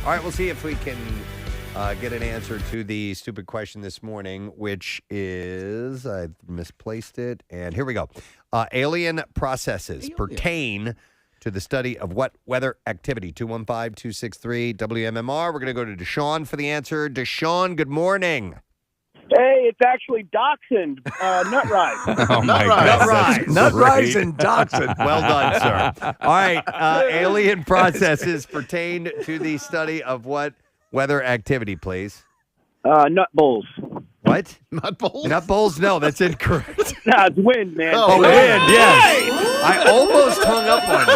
All right, we'll see if we can get an answer to the stupid question this morning, which is, I misplaced it, and here we go. Alien processes pertain to the study of what weather activity? 215-263 WMMR. We're going to go to Deshaun for the answer. Deshaun, good morning. Hey, it's actually dachshund, nut rise. Oh, my God. Nut rise and dachshund. Well done, sir. All right, alien processes pertain to the study of what weather activity, please? Nut bowls. What? Nut bowls? Nut bowls? No, that's incorrect. Nah, it's wind, man. Oh, wind, yes. I almost hung up on you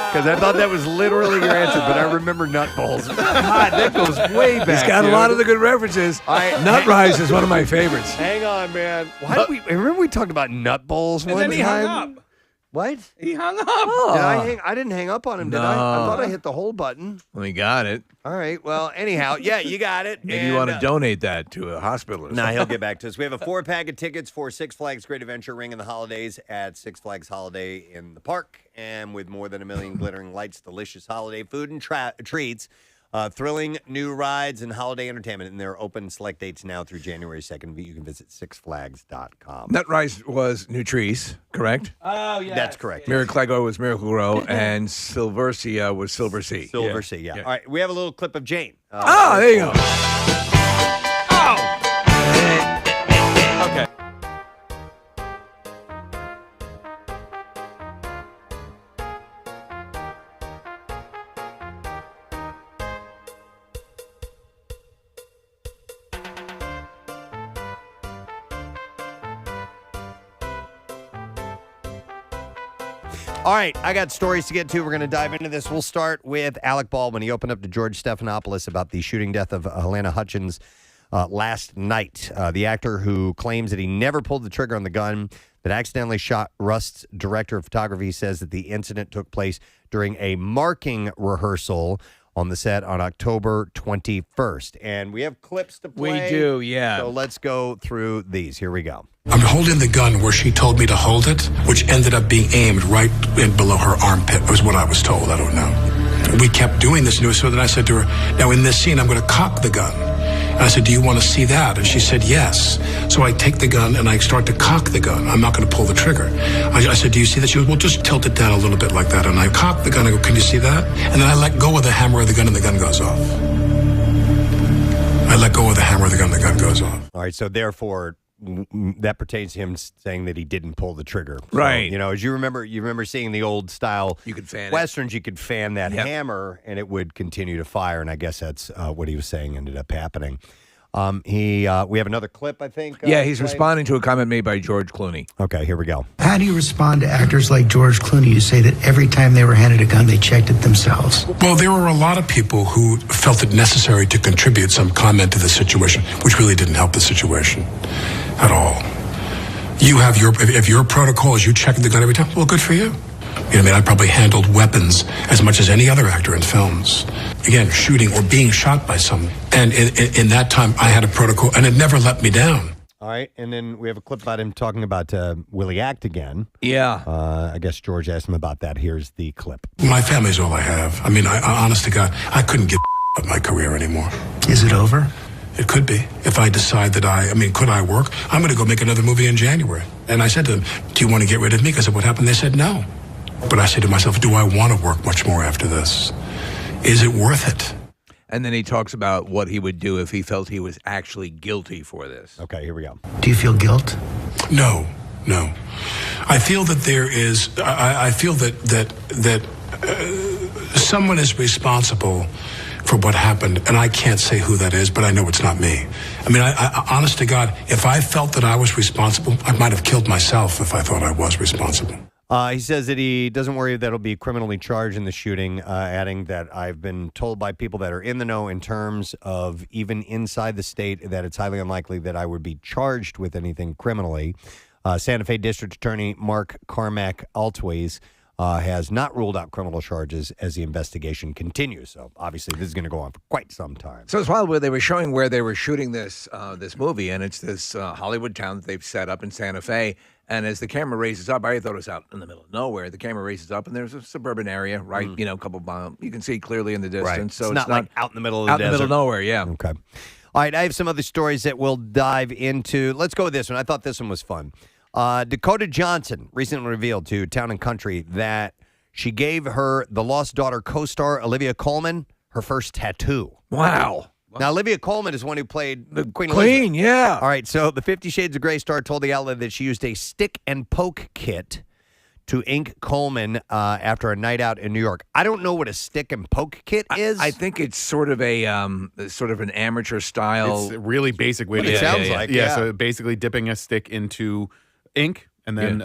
because I thought that was literally your answer, but I remember nut bowls. God, that goes way back. He's got a lot of the good references. Nut rise is one of my favorites. Hang on, man. Why did we remember we talked about nut bowls one time? And then he hung up. What? He hung up. Did I didn't hang up on him, did I? I thought I hit the whole button. We got it. All right. Well, anyhow, yeah, you got it. Maybe you want to donate that to a hospital or something. Nah, he'll get back to us. We have a 4-pack of tickets for Six Flags Great Adventure Ring in the Holidays at Six Flags Holiday in the Park. And with more than 1 million glittering lights, delicious holiday food and treats, thrilling new rides and holiday entertainment. And they're open select dates now through January 2nd. You can visit sixflags.com. Nut rise was Nutrice, correct? Oh, yeah. That's correct. Miraclego was Miracle Grow, and Silversia was Silver Sea. Silver Sea, yeah. All right, we have a little clip of Jane. There you go. Okay. All right, I got stories to get to. We're going to dive into this. We'll start with Alec Baldwin. He opened up to George Stephanopoulos about the shooting death of Helena Hutchins last night. The actor who claims that he never pulled the trigger on the gun that accidentally shot Rust's director of photography says that the incident took place during a marking rehearsal on the set on October 21st. And we have clips to play. We do, yeah. So let's go through these. Here we go. I'm holding the gun where she told me to hold it, which ended up being aimed right in below her armpit, was what I was told. I don't know. We kept doing this, and so then I said to her, now in this scene, I'm going to cock the gun. And I said, do you want to see that? And she said, yes. So I take the gun, and I start to cock the gun. I'm not going to pull the trigger. I said, do you see that? She goes, well, just tilt it down a little bit like that. And I cock the gun. I go, can you see that? And then I let go of the hammer of the gun, and the gun goes off. I let go of the hammer of the gun, and the gun goes off. All right, so therefore, that pertains to him saying that he didn't pull the trigger. So, right. You know, as you remember seeing the old style You could fan Westerns, you could fan that Yep. hammer and it would continue to fire. And I guess that's what he was saying ended up happening. We have another clip, I think. Yeah, he's playing. responding to a comment made by George Clooney. Okay, here we go. How do you respond to actors like George Clooney who say that every time they were handed a gun, they checked it themselves? Well, there were a lot of people who felt it necessary to contribute some comment to the situation, which really didn't help the situation at all. You have if your protocol is you checking the gun every time, well, good for you. You know what I mean? I probably handled weapons as much as any other actor in films. Again, shooting or being shot by someone. And in that time, I had a protocol, and it never let me down. All right, and then we have a clip about him talking about will he act again? Yeah. I guess George asked him about that. Here's the clip. My family's all I have. I mean, I honest to God, I couldn't give about my career anymore. Is it over? It could be. If I decide that could I work? I'm going to go make another movie in January. And I said to them, do you want to get rid of me? Because of what happened? They said no. But I said to myself, do I want to work much more after this? Is it worth it? And then he talks about what he would do if he felt he was actually guilty for this. Okay, here we go. Do you feel guilt? No. I feel that there is, I feel that someone is responsible for what happened, and I can't say who that is, but I know it's not me. I mean, I honest to God, if I felt that I was responsible, I might have killed myself if I thought I was responsible. He says that he doesn't worry that he'll be criminally charged in the shooting, adding that I've been told by people that are in the know in terms of even inside the state that it's highly unlikely that I would be charged with anything criminally. Santa Fe District Attorney Mark Carmack Altways has not ruled out criminal charges as the investigation continues. So obviously this is going to go on for quite some time. So it's wild where they were showing where they were shooting this movie, and it's this Hollywood town that they've set up in Santa Fe. And as the camera raises up, I thought it was out in the middle of nowhere. The camera raises up, and there's a suburban area, right? You know, a couple miles. You can see clearly in the distance. Right. So it's not like out in the middle of the out desert. in the middle of nowhere, yeah. Okay. All right, I have some other stories that we'll dive into. Let's go with this one. I thought this one was fun. Dakota Johnson recently revealed to Town and Country that she gave the Lost Daughter co-star Olivia Colman her first tattoo. Wow. Now, Olivia Colman is one who played the Queen Elizabeth. Yeah. All right, so the 50 Shades of Grey star told the outlet that she used a stick and poke kit to ink Coleman after a night out in New York. I don't know what a stick and poke kit is. I think it's sort of an amateur style. It's a really basic way What to it sounds like. Yeah, Yeah. so basically dipping a stick into ink and then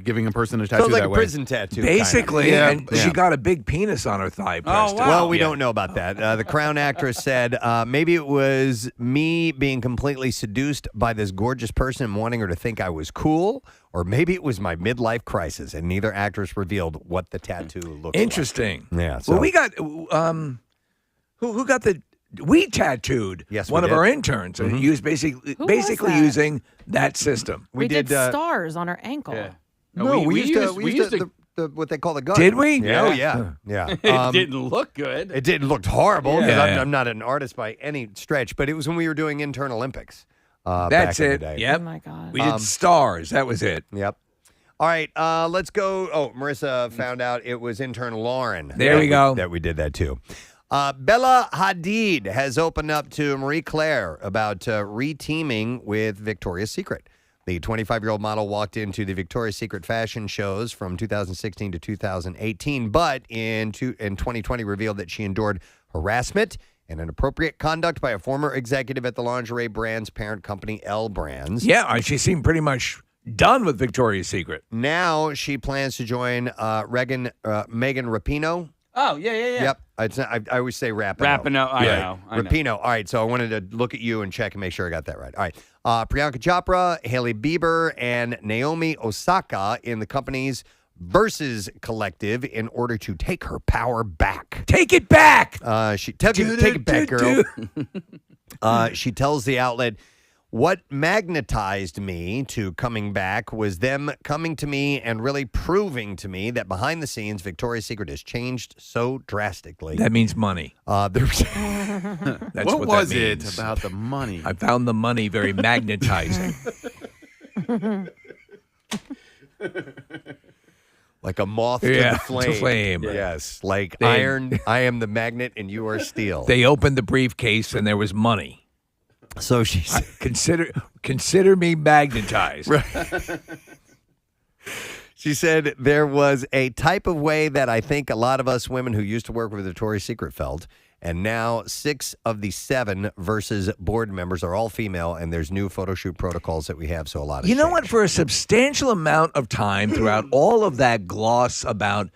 giving a person a tattoo Sounds like that a way. prison tattoo. Basically, Yeah. and she got a big penis on her thigh. Preston. wow. Well, we don't know about that. The Crown actress said maybe it was me being completely seduced by this gorgeous person and wanting her to think I was cool, or maybe it was my midlife crisis, and neither actress revealed what the tattoo looked Interesting. like. Yeah. So, Well, we got who got the. We tattooed Yes, we one of did. our interns and used basically that? using that system. We did stars on our ankle. Yeah. No, we used to. the what they call the gun. Did we? Yeah. Oh, yeah. Yeah. It didn't look good. It did looked horrible because Yeah. I'm not an artist by any stretch, but it was when we were doing intern Olympics. That's back in the it. day. Oh Yep. my God. We did stars. That was it. Yep. All right, let's go. Oh, Marissa found out it was intern Lauren. There we go. That we did that too. Bella Hadid has opened up to Marie Claire about re-teaming with Victoria's Secret. The 25-year-old model walked into the Victoria's Secret fashion shows from 2016 to 2018, but in 2020 revealed that she endured harassment and inappropriate conduct by a former executive at the lingerie brand's parent company, L Brands. Yeah, she seemed pretty much done with Victoria's Secret. Now she plans to join Megan Rapinoe. Oh, yeah. Yep. I always say Rapinoe. Rapinoe, I know. Rapinoe. All right, so I wanted to look at you and check and make sure I got that right. All right. Priyanka Chopra, Hailey Bieber, and Naomi Osaka in the company's Versus Collective in order to take her power back. Take it back. Take it back, girl. She tells the outlet, what magnetized me to coming back was them coming to me and really proving to me that behind the scenes, Victoria's Secret has changed so drastically. That means money. There's That's what what was that it means. about the money? I found the money very magnetizing. like a moth to Yeah, the flame. to flame. Yes, like They- iron. I am the magnet and you are steel. They opened the briefcase and there was money. So she said, Consider me magnetized. she said there was a type of way that I think a lot of us women who used to work with Victoria's Secret felt. And now 6 of the 7 Versus board members are all female, and there's new photo shoot protocols that we have, so a lot of You know what? For a substantial amount of time throughout all of that gloss about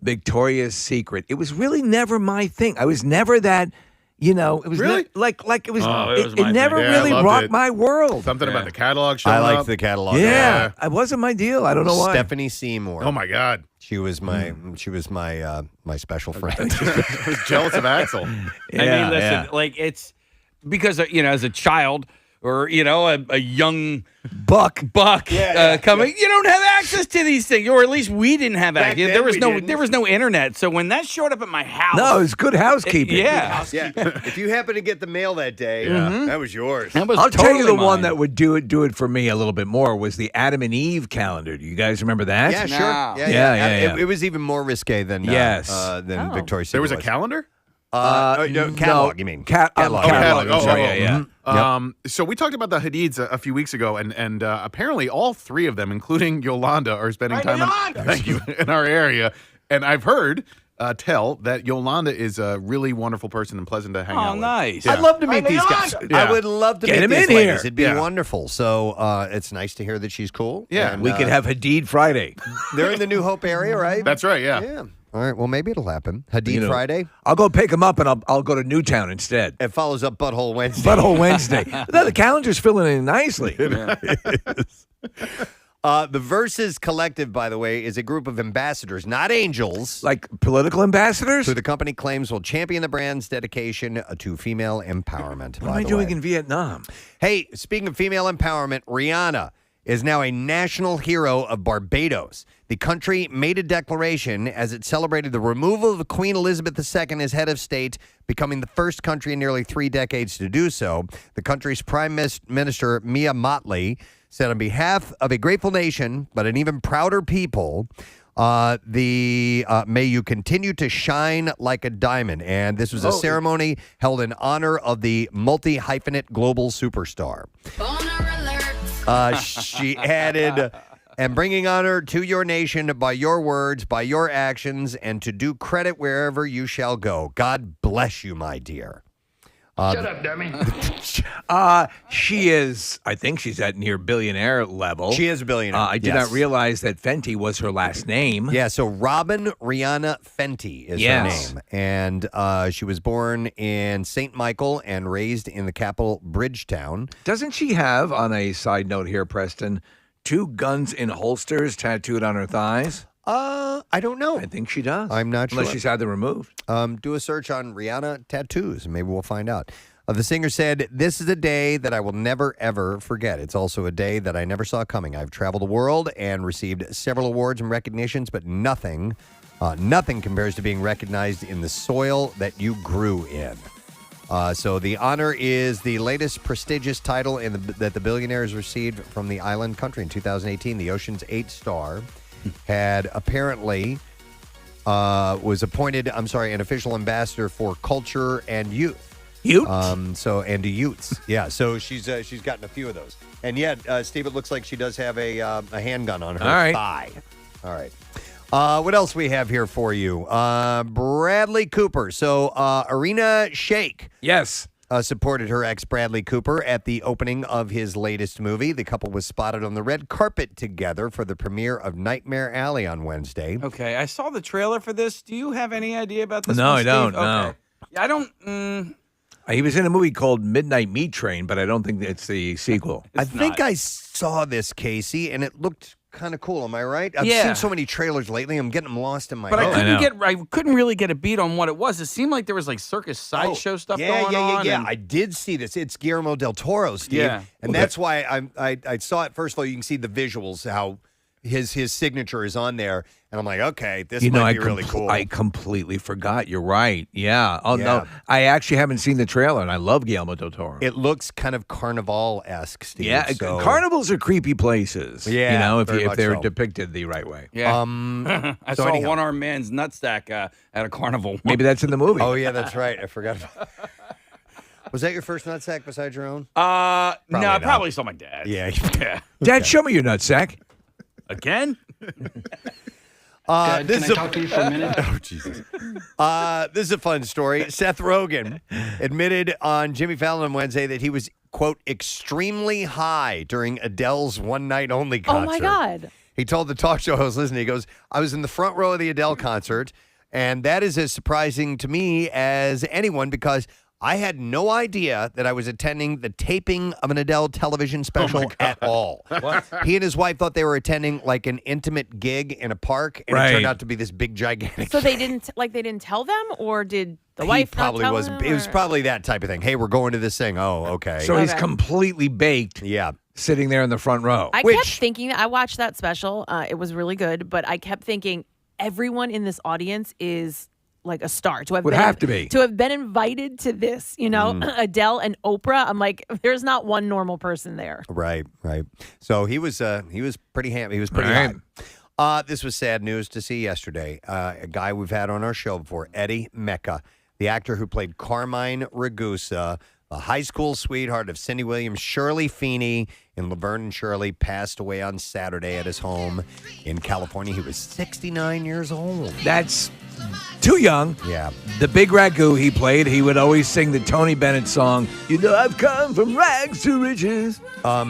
Victoria's Secret, it was really never my thing. I was never that. It was Really? like it was. Oh, it was it my never thing. Yeah, I really loved rocked it. my world. Something about the catalog showing I like up. the catalog. Yeah, it wasn't my deal. I don't know why. Stephanie Seymour. Oh my God, She was my my special friend. I was jealous of Axel. I mean, listen, like it's because as a child or a young buck coming, you don't have access to these things, or at least we didn't have access. then There was no internet, so when that showed up at my house, No, it's good housekeeping. yeah, Yeah. If you happen to get the mail that day, that was yours. that was I'll tell you totally the one mine. that would do it for me a little bit more was the Adam and Eve calendar. Do you guys remember that? Yeah, sure. No. Yeah. It was even more risque than Yes. than Oh. Victoria's Secret. There was a calendar. No, catalog. You mean Catalog. catalog. I'm sorry, Oh, yeah. So we talked about the Hadids a few weeks ago, and apparently all 3 of them, including Yolanda, are spending time thank you, in our area. And I've heard tell that Yolanda is a really wonderful person and pleasant to hang out Oh, with. nice. I'd love to meet these guys. Yeah. I would love to Get meet him these in ladies. here. It'd be Yeah. wonderful. So it's nice to hear that she's cool. Yeah. And, We could have Hadid Friday. They're in the New Hope area, right? That's right. Yeah. Yeah. All right. Well, maybe it'll happen. Hadid Friday. I'll go pick him up and I'll go to Newtown instead. It follows up Butthole Wednesday. Butthole Wednesday. No, the calendar's filling in nicely. The Versus Collective, by the way, is a group of ambassadors, not angels, Like political ambassadors? who the company claims will champion the brand's dedication to female empowerment. What am I doing in Vietnam? Hey, speaking of female empowerment, Rihanna is now a national hero of Barbados. The country made a declaration as it celebrated the removal of Queen Elizabeth II as head of state, becoming the first country in nearly 3 decades to do so. The country's Prime Minister, Mia Mottley, said on behalf of a grateful nation, but an even prouder people, may you continue to shine like a diamond. And this was a ceremony held in honor of the multi-hyphenate global superstar. She added, and bringing honor to your nation by your words, by your actions, and to do credit wherever you shall go. God bless you, my dear. Shut up, dummy. She is, I think she's at near billionaire level. She is a billionaire. I did not realize that Fenty was her last name. Yeah, so Robin Rihanna Fenty is her name. And she was born in St. Michael and raised in the capital, Bridgetown. Doesn't she have, on a side note here, Preston, 2 guns in holsters tattooed on her thighs? I don't know. I think she does. I'm not sure. Unless she's had them removed. Do a search on Rihanna tattoos, and maybe we'll find out. The singer said, "This is a day that I will never, ever forget. It's also a day that I never saw coming. I've traveled the world and received several awards and recognitions, but nothing compares to being recognized in the soil that you grew in." So the honor is the latest prestigious title that the billionaires received from the island country in 2018. The Ocean's 8 star had apparently was appointed, an official ambassador for culture and youth. Youth? And to youths. Yeah, so she's gotten a few of those. And yet, Steve, it looks like she does have a handgun on her thigh. All right. What else we have here for you? Bradley Cooper. So Arena Sheikh. Yes. Supported her ex, Bradley Cooper, at the opening of his latest movie. The couple was spotted on the red carpet together for the premiere of Nightmare Alley on Wednesday. Okay, I saw the trailer for this. Do you have any idea about this? No, one, I Steve? don't. Okay. No. Yeah, I don't. He was in a movie called Midnight Meat Train, but I don't think it's the sequel. I think I saw this, Casey, and it looked kind of cool. Am I right? I've Yeah. seen so many trailers lately. I'm getting them lost in my But head. I couldn't really get a beat on what it was. It seemed like there was like circus sideshow stuff going on. Yeah. and- I did see this. It's Guillermo del Toro, Steve. Yeah. And that's why I saw it. First of all, you can see the visuals, how his signature is on there. And I'm like, okay, this might be really cool. I completely forgot. You're right. Yeah. Oh, Yeah. no. I actually haven't seen the trailer, and I love Guillermo del Toro. It looks kind of Carnival-esque, Steve. Yeah, so. carnivals are creepy places. Yeah, you know, very if much they're so. depicted the right way. Yeah. I so saw anyhow. a one-armed man's nutsack at a carnival. Maybe that's in the movie. Oh, yeah, that's right. I forgot about Was that your first nutsack besides your own? No, not. probably saw my dad. Yeah. Yeah. Dad, show me your nutsack. Again? Dad, this can is I talk to you for a minute? Oh, Jesus. This is a fun story. Seth Rogen admitted on Jimmy Fallon on Wednesday that he was, quote, extremely high during Adele's One Night Only concert. Oh, my God. He told the talk show host, listen, he goes, I was in the front row of the Adele concert, and that is as surprising to me as anyone because I had no idea that I was attending the taping of an Adele television special at all. What? He and his wife thought they were attending like an intimate gig in a park, and it turned out to be this big, gigantic. So they didn't tell them, or did the He wife probably not tell was. them, It was or- probably that type of thing. Hey, we're going to this thing. Oh, okay. So he's Okay. completely baked, yeah. sitting there in the front row. I kept thinking, I watched that special. It was really good, but I kept thinking everyone in this audience is like a star to have Would been, have to be. to have been invited to this, you know, Adele and Oprah. I'm like, there's not one normal person there. Right. So he was pretty He was pretty Right. high. This was sad news to see yesterday. A guy we've had on our show before, Eddie Mecca, the actor who played Carmine Ragusa, a high school sweetheart of Cindy Williams, Shirley Feeney in Laverne and Shirley, passed away on Saturday at his home in California. He was 69 years old. That's too young. Yeah. The big ragu he played, he would always sing the Tony Bennett song, You Know I've Come From Rags to Riches.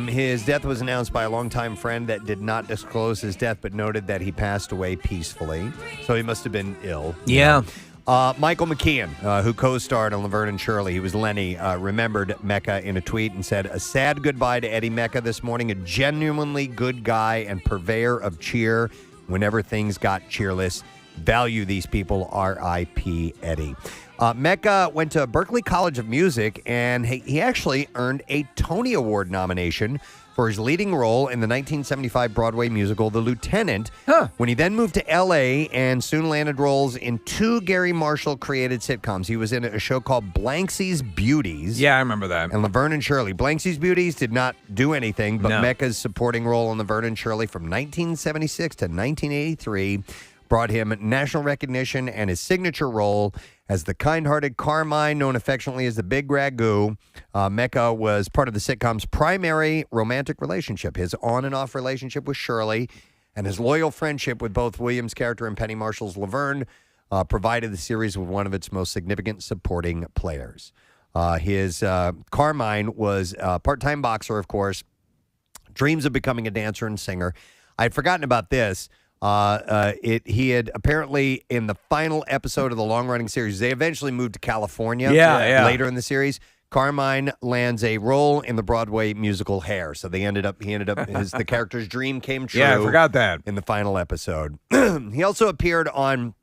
His death was announced by a longtime friend that did not disclose his death, but noted that he passed away peacefully. So he must have been ill. Yeah. Michael McKean, who co-starred on Laverne and Shirley, he was Lenny, remembered Mecca in a tweet and said, a sad goodbye to Eddie Mecca this morning, a genuinely good guy and purveyor of cheer whenever things got cheerless. Value these people, R.I.P. Eddie. Mecca went to Berklee College of Music, and he actually earned a Tony Award nomination for his leading role in the 1975 Broadway musical The Lieutenant, when he then moved to L.A. and soon landed roles in 2 Gary Marshall-created sitcoms. He was in a show called Blanksy's Beauties. Yeah, I remember that. And Laverne and Shirley. Blanksy's Beauties did not do anything, but Mecca's supporting role on Laverne and Shirley from 1976 to 1983 brought him national recognition, and his signature role as the kind-hearted Carmine, known affectionately as the Big Ragu. Mecca was part of the sitcom's primary romantic relationship, his on- and off relationship with Shirley, and his loyal friendship with both Williams' character and Penny Marshall's Laverne provided the series with one of its most significant supporting players. His Carmine was a part-time boxer, of course, dreams of becoming a dancer and singer. I had forgotten about this. He had apparently in the final episode of the long-running series, they eventually moved to California later in the series. Carmine lands a role in the Broadway musical Hair. So he ended up the character's dream came true. Yeah, I forgot that. In the final episode. He also appeared on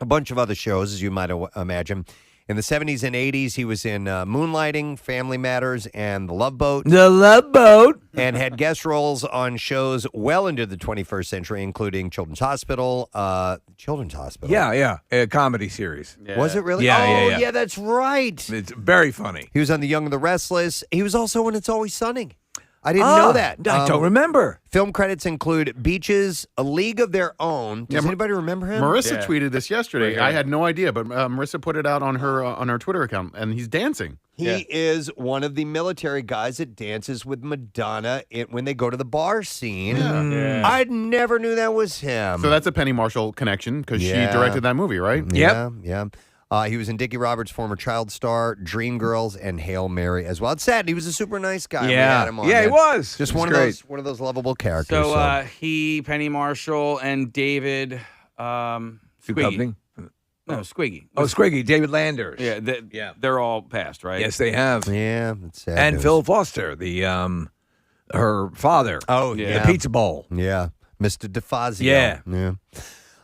a bunch of other shows, as you might imagine. In the 70s and 80s, he was in Moonlighting, Family Matters, and The Love Boat. The Love Boat. And had guest roles on shows well into the 21st century, including Children's Hospital. Yeah. A comedy series. Yeah. Was it really? Yeah, that's right. It's very funny. He was on The Young and the Restless. He was also in It's Always Sunny. I didn't know that. I don't remember. Film credits include Beaches, A League of Their Own. Does anybody remember him? Marissa tweeted this yesterday. I had no idea, but Marissa put it out on her Twitter account, and he's dancing. He is one of the military guys that dances with Madonna when they go to the bar scene. I never knew that was him. So that's a Penny Marshall connection because she directed that movie, right? Yeah. He was in Dickie Roberts' former child star, Dreamgirls, and Hail Mary as well. It's sad. He was a super nice guy. We had him on he there. was. Just He was one of those lovable characters. So he, Penny Marshall, and David Squiggy. No, Squiggy. Oh, Squiggy, David Landers. Yeah, they're all passed, right? Yes, they have. Yeah, it's sad. And Phil Foster, her father. Oh, The Pizza Bowl. Yeah, Mr. DeFazio. Yeah.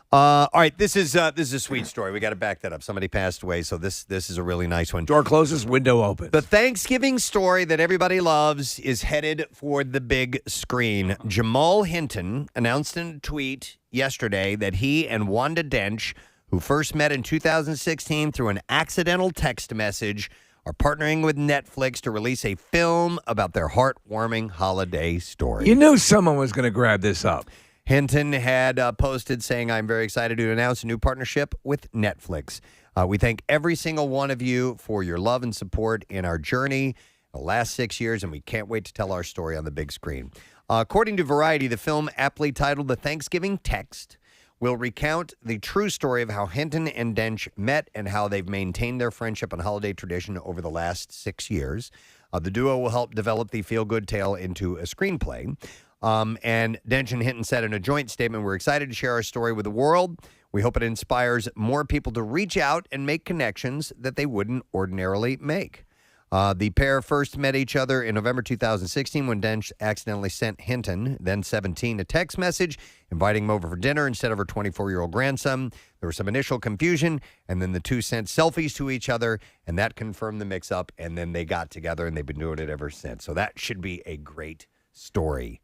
All right, this is a sweet story. We got to back that up. Somebody passed away, so this is a really nice one. Door closes, window opens. The Thanksgiving story that everybody loves is headed for the big screen. Jamal Hinton announced in a tweet yesterday that he and Wanda Dench, who first met in 2016 through an accidental text message, are partnering with Netflix to release a film about their heartwarming holiday story. You knew someone was going to grab this up. Hinton had posted saying, I'm very excited to announce a new partnership with Netflix. We thank every single one of you for your love and support in our journey the last 6 years, and we can't wait to tell our story on the big screen. According to Variety, the film, aptly titled The Thanksgiving Text, will recount the true story of how Hinton and Dench met and how they've maintained their friendship and holiday tradition over the last 6 years. The duo will help develop the feel-good tale into a screenplay. And Dench and Hinton said in a joint statement, we're excited to share our story with the world. We hope it inspires more people to reach out and make connections that they wouldn't ordinarily make. The pair first met each other in November 2016 when Dench accidentally sent Hinton, then 17, a text message inviting him over for dinner instead of her 24-year-old grandson. There was some initial confusion, and then the two sent selfies to each other, and that confirmed the mix-up, and then they got together, and they've been doing it ever since. So that should be a great story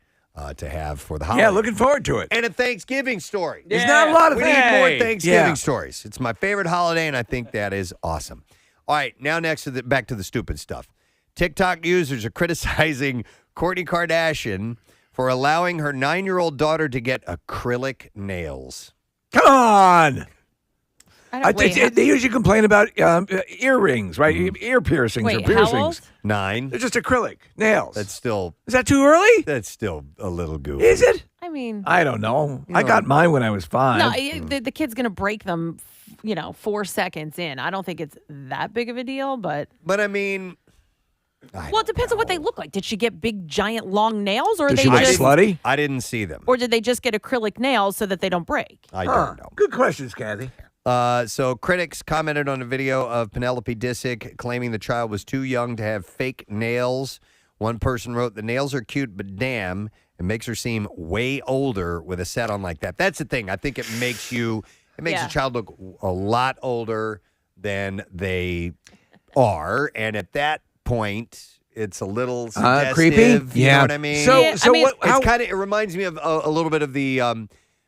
to have for the holiday. Yeah, looking forward to it. And a Thanksgiving story. There's not a lot of We need more Thanksgiving stories. It's my favorite holiday, and I think that is awesome. All right, now back to the stupid stuff. TikTok users are criticizing Kourtney Kardashian for allowing her 9-year-old daughter to get acrylic nails. Come on. Wait, They usually complain about earrings, right? Ear piercings or Wait, piercings. how old? 9. They're just acrylic nails. That's still Is that too early? that's still a little goofy. Is it? I mean, I don't know. I got mine when I was 5. no, the kid's going to break them, 4 seconds in. I don't think it's that big of a deal, but. But I mean, Well, it depends on what they look like. Did she get big, giant, long nails, or Does they she look just, slutty? I didn't see them. or did they just get acrylic nails so that they don't break? I don't know. Good questions, Kathy. So critics commented on a video of Penelope Disick claiming the child was too young to have fake nails. One person wrote, the nails are cute, but damn, it makes her seem way older with a set on like that. That's the thing. I think it makes a child look a lot older than they are. And at that point, it's a little suggestive. Creepy. You Yeah. know what I mean? So, Yeah, so I mean, what? How, It's kind of. It reminds me of a little bit of the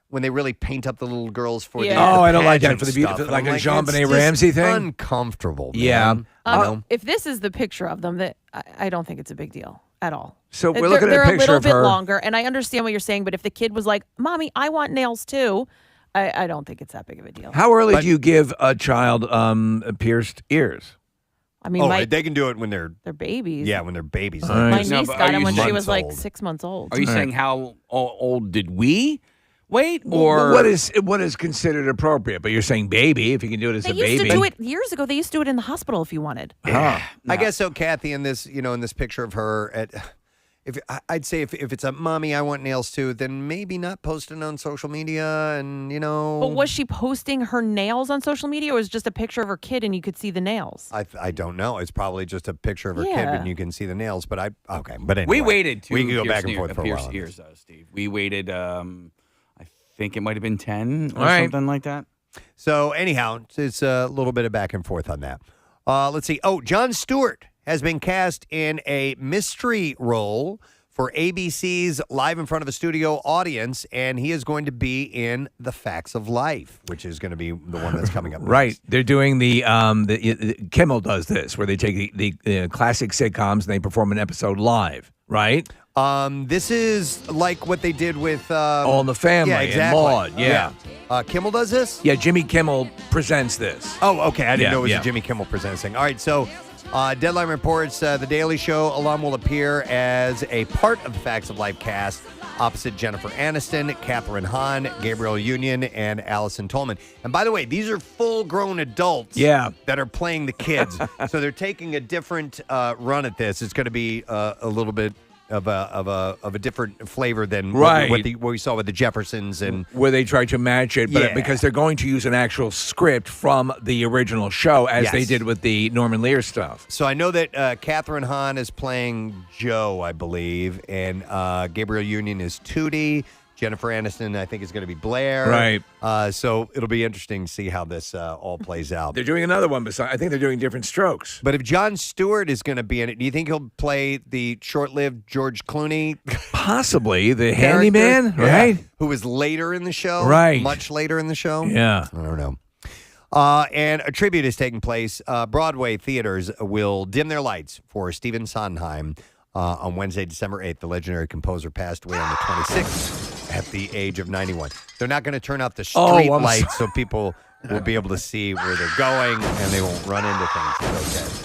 when they really paint up the little girls for the. Yeah. Oh, I don't like that pageant for the stuff. beauty, And like I'm a Jean it's Benet just Ramsey thing. Uncomfortable. Yeah. Man. You know? If this is the picture of them, that I don't think it's a big deal at all. So we're They're- looking at they're a picture little of bit her. longer, and I understand what you're saying. But if the kid was like, "Mommy, I want nails too," I don't think it's that big of a deal. How early do you give a child pierced ears? I mean, They can do it when they're babies. when they're babies. All right. My No, niece but got are him you when she months was like old? 6 months old. Are you saying how old did we wait? Or what is considered appropriate? But you're saying baby. If you can do it as They a used baby. to do it years ago. They used to do it in the hospital if you wanted. Huh. I guess so, Kathy. In this, in this picture of her, I'd say if it's a mommy, I want nails too, then maybe not posting on social media, and But was she posting her nails on social media, or was it just a picture of her kid and you could see the nails? I don't know. It's probably just a picture of her kid, Yeah. and you can see the nails. But but anyway, we waited to we can go pierce back and forth for a pierce while. ears, though, Steve. We waited. I think it might have been 10 or All right. something like that. So anyhow, it's a little bit of back and forth on that. Let's see. Oh, Jon Stewart has been cast in a mystery role for ABC's Live in Front of a Studio audience, and he is going to be in The Facts of Life, which is going to be the one that's coming up next. Right. They're doing the Kimmel does this, where they take the classic sitcoms and they perform an episode live, right? This is like what they did with All in the Family yeah, and exactly. Maude, yeah. Kimmel does this? Yeah, Jimmy Kimmel presents this. Oh, okay. I didn't Yeah, know it was yeah. a Jimmy Kimmel presenting. All right, so Deadline reports The Daily Show alum will appear as a part of the Facts of Life cast opposite Jennifer Aniston, Katherine Hahn, Gabrielle Union, and Allison Tolman. And by the way, these are full-grown adults that are playing the kids. So they're taking a different run at this. It's going to be a little bit of a different flavor than Right. what we saw with the Jeffersons and where they try to match it, but Yeah. because they're going to use an actual script from the original show, as they Yes. did with the Norman Lear stuff. So I know that Katherine Hahn is playing Joe, I believe, and Gabrielle Union is Tootie. Jennifer Aniston, I think, is going to be Blair. Right. So it'll be interesting to see how this all plays out. They're doing another one besides. I think they're doing different strokes. But if Jon Stewart is going to be in it, do you think he'll play the short-lived George Clooney Possibly the character? handyman, Yeah. right? Who was later in the show. Right. Much later in the show. Yeah. I don't know. And a tribute is taking place. Broadway theaters will dim their lights for Stephen Sondheim on Wednesday, December 8th. The legendary composer passed away on the 26th at the age of 91. They're not going to turn out the street I'm lights so people will be able to see where they're going and they won't run into things. It's okay.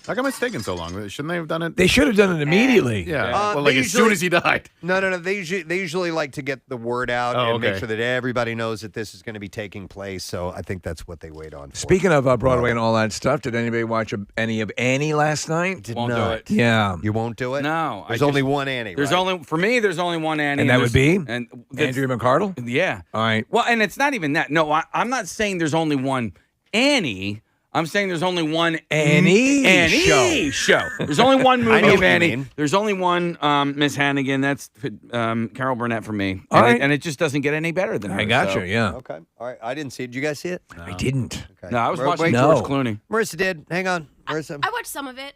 How come it's taking so long? Shouldn't they have done it? They should have done it immediately. Yeah. they Well, like as soon usually- as he died. No. They usually like to get the word out Oh, and make okay. sure that everybody knows that this is going to be taking place. So I think that's what they wait on for. Speaking of Broadway and all that stuff, did anybody watch any of Annie last night? Did Won't do not. it. Yeah. You won't do it? No, There's only one Annie. There's right? only for me. There's only one Annie, And that would be? and that's- Andrea McArdle? Yeah. All right. Well, and it's not even that. No, I'm not saying there's only one Annie. I'm saying there's only one Annie show. There's only one I movie know of what you Annie. mean. There's only one Miss Hannigan. That's Carol Burnett for me. All and, right. and it just doesn't get any better than her. I got so. you, yeah. Okay. All right. I didn't see it. Did you guys see it? I didn't. Okay. No, I was Wait, watching no. George Clooney. Marissa did. Hang on. Marissa. I watched some of it.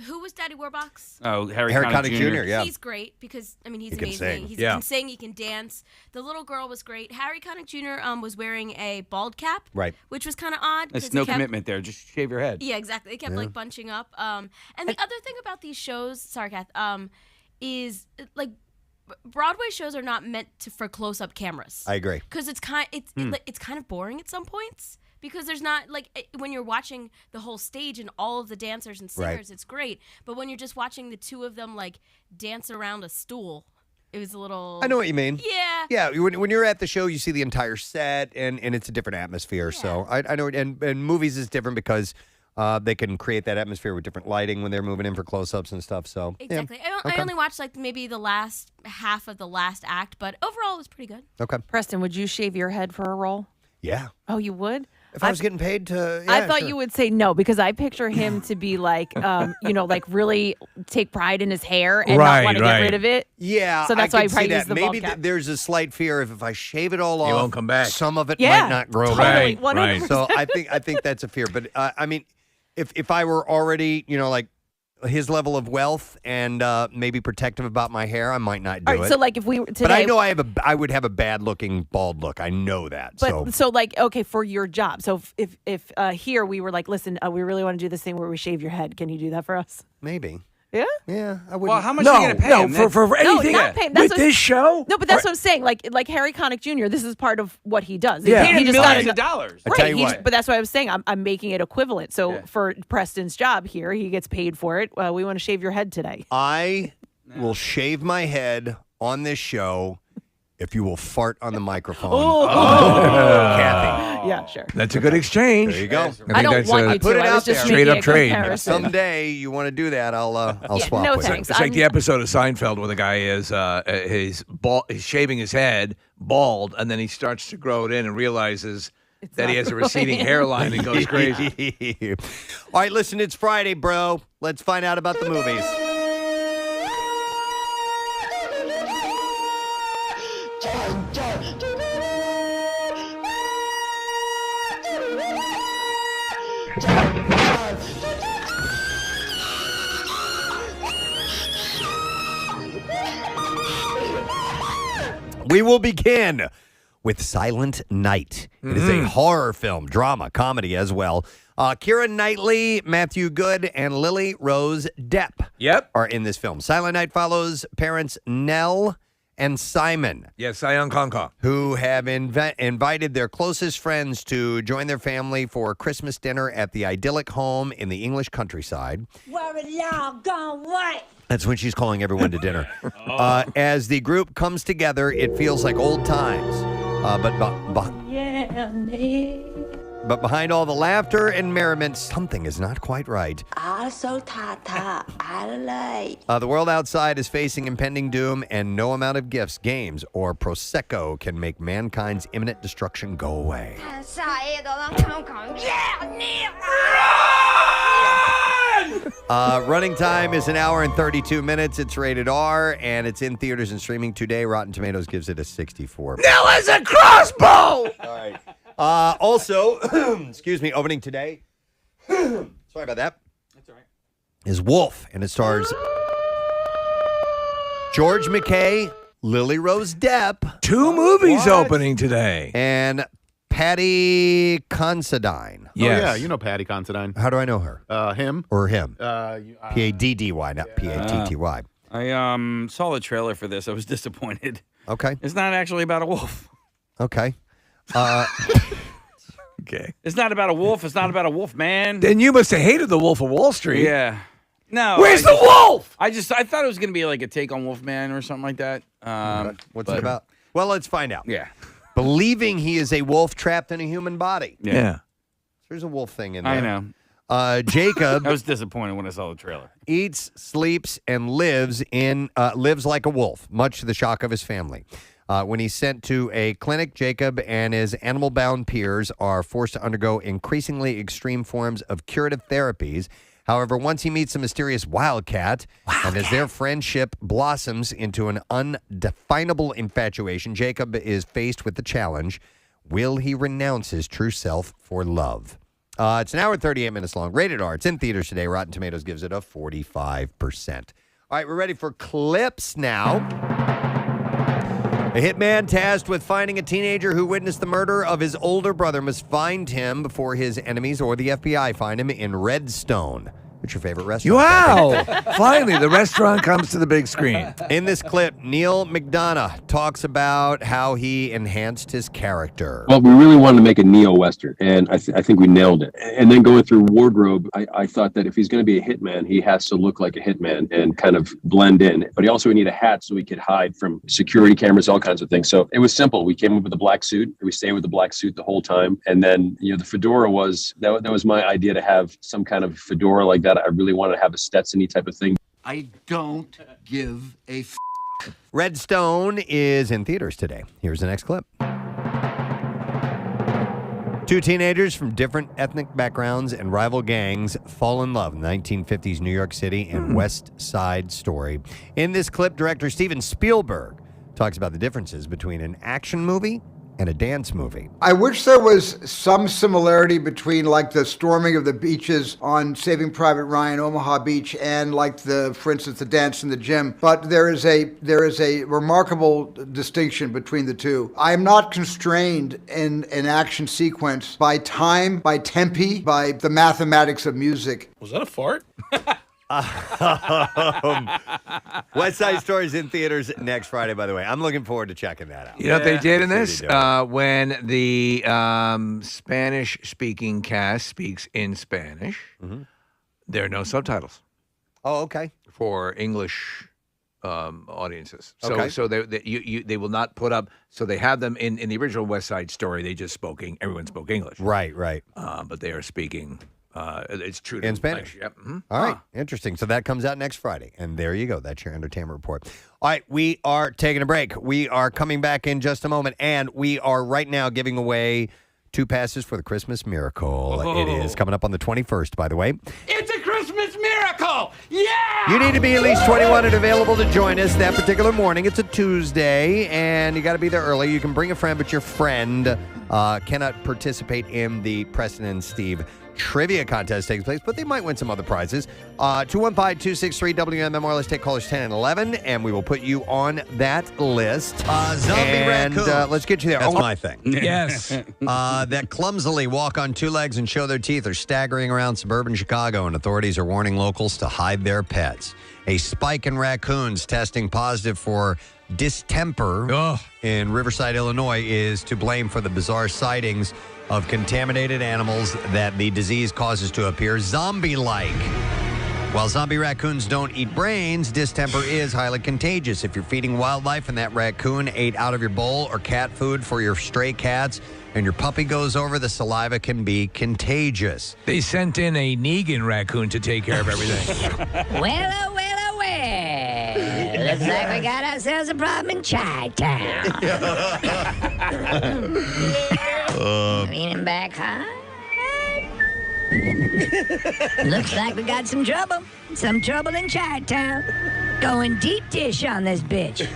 Who was Daddy Warbucks? Oh, Harry Harry Connick Connick Jr. Jr., yeah. He's great because he's He can amazing. sing. He Yeah. can sing. He can dance. The little girl was great. Harry Connick Jr. Was wearing a bald cap, Right. which was kind of odd. 'cause It's he no kept- commitment there. Just shave your head. Yeah, exactly. They kept like bunching up. And the other thing about these shows, sorry, Kath, is like Broadway shows are not meant for close-up cameras. I agree. Because it's kind of boring at some points. Because there's not when you're watching the whole stage and all of the dancers and singers, Right. it's great. But when you're just watching the two of them like dance around a stool, it was a little. I know what you mean. Yeah. Yeah, when you're at the show, you see the entire set, and it's a different atmosphere. So I know, and movies is different because they can create that atmosphere with different lighting when they're moving in for close-ups and stuff. So yeah. Exactly. I only watched like maybe the last half of the last act, but overall it was pretty good. Okay. Preston, would you shave your head for a role? Yeah. Oh, you would? If I was getting paid to, I yeah, thought sure. you would say no because I picture him to be like, like really take pride in his hair and Right, not want to right. get rid of it. Yeah, So that's I why could he probably see that. used the Maybe bald cap. there's a slight fear if I shave it all off, It won't come back. Some of it Yeah, might not grow totally, back. 100%. So I think that's a fear. But I mean, if I were already, like his level of wealth and maybe protective about my hair, I might not do All right, it. so like if we were today, but I know I would have a bad looking bald look. I know that. But so like okay for your job. So if here we were like, listen, we really want to do this thing where we shave your head. Can you do that for us? Maybe. Yeah. I would. Well, how much are you going to pay him? For anything not pay him. That's with what- this show. No, but that's what I'm saying. Like Harry Connick Jr. This is part of what he does. Yeah. He he paid just millions got of dollars. I tell you he what. but that's what I was saying. I'm making it equivalent. So for Preston's job here, he gets paid for it. We want to shave your head today. I will shave my head on this show if you will fart on the microphone. Kathy. Yeah, sure. That's a good exchange. There you go. I don't that's want a you put to. it I was out just there. making Straight up a trade. comparison. Someday you want to do that, I'll swap no with thanks. it. It's like the episode of Seinfeld where the guy is he's shaving his head bald, and then he starts to grow it in and realizes that he has a receding hairline and goes crazy. All right, listen, it's Friday, bro. Let's find out about the movies. We will begin with Silent Night. It is a horror film, drama, comedy as well. Keira Knightley, Matthew Good, and Lily Rose Depp are in this film. Silent Night follows parents Nell and Simon, Yes, Sion Conca. who have invited their closest friends to join their family for Christmas dinner at the idyllic home in the English countryside. Where it all gone what? That's when she's calling everyone to dinner. As the group comes together, it feels like old times. But behind all the laughter and merriment, something is not quite right. Also Tata, I The world outside is facing impending doom, and no amount of gifts, games, or Prosecco can make mankind's imminent destruction go away. Running time is 1 hour and 32 minutes. It's rated R, and it's in theaters and streaming today. Rotten Tomatoes gives it a 64. Now is a crossbow. All right. Also, excuse me, opening today. Sorry about that. That's all right. Is Wolf, and it stars George McKay, Lily Rose Depp, 2 movies opening today. and Patty Considine. Yes. Oh, yeah, you know Patty Considine. How do I know her? Him. Or him? You- P-A-D-D-Y, not P-A-T-T-Y. I saw the trailer for this. I was disappointed. Okay. It's not actually about a wolf. Okay. Okay. It's not about a wolf. It's not about a wolf, man. Then you must have hated the Wolf of Wall Street. Yeah. No. Where's I the wolf? thought it was going to be like a take on Wolfman or something like that. What's it about? Well, let's find out. Yeah. Believing he is a wolf trapped in a human body. Yeah. There's a wolf thing in there. I know. Jacob I was disappointed when I saw the trailer. eats, sleeps, and lives like a wolf, much to the shock of his family. When he's sent to a clinic, Jacob and his animal-bound peers are forced to undergo increasingly extreme forms of curative therapies. However, once he meets a mysterious wildcat, and as their friendship blossoms into an undefinable infatuation, Jacob is faced with the challenge: will he renounce his true self for love? It's an hour and 38 minutes long. Rated R. It's in theaters today. Rotten Tomatoes gives it a 45%. All right, we're ready for clips now. A hitman tasked with finding a teenager who witnessed the murder of his older brother must find him before his enemies or the FBI find him in Redstone. What's your favorite restaurant? Wow. Finally, the restaurant comes to the big screen. In this clip, Neil McDonough talks about how he enhanced his character. Well, we really wanted to make a neo-Western, and I think we nailed it. And then going through wardrobe, I thought that if he's going to be a hitman, he has to look like a hitman and kind of blend in. But he also would need a hat so he could hide from security cameras, all kinds of things. So it was simple. We came up with a black suit. We stayed with the black suit the whole time. And then, the fedora was, that was my idea, to have some kind of fedora like that. I really wanted to have a Stetson-y type of thing. I don't give a f***. Redstone is in theaters today. Here's the next clip. 2 teenagers from different ethnic backgrounds and rival gangs fall in love in the 1950s New York City and West Side Story. In this clip, director Steven Spielberg talks about the differences between an action movie and a dance movie. I wish there was some similarity between like the storming of the beaches on Saving Private Ryan, Omaha Beach, and like for instance, the dance in the gym. But there is a remarkable distinction between the two. I am not constrained in an action sequence by time, by tempi, by the mathematics of music. Was that a fart? West Side Story's in theaters next Friday, by the way. I'm looking forward to checking that out. You know what they did in this? They do. When the Spanish-speaking cast speaks in Spanish, there are no subtitles. Oh, okay. For English audiences. So, Okay. so they will not put up. So they have them in the original West Side Story. They just everyone spoke English. Right. But they are speaking. It's true to In Spanish. Yep. Mhm. All right. Interesting. So that comes out next Friday. And there you go. That's your entertainment report. All right. We are taking a break. We are coming back in just a moment. And we are right now giving away 2 passes for the Christmas Miracle. It is coming up on the 21st, by the way. It's a Christmas miracle! Yeah! You need to be at least 21 and available to join us that particular morning. It's a Tuesday, and you got to be there early. You can bring a friend, but your friend cannot participate in the Preston and Steve trivia contest takes place, but they might win some other prizes. 215-263-WMMR. Let's take callers 10 and 11, and we will put you on that list. Zombie raccoon. Let's get you there. That's my thing. Yes. That clumsily walk on 2 legs and show their teeth are staggering around suburban Chicago, and authorities are warning locals to hide their pets. A spike in raccoons testing positive for distemper in Riverside, Illinois, is to blame for the bizarre sightings of contaminated animals that the disease causes to appear zombie-like. While zombie raccoons don't eat brains, distemper is highly contagious. If you're feeding wildlife and that raccoon ate out of your bowl or cat food for your stray cats and your puppy goes over, the saliva can be contagious. They sent in a Negan raccoon to take care of everything. Well. Looks like we got ourselves a problem in Chi-Town. Leaning back high. Looks like we got some trouble. Some trouble in Chi-Town. Going deep dish on this bitch.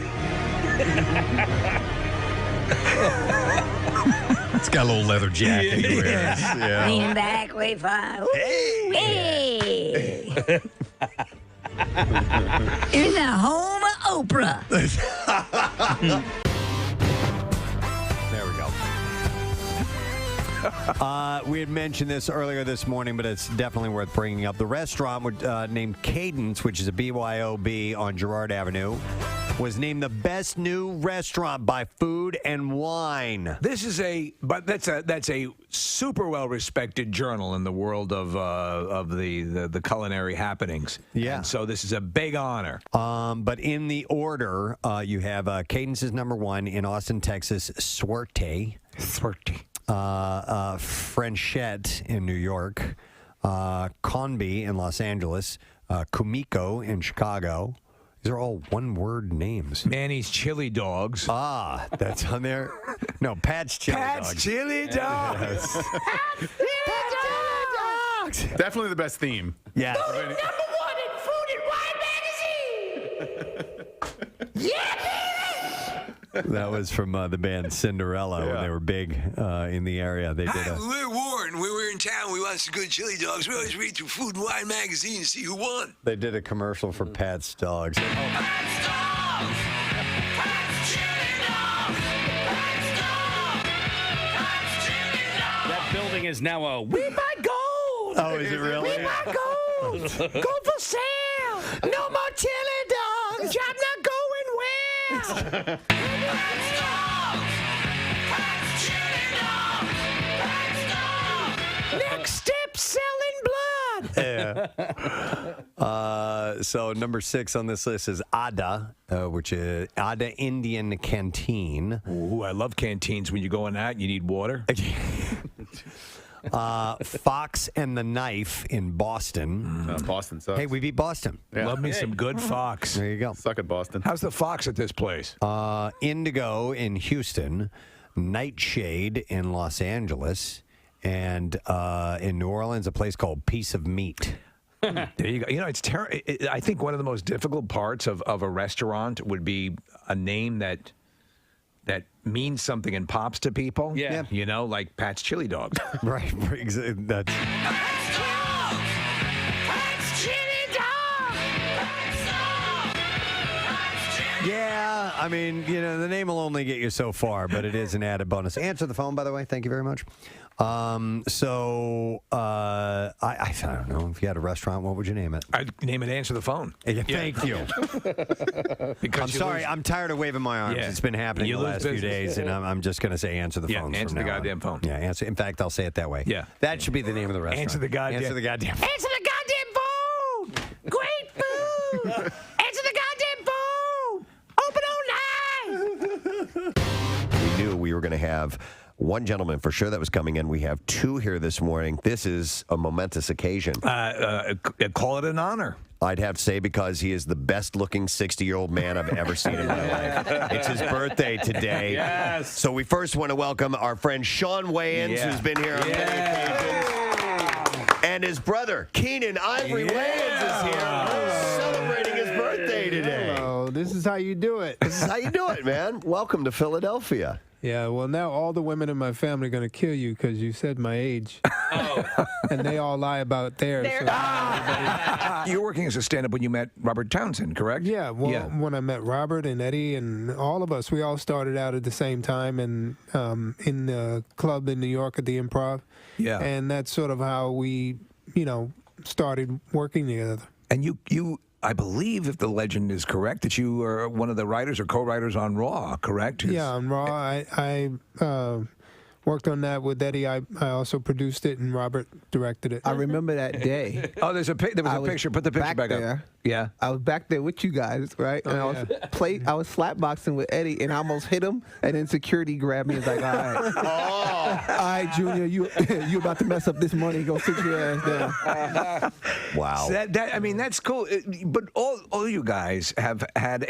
It's got a little leather jacket he wears. Yeah. Leaning back way far. Ooh, hey. In the home of Oprah. There we go. We had mentioned this earlier this morning, but it's definitely worth bringing up. The restaurant named Cadence, which is a BYOB on Girard Avenue, was named the best new restaurant by Food and Wine. That's a super well respected journal in the world of the culinary happenings. Yeah. And so this is a big honor. But in the order, you have Cadence is number 1 in Austin, Texas. Suerte. Frenchette in New York. Conby in Los Angeles. Kumiko in Chicago. These are all one-word names. Manny's Chili Dogs. Ah, that's on there. No, Pat's Chili Dogs. Pat's Chili Dogs. Yes. Definitely the best theme. Yeah. Voted #1 in Food and Wine magazine! Yeah, baby! That was from the band Cinderella when they were big in the area. They did We're Warren. When we're in town, we want some good chili dogs. We always read through Food and Wine magazine and see who won. They did a commercial for Pat's Dogs. That building is now a We Buy Gold. Oh, is it really? We buy gold! Gold for sale! No more chili dogs! I'm not going west! Next step, selling blood! Yeah. So number 6 on this list is Ada, which is Ada Indian Canteen. Ooh, I love canteens. When you go in that, you need water. Fox and the Knife in Boston. Boston sucks. Hey, we beat Boston. Yeah. Love me some good Fox. There you go. Suck at Boston. How's the Fox at this place? Indigo in Houston. Nightshade in Los Angeles. And in New Orleans, a place called Piece of Meat. There you go. You know, it's I think one of the most difficult parts of a restaurant would be a name that that means something and pops to people. Yeah. You know, like Pat's chili dog. Right. That's Yeah, I mean, the name will only get you so far, but it is an added bonus. Answer the phone, by the way. Thank you very much. I don't know. If you had a restaurant, what would you name it? I'd name it Answer the Phone. Yeah, thank you. Because I'm sorry. I'm tired of waving my arms. Yeah. It's been happening You the lose last few business. days, and I'm just going to say answer the phone. Answer the goddamn phone. Yeah, answer. In fact, I'll say it that way. Yeah. That should be the name of the restaurant. Answer the goddamn. Answer the goddamn. Answer the goddamn phone! Great food! Answer the goddamn phone! Open online! We knew we were going to have one gentleman for sure that was coming in. We have two here this morning. This is a momentous occasion. Call it an honor. I'd have to say because he is the best-looking 60-year-old man I've ever seen in my life. It's his birthday today. Yes. So we first want to welcome our friend Sean Wayans, who's been here on many occasions. And his brother, Keenan Ivory Wayans, is here. Celebrating his birthday today. Hello, this is how you do it. This is how you do it, man. Welcome to Philadelphia. Yeah, well, now all the women in my family are going to kill you because you said my age. And they all lie about theirs. You were working as a stand-up when you met Robert Townsend, correct? Yeah, well, when I met Robert and Eddie and all of us, we all started out at the same time and in the club in New York at the Improv. Yeah. And that's sort of how we, started working together. And you, I believe, if the legend is correct, that you are one of the writers or co-writers on Raw, correct? Yeah, on Raw. I worked on that with Eddie. I also produced it, and Robert directed it. I remember that day. Oh, there was a picture. Put the picture back up. Yeah. I was back there with you guys, right? And I was slapboxing with Eddie, and I almost hit him, and then security grabbed me and was like, all right. All right, Junior, you about to mess up this money. Go sit your ass down. Wow. So that's cool. But all you guys have had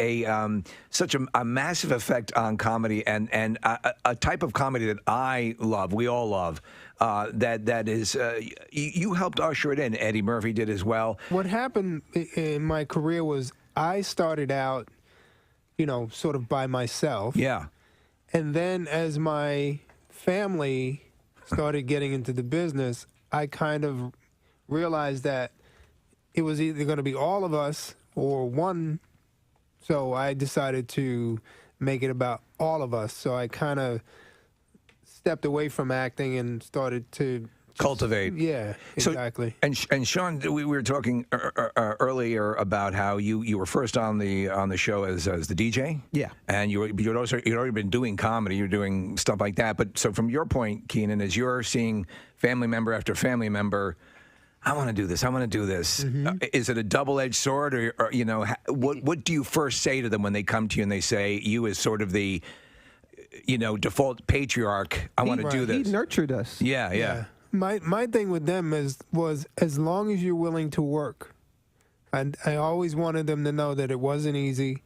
such a massive effect on comedy and a type of comedy that I love, we all love, that is, you helped usher it in. Eddie Murphy did as well. What happened in my career was I started out, sort of by myself. Yeah. And then as my family started getting into the business, I kind of realized that it was either going to be all of us or one. So I decided to make it about all of us. So I kind of stepped away from acting and started to cultivate. Yeah, exactly. And Sean, we were talking earlier about how you were first on the show as the DJ. Yeah. And you'd already been doing comedy. You're doing stuff like that. But so from your point, Keenan, as you're seeing family member after family member, I want to do this. I want to do this. Mm-hmm. Is it a double-edged sword, or what do you first say to them when they come to you and they say you as sort of the default patriarch? I want to do this. He nurtured us. Yeah. My thing with them was as long as you're willing to work. And I always wanted them to know that it wasn't easy,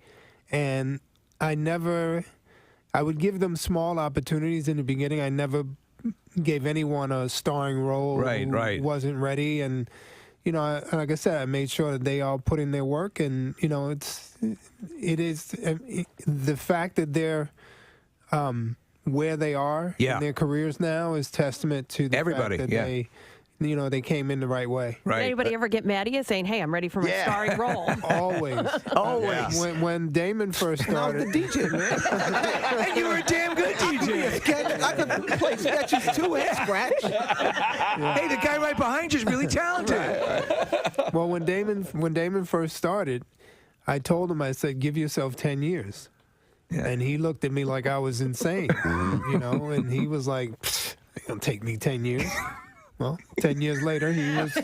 and I would give them small opportunities in the beginning. I never gave anyone a starring role who wasn't ready, and like I said, I made sure that they all put in their work, and it is the fact that they're where they are in their careers now is testament to the fact that they came in the right way. Did anybody ever get mad at you saying, "Hey, I'm ready for my starring role"? Always. Always. When Damon first started, I was the DJ, man. And you were a damn good DJ. I could play sketches too and scratch. Hey, the guy right behind you is really talented. Well, when Damon first started, I told him, I said, "Give yourself 10 years." Yeah. And he looked at me like I was insane, and he was like, "It's gonna take me 10 years." Well, 10 years later, he was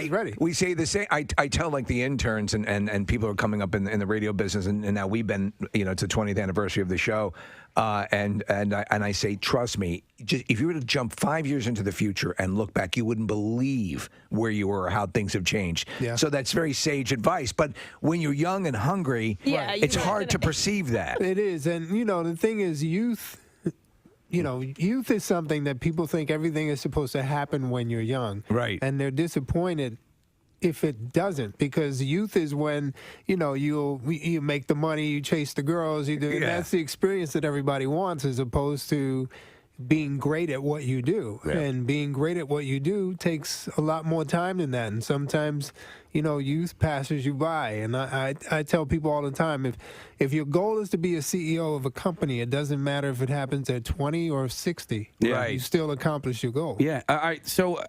ready. We say the same. I tell like the interns and people who are coming up in the radio business, and now we've been, it's the 20th anniversary of the show, and I say, trust me, if you were to jump 5 years into the future and look back, you wouldn't believe where you were or how things have changed. Yeah. So that's very sage advice. But when you're young and hungry, it's hard to perceive that. It is, and the thing is, youth is something that people think everything is supposed to happen when you're young. Right. And they're disappointed if it doesn't, because youth is when you make the money, you chase the girls, you do. And that's the experience that everybody wants, as opposed to being great at what you do. And being great at what you do takes a lot more time than that. And sometimes, youth passes you by. And I tell people all the time, if your goal is to be a CEO of a company, it doesn't matter if it happens at 20 or 60. Right. You still accomplish your goal. Yeah. All right. So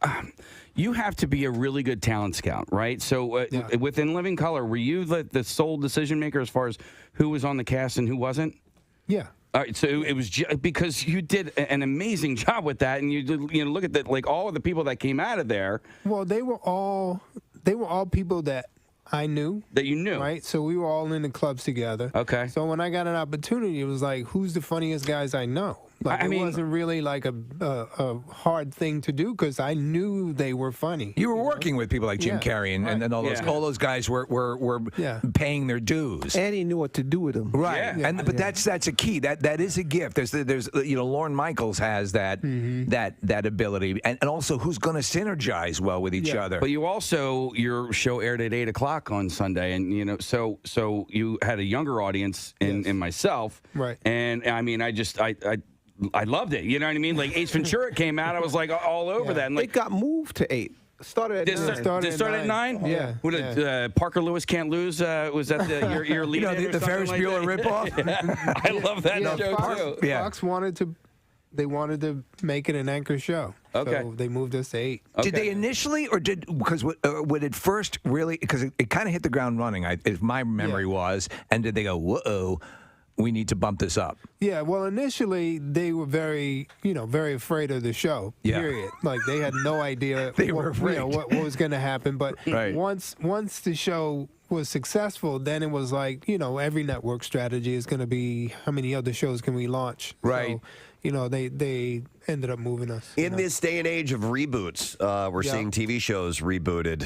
you have to be a really good talent scout, right? So within Living Color, were you the sole decision maker as far as who was on the cast and who wasn't? Yeah. All right, so it was because you did an amazing job with that, and you did, look at that, like all of the people that came out of there. Well, they were all people that I knew. That you knew. Right? So we were all in the clubs together. Okay. So when I got an opportunity, it was like, who's the funniest guys I know? Like, it wasn't really like a hard thing to do because I knew they were funny. You were working with people like Jim Carrey and then all those guys were paying their dues. And he knew what to do with them. Right. But that's a key. That is a gift. There's Lorne Michaels has that that ability, and also who's going to synergize well with each other. But you also, your show aired at 8:00 on Sunday, and so you had a younger audience in myself. Right. And I mean, I loved it. You know what I mean? Like Ace Ventura came out, I was like all over that. And like, it got moved to 8. Started at 9. Did it start at 9? Yeah. What did Parker Lewis Can't Lose? Was that your lead? The Ferris Bueller ripoff? I love that show too. Fox wanted to make it an anchor show. Okay. So they moved us to 8. Okay. Did they initially, or because would it first really, because it kind of hit the ground running, if my memory was, and did they go, whoa, we need to bump this up? Yeah, well, initially they were very afraid of the show. Yeah. Period. Like they had no idea what was going to happen. But once the show was successful, then it was like every network strategy is going to be how many other shows can we launch? Right. So, they ended up moving us. In this day and age of reboots, we're seeing TV shows rebooted.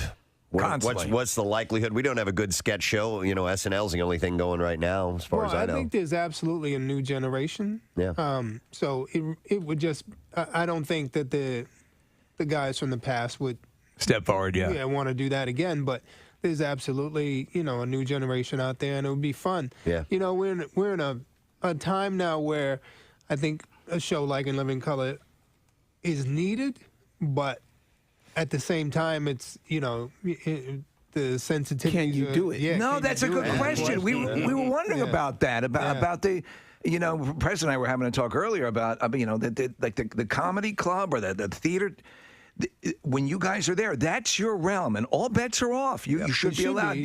What's the likelihood? We don't have a good sketch show. SNL's the only thing going right now, as far as I know. I think there's absolutely a new generation. Yeah. So it would just. I don't think that the guys from the past would step forward. Yeah, want to do that again. But there's absolutely a new generation out there, and it would be fun. Yeah. We're in a time now where I think a show like In Living Color is needed, but at the same time, it's the sensitivity. Can you do it? Yeah. No, that's a good question. We were wondering about that, about the. Preston and I were having a talk earlier about the comedy club or the theater. When you guys are there, that's your realm, and all bets are off. You should be allowed.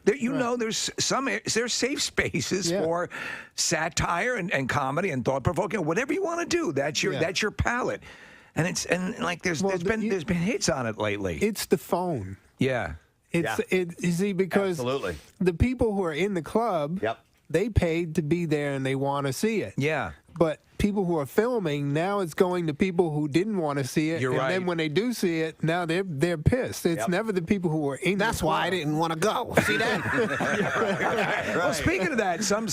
There's safe spaces for satire and comedy and thought provoking, whatever you want to do. That's your palette. And there's been hits on it lately. It's the phone. Yeah. You see, because Absolutely. the people who are in the club, they paid to be there and they want to see it. Yeah. But people who are filming, now it's going to people who didn't want to see it. You're right. Then when they do see it, now they're pissed. It's never the people who are in That's the why I club. didn't want to go. See that? Well, speaking of that, some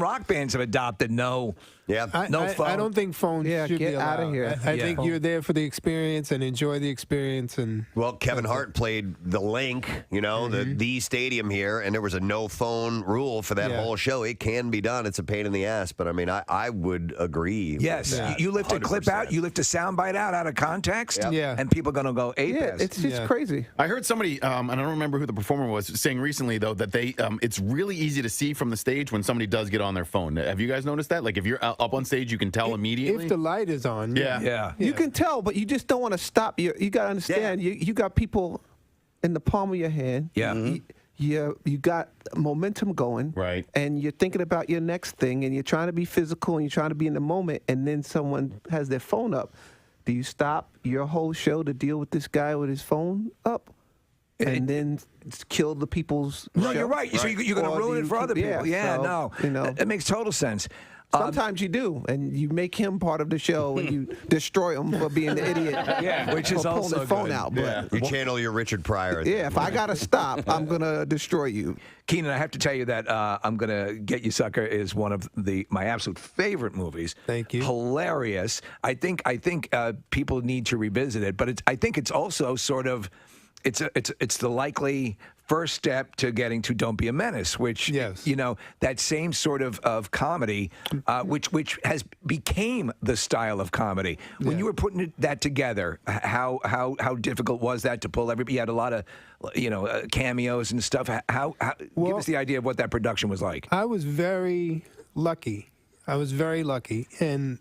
rock bands have adopted no phone. I don't think phones should get be out allowed. of here. I think you're there for the experience and enjoy the experience. And well, Kevin Hart played the Link, the stadium here, and there was a no phone rule for that whole show. It can be done. It's a pain in the ass, but I mean, I would agree. Yes, with that, you lift a clip 100%. out, you lift a soundbite out of context, and people are going to go ape. It's just crazy. I heard somebody, and I don't remember who the performer was, saying recently though that they, it's really easy to see from the stage when somebody does get on their phone. Have you guys noticed that? Like if you're up on stage, you can tell immediately. If the light is on, You can tell, but you just don't want to stop. You got to understand. You got people in the palm of your hand. Yeah. You got momentum going, right? And you're thinking about your next thing, and you're trying to be physical, and you're trying to be in the moment, and then someone has their phone up. Do you stop your whole show to deal with this guy with his phone up, and then kill the people's? No, show? you're right. So you're going to ruin it for other people. It makes total sense. Sometimes you do, and you make him part of the show, and you destroy him for being the idiot. Which is also pulling the phone good. out. But You channel your Richard Pryor. if I gotta stop, I'm gonna destroy you. Keenan, I have to tell you that I'm Gonna Get You Sucker is one of my absolute favorite movies. Thank you. Hilarious. I think people need to revisit it, but I think it's also sort of it's the likely first step to getting to Don't Be a Menace, which that same sort of comedy, which has became the style of comedy. When you were putting that together, how difficult was that to pull everybody? You had a lot of cameos and stuff. How give us the idea of what that production was like. I was very lucky. And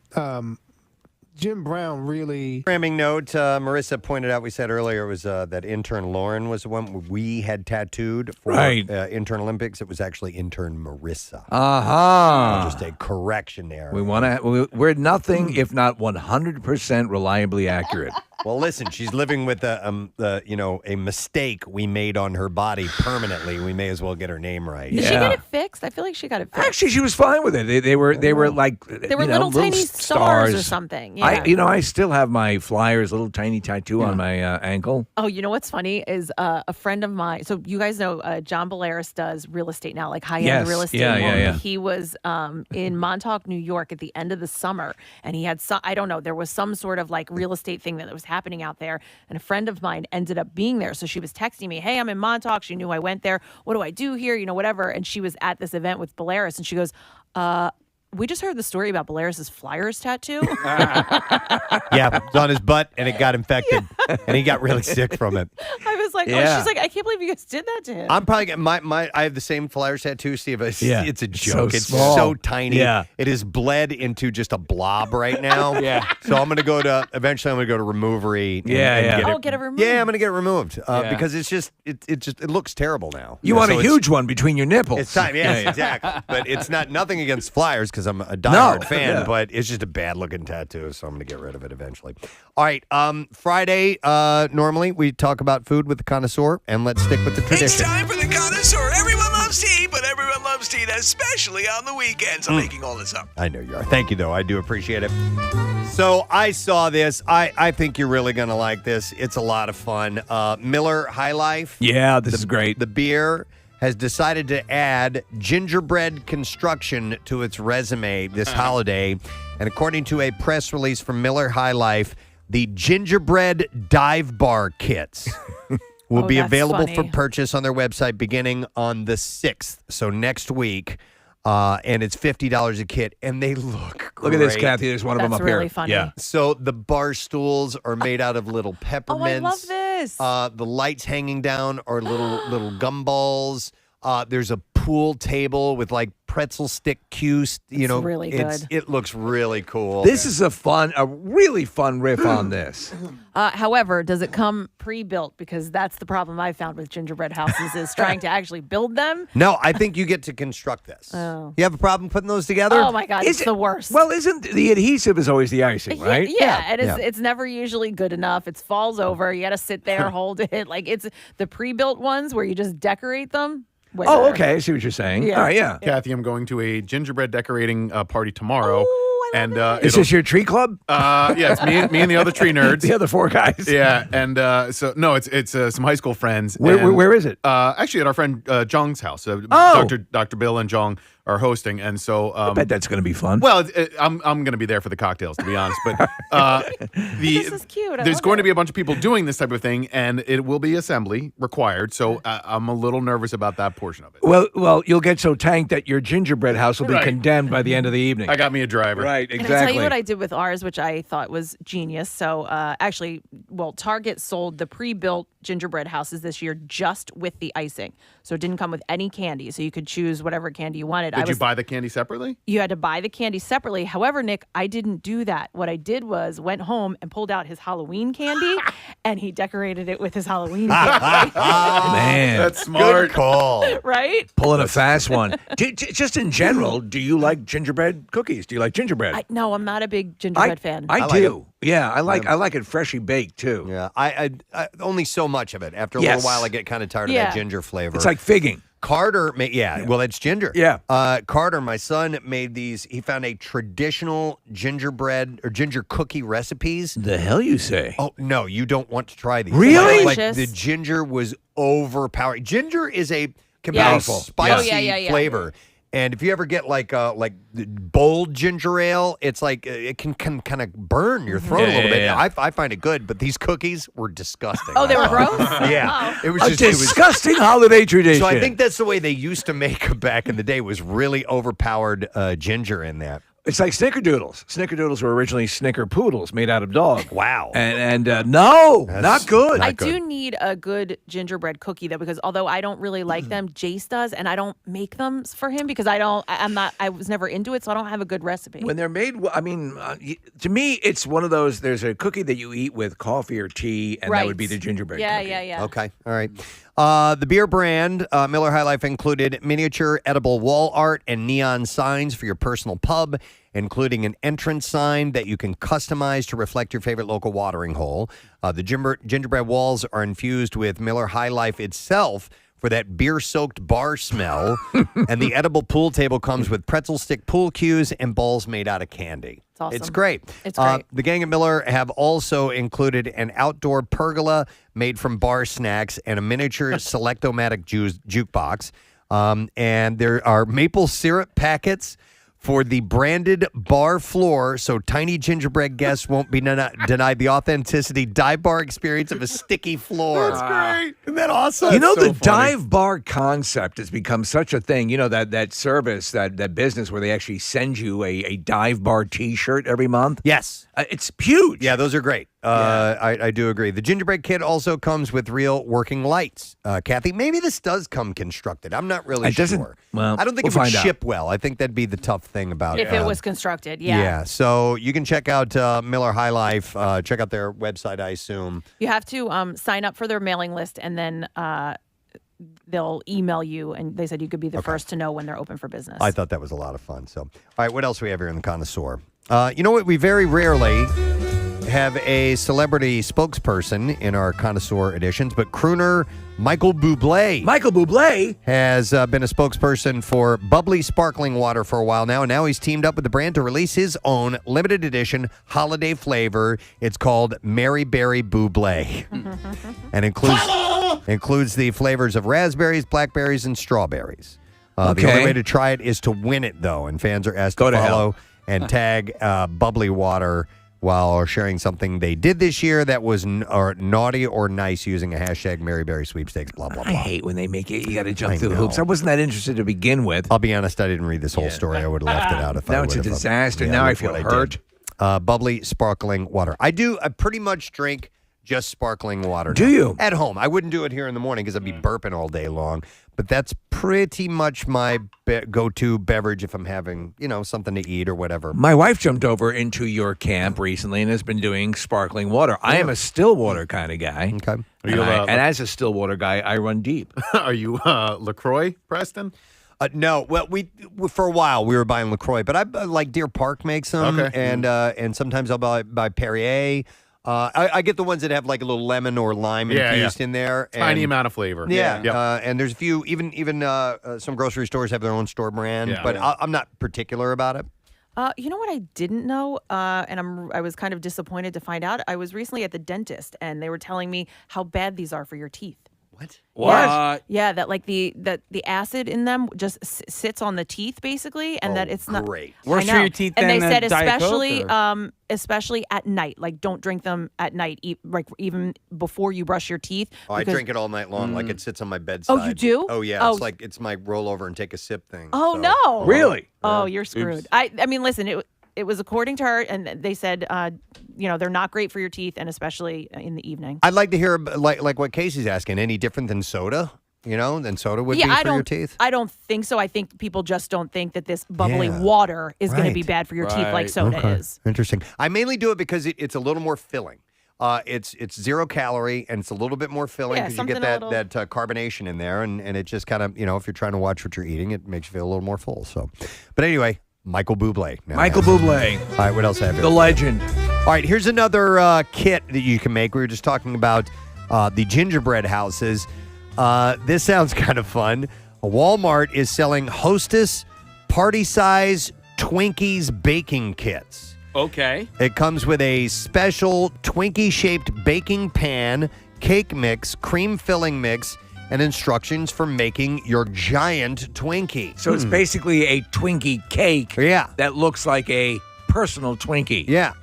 Jim Brown really. Programming note, Marissa pointed out, we said earlier, it was that intern Lauren was the one we had tattooed for Intern Olympics. It was actually intern Marissa. Just a correction there. We're nothing if not 100% reliably accurate. Well, listen, she's living with a mistake we made on her body permanently. We may as well get her name right. Did she get it fixed? I feel like she got it fixed. Actually, she was fine with it. They were like little tiny stars or something. Yeah. I still have my Flyers little tiny tattoo on my ankle. Oh, you know what's funny is a friend of mine. So you guys know John Belaris does real estate now, like high-end real estate. Yeah. He was in Montauk, New York at the end of the summer, and he had I don't know, there was some sort of like real estate thing that was happening out there, and a friend of mine ended up being there. So she was texting me, "Hey, I'm in Montauk." She knew I went there. What do I do here? Whatever. And she was at this event with Belaris, and she goes, we just heard the story about Belaris's Flyers tattoo. Yeah, it's on his butt, and it got infected, and he got really sick from it. I was like, oh, she's like, I can't believe you guys did that to him. I'm probably getting I have the same Flyers tattoo, Steve. It's a joke. It's small. so tiny. Yeah. It is bled into just a blob right now. So I'm going to go to Removery. And get it removed. Yeah, I'm going to get it removed because it looks terrible now. You want a huge one between your nipples. It's time. Yes, exactly. But it's nothing against Flyers because I'm a diehard fan, but it's just a bad looking tattoo, so I'm going to get rid of it eventually. All right, Friday, normally we talk about food with the connoisseur, and let's stick with the tradition. It's time for the connoisseur. Everyone loves to eat, but everyone loves to eat, especially on the weekends. I'm making all this up. I know you are. Thank you, though. I do appreciate it. So I saw this. I think you're really going to like this. It's a lot of fun. Miller High Life. Yeah, this is great. The beer has decided to add gingerbread construction to its resume this holiday. And according to a press release from Miller High Life, the gingerbread dive bar kits will be available for purchase on their website beginning on the 6th. So next week. And it's $50 a kit, and they look great. Look at this, Kathy. There's one of them up really here. Funny. Yeah. So the bar stools are made out of little peppermints. Oh, I love this. The lights hanging down are little gumballs. There's a pool table with like pretzel stick cues. Really good. It looks really cool. This is a really fun riff on this. However, does it come pre-built? Because that's the problem I found with gingerbread houses is trying to actually build them. No, I think you get to construct this. Oh. You have a problem putting those together? Oh my God, it's the worst. Well, isn't the adhesive is always the icing, right? Yeah, and it's never usually good enough. It falls over. You got to sit there, hold it. Like it's the pre-built ones where you just decorate them. Oh, okay. I see what you're saying. Yeah. All right, yeah. Kathy, I'm going to a gingerbread decorating party tomorrow. Is this your tree club? Yeah, it's me and the other tree nerds. The other four guys. Yeah, and it's some high school friends. Where is it? Actually, at our friend Jong's house. Dr. Bill and Jong are hosting, and so I bet that's going to be fun. Well, I'm going to be there for the cocktails, to be honest. But this is cute. There's going to be a bunch of people doing this type of thing, and it will be assembly required. So I'm a little nervous about that portion of it. Well, you'll get so tanked that your gingerbread house will be condemned by the end of the evening. I got me a driver. Right, exactly. Can I tell you what I did with ours, which I thought was genius? So Target sold the pre-built gingerbread houses this year just with the icing. So it didn't come with any candy. So you could choose whatever candy you wanted. Did you buy the candy separately? You had to buy the candy separately. However, Nick, I didn't do that. What I did was went home and pulled out his Halloween candy, and he decorated it with his Halloween candy. Man, that's smart. Good call. Right? Pulling a fast one. Just in general, do you like gingerbread cookies? Do you like gingerbread? No, I'm not a big gingerbread fan. I do. Yeah, I like it freshly baked too. Yeah, I only so much of it. After a little while, I get kind of tired of that ginger flavor. It's like figging. Carter well, it's ginger. Yeah. Carter, my son, made these. He found a traditional gingerbread or ginger cookie recipes. The hell you say? Oh, no, you don't want to try these. Really? Like the ginger was overpowering. Ginger can be a powerful. spicy flavor. And if you ever get like bold ginger ale, it's like it can kind of burn your throat a little bit. Yeah. I find it good, but these cookies were disgusting. Oh, they were gross? Yeah, Oh. it was A just disgusting holiday tradition. So I think that's the way they used to make them back in the day. Was really overpowered ginger in that. It's like Snickerdoodles. Snickerdoodles were originally Snicker Poodles made out of dog. Wow. And no, not good. I do need a good gingerbread cookie though, because although I don't really like them, Jace does, and I don't make them for him because I was never into it, so I don't have a good recipe. When they're made, I mean, to me, it's one of those. There's a cookie that you eat with coffee or tea, and that would be the gingerbread cookie. Yeah. Okay, all right. The beer brand, Miller High Life, included miniature edible wall art and neon signs for your personal pub, including an entrance sign that you can customize to reflect your favorite local watering hole. The gingerbread walls are infused with Miller High Life itself for that beer-soaked bar smell, and the edible pool table comes with pretzel stick pool cues and balls made out of candy. It's awesome. It's great. It's great. The gang at Miller have also included an outdoor pergola made from bar snacks and a miniature Selectomatic jukebox. And there are maple syrup packets for the branded bar floor, so tiny gingerbread guests won't be denied the authenticity dive bar experience of a sticky floor. That's great. Isn't that awesome? You know, so the funny. dive bar concept has become such a thing. You know, that service, that business where they actually send you a dive bar T-shirt every month. Yes. It's huge. Yeah, those are great. I do agree. The gingerbread kit also comes with real working lights. Kathy, maybe this does come constructed. I'm not really It doesn't- sure. well, I don't think we'll it would find out. ship well. I think that'd be the tough thing about it. If it was constructed, yeah. So you can check out Miller High Life. Check out their website, I assume. You have to sign up for their mailing list, and then they'll email you. And they said you could be the first to know when they're open for business. I thought that was a lot of fun. So, all right, what else do we have here in the connoisseur? You know what? We very rarely have a celebrity spokesperson in our connoisseur editions, but crooner Michael Bublé. Michael Bublé has been a spokesperson for bubbly sparkling water for a while now, and now he's teamed up with the brand to release his own limited edition holiday flavor. It's called Mary Berry Bublé, and includes the flavors of raspberries, blackberries, and strawberries. The only way to try it is to win it, though, and fans are asked to follow and tag bubbly water while sharing something they did this year that was naughty or nice using a hashtag Mary Berry Sweepstakes, blah, blah, blah. I hate when they make it. You got to jump through the hoops. I wasn't that interested to begin with. I'll be honest, I didn't read this whole story. I would have left it out if I Now would it's a have. disaster. Now I feel hurt. Bubbly sparkling water. I pretty much drink just sparkling water. Do you? At home. I wouldn't do it here in the morning because I'd be burping all day long. But that's pretty much my go-to beverage if I'm having, something to eat or whatever. My wife jumped over into your camp recently and has been doing sparkling water. I am a still water kind of guy. Okay. And as a still water guy, I run deep. Are you LaCroix, Preston? No. Well, we for a while we were buying LaCroix, but I like Deer Park makes them, and sometimes I'll buy Perrier. I get the ones that have like a little lemon or lime infused in there. Tiny amount of flavor. Yeah. Yep. And there's a few, even some grocery stores have their own store brand, but I'm not particular about it. You know what I didn't know, and I was kind of disappointed to find out. I was recently at the dentist, and they were telling me how bad these are for your teeth. What? Yeah, that like the acid in them just sits on the teeth basically, and that it's not great. Worse I for know. your teeth and than they said a Diet especially Coke, especially at night. Like don't drink them at night, like even before you brush your teeth. Oh, I because- drink it all night long, like it sits on my bedside. Oh, you do? Oh, yeah. Oh. It's like it's my roll over and take a sip thing. Oh so. no! Really? Oh, you're screwed. Oops. I mean, listen, it was according to her, and they said, they're not great for your teeth, and especially in the evening. I'd like to hear like what Casey's asking. Any different than soda? Than soda would be for your teeth? I don't think so. I think people just don't think that this bubbly water is going to be bad for your teeth like soda is. Interesting. I mainly do it because it's a little more filling. It's 0 calorie and it's a little bit more filling because you get that carbonation in there, and it just kind of if you're trying to watch what you're eating, it makes you feel a little more full. So, but anyway, Michael Bublé. Michael Bublé. All right, what else have you? The legend. All right, here's another kit that you can make. We were just talking about the gingerbread houses. This sounds kind of fun. Walmart is selling Hostess party-size Twinkies baking kits. Okay. It comes with a special Twinkie-shaped baking pan, cake mix, cream filling mix, and instructions for making your giant Twinkie. So it's basically a Twinkie cake that looks like a personal Twinkie. Yeah,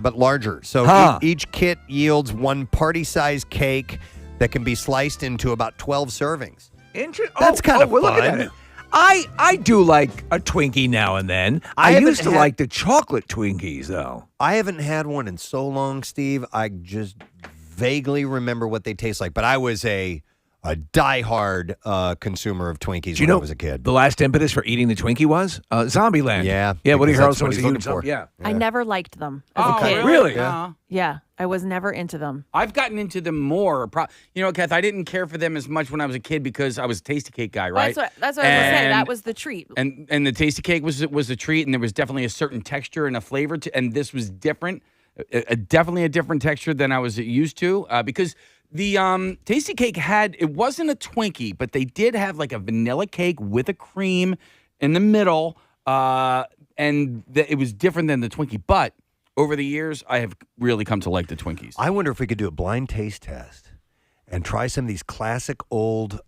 but larger. So each kit yields one party-sized cake that can be sliced into about 12 servings. That's kind of we're fun. looking at it. I do like a Twinkie now and then. I used to like the chocolate Twinkies, though. I haven't had one in so long, Steve. I just vaguely remember what they taste like. But I was a diehard consumer of Twinkies when I was a kid. The last impetus for eating the Twinkie was Zombieland. Yeah. Woody because that's Harrelson what was a he's looking huge for. Yeah. I never liked them as a kid. Really? Yeah, I was never into them. I've gotten into them more. Kath, I didn't care for them as much when I was a kid because I was a Tasty Cake guy, right? That's what I was going to say. That was the treat. And the Tasty Cake was the treat, and there was definitely a certain texture and a flavor to, and this was different, definitely a different texture than I was used to, because the Tasty Cake it wasn't a Twinkie, but they did have like a vanilla cake with a cream in the middle, and it was different than the Twinkie. But over the years, I have really come to like the Twinkies. I wonder if we could do a blind taste test and try some of these classic old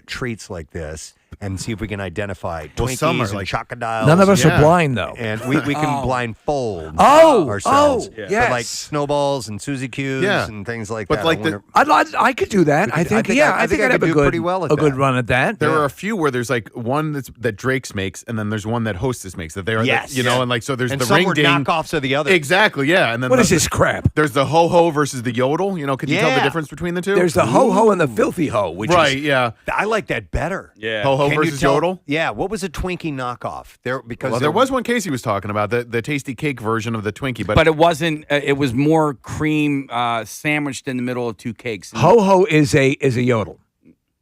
treats like this and see if we can identify Twinkies some are and like- chocodiles. None of us are blind, though. And we can blindfold Oh, ourselves. oh, But yes. like snowballs and Suzy Q's and things like But that. like I wonder- I could do that. I think I think I'd have could a do good, pretty well at a good that. run at that. There are a few where there's like one that Drake's makes, and then there's one that Hostess makes. That they are, Yes. and like so there's And the some ring were ding knockoffs of the others. Exactly, yeah. And then What is this crap? There's the ho ho versus the yodel. Could you tell the Yeah. difference between the two? There's the ho ho and the filthy ho, which right, is yeah. I like that better. Yeah. Ho ho Can you versus tell- yodel. Yeah. What was a Twinkie knockoff? There There was one Casey was talking about the tasty cake version of the Twinkie, But it wasn't. It was more cream sandwiched in the middle of two cakes. ho ho is a yodel.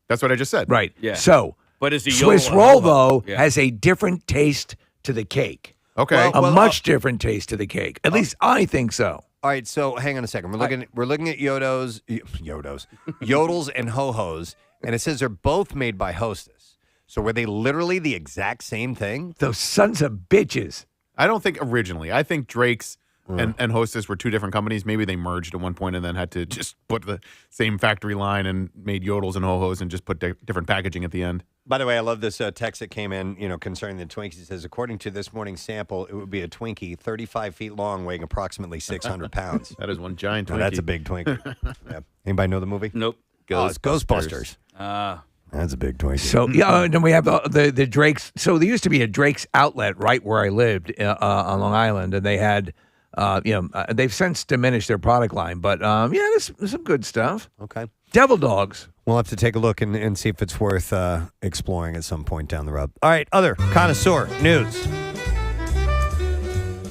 That's what I just said. Right. Yeah. So, But is a Swiss yodel a roll ho-ho? though Yeah. has a different taste to the cake. Okay. A much different taste to the cake. At least I think so. All right, so hang on a second. We're looking at yodels, yodels and ho-hos, and it says they're both made by Hostess. So were they literally the exact same thing? Those sons of bitches. I don't think originally. I think Drake's and Hostess were two different companies. Maybe they merged at one point and then had to just put the same factory line and made yodels and ho-hos and just put different packaging at the end. By the way, I love this text that came in, concerning the Twinkies. It says, according to this morning's sample, it would be a Twinkie 35 feet long, weighing approximately 600 pounds. That is one giant Twinkie. Now, that's a big Twinkie. Yeah. Anybody know the movie? Nope. It's Ghostbusters. That's a big Twinkie. So and then we have the Drake's. So there used to be a Drake's outlet right where I lived on Long Island, and they had, they've since diminished their product line, but there's some good stuff. Okay. Devil dogs. We'll have to take a look and see if it's worth exploring at some point down the road. All right, other connoisseur news.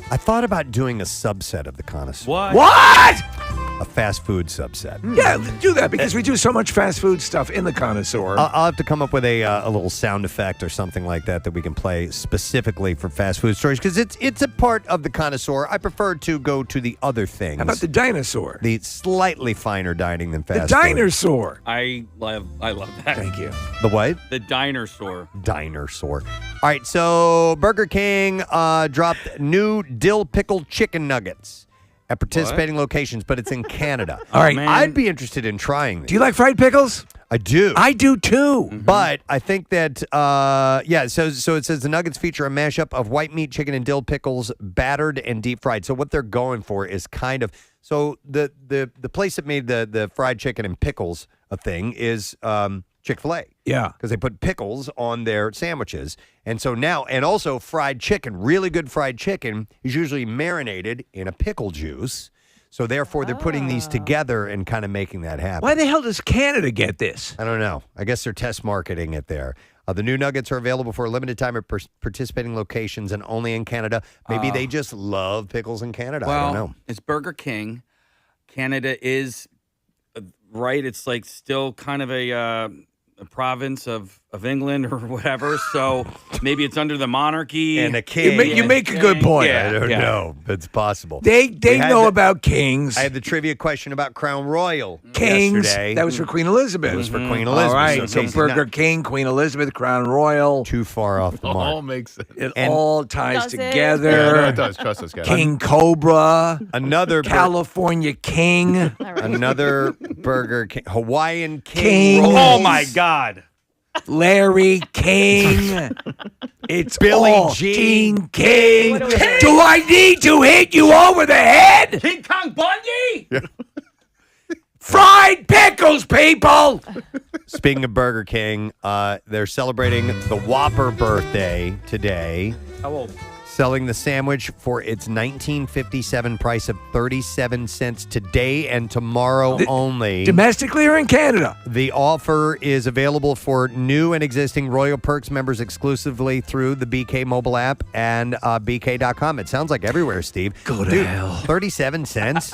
I thought about doing a subset of the connoisseur. What? A fast food subset. Yeah, do that because we do so much fast food stuff in the connoisseur. I'll have to come up with a little sound effect or something like that we can play specifically for fast food stories because it's a part of the connoisseur. I prefer to go to the other things. How about the dinosaur? The slightly finer dining than fast The food. dinosaur. I love that. Thank you. The what? The dinosaur. Dinosaur. All right, so Burger King dropped new dill pickled chicken nuggets at participating locations, but it's in Canada. All right. I'd be interested in trying these. Do you like fried pickles? I do. I do too. But I think that, so it says the nuggets feature a mashup of white meat, chicken, and dill pickles, battered and deep fried. So what they're going for is kind of, so the place that made the fried chicken and pickles a thing is Chick-fil-A. Yeah. Because they put pickles on their sandwiches. And so now, and also fried chicken, really good fried chicken is usually marinated in a pickle juice. So therefore, they're putting these together and kind of making that happen. Why the hell does Canada get this? I don't know. I guess they're test marketing it there. The new nuggets are available for a limited time at participating locations and only in Canada. Maybe they just love pickles in Canada. I don't know. It's Burger King. Canada is right. It's like still kind of a province of of England or whatever. So maybe it's under the monarchy. And a king. You make a good point. I don't know. It's possible. They know the- about kings. I had the trivia question about Crown Royal Kings. yesterday. That was for Queen Elizabeth. It was for Queen Elizabeth. All right. So Casey's Burger not King, Queen Elizabeth, Crown Royal. too far off the mark. All makes sense. It And- all ties Does it? together. Yeah, no, it does. Trust us, guys. King Cobra, Another California King. another Burger King, Hawaiian King. rolls. Oh my God. Larry King. It's Billie all Jean King. What do we do? Do I need to hit you over the head? King Kong Bundy? Fried pickles, people. Speaking of Burger King, they're celebrating the Whopper birthday today. How old? Selling the sandwich for its 1957 price of 37 cents today and tomorrow only. Domestically or in Canada? The offer is available for new and existing Royal Perks members exclusively through the BK mobile app and BK.com. It sounds like everywhere, Steve. Go to hell. 37 cents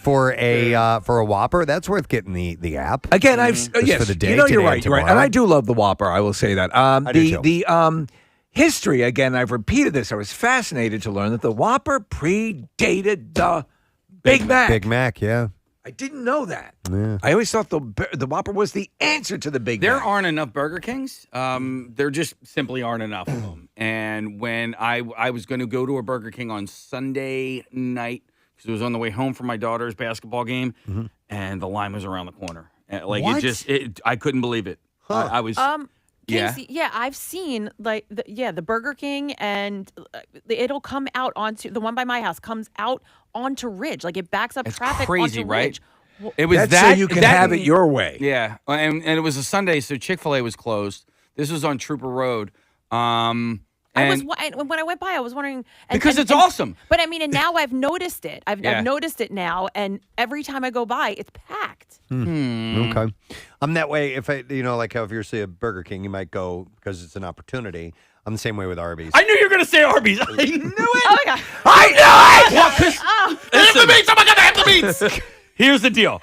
for a Whopper. That's worth getting the app. Again, Just yes, for the day, you know, today you're and right. You're right. And tomorrow. I do love the Whopper. I will say that. do too. History, again, I've repeated this. I was fascinated to learn that the Whopper predated the Big Mac. Big Mac, yeah. I didn't know that. Yeah. I always thought the Whopper was the answer to the Big There Mac. aren't enough Burger Kings. There just simply aren't enough of them. And when I was going to go to a Burger King on Sunday night, because it was on the way home from my daughter's basketball game, and the line was around the corner. Like What? I couldn't believe it. I was. Casey, yeah, I've seen the Burger King, and it'll come out onto the one by my house comes out onto Ridge, like it backs up It's traffic crazy, onto right? Ridge. Well, It was That's that so you can that- have it your way. Yeah, and it was a Sunday, so Chick-fil-A was closed. This was on Trooper Road. and when I went by, I was wondering Because it's awesome. But I mean, and now I've noticed it. I've Yeah. noticed it now, and every time I go by, it's packed. Okay. I'm that way. If I, like how if you're say a Burger King, you might go because it's an opportunity. I'm the same way with Arby's. I knew you were going to say Arby's. I knew it. Oh my god! I knew it. Well, 'cause- Have the meats! Oh my God, I have the meats! Here's the deal.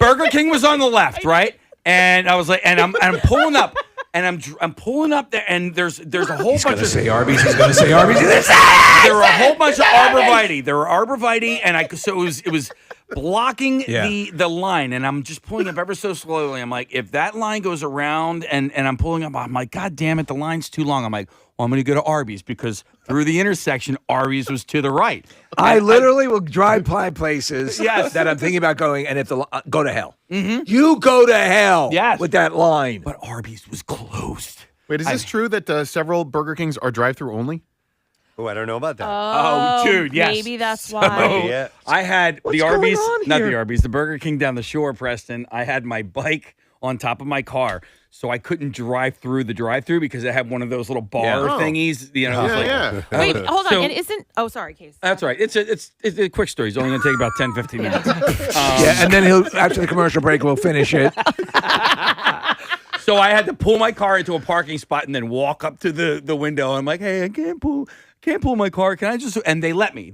Burger King was on the left, right? And I was like, and I'm pulling up, and I'm pulling up there, and there's a whole bunch of say Arby's. He's going to say Arby's. there were a whole bunch of arborvitae. There were arborvitae, and so it was blocking the line, and I'm just pulling up ever so slowly. I'm like, if that line goes around, and I'm pulling up, I'm like, God damn it, the line's too long. I'm like, well, I'm going to go to Arby's because through the intersection, Arby's was to the right. I literally will drive by places Yes. that I'm thinking about going, and if go to hell. Mm-hmm. You go to hell with that line. But Arby's was closed. Wait, is this true that several Burger Kings are drive-through only? Oh, I don't know about that. Oh, dude, yes. Maybe that's So, why. Yeah. I had What's the going Arby's, on not here? the Arby's, the Burger King down the shore, Preston. I had my bike on top of my car, so I couldn't drive through the drive-through because I had one of those little bar Oh. thingies. You know, it's like, Wait, hold on. So- And isn't? Oh, sorry, Casey. That's right. It's a quick story. It's only going to take about 10, 15 minutes. Yeah, and then after the commercial break, we'll finish it. So I had to pull my car into a parking spot and then walk up to the window. I'm like, hey, I can't pull my car. Can I just? And they let me.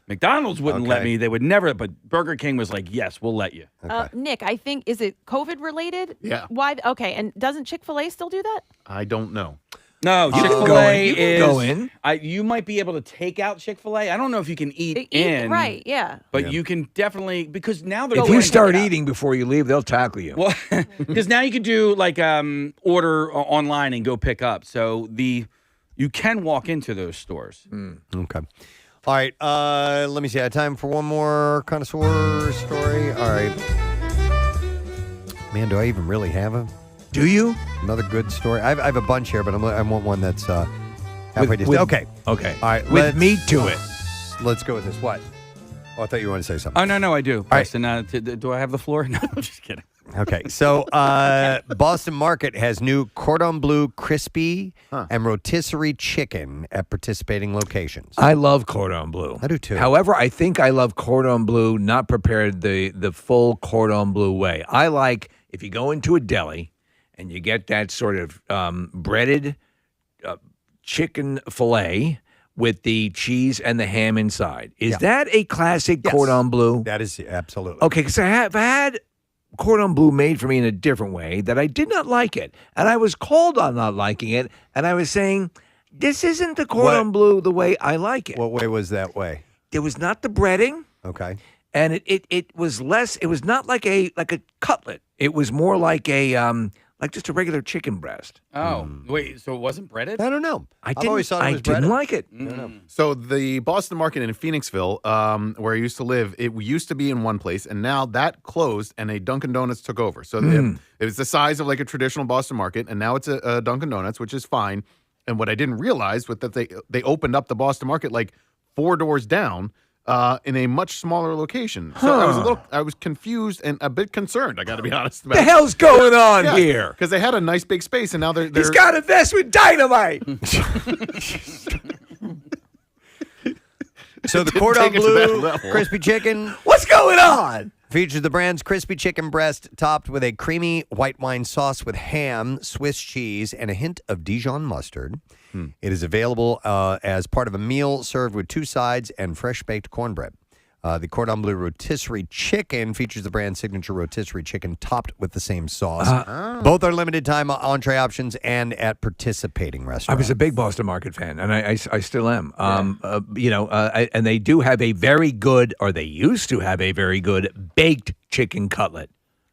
McDonald's wouldn't let Okay. me. They would never. But Burger King was like, yes, we'll let you. Nick, I think is it COVID related? Yeah. Why? Okay, and doesn't Chick-fil-A still do that? I don't know. No, You can Chick-fil-A go in. You can is. go in. You might be able to take out Chick-fil-A. I don't know if you can eat in. Right? Yeah. But you can definitely because now they're If doing- you start eating before you leave, they'll tackle you. Well, because now you can do like order online and go pick up. So you can walk into those stores. Okay. All right. Let me see. I have time for one more connoisseur story. All right. Man, do I even really have Do you? another good story? I have a bunch here, but I want one that's halfway decent. Okay. Okay. All right. With meat to it. Let's go with this. What? Oh, I thought you wanted to say something. Oh no, I do. Preston, do I have the floor? No, I'm just kidding. Okay, so Boston Market has new cordon bleu crispy and rotisserie chicken at participating locations. I love cordon bleu. I do too. However, I think I love cordon bleu not prepared the full cordon bleu way. I like if you go into a deli and you get that sort of breaded chicken fillet with the cheese and the ham inside. Is that a classic cordon bleu? That is absolutely. Okay, because I have had cordon bleu made for me in a different way that I did not like it. And I was called on not liking it. And I was saying, this isn't the cordon bleu the way I like it. What way was that way? It was not the breading. Okay. And it was less, it was not like a cutlet. It was more like like just a regular chicken breast. Oh, wait, so it wasn't breaded? I don't know. I always thought it was didn't breaded. like it. So the Boston Market in Phoenixville, where I used to live, it used to be in one place, and now that closed, and a Dunkin' Donuts took over. So it was the size of like a traditional Boston Market, and now it's a Dunkin' Donuts, which is fine. And what I didn't realize was that they opened up the Boston Market like 4 doors down. In a much smaller location. So I was confused and a bit concerned, I got to be honest about The hell's going on here? Because they had a nice big space, and now they're He's got to invest with dynamite. So the Didn't cordon take it to that bleu level. crispy chicken What's going on? features the brand's crispy chicken breast topped with a creamy white wine sauce with ham, Swiss cheese, and a hint of Dijon mustard. It is available as part of a meal served with 2 sides and fresh-baked cornbread. The cordon bleu rotisserie chicken features the brand's signature rotisserie chicken topped with the same sauce. Both are limited-time entree options and at participating I restaurants. was a big Boston Market fan, and I still am. And they do have a very good, or they used to have a very good baked chicken cutlet,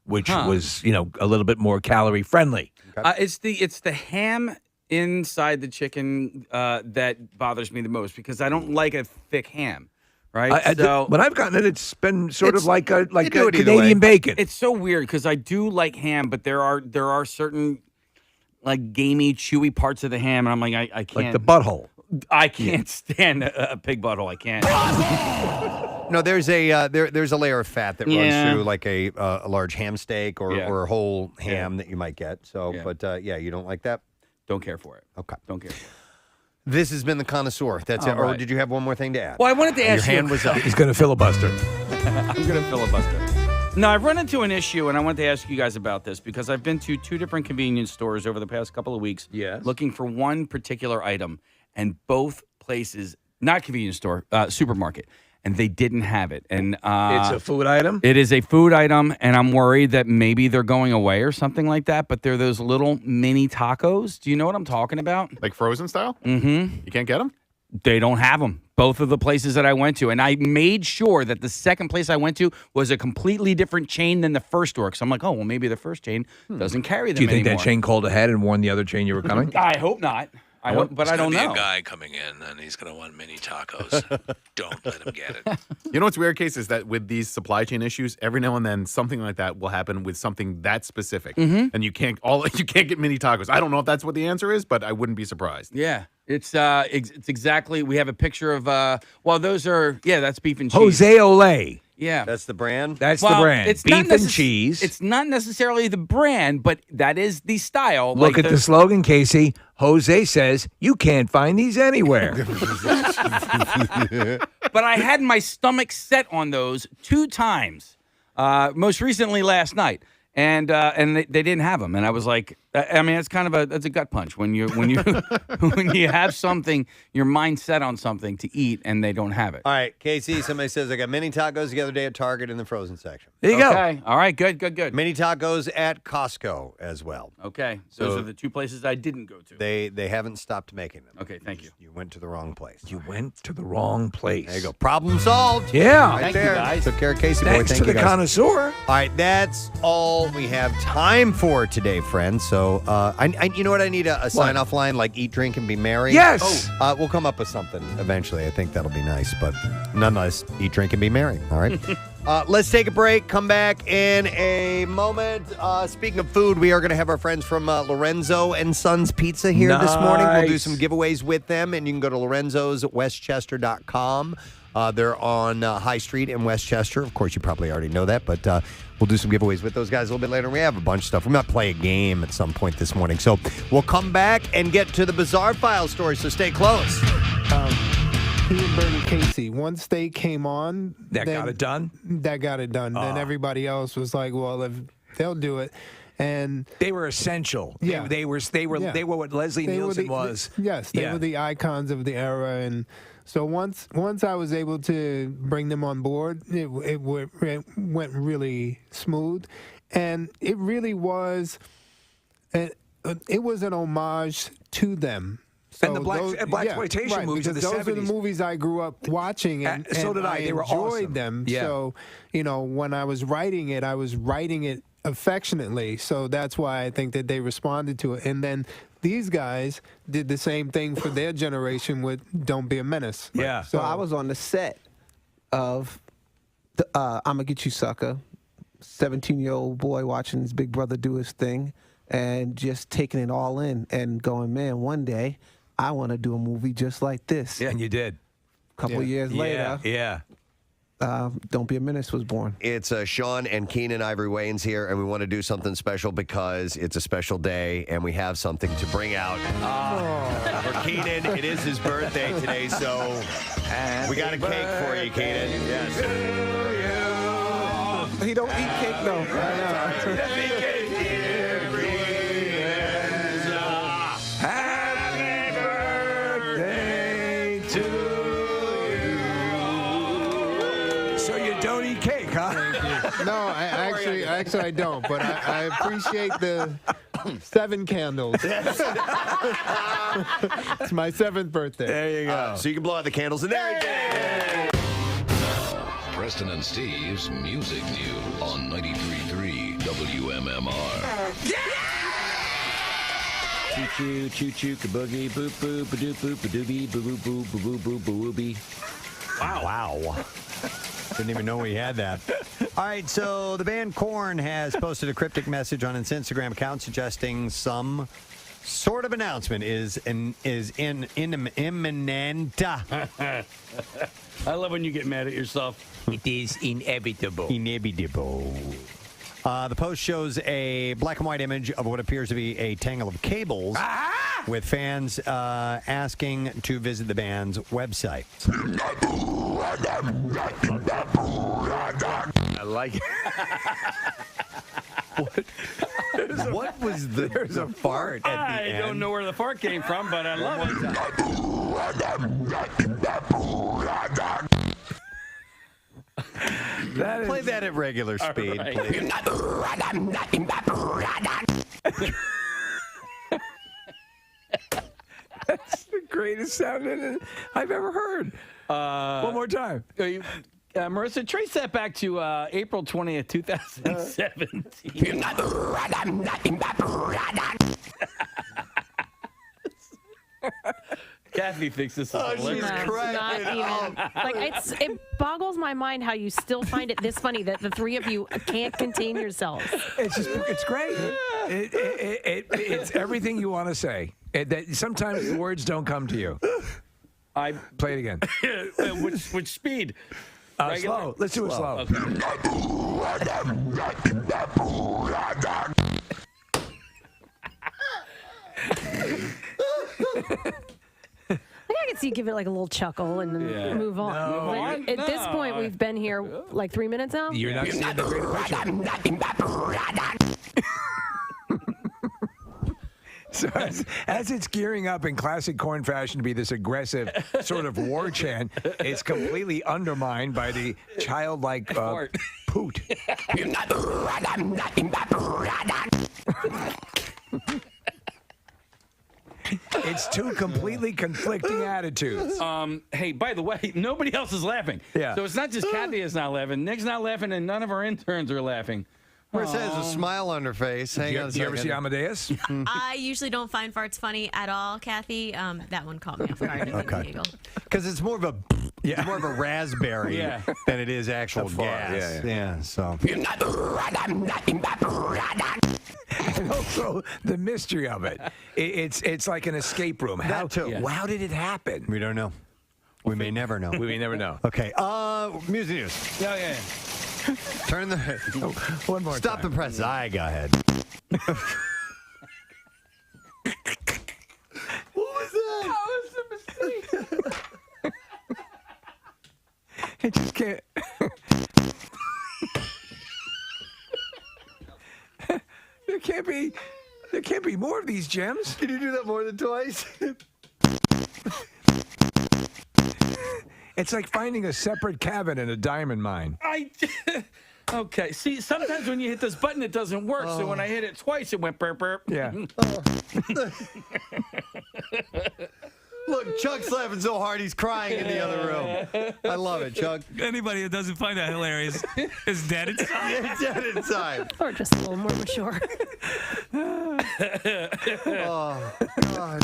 which was, a little bit more calorie friendly. It's the ham inside the chicken that bothers me the most because I don't like a thick ham. Right, when I've gotten it, it's been sort of like a do it either Canadian way. bacon. It's so weird because I do like ham, but there are certain like gamey, chewy parts of the ham, and I'm like I can't. Like the butthole. I can't stand a pig butthole. I can't. No, there's a layer of fat that runs Yeah. through like a large ham steak or a whole ham that you might get. So, Yeah. but you don't like that? Don't care for it. Okay. Don't care for it. This has been the connoisseur. That's All it. Or right. did you have one more thing to add? Well, I wanted to Your ask you. hand was up. He's going to filibuster. I'm going to filibuster. No, I've run into an issue, and I wanted to ask you guys about this because I've been to 2 different convenience stores over the past couple of weeks looking for one particular item, and both places, not convenience store, supermarket, and they didn't have it. And It's a food item? It is a food item, and I'm worried that maybe they're going away or something like that, but they're those little mini tacos. Do you know what I'm talking about? Like frozen style? Mm-hmm. You can't get them? They don't have them. Both of the places that I went to. And I made sure that the second place I went to was a completely different chain than the first store. Because I'm like, oh, well, maybe the first chain doesn't carry them Do you think anymore. that chain called ahead and warned the other chain you were coming? I hope not. I don't There's know. a guy coming in, and he's going to want mini tacos. Don't let him get it. You know what's weird, Case, is that with these supply chain issues, every now and then something like that will happen with something that specific, and you can't get mini tacos. I don't know if that's what the answer is, but I wouldn't be surprised. Yeah, it's exactly. We have a picture of. That's beef and cheese. Jose Olay. Yeah, That's the brand? That's the brand. It's Beef not and cheese. It's not necessarily the brand, but that is the style. Look at the slogan, Casey. Jose says, you can't find these anywhere. But I had my stomach set on those 2 times. Most recently last night. And they didn't have them, and I was like, I mean, it's kind of a gut punch when you when you have something, your mind set on something to eat, and they don't have it. All right, Casey, somebody says I got mini tacos the other day at Target in the frozen section. There you go. Okay, all right, good. Mini tacos at Costco as well. Okay, those are the 2 places I didn't go to. They haven't stopped making them. Okay, thank you. You went to the wrong place. You went to the wrong place. There you go. Problem solved. Yeah. Right Thank you, there. guys. Took care of Casey. Thanks boy. Thank to you the guys. connoisseur. All right, that's all we have time for today, friends. So, you know what? I need a sign-off line like "Eat, drink, and be merry." Yes. We'll come up with something eventually. I think that'll be nice. But nonetheless, eat, drink, and be merry. All right. Let's take a break. Come back in a moment. Speaking of food, we are going to have our friends from Lorenzo and Sons Pizza here this morning. We'll do Nice. some giveaways with them, and you can go to Lorenzo's at westchester.com. They're on High Street in Westchester. Of course, you probably already know that, but we'll do some giveaways with those guys a little bit later. We have a bunch of stuff. We might play a game at some point this morning. So we'll come back and get to the Bizarre File story, so stay close. He and Bernie Casey, once they came on, That got it done? That got it done. Then everybody else was like, well, if they'll do it. And they were essential. Yeah. They were what Leslie Nielsen was. Yes, they were the icons of the era. And so once I was able to bring them on board, it went really smooth. and it really was. It was an homage to them. And the blaxploitation movies of the because those 70s. are the movies I grew up watching, and so did I. They were enjoyed awesome. them. Yeah. So, when I was writing it affectionately. So that's why I think that they responded to it. And then these guys did the same thing for their generation with "Don't Be a Menace." Yeah. So I was on the set of "I'ma Get You, Sucker." 17-year-old boy watching his big brother do his thing, and just taking it all in and going, man, one day I want to do a movie just like this. Yeah, and you did. A couple years later, Don't Be a Menace was born. It's Sean and Keenan Ivory Wayans here, and we want to do something special because it's a special day, and we have something to bring out for Keenan. It is his birthday today, so we got a cake for you, Keenan. Yes. He don't eat cake though. Happy birthday to you. So you don't eat cake, huh? No, I don't. But I appreciate the 7 candles. It's my 7th birthday. There you go. So you can blow out the candles, and there it is. Preston and Steve's Music News on 93.3 WMMR. Choo choo, choo choo, kaboogie, boop boop, badoop boop, badoobie, boo boo boo, boo boo boo, boo boobie. Wow. Didn't even know we had that. All right, so the band Korn has posted a cryptic message on its Instagram account suggesting some sort of announcement is imminent. I love when you get mad at yourself. It is inevitable. Inevitable. The post shows a black and white image of what appears to be a tangle of cables with fans asking to visit the band's website. I like it. What was the There's a fart at the I end. don't know where the fart came from, but I love it. Play that at regular speed, right. please. That's the greatest sound I've ever heard. One more time. Marissa, trace that back to April 20th, 2017. Kathy thinks this is hilarious. Not even. It boggles my mind how you still find it this funny that the three of you can't contain yourselves. It's great. It's everything you want to say. Sometimes the words don't come to you. I play it again. Which speed? Slow. Let's do it slow. Okay. I can see you give it like a little chuckle and then move on. No. At this point, we've been here like 3 minutes now. You're not seeing the greater picture. So as it's gearing up in classic Korn fashion to be this aggressive sort of war chant, it's completely undermined by the childlike poot. It's two completely conflicting attitudes. Hey, by the way, nobody else is laughing. Yeah. So it's not just Kathy is not laughing. Nick's not laughing, and none of our interns are laughing. Marissa has a smile on her face. Hang on a Do you ever second. see Amadeus? I usually don't find farts funny at all, Kathy. That one caught me off guard. Okay. Because it's more of a it's more of a raspberry than it is actual gas. Yeah. So. And also the mystery of it. It's like an escape room. How did it happen? We don't know. We may never know. We may never know. Okay. Music news. Yeah. Turn the one more. Stop the press. I go ahead. What was that? That was a mistake. It just can't. There can't be more of these gems. Can you do that more than twice? It's like finding a separate cabin in a diamond mine. Okay. See, sometimes when you hit this button, it doesn't work. So when I hit it twice, it went burp burp. Yeah. Look, Chuck's laughing so hard he's crying in the other room. I love it, Chuck. Anybody that doesn't find that hilarious is dead inside. It's dead inside. Or just a little more mature. Oh, God.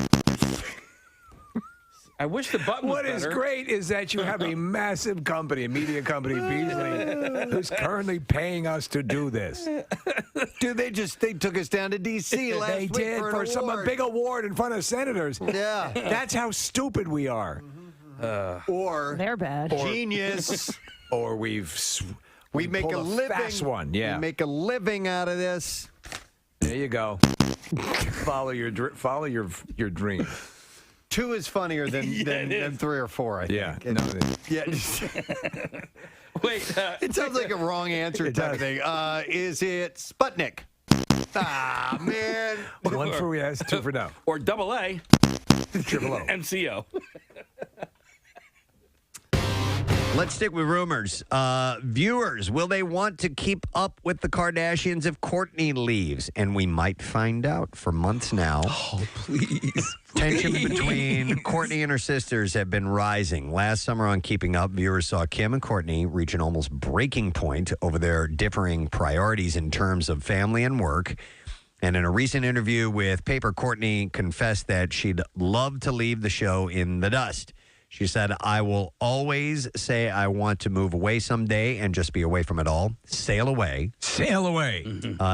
I wish the button was What is better. great is that you have a massive company, a media company, Beasley, who's currently paying us to do this. Dude, they took us down to D.C. last They week did for, for an some award. big award in front of senators. Yeah. That's how stupid we are. Or They're bad. genius. Or we make pulled a living. fast one. Yeah. We make a living out of this. There you go. Follow your dream. 2 is funnier than 3 or 4, I think. Yeah. Yeah. Wait. It sounds like a wrong answer type of thing. Is it Sputnik? Ah, man. 1 for yes, 2 for no. Or double A. Triple O. MCO. Let's stick with rumors. Viewers, will they want to keep up with the Kardashians if Kourtney leaves? And we might find out for months now. Oh, please. Tension between Kourtney and her sisters have been rising. Last summer on Keeping Up, viewers saw Kim and Kourtney reach an almost breaking point over their differing priorities in terms of family and work. And in a recent interview with Paper, Kourtney confessed that she'd love to leave the show in the dust. She said, I will always say I want to move away someday and just be away from it all. Sail away. Sail away.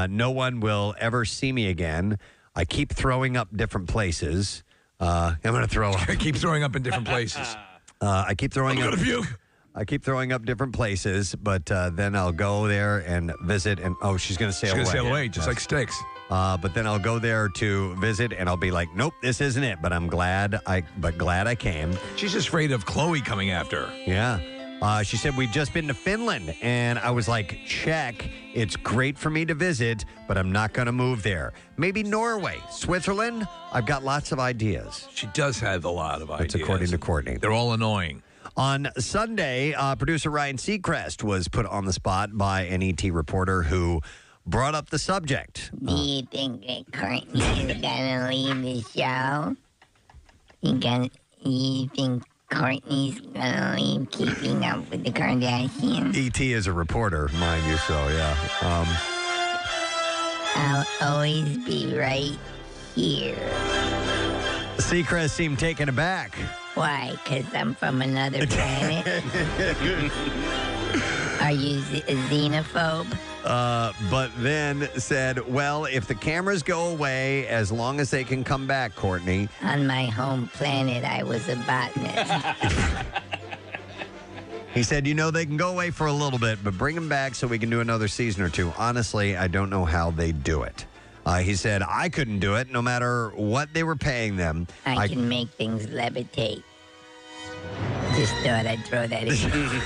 No one will ever see me again. I keep throwing up different places. I'm going to throw up. I keep throwing up in different places. I keep throwing I'm up. gonna puke. I keep throwing up different places, but then I'll go there and visit. And she's going to sail away. She's going to sail away, just like sticks. But then I'll go there to visit, and I'll be like, nope, this isn't it. But I'm glad I came. She's just afraid of Chloe coming after her. Yeah. She said, we've just been to Finland. And I was like, check. It's great for me to visit, but I'm not going to move there. Maybe Norway, Switzerland. I've got lots of ideas. She does have a lot of ideas. That's according to Kourtney. They're all annoying. On Sunday, producer Ryan Seacrest was put on the spot by an ET reporter who brought up the subject. Do you think that Kourtney is gonna leave the show? You think Kourtney's gonna leave Keeping Up with the Kardashians? ET is a reporter, mind you, so yeah. I'll always be right here. Seacrest seemed taken aback. Why? 'Cause I'm from another planet? Are you a xenophobe? But then said, well, if the cameras go away, as long as they can come back, Kourtney. On my home planet, I was a botanist. He said, they can go away for a little bit, but bring them back so we can do another season or 2. Honestly, I don't know how they do it. He said, I couldn't do it no matter what they were paying them. I can make things levitate. Just thought I'd throw that in.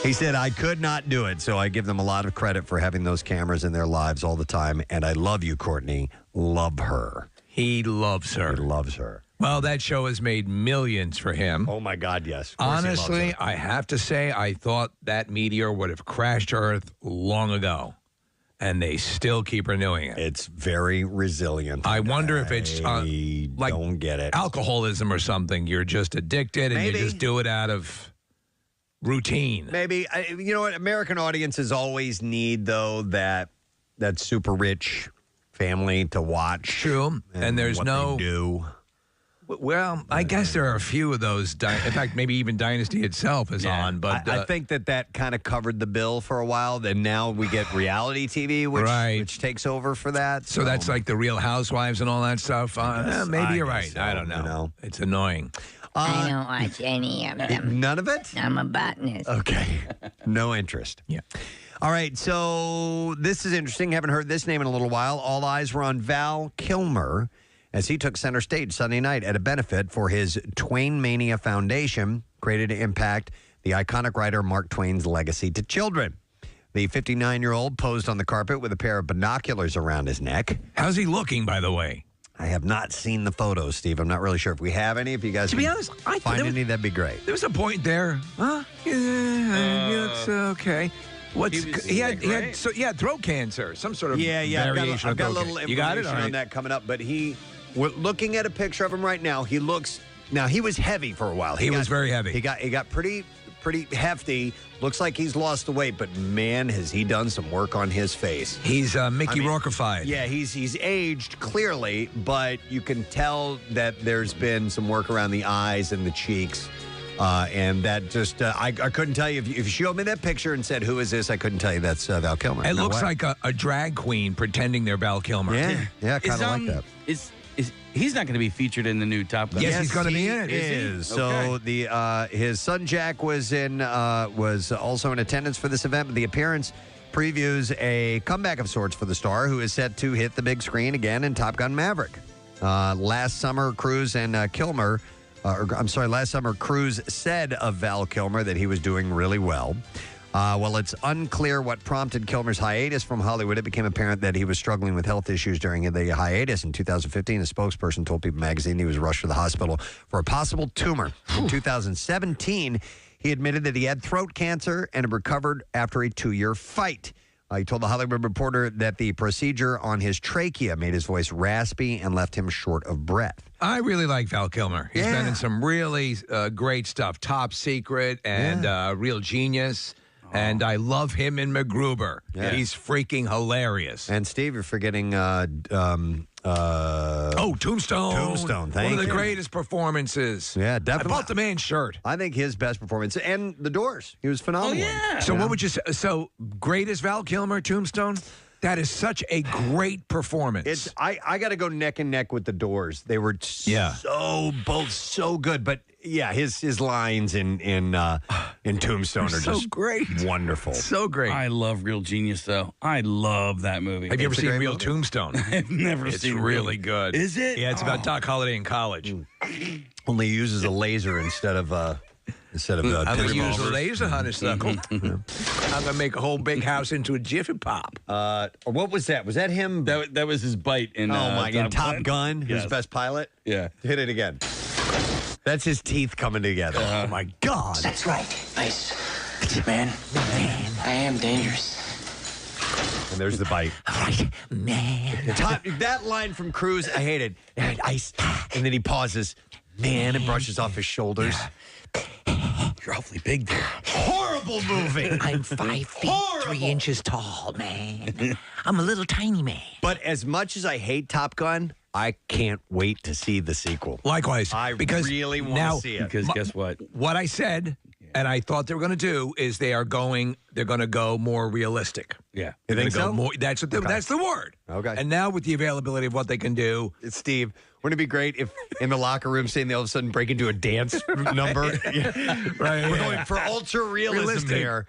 He said, I could not do it, so I give them a lot of credit for having those cameras in their lives all the time. And I love you, Kourtney. Love her. He loves her. He loves her. Well, that show has made millions for him. Oh, my God, yes. Of course he loves Honestly, her. I have to say, I thought that meteor would have crashed Earth long ago. And they still keep renewing it. It's very resilient. I wonder if it's like don't get it. Alcoholism or something. You're just addicted and Maybe. you just do it out of routine. Maybe. You know what? American audiences always need, though, that super rich family to watch. True. And there's what no. they do. Well, I guess there are a few of those. In fact, maybe even Dynasty itself is on. But I think that kind of covered the bill for a while. Then now we get reality TV, which takes over for that. So that's like the Real Housewives and all that stuff. Maybe you're right. so, I don't know. It's annoying. I don't watch any of them. None of it? I'm a botanist. Okay. No interest. Yeah. All right. So this is interesting. Haven't heard this name in a little while. All eyes were on Val Kilmer as he took center stage Sunday night at a benefit for his Twain Mania Foundation, created to impact the iconic writer Mark Twain's legacy to children. The 59-year-old posed on the carpet with a pair of binoculars around his neck. How's he looking, by the way? I have not seen the photos, Steve. I'm not really sure if we have any. If you guys To be honest, find any, that'd be great. There was a point there. Huh? Yeah, it's okay. He had throat cancer, some sort of variation I've got a of throat little cancer. You got it? information All on right. that coming up. But we're looking at a picture of him right now. He looks he was heavy for a while. He was very heavy. He got pretty hefty. Looks like he's lost the weight, but man, has he done some work on his face. He's Mickey Rourke-ified. Yeah, he's aged clearly, but you can tell that there's been some work around the eyes and the cheeks. And that just, I couldn't tell you, if you showed me that picture and said, who is this? I couldn't tell you that's Val Kilmer. It No looks way. like a drag queen pretending they're Val Kilmer. Yeah, kind of like that. He's not going to be featured in the new Top Gun? Yes, he's going to be in it. He is. So his son Jack was also in attendance for this event. But the appearance previews a comeback of sorts for the star, who is set to hit the big screen again in Top Gun Maverick. Last summer, Cruise said of Val Kilmer that he was doing really well. While it's unclear what prompted Kilmer's hiatus from Hollywood, it became apparent that he was struggling with health issues during the hiatus. In 2015, a spokesperson told People magazine he was rushed to the hospital for a possible tumor. In 2017, he admitted that he had throat cancer and had recovered after a 2-year fight. He told the Hollywood Reporter that the procedure on his trachea made his voice raspy and left him short of breath. I really like Val Kilmer. He's been in some really great stuff. Top Secret and Real Genius. And I love him in MacGruber. Yeah. He's freaking hilarious. And Steve, you're forgetting Tombstone. Tombstone, thank one of the you. greatest performances. Yeah, definitely. I bought the man's shirt. I think his best performance, and The Doors. He was phenomenal. So what would you say? So greatest Val Kilmer, Tombstone? That is such a great performance. I got to go neck and neck with The Doors. They were both so good. But yeah, his lines in Tombstone are so just great, wonderful, so great. I love Real Genius, though. I love that movie. Have you ever seen Real Tombstone? I've never seen It's really good. Is it? Yeah, it's about Doc Holliday in college. Only he uses a laser instead of I'm going to use a laser honeysuckle. I'm going to make a whole big house into a Jiffy Pop. What was that? Was that him? That was his bite in Top Gun, his Yes. best pilot? Yeah. Hit it again. That's his teeth coming together. Oh, my God. That's right. Nice. Man, I am dangerous. And there's the bite. Right, man. That line from Cruise, I hated. Ice. And then he pauses. Man, and brushes off his shoulders. You're awfully big there. Horrible movie. I'm 5 feet 3 inches tall, man. I'm a little tiny man. But as much as I hate Top Gun, I can't wait to see the sequel. Likewise. I really want now, to see it. Because guess what? What I said, and I thought they were going to do, is they're going to go more realistic. Yeah. You think so? That's the word. Okay. And now with the availability of what they can do. Steve, wouldn't it be great if in the locker room saying they all of a sudden break into a dance number? Right. We're going for ultra realism here.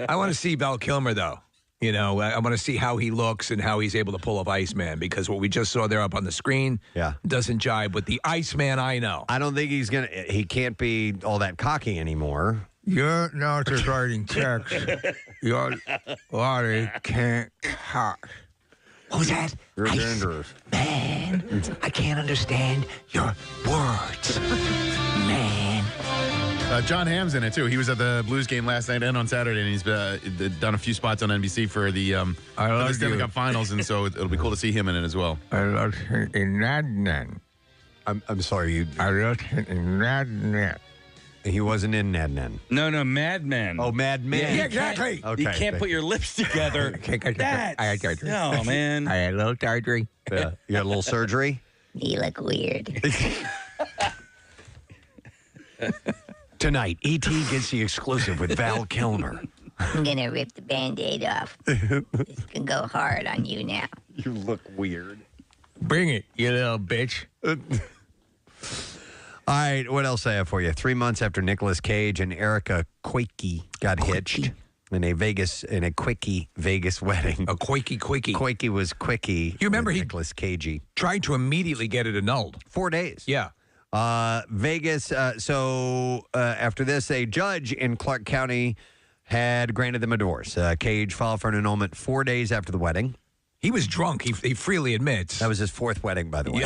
I want to see Val Kilmer, though. You know, I want to see how he looks and how he's able to pull off Iceman, because what we just saw there up on the screen doesn't jibe with the Iceman I know. I don't think he can't be all that cocky anymore. You're not just writing checks. Your body can't cut. What was that? You're dangerous. Man, I can't understand your words. Man. John Hamm's in it, too. He was at the Blues game last night and on Saturday, and he's done a few spots on NBC for the Stanley Cup Finals, and so it'll be cool to see him in it as well. I looked in Nadnan. I'm sorry, you. I looked in Nadnan. He wasn't in Nadnan. No, Mad Men. Oh, Mad Men. Yeah, exactly. You can't put your lips together. No, man. I had a little surgery. Yeah. You got a little surgery? You look weird. Tonight, E.T. gets the exclusive with Val Kilmer. I'm gonna rip the Band-Aid off. This can go hard on you now. You look weird. Bring it, you little bitch. All right, what else I have for you? 3 months after Nicolas Cage and Erica Quakey got hitched in a quickie Vegas wedding. A quickie. Quakey was quickie. You remember Nicolas Cagey tried to immediately get it annulled. 4 days. Yeah. Vegas. After this, a judge in Clark County had granted them a divorce. Cage filed for an annulment 4 days after the wedding. He was drunk. He freely admits. That was his fourth wedding, by the way.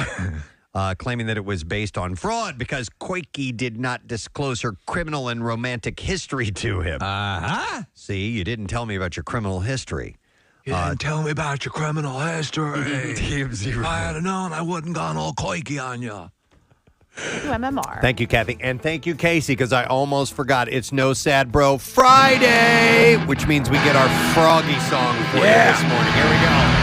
claiming that it was based on fraud because Koike did not disclose her criminal and romantic history to him. Uh-huh. See, you didn't tell me about your criminal history. You didn't tell me about your criminal history. TMZ If I had known, I wouldn't gone all Koike on you. WMMR. Thank you, Kathy. And thank you, Casey, because I almost forgot. It's No Sad Bro Friday, which means we get our Froggy song for you this morning. Here we go.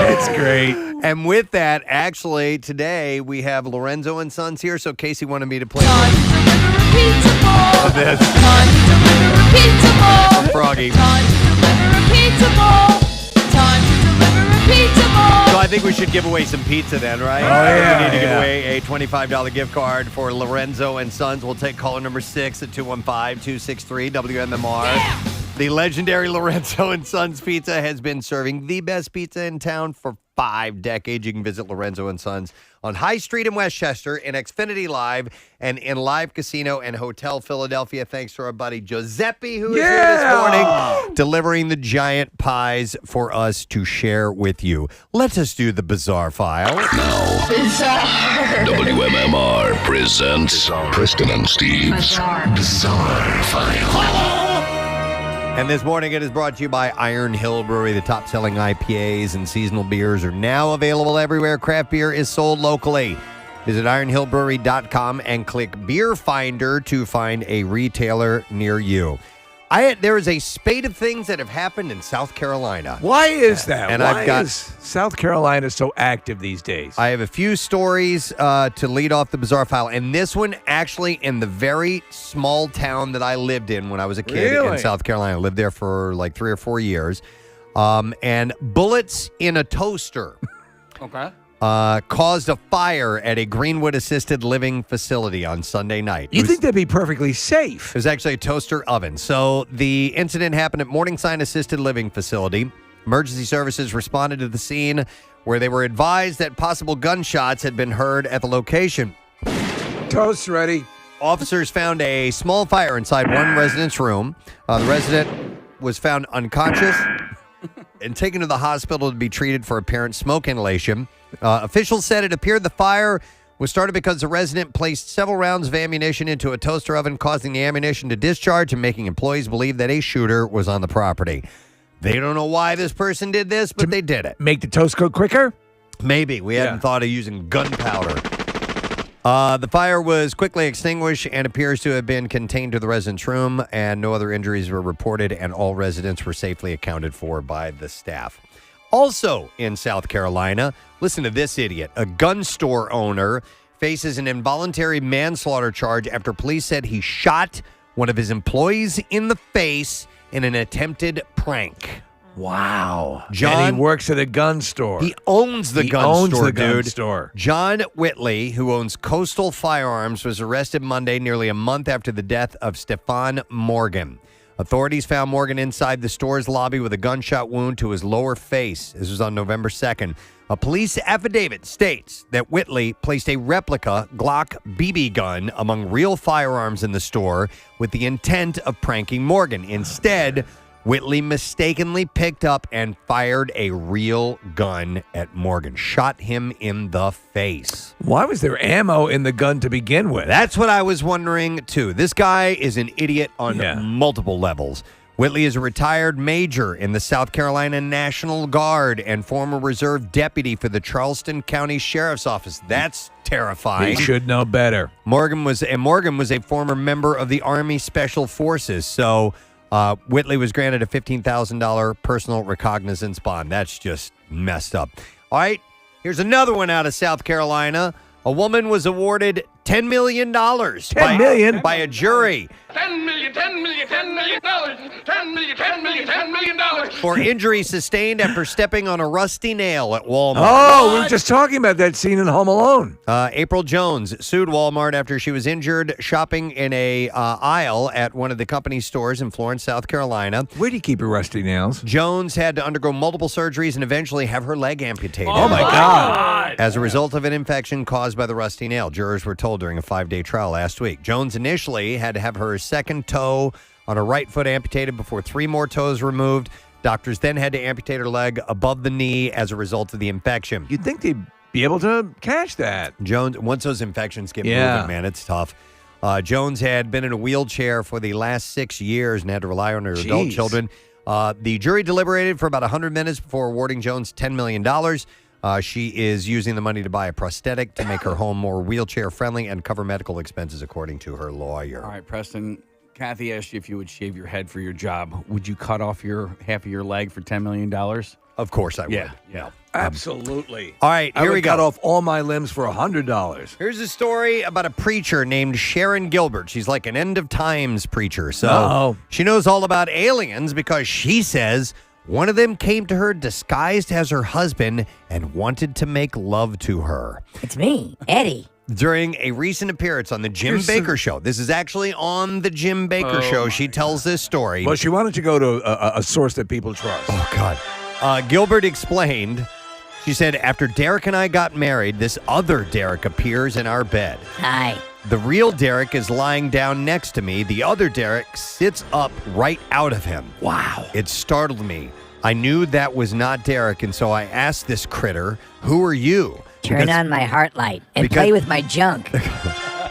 It's great. And with that, actually, today we have Lorenzo and Sons here, so Casey wanted me to play this. From Froggy. So I think we should give away some pizza then, right? Oh, yeah. We need to give away a $25 gift card for Lorenzo and Sons. We'll take caller number 6 at 215-263 WMMR. Yeah. The legendary Lorenzo and Sons Pizza has been serving the best pizza in town for 5 decades. You can visit Lorenzo and Sons on High Street in Westchester, in Xfinity Live, and in Live Casino and Hotel Philadelphia. Thanks to our buddy Giuseppe, who is here this morning, delivering the giant pies for us to share with you. Let us do the Bizarre File. Now, WMMR presents Preston and Steve's Bizarre File. And this morning it is brought to you by Iron Hill Brewery. The top-selling IPAs and seasonal beers are now available everywhere craft beer is sold locally. Visit ironhillbrewery.com and click Beer Finder to find a retailer near you. There is a spate of things that have happened in South Carolina. Why is that? And Why is South Carolina so active these days? I have a few stories to lead off the Bizarre File, and this one actually in the very small town that I lived in when I was a kid in South Carolina. I lived there for like 3 or 4 years. And bullets in a toaster. Okay. Caused a fire at a Greenwood assisted living facility on Sunday night. You think that'd be perfectly safe? It was actually a toaster oven. So the incident happened at Morningside Assisted Living Facility. Emergency services responded to the scene where they were advised that possible gunshots had been heard at the location. Toast ready. Officers found a small fire inside one resident's room. The resident was found unconscious and taken to the hospital to be treated for apparent smoke inhalation. Officials said it appeared the fire was started because the resident placed several rounds of ammunition into a toaster oven, causing the ammunition to discharge and making employees believe that a shooter was on the property. They don't know why this person did this, but they did it. Make the toast go quicker? Maybe. We hadn't thought of using gunpowder. The fire was quickly extinguished and appears to have been contained to the resident's room, and no other injuries were reported, and all residents were safely accounted for by the staff. Also in South Carolina, listen to this idiot. A gun store owner faces an involuntary manslaughter charge after police said he shot one of his employees in the face in an attempted prank. Wow. John, and he works at a gun store. He owns the gun store, gun dude. store. John Whitley, who owns Coastal Firearms, was arrested Monday, nearly a month after the death of Stefan Morgan. Authorities found Morgan inside the store's lobby with a gunshot wound to his lower face. This was on November 2nd. A police affidavit states that Whitley placed a replica Glock BB gun among real firearms in the store with the intent of pranking Morgan. Instead, Whitley mistakenly picked up and fired a real gun at Morgan, shot him in the face. Why was there ammo in the gun to begin with? That's what I was wondering, too. This guy is an idiot on multiple levels. Whitley is a retired major in the South Carolina National Guard and former reserve deputy for the Charleston County Sheriff's Office. That's terrifying. He should know better. Morgan was a former member of the Army Special Forces, so Whitley was granted a $15,000 personal recognizance bond. That's just messed up. All right, here's another one out of South Carolina. A woman was awarded $10 $10 million. $10 million? By a jury. $10 million, $10 million, $10 million, $10 million, $10 million, $10 million. For injury sustained after stepping on a rusty nail at Walmart. Oh, we were just talking about that scene in Home Alone. April Jones sued Walmart after she was injured shopping in a aisle at one of the company's stores in Florence, South Carolina. Where do you keep your rusty nails? Jones had to undergo multiple surgeries and eventually have her leg amputated. Oh, my God. As a result of an infection caused by the rusty nail, jurors were told during a 5-day trial last week. Jones initially had to have her second toe on her right foot amputated before 3 more toes removed. Doctors then had to amputate her leg above the knee as a result of the infection. You'd think they'd be able to catch that. Jones, once those infections get moving, man, it's tough. Jones had been in a wheelchair for the last 6 years and had to rely on her adult children. The jury deliberated for about 100 minutes before awarding Jones $10 million. She is using the money to buy a prosthetic to make her home more wheelchair-friendly and cover medical expenses, according to her lawyer. All right, Preston. Kathy asked you if you would shave your head for your job. Would you cut off your half of your leg for $10 million? Of course I would. Yeah. Absolutely. All right, I here would we go. cut off all my limbs for $100. Here's a story about a preacher named Sharon Gilbert. She's like an end of times preacher. So she knows all about aliens because she says one of them came to her disguised as her husband and wanted to make love to her. It's me, Eddie. During a recent appearance on the Jim Baker Show. This is actually on the Jim Baker Show. She tells this story. Well, she wanted to go to a source that people trust. Oh, God. Gilbert explained, she said, after Derek and I got married, this other Derek appears in our bed. Hi. The real Derek is lying down next to me. The other Derek sits up right out of him. Wow. It startled me. I knew that was not Derek, and so I asked this critter, who are you? Turn on my heart light and play with my junk.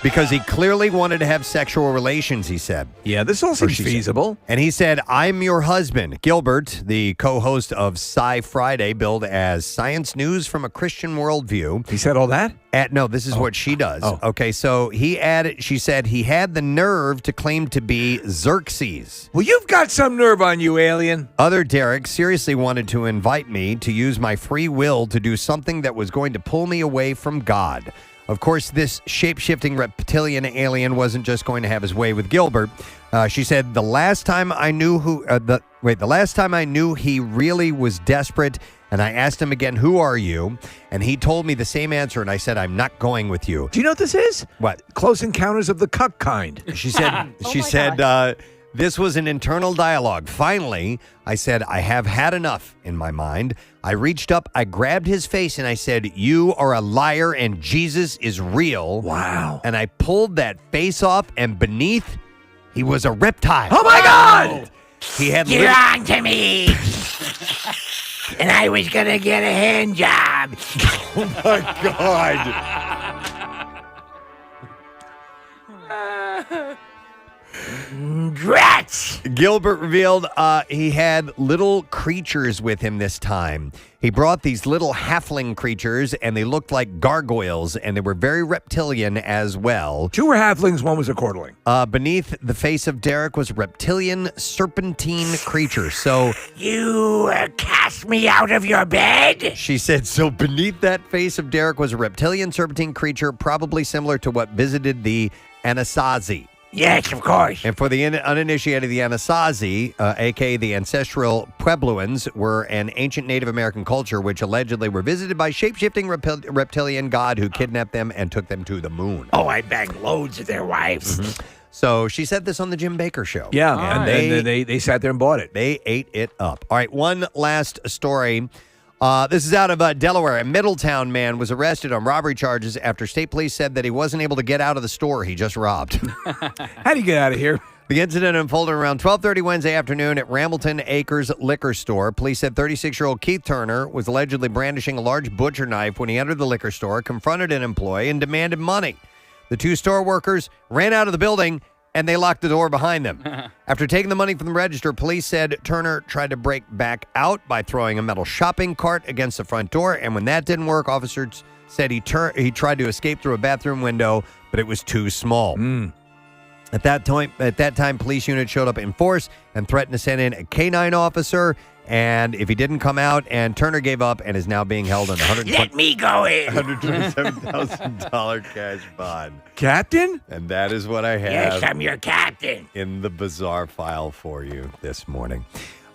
Because he clearly wanted to have sexual relations, he said. Yeah, this all seems feasible. And he said, I'm your husband. Gilbert, the co-host of Sci Friday, billed as Science News from a Christian Worldview. He said all that? No, this is what she does. Okay, so she said he had the nerve to claim to be Xerxes. Well, you've got some nerve on you, alien. Other Derek seriously wanted to invite me to use my free will to do something that was going to pull me away from God. Of course, this shape-shifting reptilian alien wasn't just going to have his way with Gilbert. She said, the last time I knew he really was desperate, and I asked him again, who are you? And he told me the same answer, and I said, I'm not going with you. Do you know what this is? What? Close Encounters of the Cuck kind. She said, this was an internal dialogue. Finally, I said, I have had enough in my mind. I reached up, I grabbed his face, and I said, you are a liar, and Jesus is real. Wow. And I pulled that face off, and beneath, he was a reptile. Oh, my God! He had You're on to me. And I was going to get a hand job. Oh, my God. Drats! Gilbert revealed he had little creatures with him this time. He brought these little halfling creatures, and they looked like gargoyles, and they were very reptilian as well. 2 were halflings, 1 was a quarterling. Beneath the face of Derek was a reptilian serpentine creature. So You cast me out of your bed? she said, so beneath that face of Derek was a reptilian serpentine creature, probably similar to what visited the Anasazi. Yes, of course. And for the uninitiated, the Anasazi, a.k.a. the ancestral Puebloans, were an ancient Native American culture which allegedly were visited by shape-shifting reptilian god who kidnapped them and took them to the moon. Oh, I banged loads of their wives. Mm-hmm. So she said this on the Jim Baker Show. Yeah, and they sat there and bought it. They ate it up. All right, one last story. This is out of Delaware. A Middletown man was arrested on robbery charges after state police said that he wasn't able to get out of the store he just robbed. How'd he get out of here? The incident unfolded around 12:30 Wednesday afternoon at Rambleton Acres Liquor Store. Police said 36-year-old Keith Turner was allegedly brandishing a large butcher knife when he entered the liquor store, confronted an employee, and demanded money. The 2 store workers ran out of the building, and they locked the door behind them. After taking the money from the register, police said Turner tried to break back out by throwing a metal shopping cart against the front door, and when that didn't work, officers said he tried to escape through a bathroom window, but it was too small. At that time, police units showed up in force and threatened to send in a canine officer. And if he didn't come out, and Turner gave up and is now being held on Let me go in. $127,000 cash bond. Captain? And that is what I have. Yes, I'm your captain. In the bizarre file for you this morning.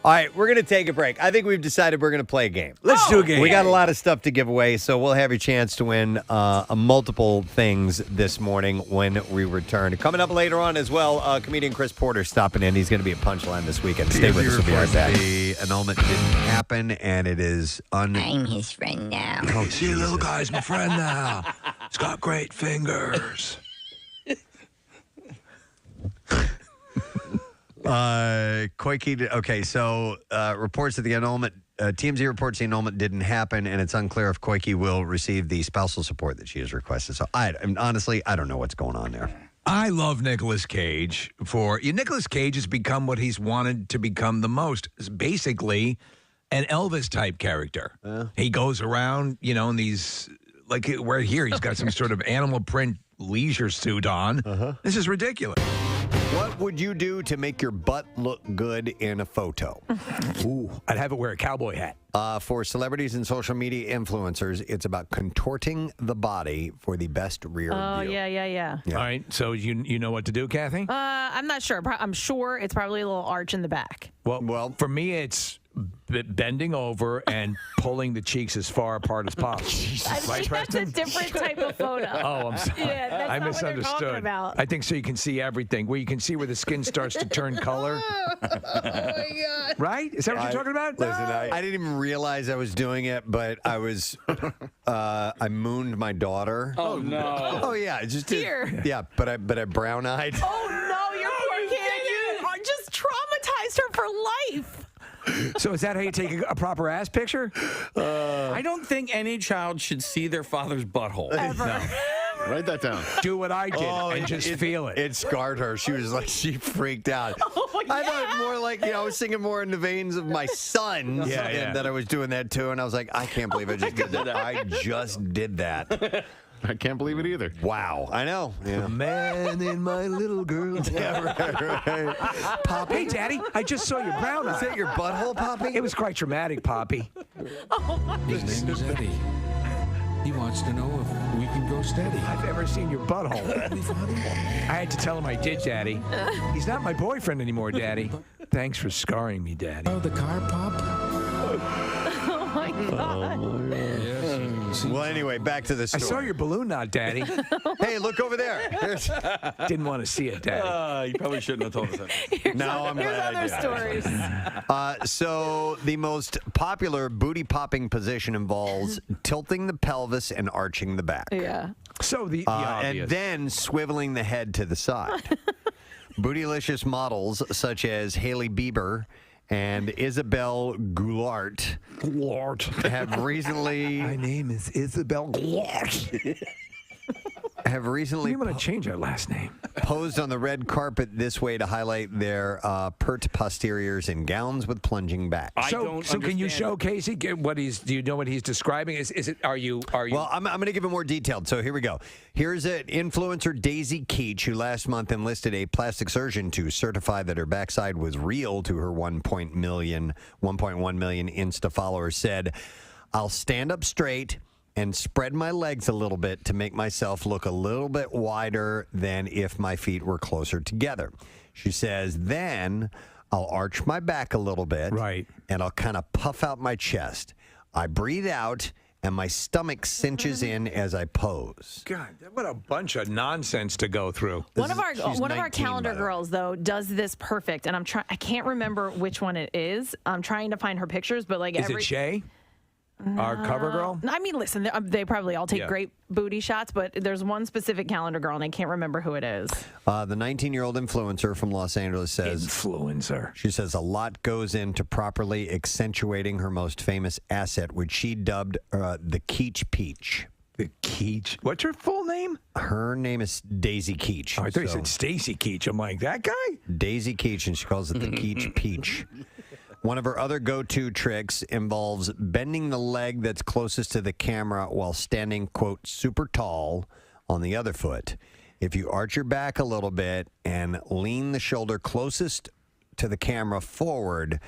All right, we're going to take a break. I think we've decided we're going to play a game. Let's do a game. We got a lot of stuff to give away, so we'll have your chance to win multiple things this morning when we return. Coming up later on as well, comedian Chris Porter stopping in. He's going to be at Punchline this weekend. Stay with us. We'll be right back. The annulment didn't happen, and it is I'm his friend now. Oh, see, little guy's my friend now. He's got great fingers. Koike, okay, so reports that the annulment, TMZ reports the annulment didn't happen, and it's unclear if Koike will receive the spousal support that she has requested. So, honestly, I don't know what's going on there. I love Nicolas Cage Nicolas Cage has become what he's wanted to become the most. It's basically an Elvis-type character. He goes around, in these, like, right here, he's got some sort of animal print leisure suit on. This is ridiculous. What would you do to make your butt look good in a photo? Ooh, I'd have it wear a cowboy hat. For celebrities and social media influencers, it's about contorting the body for the best rear view. Yeah. All right, so you know what to do, Kathy? I'm not sure. I'm sure it's probably a little arch in the back. Well, for me, it's bending over and pulling the cheeks as far apart as possible. I think that's a different type of photo. Oh, I'm sorry. Yeah, that's I not what they're misunderstood. talking about. I think so you can see everything, where you can see where the skin starts to turn color. Oh, my God. Right? Is that what you're talking about? Listen, I didn't even realize I was doing it, but I was, I mooned my daughter. Oh, no. Oh, yeah. Just Here. Yeah, but I brown-eyed. Oh, no, your poor kid. You just traumatized her for life. So is that how you take a proper ass picture? I don't think any child should see their father's butthole. Ever. No. Write that down. Do what I did and just feel it. It scarred her. She was like, she freaked out. Oh, yeah. I thought more like, I was thinking more in the veins of my son that I was doing that too. And I was like, I can't believe I just did that. I just did that. I can't believe it either. Wow. I know. Yeah. Man in my little girl. Yeah, right. Poppy. Hey, Daddy, I just saw your brown eye. Is that your butthole, Poppy? It was quite traumatic, Poppy. His name is Eddie. He wants to know if we can go steady. I've ever seen your butthole. I had to tell him I did, Daddy. He's not my boyfriend anymore, Daddy. Thanks for scarring me, Daddy. Oh, the car pop? Oh, my God. Yes. Well, anyway, back to the I story. saw your balloon knot, Daddy. Hey, look over there. Didn't want to see it, Daddy. You probably shouldn't have told us that. No, I'm Here's glad I other did. stories. So the most popular booty popping position involves tilting the pelvis and arching the back. Yeah. So the obvious. And then swiveling the head to the side. Bootylicious models such as Hailey Bieber and Isabel Goulart have recently. My name is Isabel Goulart. Have recently You want to change our last name? posed on the red carpet this way to highlight their pert posteriors in gowns with plunging backs. So can you show Casey what he's? Do you know what he's describing? Is it? Are you? Well, I'm going to give it more detailed. So here we go. Here's an influencer, Daisy Keach, who last month enlisted a plastic surgeon to certify that her backside was real to her 1.1 million Insta followers, said, "I'll stand up straight and spread my legs a little bit to make myself look a little bit wider than if my feet were closer together." She says, then I'll arch my back a little bit. Right. And I'll kind of puff out my chest. I breathe out and my stomach cinches in as I pose. God, what a bunch of nonsense to go through. One of our she's 19, calendar by the way. girls though does this perfect, and I can't remember which one it is. I'm trying to find her pictures, but like Is it Shay? Our cover girl? I mean, listen, they probably all take Yeah. great booty shots, but there's one specific calendar girl, and I can't remember who it is. The 19-year-old influencer from Los Angeles says... Influencer. She says a lot goes into properly accentuating her most famous asset, which she dubbed the Keach Peach. The Keach. What's her full name? Her name is Daisy Keach. Oh, I thought you said Stacy Keach. I'm like, that guy? Daisy Keach, and she calls it the Keach Peach. One of her other go-to tricks involves bending the leg that's closest to the camera while standing, quote, super tall on the other foot. If you arch your back a little bit and lean the shoulder closest to the camera forward,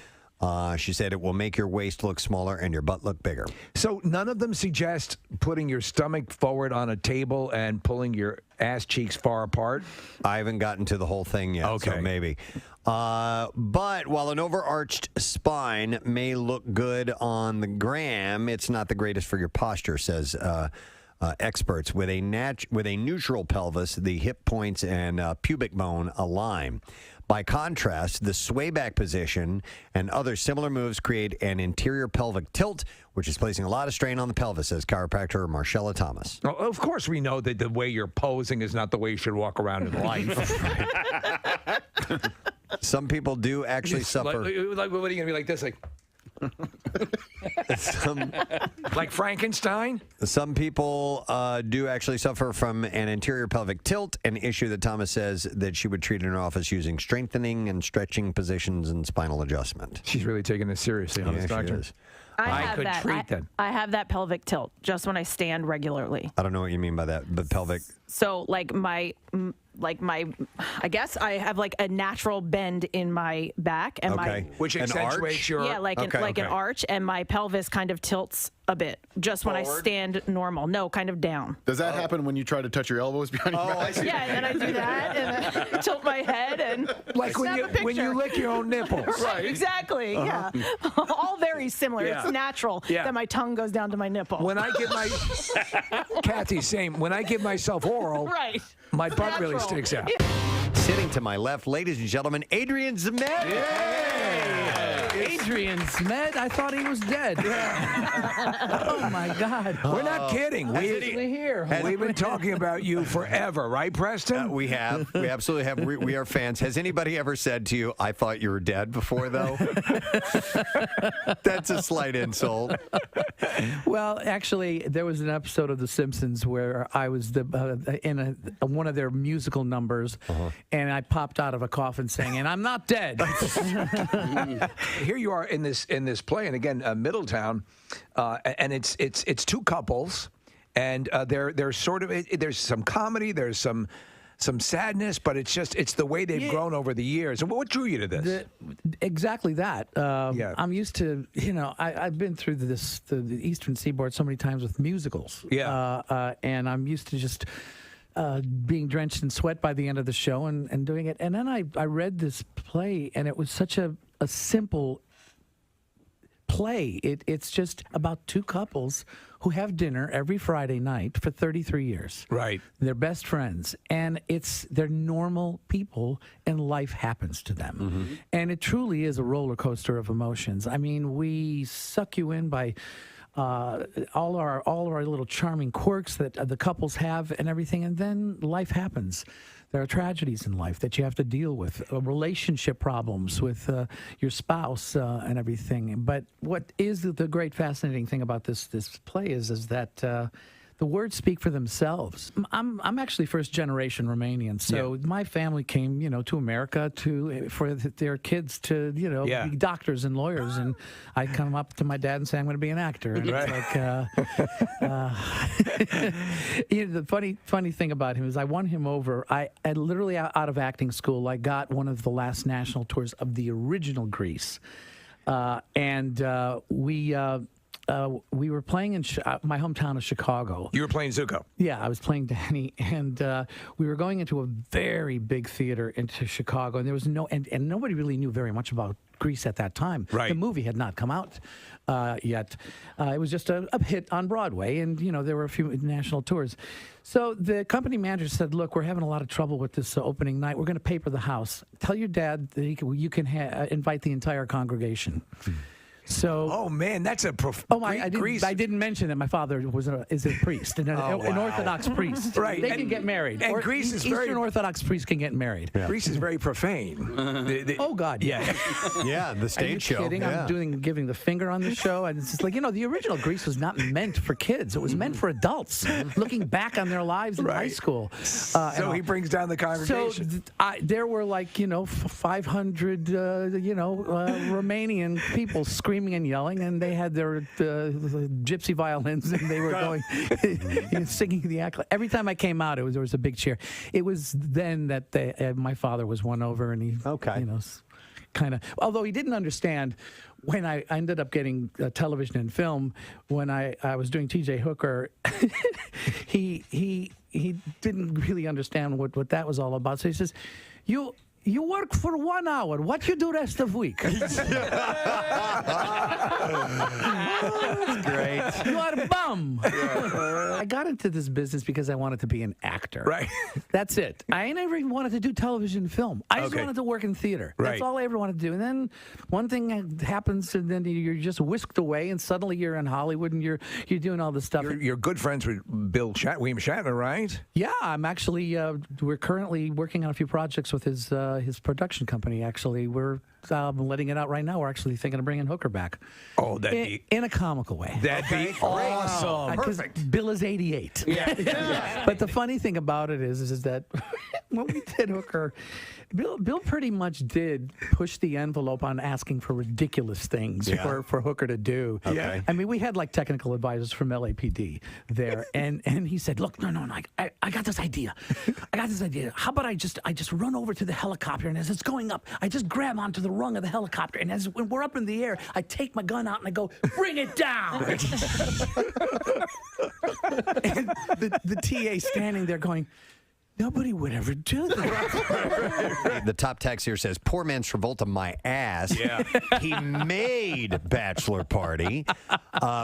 She said it will make your waist look smaller and your butt look bigger. So none of them suggest putting your stomach forward on a table and pulling your ass cheeks far apart? I haven't gotten to the whole thing yet, so maybe. But while an overarched spine may look good on the gram, it's not the greatest for your posture, says experts. With a neutral pelvis, the hip points and pubic bone align. By contrast, the sway back position and other similar moves create an interior pelvic tilt, which is placing a lot of strain on the pelvis, says chiropractor Marcella Thomas. Well, of course, we know that the way you're posing is not the way you should walk around in life. Some people do actually suffer. Like, what are you going to be like this? Like, like Frankenstein? Some people do actually suffer from an interior pelvic tilt, an issue that Thomas says that she would treat in her office using strengthening and stretching positions and spinal adjustment. She's really taking this seriously, Yeah, she is. I could have treat that. I have that pelvic tilt just when I stand regularly. I don't know what you mean by that, but pelvic. So like my, I guess I have like a natural bend in my back and my which accentuates your like an arch, and my pelvis kind of tilts a bit just when I stand normal. No, kind of down. Does that happen when you try to touch your elbows behind your back? Yeah, and then I do that and then tilt my head and like when you lick your own nipples. Right, exactly. Yeah, all very similar. Yeah. It's natural that my tongue goes down to my nipple. When I give my Kathy, same. When I give myself oral, right, my butt really sticks out. Sitting to my left, ladies and gentlemen, Adrian Zemed. Adrian Zemed? I thought he was dead. Oh, my God. We're not kidding. We've been talking about you forever, right, Preston? We have. We absolutely have. We are fans. Has anybody ever said to you, I thought you were dead before, though? That's a slight insult. Well, actually, there was an episode of The Simpsons where I was in one of their musical numbers, and I popped out of a coffin saying, and I'm not dead. Here you are in this play, and again, Middletown, and it's two couples, and they're sort of there's some comedy, there's some sadness, but it's the way they've grown over the years. And what drew you to this? Exactly that. I'm used to, I've been through the Eastern Seaboard so many times with musicals. And I'm used to just being drenched in sweat by the end of the show and doing it. And then I read this play, and it was such a simple play. It's just about two couples who have dinner every Friday night for 33 years. Right. They're best friends, and they're normal people, and life happens to them. And it truly is a roller coaster of emotions. I mean, we suck you in by all our little charming quirks that the couples have and everything, and then life happens. There are tragedies in life that you have to deal with, relationship problems with your spouse and everything. But what is the great fascinating thing about this play is that the words speak for themselves. I'm actually first generation Romanian, so my family came, to America for their kids to, be doctors and lawyers, and I come up to my dad and say I'm going to be an actor. And it's the funny thing about him is I won him over. I literally out of acting school, I got one of the last national tours of the original Grease, and we were playing in my hometown of Chicago. You were playing Zuko? Yeah, I was playing Danny, and we were going into a very big theater into Chicago, and there was and nobody really knew very much about Grease at that time. Right. The movie had not come out yet. It was just a hit on Broadway, and there were a few national tours. So the company manager said, "Look, we're having a lot of trouble with this opening night. We're going to paper the house. Tell your dad that you can invite the entire congregation." So, oh man, that's a I didn't mention that my father is a priest, an Orthodox priest. Right, they can get married. And Greece is Eastern Orthodox priests can get married. Yeah. Greece is very profane. Oh God, yeah, yeah, the stage show. Are you kidding? Yeah. I'm giving the finger on the show, and it's just like the original Grease was not meant for kids; it was meant for adults looking back on their lives in high school. So he brings down the congregation. So there were 500 Romanian people screaming and yelling, and they had their gypsy violins, and they were going singing the act. Every time I came out, there was a big cheer. It was then that my father was won over, and he kind of. Although he didn't understand when I ended up getting television and film. When I was doing T.J. Hooker, he didn't really understand what that was all about. So he says, You work for 1 hour. What you do rest of week? That's great. You are a bum. I got into this business because I wanted to be an actor. Right. That's it. I never even wanted to do television and film. I just wanted to work in theater. Right. That's all I ever wanted to do. And then one thing happens, and then you're just whisked away, and suddenly you're in Hollywood, and you're doing all this stuff. You're good friends with William Shatner, right? Yeah, I'm actually. We're currently working on a few projects with his production company. Actually, we're letting it out right now. We're actually thinking of bringing Hooker back. Oh, in a comical way. That'd be awesome. Perfect. Bill is 88. Yeah. But the funny thing about it is that when we did Hooker, Bill pretty much did push the envelope on asking for ridiculous things for Hooker to do. Okay. I mean, we had like technical advisors from LAPD there, and he said, "Look, no, I got this idea. How about I just run over to the helicopter, and as it's going up, I just grab onto the rung of the helicopter, and when we're up in the air, I take my gun out and I go, bring it down." And the TA standing there going, nobody would ever do that. The top text here says, "Poor man's Travolta, my ass." Yeah. He made Bachelor Party,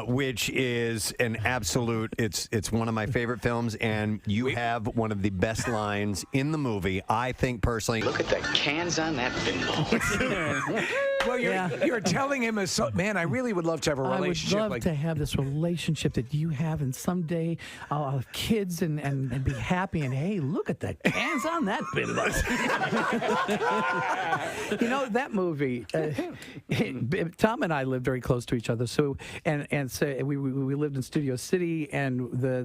which is an absolute. It's one of my favorite films, and you have one of the best lines in the movie. I think personally. Look at the cans on that pinball. Well, you're telling him, man, I really would love to have a relationship. I would love to have this relationship that you have, and someday I'll have kids and be happy. And hey, look at the cans on that pinball. You know, that movie. Tom and I lived very close to each other. So so we lived in Studio City, and the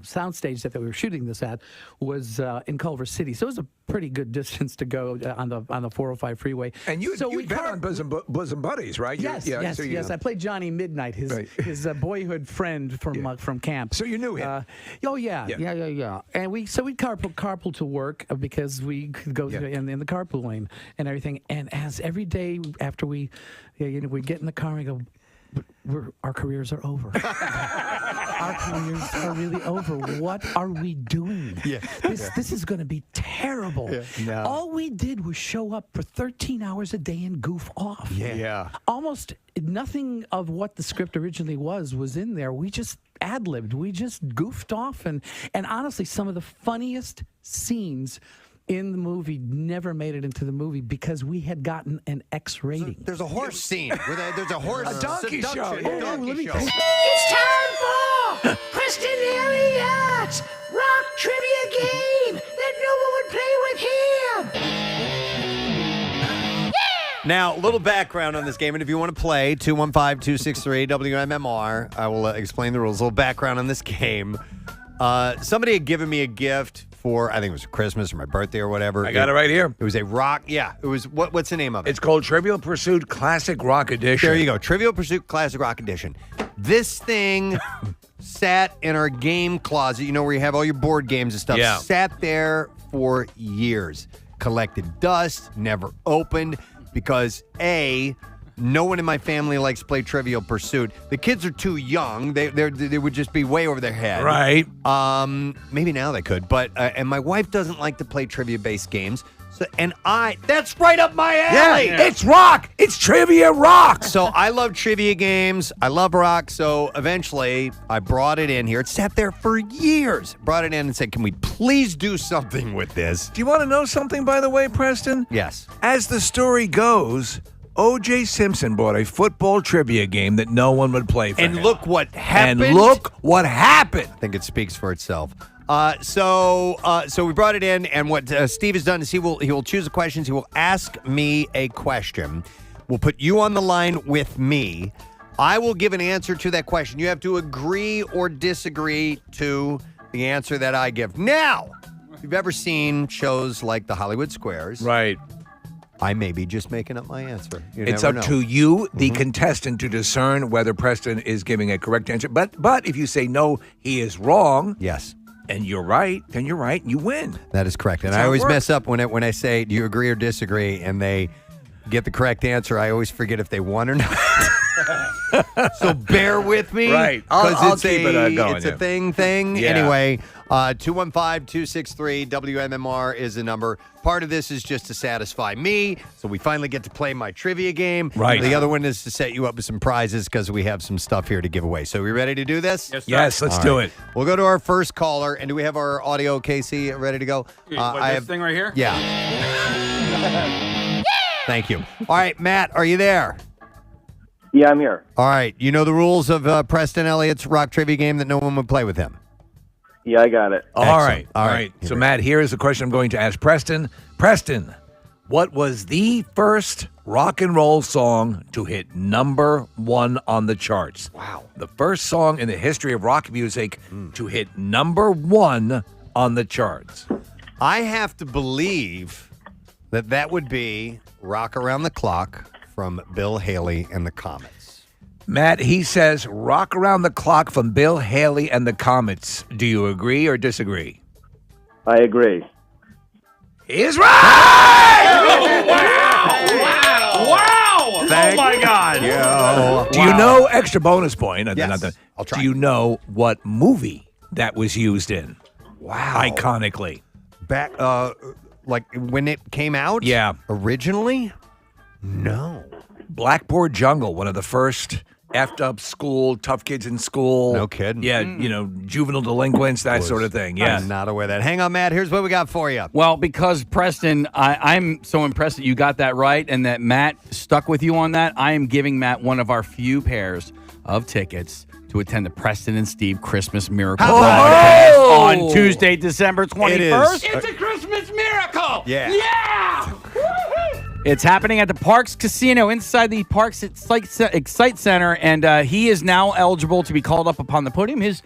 soundstage that we were shooting this at was in Culver City. So it was a pretty good distance to go on the 405 freeway. And you've been on Bosom Buddies, right? Yes. I played Johnny Midnight, his boyhood friend from camp. So you knew him? Yeah. And we carpool to work because we could go in the carpool lane and everything. And as every day after we get in the car and we go, our careers are over. Our careers are really over. What are we doing? This is going to be terrible. No. All we did was show up for 13 hours a day and goof off. Almost nothing of what the script originally was in there. We just ad-libbed. We just goofed off. And honestly, some of the funniest scenes in the movie never made it into the movie because we had gotten an X rating. There's a horse scene where there's a horse donkey show. It's time for Preston Elliott's rock trivia game that no one would play with him. Now, a little background on this game, and if you want to play, 215-263-WMMR, I will explain the rules. A little background on this game. Somebody had given me a gift for, I think it was Christmas or my birthday or whatever. I got it right here. It was a rock, it was, what's the name of it? It's called Trivial Pursuit Classic Rock Edition. There you go, Trivial Pursuit Classic Rock Edition. This thing sat in our game closet, where you have all your board games and stuff. Yeah. Sat there for years. Collected dust, never opened, because no one in my family likes to play Trivial Pursuit. The kids are too young. They would just be way over their head. Right. Maybe now they could. But and my wife doesn't like to play trivia-based games. So, that's right up my alley. Yeah. It's rock. It's trivia rock. So I love trivia games. I love rock. So eventually I brought it in here. It sat there for years. Brought it in and said, can we please do something with this? Do you want to know something, by the way, Preston? Yes. As the story goes, O.J. Simpson bought a football trivia game that no one would play for him. Look what happened. I think it speaks for itself. So we brought it in, and what Steve has done is he will choose the questions. He will ask me a question. We'll put you on the line with me. I will give an answer to that question. You have to agree or disagree to the answer that I give. Now, if you've ever seen shows like the Hollywood Squares, right? I may be just making up my answer. It's up to you, the contestant, to discern whether Preston is giving a correct answer. But if you say no, he is wrong. Yes. and you're right, then you're right. You win. That is correct. And That's I how it always works. mess up when I say, do you agree or disagree? And they get the correct answer. I always forget if they won or not. So bear with me. Right. 'cause I'll it's keep it going. It's a thing. Yeah. Anyway, 215-263 WMMR is the number. Part of this is just to satisfy me, so we finally get to play my trivia game. Right. The other one is to set you up with some prizes because we have some stuff here to give away. So we ready to do this? Yes, sir. Yes, let's All do right. it. We'll go to our first caller. And do we have our audio, Casey, ready to go? This thing right here? Yeah. Thank you. All right, Matt, are you there? Yeah, I'm here. All right. You know the rules of Preston Elliott's rock trivia game that no one would play with him? Yeah, I got it. All right. So, Matt, here is the question I'm going to ask Preston. Preston, what was the first rock and roll song to hit number 1 on the charts? Wow. The first song in the history of rock music to hit number 1 on the charts. I have to believe that would be Rock Around the Clock from Bill Haley and the Comets. Matt, he says Rock Around the Clock from Bill Haley and the Comets. Do you agree or disagree? I agree. He is right! Wow! Thank Oh my God! you. Do you know, extra bonus point, Yes, I'll try. do you know what movie that was used in? Wow. Iconically. Back, like when it came out? Yeah. Originally? No. Blackboard Jungle, one of the first effed up school, tough kids in school. No kidding. Yeah, juvenile delinquents, that sort of thing. Yeah. I'm not aware of that. Hang on, Matt. Here's what we got for you. Well, because Preston, I'm so impressed that you got that right and that Matt stuck with you on that. I am giving Matt one of our few pairs of tickets to attend the Preston and Steve Christmas Miracle broadcast on Tuesday, December 21st. It's a Christmas miracle! Yeah. Yeah! It's happening at the Parks Casino inside the Parks Excite Center, and he is now eligible to be called up upon the podium. His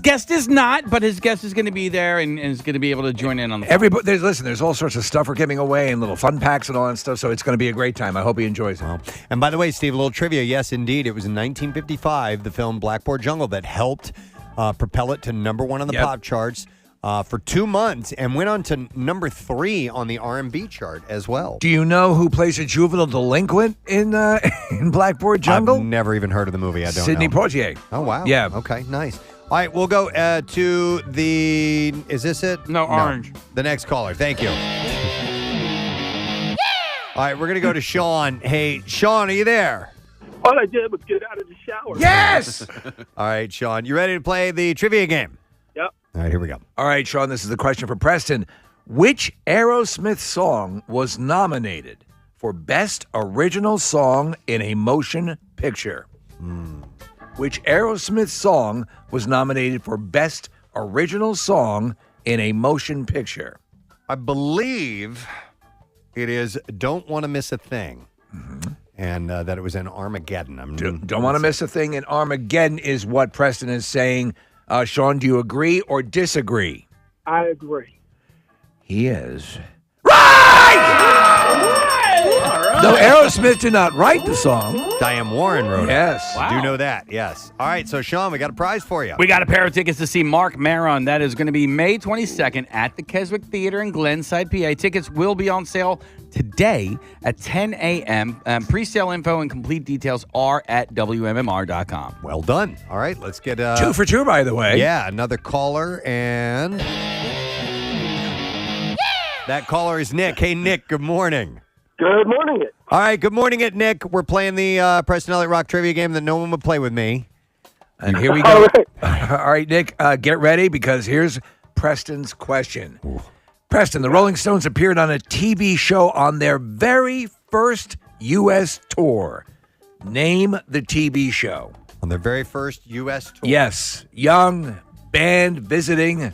guest is not, but his guest is going to be there and is going to be able to join in on the Everybody, there's all sorts of stuff we're giving away and little fun packs and all that stuff, so it's going to be a great time. I hope he enjoys it. And by the way, Steve, a little trivia. Yes, indeed. It was in 1955, the film Blackboard Jungle, that helped propel it to number 1 on the pop charts for 2 months and went on to number 3 on the R&B chart as well. Do you know who plays a juvenile delinquent in Blackboard Jungle? I've never even heard of the movie. I don't Sidney know. Poitier. Oh, wow. Yeah. Okay, nice. All right, we'll go to the... Is this it? No, orange. The next caller. Thank you. All right, we're going to go to Sean. Hey, Sean, are you there? All I did was get out of the shower. Yes! All right, Sean, you ready to play the trivia game? Yep. All right, here we go. All right, Sean, this is the question for Preston. Which Aerosmith song was nominated for Best Original Song in a Motion Picture? Which Aerosmith song was nominated for Best Original Song in a Motion Picture? I believe it is Don't Want to Miss a Thing. And that it was in Armageddon. Don't Want to Miss a Thing in Armageddon is what Preston is saying. Sean, do you agree or disagree? I agree. He is. Though Aerosmith did not write the song. Diane Warren wrote it. Yes. I do know that, yes. All right, so Sean, we got a prize for you. We got a pair of tickets to see Mark Maron. That is going to be May 22nd at the Keswick Theater in Glenside, PA. Tickets will be on sale today at 10 a.m. Pre-sale info and complete details are at WMMR.com. Well done. All right, let's get... 2 for 2, by the way. Yeah, another caller, and... That caller is Nick. Hey, Nick, good morning. Good morning. All right, good morning, Nick. We're playing the Preston Elliott Rock Trivia game that no one would play with me. And here we go. All right, Nick, get ready because here's Preston's question. Preston, the Rolling Stones appeared on a TV show on their very first U.S. tour. Name the TV show. On their very first U.S. tour? Yes. Young band visiting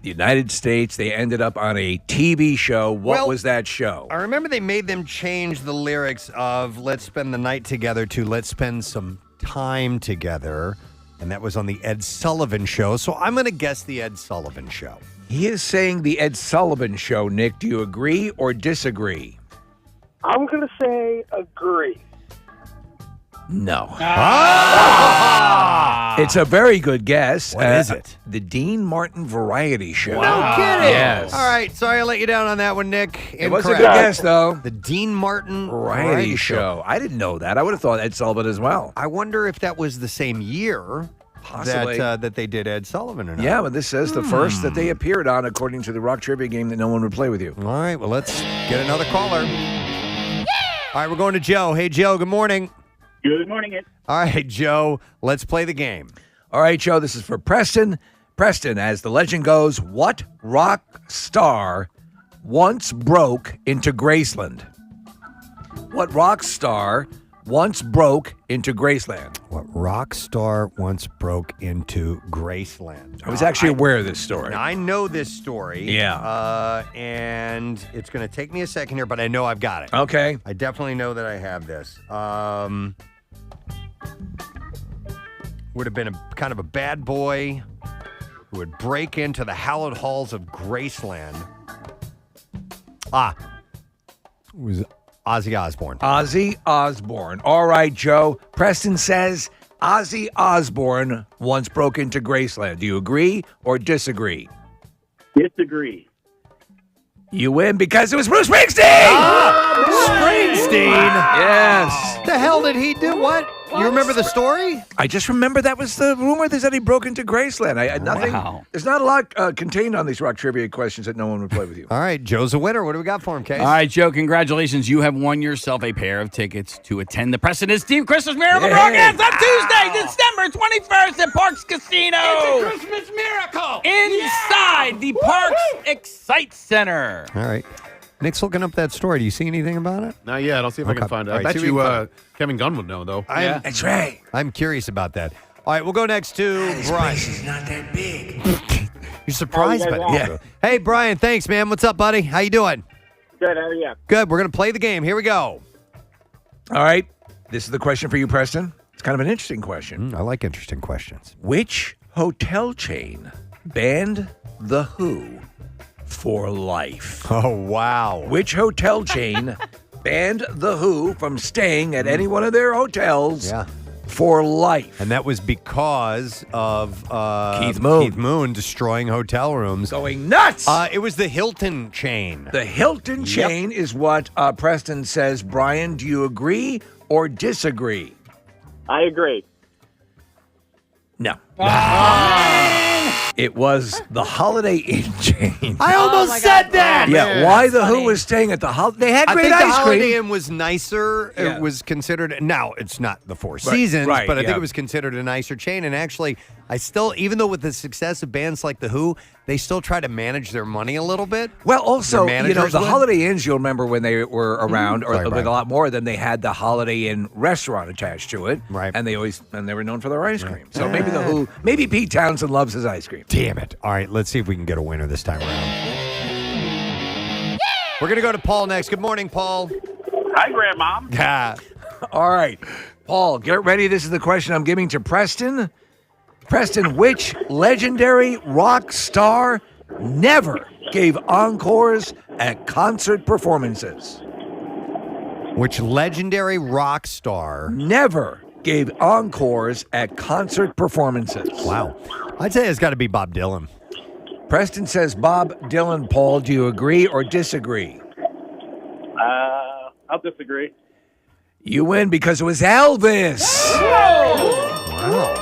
the United States. They ended up on a TV show. What was that show? I remember they made them change the lyrics of Let's Spend the Night Together to Let's Spend Some Time Together. And that was on the Ed Sullivan Show. So I'm going to guess the Ed Sullivan Show. He is saying the Ed Sullivan Show. Nick, do you agree or disagree? I'm going to say agree. No. Ah! It's a very good guess. What is it? The Dean Martin Variety Show. No kidding. Yes. All right. Sorry I let you down on that one, Nick. It was a Incorrect. good guess, though. The Dean Martin Variety Show. I didn't know that. I would have thought Ed Sullivan as well. I wonder if that was the same year Possibly. that they did Ed Sullivan or not. Yeah, but this says the first that they appeared on, according to the Rock Trivia game that no one would play with you. All right. Well, let's get another caller. All right. We're going to Joe. Hey, Joe. Good morning. Good morning. All right, Joe. Let's play the game. All right, Joe, this is for Preston. Preston, as the legend goes, what rock star once broke into Graceland? What rock star once broke into Graceland? What rock star once broke into Graceland? I was actually aware of this story. Now, I know this story. Yeah. And it's going to take me a second here, but I know I've got it. Okay. I definitely know that I have this. Would have been a kind of a bad boy who would break into the hallowed halls of Graceland. It was Ozzy Osbourne. Ozzy Osbourne. All right, Joe. Preston says Ozzy Osbourne once broke into Graceland. Do you agree or disagree? Disagree. You win because it was Bruce Springsteen! Springsteen! Yes. The hell did he do? What? You remember the story? I just remember that was the rumor that he broke into Graceland. Nothing. Wow. There's not a lot contained on these rock trivia questions that no one would play with you. All right, Joe's a winner. What do we got for him, Case? All right, Joe, congratulations. You have won yourself a pair of tickets to attend the Preston and Steve Christmas Miracle Broadcast on Tuesday, December 21st at Parks Casino. It's a Christmas miracle. Inside the Parks Excite Center. All right. Nick's looking up that story. Do you see anything about it? Not yet. I'll see if I can find it. All I right, bet see if we you can find Kevin Gunn would know, though. That's right. I'm curious about that. All right, we'll go next to Brian. It's not that big. You're surprised by that. Yeah. Hey, Brian, thanks, man. What's up, buddy? How you doing? Good. How are you? Good. We're going to play the game. Here we go. All right. This is the question for you, Preston. It's kind of an interesting question. I like interesting questions. Which hotel chain banned The Who for life? Oh, wow. Which hotel chain banned The Who from staying at any one of their hotels for life? And that was because of Keith Moon. Keith Moon destroying hotel rooms. Going nuts! It was the Hilton chain. The Hilton chain is what Preston says. Brian, do you agree or disagree? I agree. No. It was the Holiday Inn chain. I almost said that. Yeah, why the Who was staying at the Holiday? They had great I think the ice Holiday cream. Inn was nicer. Yeah. It was considered. Now it's not the Four Right, Seasons, right, but I think yeah. it was considered a nicer chain. And actually, I still, even though with the success of bands like the Who, they still try to manage their money a little bit. Well, also, Their you know, managers the would. Holiday Inns, you'll remember when they were around, or Right, with right. a lot more than they had the Holiday Inn restaurant attached to it. Right. And they were known for their ice cream. So maybe the Who, maybe Pete Townsend loves his ice cream. Damn it. All right, let's see if we can get a winner this time around. We're going to go to Paul next. Good morning, Paul. Hi, Grandmom. Ah, All right. Paul, get ready. This is the question I'm giving to Preston. Preston, which legendary rock star never gave encores at concert performances? which legendary rock star never gave encores at concert performances? Wow. I'd say it's got to be Bob Dylan. Preston says Bob Dylan. Paul, do you agree or disagree? I'll disagree. You win because it was Elvis. Wow.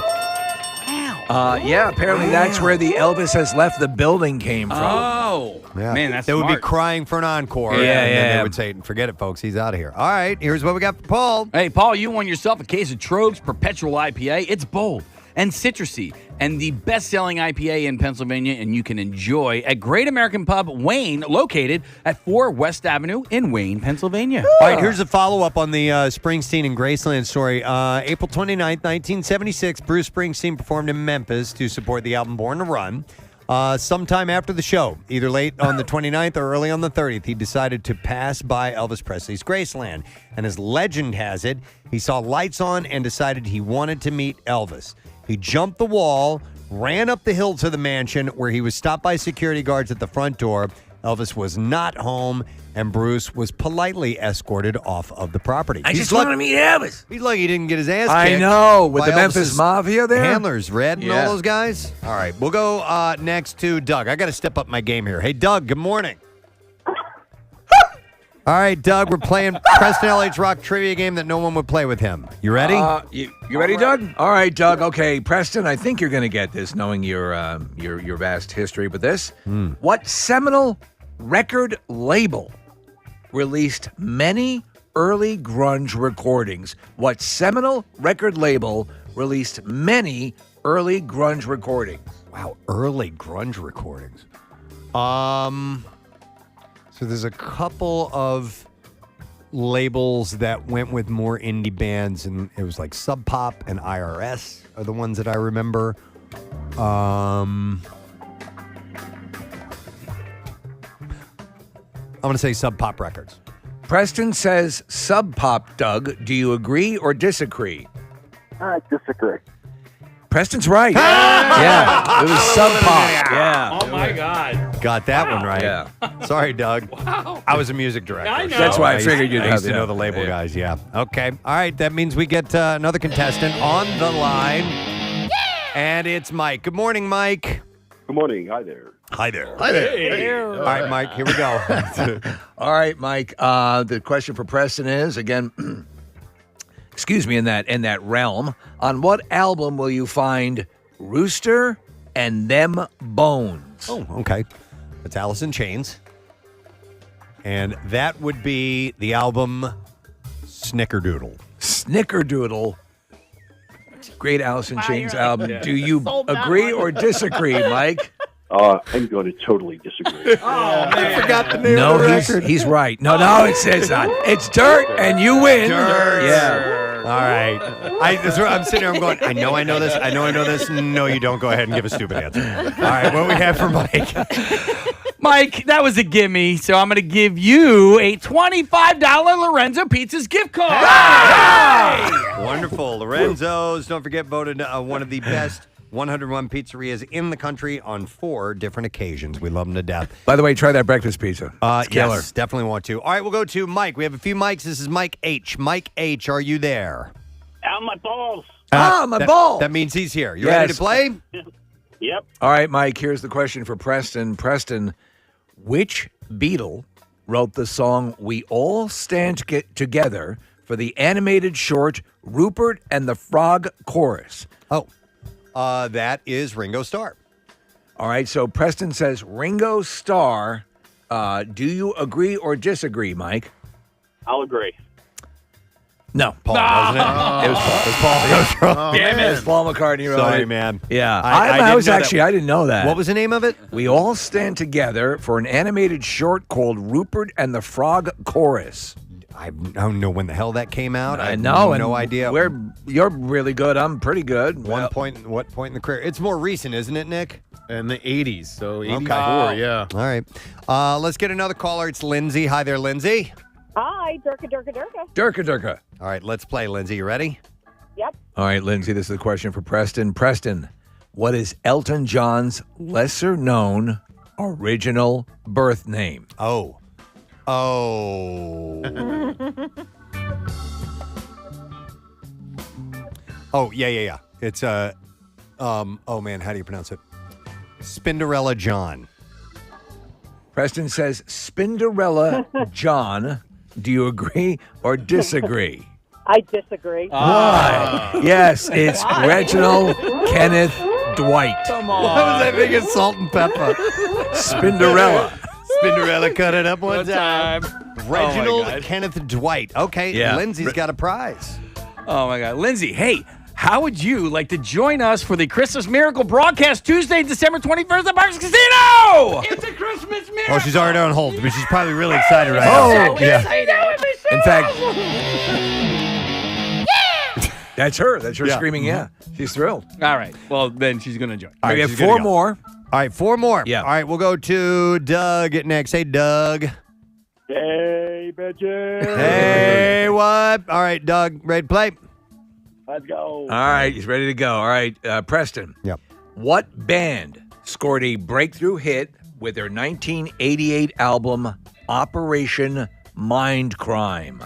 Yeah, apparently that's where the Elvis Has Left the Building came from. Oh, Yeah. man, that's They would be smart. crying for an encore. Yeah, and then yeah. they would say, forget it, folks. He's out of here. All right, here's what we got for Paul. Hey, Paul, you won yourself a case of Trogues Perpetual IPA. It's bold and citrusy and the best-selling IPA in Pennsylvania, and you can enjoy at Great American Pub Wayne, located at 4 West Avenue in Wayne, Pennsylvania. All right, here's a follow-up on the Springsteen and Graceland story. April 29th, 1976, Bruce Springsteen performed in Memphis to support the album Born to Run. Sometime after the show, either late on the 29th or early on the 30th, he decided to pass by Elvis Presley's Graceland. And as legend has it, he saw lights on and decided he wanted to meet Elvis. He jumped the wall, ran up the hill to the mansion where he was stopped by security guards at the front door. Elvis was not home, and Bruce was politely escorted off of the property. I just want to meet Elvis. He's lucky he didn't get his ass kicked. I know, with by the Memphis Elvis's Mafia there. handlers, Red, and Yeah. all those guys. All right, we'll go next to Doug. I got to step up my game here. Hey, Doug, good morning. All right, Doug, we're playing Preston LH Rock trivia game that no one would play with him. You ready? You ready, Doug? All right, Doug. Okay, Preston, I think you're going to get this, knowing your vast history with this. What seminal record label released many early grunge recordings? What seminal record label released many early grunge recordings? Wow, early grunge recordings. So there's a couple of labels that went with more indie bands, and it was like Sub Pop and IRS are the ones that I remember. I'm going to say Sub Pop Records. Preston says Sub Pop. Doug, do you agree or disagree? I disagree. Preston's right. Yeah, it was Sub Pop. Yeah. Oh my God. Got that one right. Yeah. Sorry, Doug. Wow. I was a music director. I know. That's why I used- figured you'd I have used to that. know the label Yeah. guys. Yeah. Okay. All right. That means we get another contestant on the line, and it's Mike. Good morning, Mike. Good morning. Hi there. Hi there. Hi there. Hey. All right, Mike. Here we go. All right, Mike. The question for Preston is again. Excuse me. In that realm, on what album will you find Rooster and Them Bones? Oh, okay. It's Alice in Chains, and that would be the album Snickerdoodle. Snickerdoodle. Great Alice in Chains album. Yeah. Do you Sold that agree one. or disagree, Mike? I'm going to totally disagree. I forgot the name No, of the record. he's right. No, it says that. It's dirt, and you win. Dirt. Yeah. All right. I'm sitting there. I'm going. I know this. I know this. No, you don't. Go ahead and give a stupid answer. All right. What do we have for Mike? Mike, that was a gimme, so I'm going to give you a $25 Lorenzo Pizzas gift card. Wonderful. Lorenzo's. Don't forget, voted one of the best 101 pizzerias in the country on 4 different occasions. We love them to death. By the way, try that breakfast pizza. It's killer. Yes, definitely want to. All right, we'll go to Mike. We have a few Mikes. This is Mike H. Mike H., are you there? Out my balls. My ball. That means he's here. You Yes. ready to play? Yep. All right, Mike, here's the question for Preston. Preston, which Beatle wrote the song We All Stand Together for the animated short Rupert and the Frog Chorus? Oh, that is Ringo Starr. All right, so Preston says Ringo Starr. Do you agree or disagree, Mike? I'll agree. No. Paul, wasn't it? It was Paul. It was Paul. That was wrong. Damn it. It was Paul McCartney wrote Sorry, it. man. Yeah. I I didn't was know that. actually, I didn't know that. What was the name of it? We All Stand Together for an animated short called Rupert and the Frog Chorus. I don't know when the hell that came out. I have know. no idea. You're really good. I'm pretty good. What point in the career? It's more recent, isn't it, Nick? In the 80s, so 84, Okay. yeah. All right. Let's get another caller. It's Lindsay. Hi there, Lindsay. Hi, Durka. Durka. All right, let's play, Lindsay. You ready? Yep. All right, Lindsay, this is the question for Preston. Preston, what is Elton John's lesser-known original birth name? Oh. Oh, yeah. It's oh man, how do you pronounce it? Spinderella John. Preston says Spinderella John. Do you agree or disagree? I disagree. Yes, it's Reginald Kenneth Dwight. Come on. What was I thinking? Salt and pepper. Spinderella. Spinderella cut it up one time. Oh, Reginald my God. Kenneth Dwight. Okay, Yeah. Lindsay's got a prize. Oh, my God. Lindsay, hey, how would you like to join us for the Christmas Miracle broadcast Tuesday, December 21st at Parks Casino? It's a Christmas miracle. Oh, she's already on hold, but she's probably really excited right Oh, now. Yeah. In fact, that's her. That's her Yeah. screaming, yeah. She's thrilled. All right. Well, then she's going to join. All right, we have she's gonna 4 go. more. All right, 4 more. Yeah. All right, we'll go to Doug next. Hey, Doug. Hey, bitches. Hey, what? All right, Doug, ready to play? Let's go. All right, he's ready to go. All right, Preston. Yep. What band scored a breakthrough hit with their 1988 album Operation Mindcrime?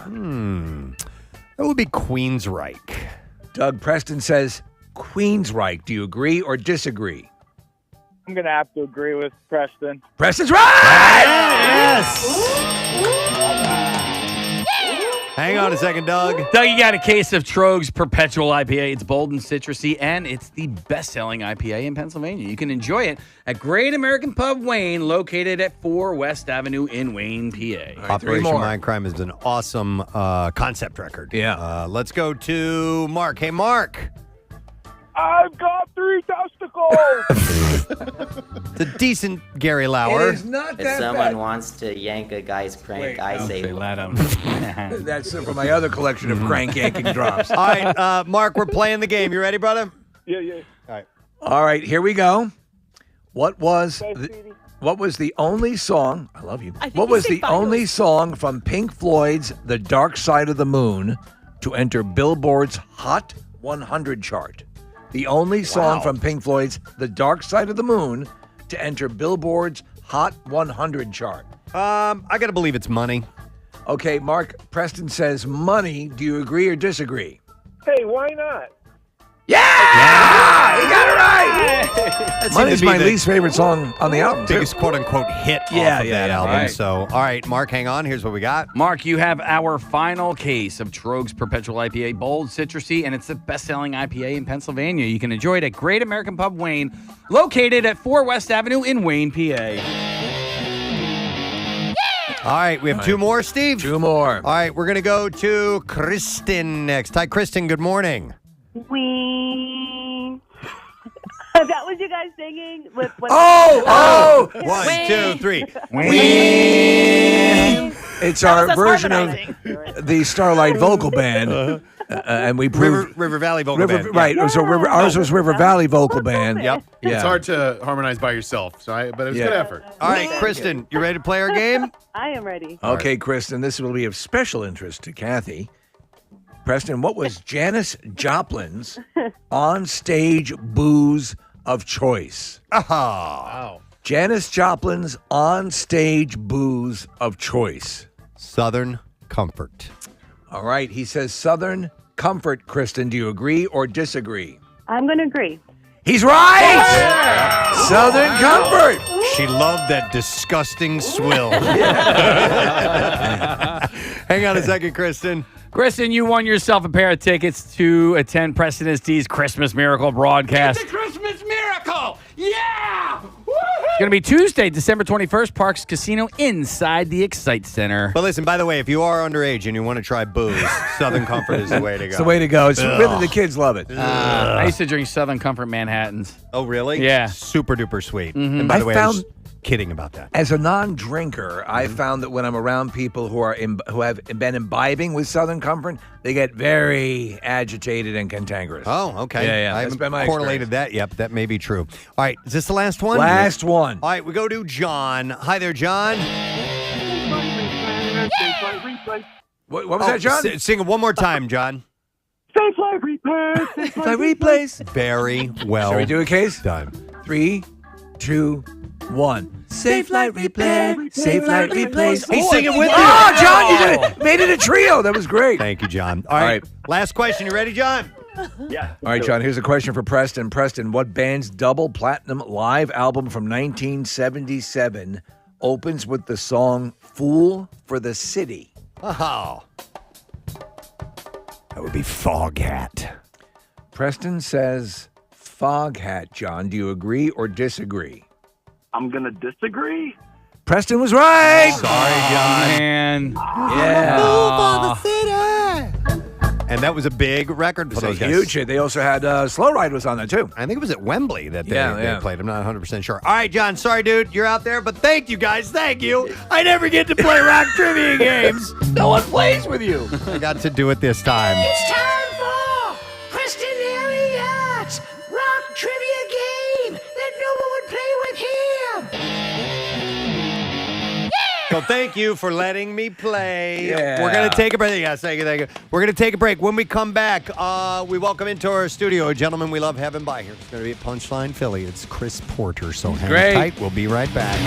That would be Queensryche. Doug Preston says Queensryche. Do you agree or disagree? I'm going to have to agree with Preston. Preston's right! Hang on a second, Doug. Doug, you got a case of Trogue's Perpetual IPA. It's bold and citrusy, and it's the best-selling IPA in Pennsylvania. You can enjoy it at Great American Pub Wayne, located at 4 West Avenue in Wayne, PA. Operation Mindcrime is an awesome concept record. Yeah. Let's go to Mark. Hey, Mark. I've got 3 testicles. It's a decent Gary Lauer. It is not If someone wants to yank a guy's crank, I say let him. That's for my other collection of crank yanking drops. All right, Mark, we're playing the game. You ready, brother? Yeah. All right. All right, here we go. What was the only song? I love you. What was the only song from Pink Floyd's "The Dark Side of the Moon" to enter Billboard's Hot 100 chart? The only song from Pink Floyd's "The Dark Side of the Moon" to enter Billboard's Hot 100 chart. I got to believe it's Money. Okay, Mark, Preston says Money. Do you agree or disagree? Hey, why not? Yeah! He got it right! That Money's my least favorite song on the album. Biggest quote-unquote hit off of that album. Right. So, all right, Mark, hang on. Here's what we got. Mark, you have our final case of Trogue's Perpetual IPA, bold, citrusy, and it's the best-selling IPA in Pennsylvania. You can enjoy it at Great American Pub Wayne, located at 4 West Avenue in Wayne, PA. All right, we have 2 more, Steve? 2 more. All right, we're going to go to Kristen next. Hi, Kristen. Good morning. Wee. That was you guys singing with. Oh! 1, 2, 3. It's our version of the Starlight Vocal Band. And we proved River Valley Vocal Band. Right. So ours was River Valley Vocal Band. Yep. Yeah. It's hard to harmonize by yourself, but it was a good effort. All right, Kristen, you ready to play our game? I am ready. Okay, Kristen, this will be of special interest to Kathy. Preston, what was Janis Joplin's on-stage booze of choice? Wow. Janis Joplin's on-stage booze of choice. Southern Comfort. All right, he says Southern Comfort. Kristen, do you agree or disagree? I'm going to agree. He's right! Yeah. Southern Comfort. She loved that disgusting swill. Hang on a second, Kristen. Kristen, you won yourself a pair of tickets to attend Preston and Steve's Christmas Miracle broadcast. It's a Christmas miracle! Yeah! It's going to be Tuesday, December 21st, Parks Casino inside the Excite Center. But listen, by the way, if you are underage and you want to try booze, Southern Comfort is the way to go. It's the way to go. It's really the kids love it. I used to drink Southern Comfort Manhattans. Oh, really? Yeah. Super duper sweet. Mm-hmm. And by the way, I was kidding about that. As a non-drinker, I found that when I'm around people who have been imbibing with Southern Comfort, they get very agitated and cantankerous. Oh, okay. Yeah. I That's haven't been my correlated that yet, but that may be true. All right, is this the last one? Last one. All right, we go to John. Hi there, John. What was that, John? Sing it one more time, John. Safe Life Replays. Replays. Very well Shall we do a case? done. 3, 2, 1. Safe Light Replay. Safe Light Replays. He's singing with you. Oh, John, you did it. Made it a trio. That was great. Thank you, John. All right. Last question. You ready, John? Yeah. All right, John, here's a question for Preston. Preston, what band's double platinum live album from 1977 opens with the song Fool for the City? Oh. That would be Foghat. Preston says Foghat. John, do you agree or disagree? I'm going to disagree. Preston was right. Sorry, John. Man. Yeah. And that was a big record for those guys. Huge hit. They also had Slow Ride was on that too. I think it was at Wembley that they Yeah. played. I'm not 100% sure. All right, John. Sorry, dude. You're out there, but thank you, guys. Thank you. I never get to play rock trivia games. No one plays with you. I got to do it this time. It's time for Preston Elliott's rock trivia game that no one would play with him. So thank you for letting me play. Yeah. We're going to take a break. Yes, thank you. We're going to take a break. When we come back, we welcome into our studio a gentleman we love having by here. It's going to be at Punchline Philly. It's Chris Porter. So hang Great. tight. We'll be right back.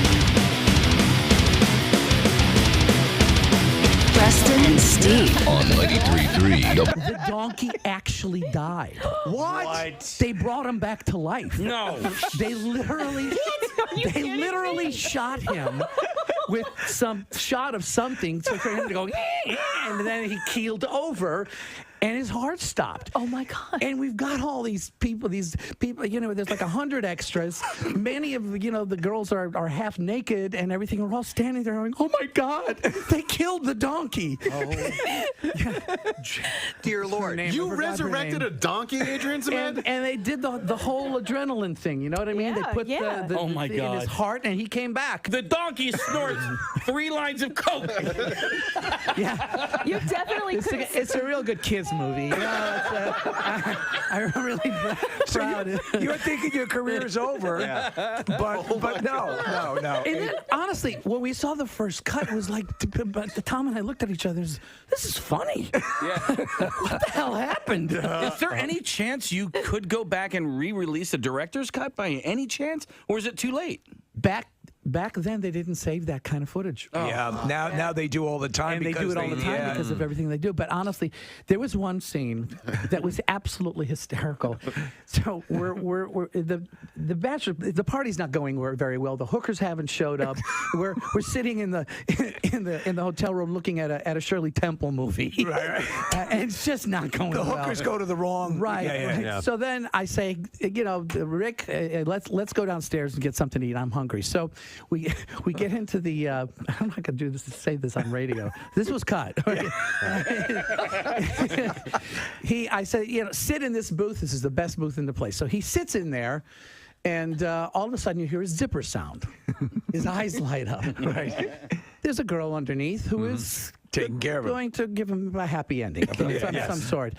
Preston and Steve. On 93.3. The donkey actually died. What? They brought him back to life. No. They literally shot him with some shot of something for him to go, and then he keeled over. And his heart stopped. Oh my God! And we've got all these people. There's like 100 extras. Many of the girls are half naked and everything. We're all standing there going, "Oh my God! They killed the donkey!" Dear Lord, You resurrected a donkey, Adrian Cement? and they did the whole adrenaline thing. You know what I mean? Yeah, They put yeah. the Oh, my thing in his God. heart, and he came back. The donkey snorts 3 lines of coke. Yeah, You definitely could. it's a real good kids movie. You know, I'm really proud. You're thinking your career's over, but no. And then, honestly, when we saw the first cut, it was like, but Tom and I looked at each other. This is funny. What the hell happened? Is there any chance you could go back and re-release a director's cut by any chance, or is it too late? Back then, they didn't save that kind of footage. Yeah, now they do all the time. And they do it all the time because of everything they do. But honestly, there was one scene that was absolutely hysterical. So we're the bachelor, the party's not going very well. The hookers haven't showed up. We're sitting in the hotel room looking at a Shirley Temple movie. Right. And it's just not going well. The hookers go to the wrong. Right. Yeah. So then I say, Rick, let's go downstairs and get something to eat. I'm hungry. So we get into the. I'm not gonna do this to say this on radio. This was cut. I said, sit in this booth. This is the best booth in the place. So he sits in there. And all of a sudden, you hear a zipper sound. His eyes light up. Right. There's a girl underneath who is taking care of him, going to give him a happy ending of some sort.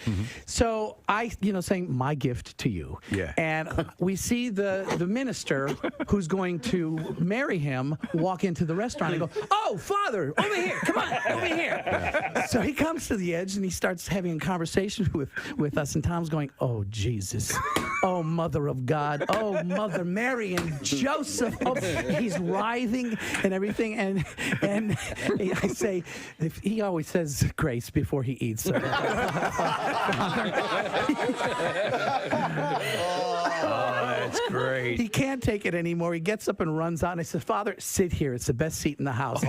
So I, saying my gift to you. Yeah. And we see the minister who's going to marry him walk into the restaurant and go, "Oh, Father, over here, come on, over here." Yeah. So he comes to the edge and he starts having a conversation with us. And Tom's going, "Oh, Jesus. Oh, Mother of God. Oh, Mother Mary and Joseph." Oh, he's writhing and everything. And I say, he always says grace before he eats. So. That's great. He can't take it anymore. He gets up and runs out. And I said, "Father, sit here. It's the best seat in the house."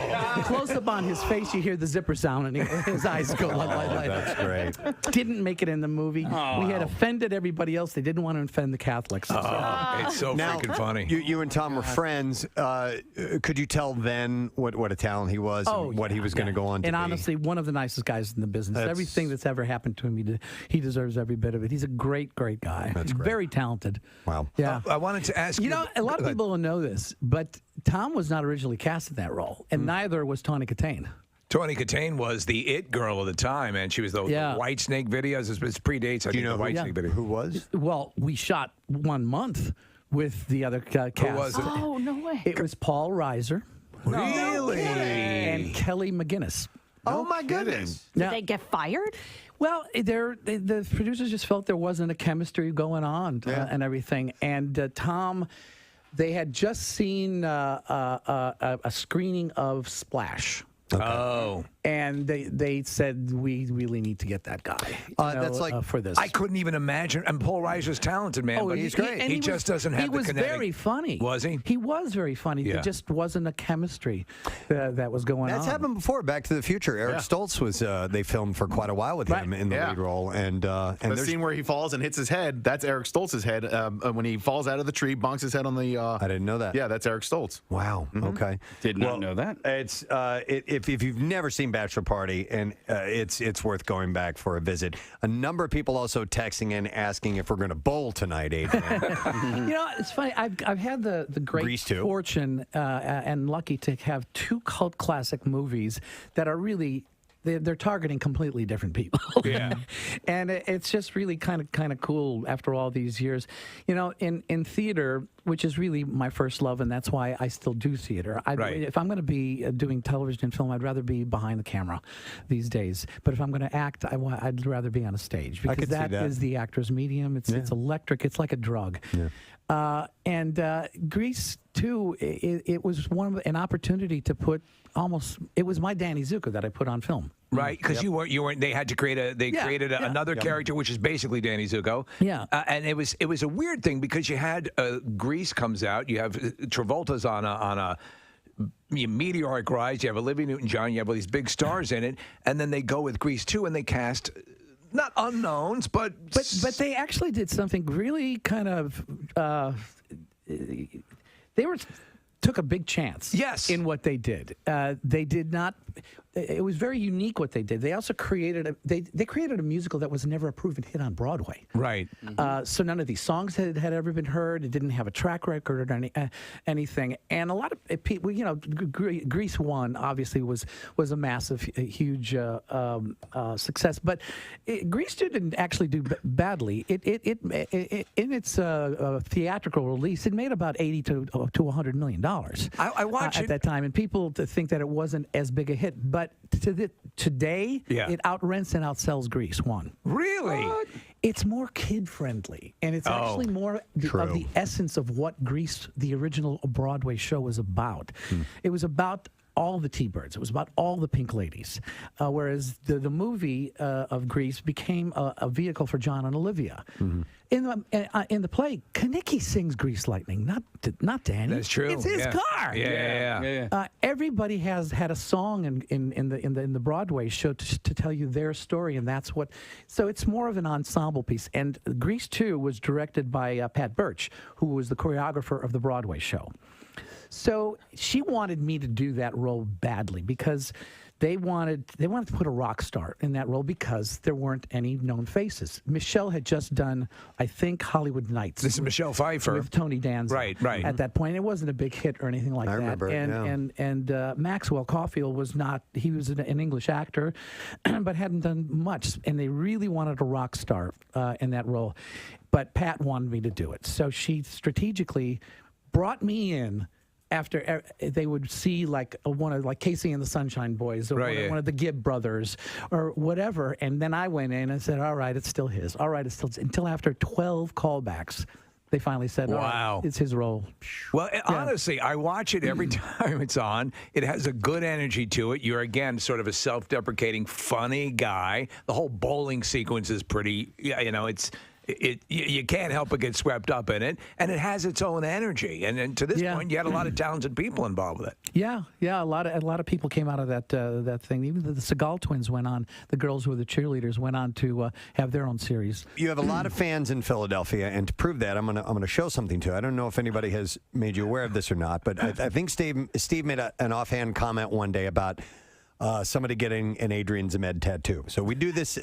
Close up on his face, you hear the zipper sound, and his eyes go like that's great. Didn't make it in the movie. We had offended everybody else. They didn't want to offend the Catholics. It's so freaking funny. You and Tom were friends. Could you tell then what a talent he was and what he was going to go on to and be? honestly, one of the nicest guys in the business. Everything that's ever happened to him, he deserves every bit of it. He's a great guy. That's great. Very talented. Wow. Yeah. I wanted to ask you. A lot of people don't know this, but Tom was not originally cast in that role, and neither was Tawny Katane. Tawny Katane was the it girl of the time, and she was the White Snake videos. It predates, I think, the White Snake video. Who was? Well, we shot 1 month with the other cast. Who was it? Oh, no way. It was Paul Reiser. Really? And Kelly McGinnis. Oh, my goodness. Did they get fired? Well, the producers just felt there wasn't a chemistry going on and everything. And Tom, they had just seen a screening of Splash. Okay. Oh. And they said, we really need to get that guy that's like for this. I couldn't even imagine. And Paul Reiser's talented, man, but he's great. He just doesn't have the kinetic. He was very funny. Was he? He was very funny. Yeah. There just wasn't a chemistry that was going on. That's happened before. Back to the Future. Eric Stoltz was. They filmed for quite a while with him in the lead role. And the scene where he falls and hits his head. That's Eric Stoltz's head. When he falls out of the tree, bonks his head on the. I didn't know that. Yeah, that's Eric Stoltz. Wow. Okay. Did not know that. It's if you've never seen Bachelor Party, and it's worth going back for a visit. A number of people also texting in asking if we're going to bowl tonight, Adrian. It's funny. I've had the great fortune and lucky to have 2 cult classic movies that are really they're targeting completely different people. Yeah. And it's just really kind of cool after all these years. You know, in theater, which is really my first love, and that's why I still do theater. If I'm going to be doing television and film, I'd rather be behind the camera these days. But if I'm going to act, I'd rather be on a stage, because that is the actor's medium. It's electric. It's like a drug. Yeah. Grease too. It was an opportunity to put it was my Danny Zuko that I put on film. Right, because you weren't. They had to created another character, which is basically Danny Zuko. Yeah, and it was a weird thing because you had Grease comes out. You have Travolta's on a meteoric rise. You have Olivia Newton-John. You have all these big stars in it, and then they go with Grease 2, and they cast not unknowns, but they actually did something really kind of. Took a big chance. Yes. In what they did. They did not. It was very unique what they did. They also created they created a musical that was never a proven hit on Broadway. Right. So none of these songs had ever been heard. It didn't have a track record or anything. And a lot of people, you know, Grease 1 obviously was a massive, huge success. But Grease 2 didn't actually do badly. It in its theatrical release, it made about $80 to $100 million. I watched at that time, and people think that it wasn't as big a hit, but today it outrents and outsells Grease 1. Really? It's more kid friendly, and it's actually more of the essence of what Grease, the original Broadway show, was about. It was about all the T-Birds. It was about all the Pink Ladies, whereas the movie of Grease became a vehicle for John and Olivia. In the play, Kaneki sings "Grease Lightning," not Danny. That's true. It's his car. Yeah. Everybody has had a song in the Broadway show to tell you their story, and that's what. So it's more of an ensemble piece. And Grease 2 was directed by Pat Birch, who was the choreographer of the Broadway show. So she wanted me to do that role badly because they wanted to put a rock star in that role because there weren't any known faces. Michelle had just done, I think, Hollywood Nights. This is Michelle Pfeiffer with Tony Danza. Right. At that point, it wasn't a big hit or anything like that. I remember it, and Maxwell Caulfield was not. He was an English actor, but hadn't done much. And they really wanted a rock star in that role, but Pat wanted me to do it. So she strategically brought me in. After they would see like one of Casey and the Sunshine Boys, or one of the Gibb brothers, or whatever, and then I went in and said, "All right, it's still his. All right, it's still." Until after 12 callbacks, they finally said, "Wow, right, it's his role." Well, honestly, I watch it every time it's on. It has a good energy to it. You're again sort of a self-deprecating, funny guy. The whole bowling sequence is pretty. You know, you can't help but get swept up in it, and it has its own energy. And to this point, you had a lot of talented people involved with it. Yeah, a lot of people came out of that thing. Even the Seagal twins went on. The girls who were the cheerleaders went on to have their own series. You have a lot of fans in Philadelphia, and to prove that, I'm gonna show something to you. I don't know if anybody has made you aware of this or not, but I think Steve made an offhand comment one day about somebody getting an Adrian Zemed tattoo. So we do this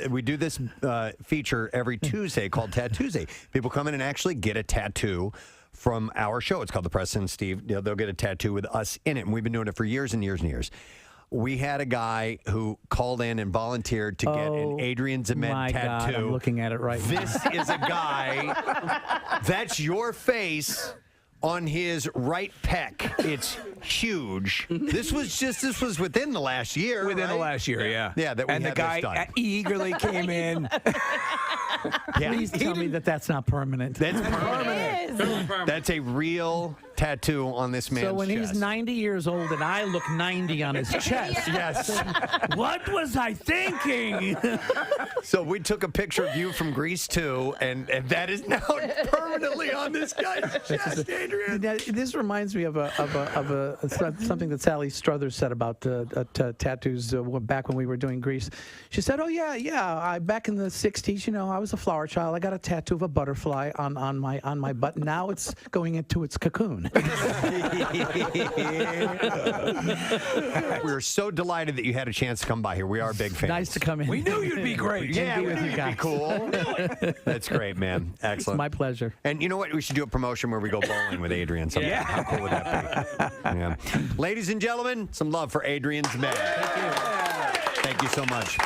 feature every Tuesday called Tattoozy. People come in and actually get a tattoo from our show. It's called the Preston and Steve. They'll get a tattoo with us in it, and we've been doing it for years and years and years. We had a guy who called in and volunteered to get an Adrian Zemed tattoo. God, I'm looking at it right now. This is a guy. That's your face on his right pec. It's huge. This was within the last year. Within the last year, yeah. Yeah, that we and had the guy this done. eagerly came in. Please tell me that's not permanent. That's permanent. That's a real tattoo on this man's chest. So when he's 90 years old and I look 90 on his chest. Yes. What was I thinking? So we took a picture of you from Grease 2, and that is now permanently on this guy's chest, Adrian. This reminds me of something that Sally Struthers said about tattoos back when we were doing Grease. She said, "Oh yeah, back in the '60s, you know, I was a flower child. I got a tattoo of a butterfly on my butt. Now it's going into its cocoon." We're so delighted that you had a chance to come by here. We are big fans. Nice to come in. We knew you'd be great. Yeah, we knew you'd be cool. That's great, man. Excellent. It's my pleasure. And you know what? We should do a promotion where we go bowling with Adrian sometime. Yeah. How cool would that be? Yeah. Ladies and gentlemen, some love for Adrian Zemed. Thank you. Thank you so much.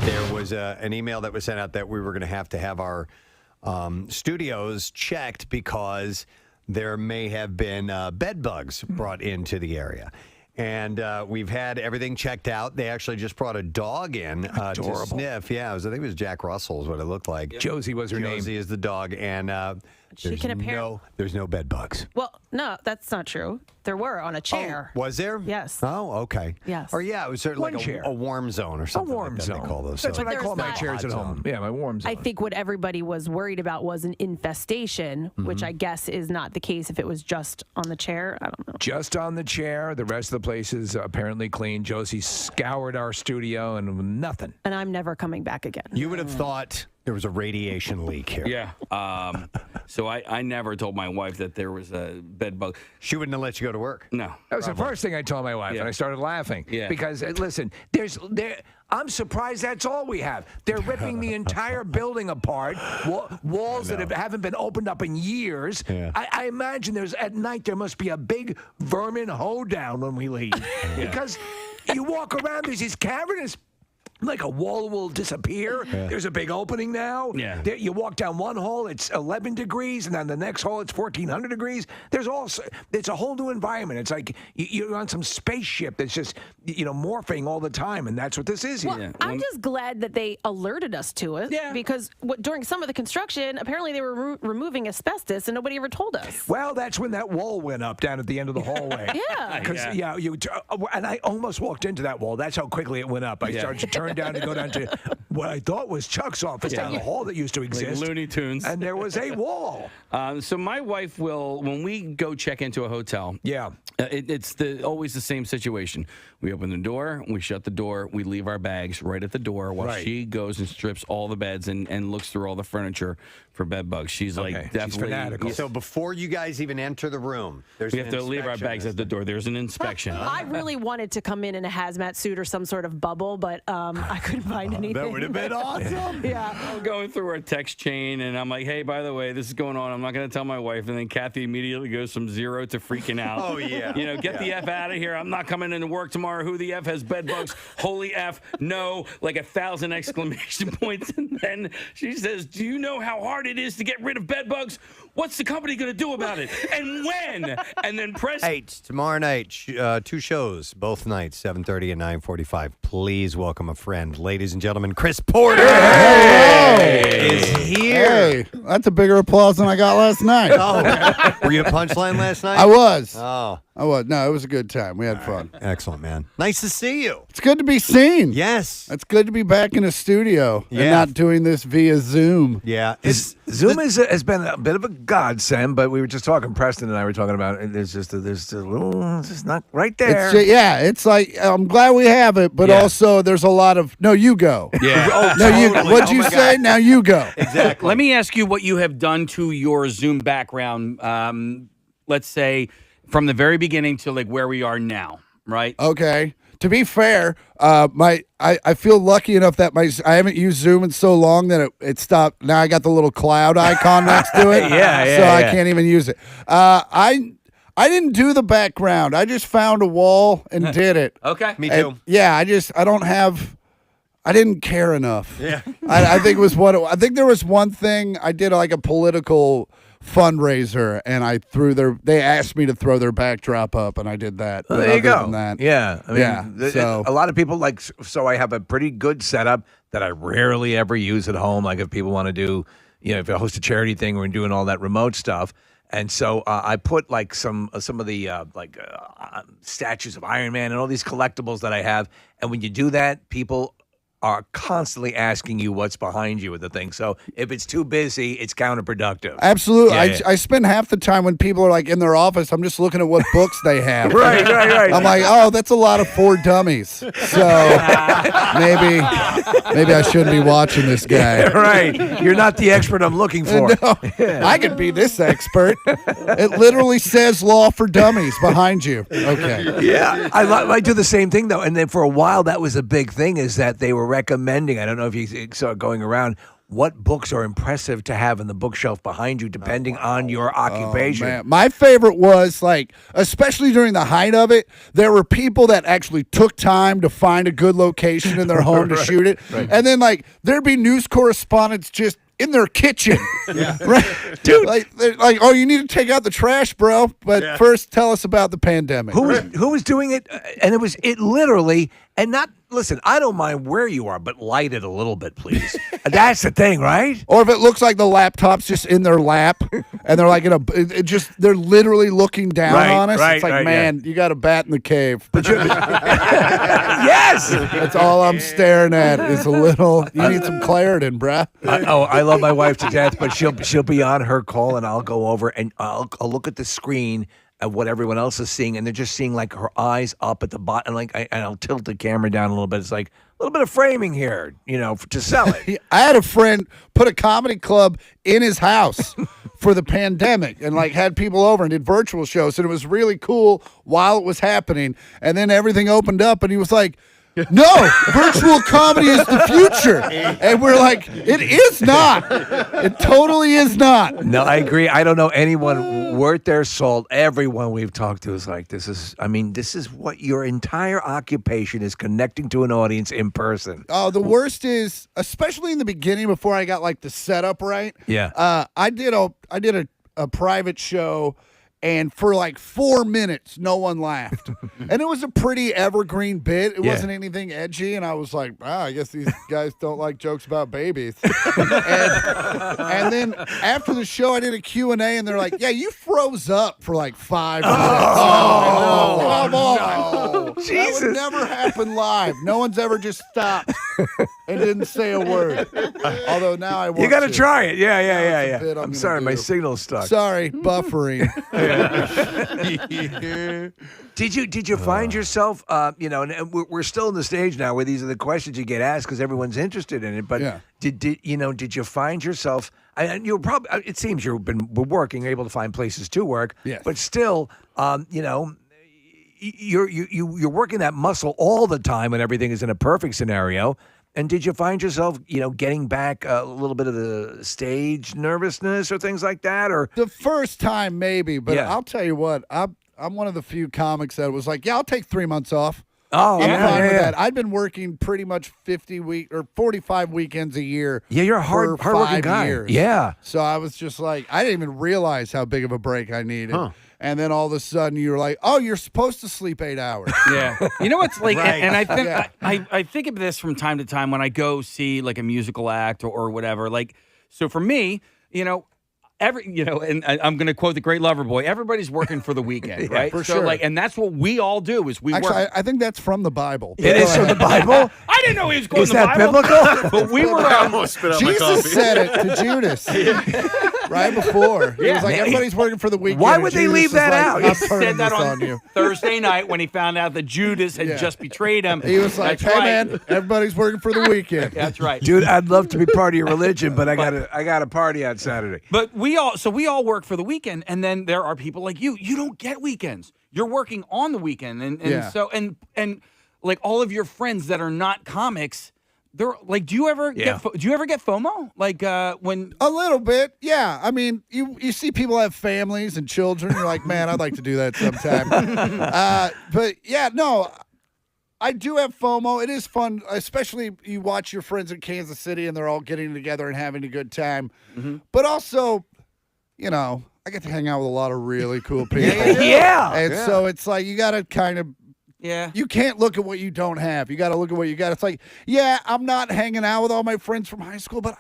There was an email that was sent out that we were going to have our studios checked because there may have been bed bugs brought into the area. And we've had everything checked out. They actually just brought a dog in to sniff. Yeah, I think it was Jack Russell is what it looked like. Josie was her name. Josie is the dog. And there's no bed bugs. Well, no, that's not true. There were on a chair. Oh, was there? Yes. Oh, okay. Yes. Or yeah, it was sort of like a warm zone or something. A warm zone. They call those. That's what I But call my there's chairs at home. Yeah, my warm zone. I think what everybody was worried about was an infestation, which I guess is not the case if it was just on the chair. I don't know. Just on the chair. The rest of the place is apparently clean. Josie scoured our studio and nothing. And I'm never coming back again. You would have thought there was a radiation leak here. Yeah. So I never told my wife that there was a bed bug. She wouldn't have let you go to work. No. That was the first thing I told my wife, and I started laughing. Yeah. Because, listen, I'm surprised that's all we have. They're ripping the entire building apart, walls that haven't been opened up in years. Yeah. I imagine at night there must be a big vermin hoedown when we leave. Because you walk around, there's these cavernous, like a wall will disappear. Yeah. There's a big opening now. Yeah. You walk down one hall, it's 11 degrees, and then the next hall, it's 1,400 degrees. It's a whole new environment. It's like you're on some spaceship that's just, morphing all the time, and that's what this is here. Well, I'm just glad that they alerted us to it. Yeah. Because during some of the construction, apparently they were removing asbestos, and nobody ever told us. Well, that's when that wall went up down at the end of the hallway. Yeah. Because and I almost walked into that wall. That's how quickly it went up. I started to turn down to go down to what I thought was Chuck's office down the hall that used to exist. Like Looney Tunes. And there was a wall. So my wife will, when we go check into a hotel, it's always the same situation. We open the door, we shut the door, we leave our bags right at the door while she goes and strips all the beds and looks through all the furniture for bed bugs. She's like definitely She's fanatical. So before you guys even enter the room, we have to leave our bags at the door. There's an inspection. I really wanted to come in a hazmat suit or some sort of bubble, but I couldn't find anything. That would have been awesome. Yeah. I'm going through our text chain, and I'm like, hey, by the way, this is going on. I'm not going to tell my wife. And then Kathy immediately goes from 0 to freaking out. Oh, yeah. Get the F out of here. I'm not coming into work tomorrow. Who the F has bed bugs? Holy F, no, like 1,000 exclamation points. And then she says, do you know how hard it is to get rid of bed bugs? What's the company going to do about it? And when? And then Preston. Tomorrow night, 2 shows, both nights, 7:30 and 9:45. Please welcome a friend. Ladies and gentlemen, Chris Porter is here. Hey, that's a bigger applause than I got last night. Were you at Punchline last night? I was. Oh. I was. No, it was a good time. We had fun. Excellent, man. Nice to see you. It's good to be seen. Yes. It's good to be back in a studio and Yeah. not doing this via Zoom. Yeah. Zoom has been a bit of a godsend, but we were just talking, Preston and I were talking about it. There's just a little, it's just not right there. It's like, I'm glad we have it, but also there's a lot of, no, you go. Yeah. What'd you say? Now you go. Exactly. Let me ask you what you have done to your Zoom background, let's say, from the very beginning to like where we are now, right? Okay. To be fair, I feel lucky enough that I haven't used Zoom in so long that it stopped. Now I got the little cloud icon next to it. I can't even use it. I didn't do the background. I just found a wall and did it. Okay. Me too. I didn't care enough. Yeah. I think I think there was one thing I did, like a political fundraiser, and they asked me to throw their backdrop up, and I did that. Well, there you go. Yeah. So a lot of people so I have a pretty good setup that I rarely ever use at home. Like if people want to do, if I host a charity thing, we're doing all that remote stuff. And so I put like some of the statues of Iron Man and all these collectibles that I have. And when you do that, people are constantly asking you what's behind you with the thing. So if it's too busy, it's counterproductive. Absolutely. I spend half the time when people are like in their office, I'm just looking at what books they have. Right. I'm like, oh, that's a lot of For Dummies. So maybe I shouldn't be watching this guy. Yeah, right. You're not the expert I'm looking for. No, I could be this expert. It literally says Law for Dummies behind you. Okay. Yeah. I do the same thing, though. And then for a while, that was a big thing, is that they were recommending, I don't know if you saw it going around, what books are impressive to have in the bookshelf behind you, depending on your occupation. Man. My favorite was like, especially during the height of it, there were people that actually took time to find a good location in their home to shoot it. And then like there'd be news correspondents just in their kitchen. Right? Dude. Like, oh, you need to take out the trash, bro. But first tell us about the pandemic. Who was doing it? And it literally, and not, listen, I don't mind where you are, but light it a little bit, please. That's the thing, right? Or if it looks like the laptop's just in their lap and they're like they're literally looking down on us. It's like, man, you got a bat in the cave. But yes! That's all I'm staring at is a little, you need some Claritin, bruh. I love my wife to death, but she'll be on her call and I'll go over and I'll look at the screen at what everyone else is seeing, and they're just seeing like her eyes up at the bottom, and and I'll tilt the camera down a little bit. It's like a little bit of framing here, to sell it. I had a friend put a comedy club in his house for the pandemic and like had people over and did virtual shows, and it was really cool while it was happening. And then everything opened up, and he was like, no, virtual comedy is the future. And we're like, it is not. It totally is not. No, I agree. I don't know anyone worth their salt. Everyone we've talked to is like, this is what your entire occupation is, connecting to an audience in person. Oh, the worst is, especially in the beginning before I got like the setup right. Yeah. I did a private show, and for like 4 minutes, no one laughed. And it was a pretty evergreen bit. It wasn't anything edgy. And I was like, I guess these guys don't like jokes about babies. and then after the show, I did a Q&A, and they're like, yeah, you froze up for like 5 minutes. Come on. Jesus. That would never happen live. No one's ever just stopped and didn't say a word. Although now I want You got to to try it. Yeah. I'm I'm sorry, my signal's stuck. Sorry, buffering. Did you find yourself, and we're still in the stage now where these are the questions you get asked because everyone's interested in it. But did you find yourself? And you're probably. It seems you've been working, able to find places to work. Yes. But still, you're working that muscle all the time when everything is in a perfect scenario. And did you find yourself, getting back a little bit of the stage nervousness or things like that? Or the first time, maybe. But I'll tell you what, I'm one of the few comics that was like, I'll take 3 months off. Oh, I'm fine with that. I've been working pretty much 45 weekends a year. Yeah, you're a hard-working guy. Years. Yeah. So I was just like, I didn't even realize how big of a break I needed. Huh. And then all of a sudden you were like, oh, you're supposed to sleep 8 hours. Yeah. You know what's like, Right. and I think I think of this from time to time when I go see like a musical act or whatever. Like, so for me, and I'm going to quote the great Loverboy, everybody's working for the weekend, right? For so sure. like, and that's what we all do is we Actually, work. I think that's from the Bible. It is from the Bible? I didn't know he was quoting Is the that Bible. biblical? But we were. Almost spit out my coffee. Jesus said it to Judas right before. He was like, everybody's working for the weekend. Why and would they Judas leave is that like, out? I'm He turning said that this on you. Thursday night when he found out that Judas had just betrayed him. He was like, That's hey, right. man, everybody's working for the weekend. That's right. Dude, I'd love to be part of your religion, but I got a party on Saturday. But we all work for the weekend, and then there are people like you. You don't get weekends. You're working on the weekend, and so like all of your friends that are not comics, they're like, do you ever get FOMO? Like when A little bit, yeah. I mean, you see people have families and children. You're like, man, I'd like to do that sometime. But yeah, no, I do have FOMO. It is fun, especially you watch your friends in Kansas City and they're all getting together and having a good time. Mm-hmm. But also, I get to hang out with a lot of really cool people. And so it's like you got to kind of. Yeah. You can't look at what you don't have. You got to look at what you got. It's like, I'm not hanging out with all my friends from high school, but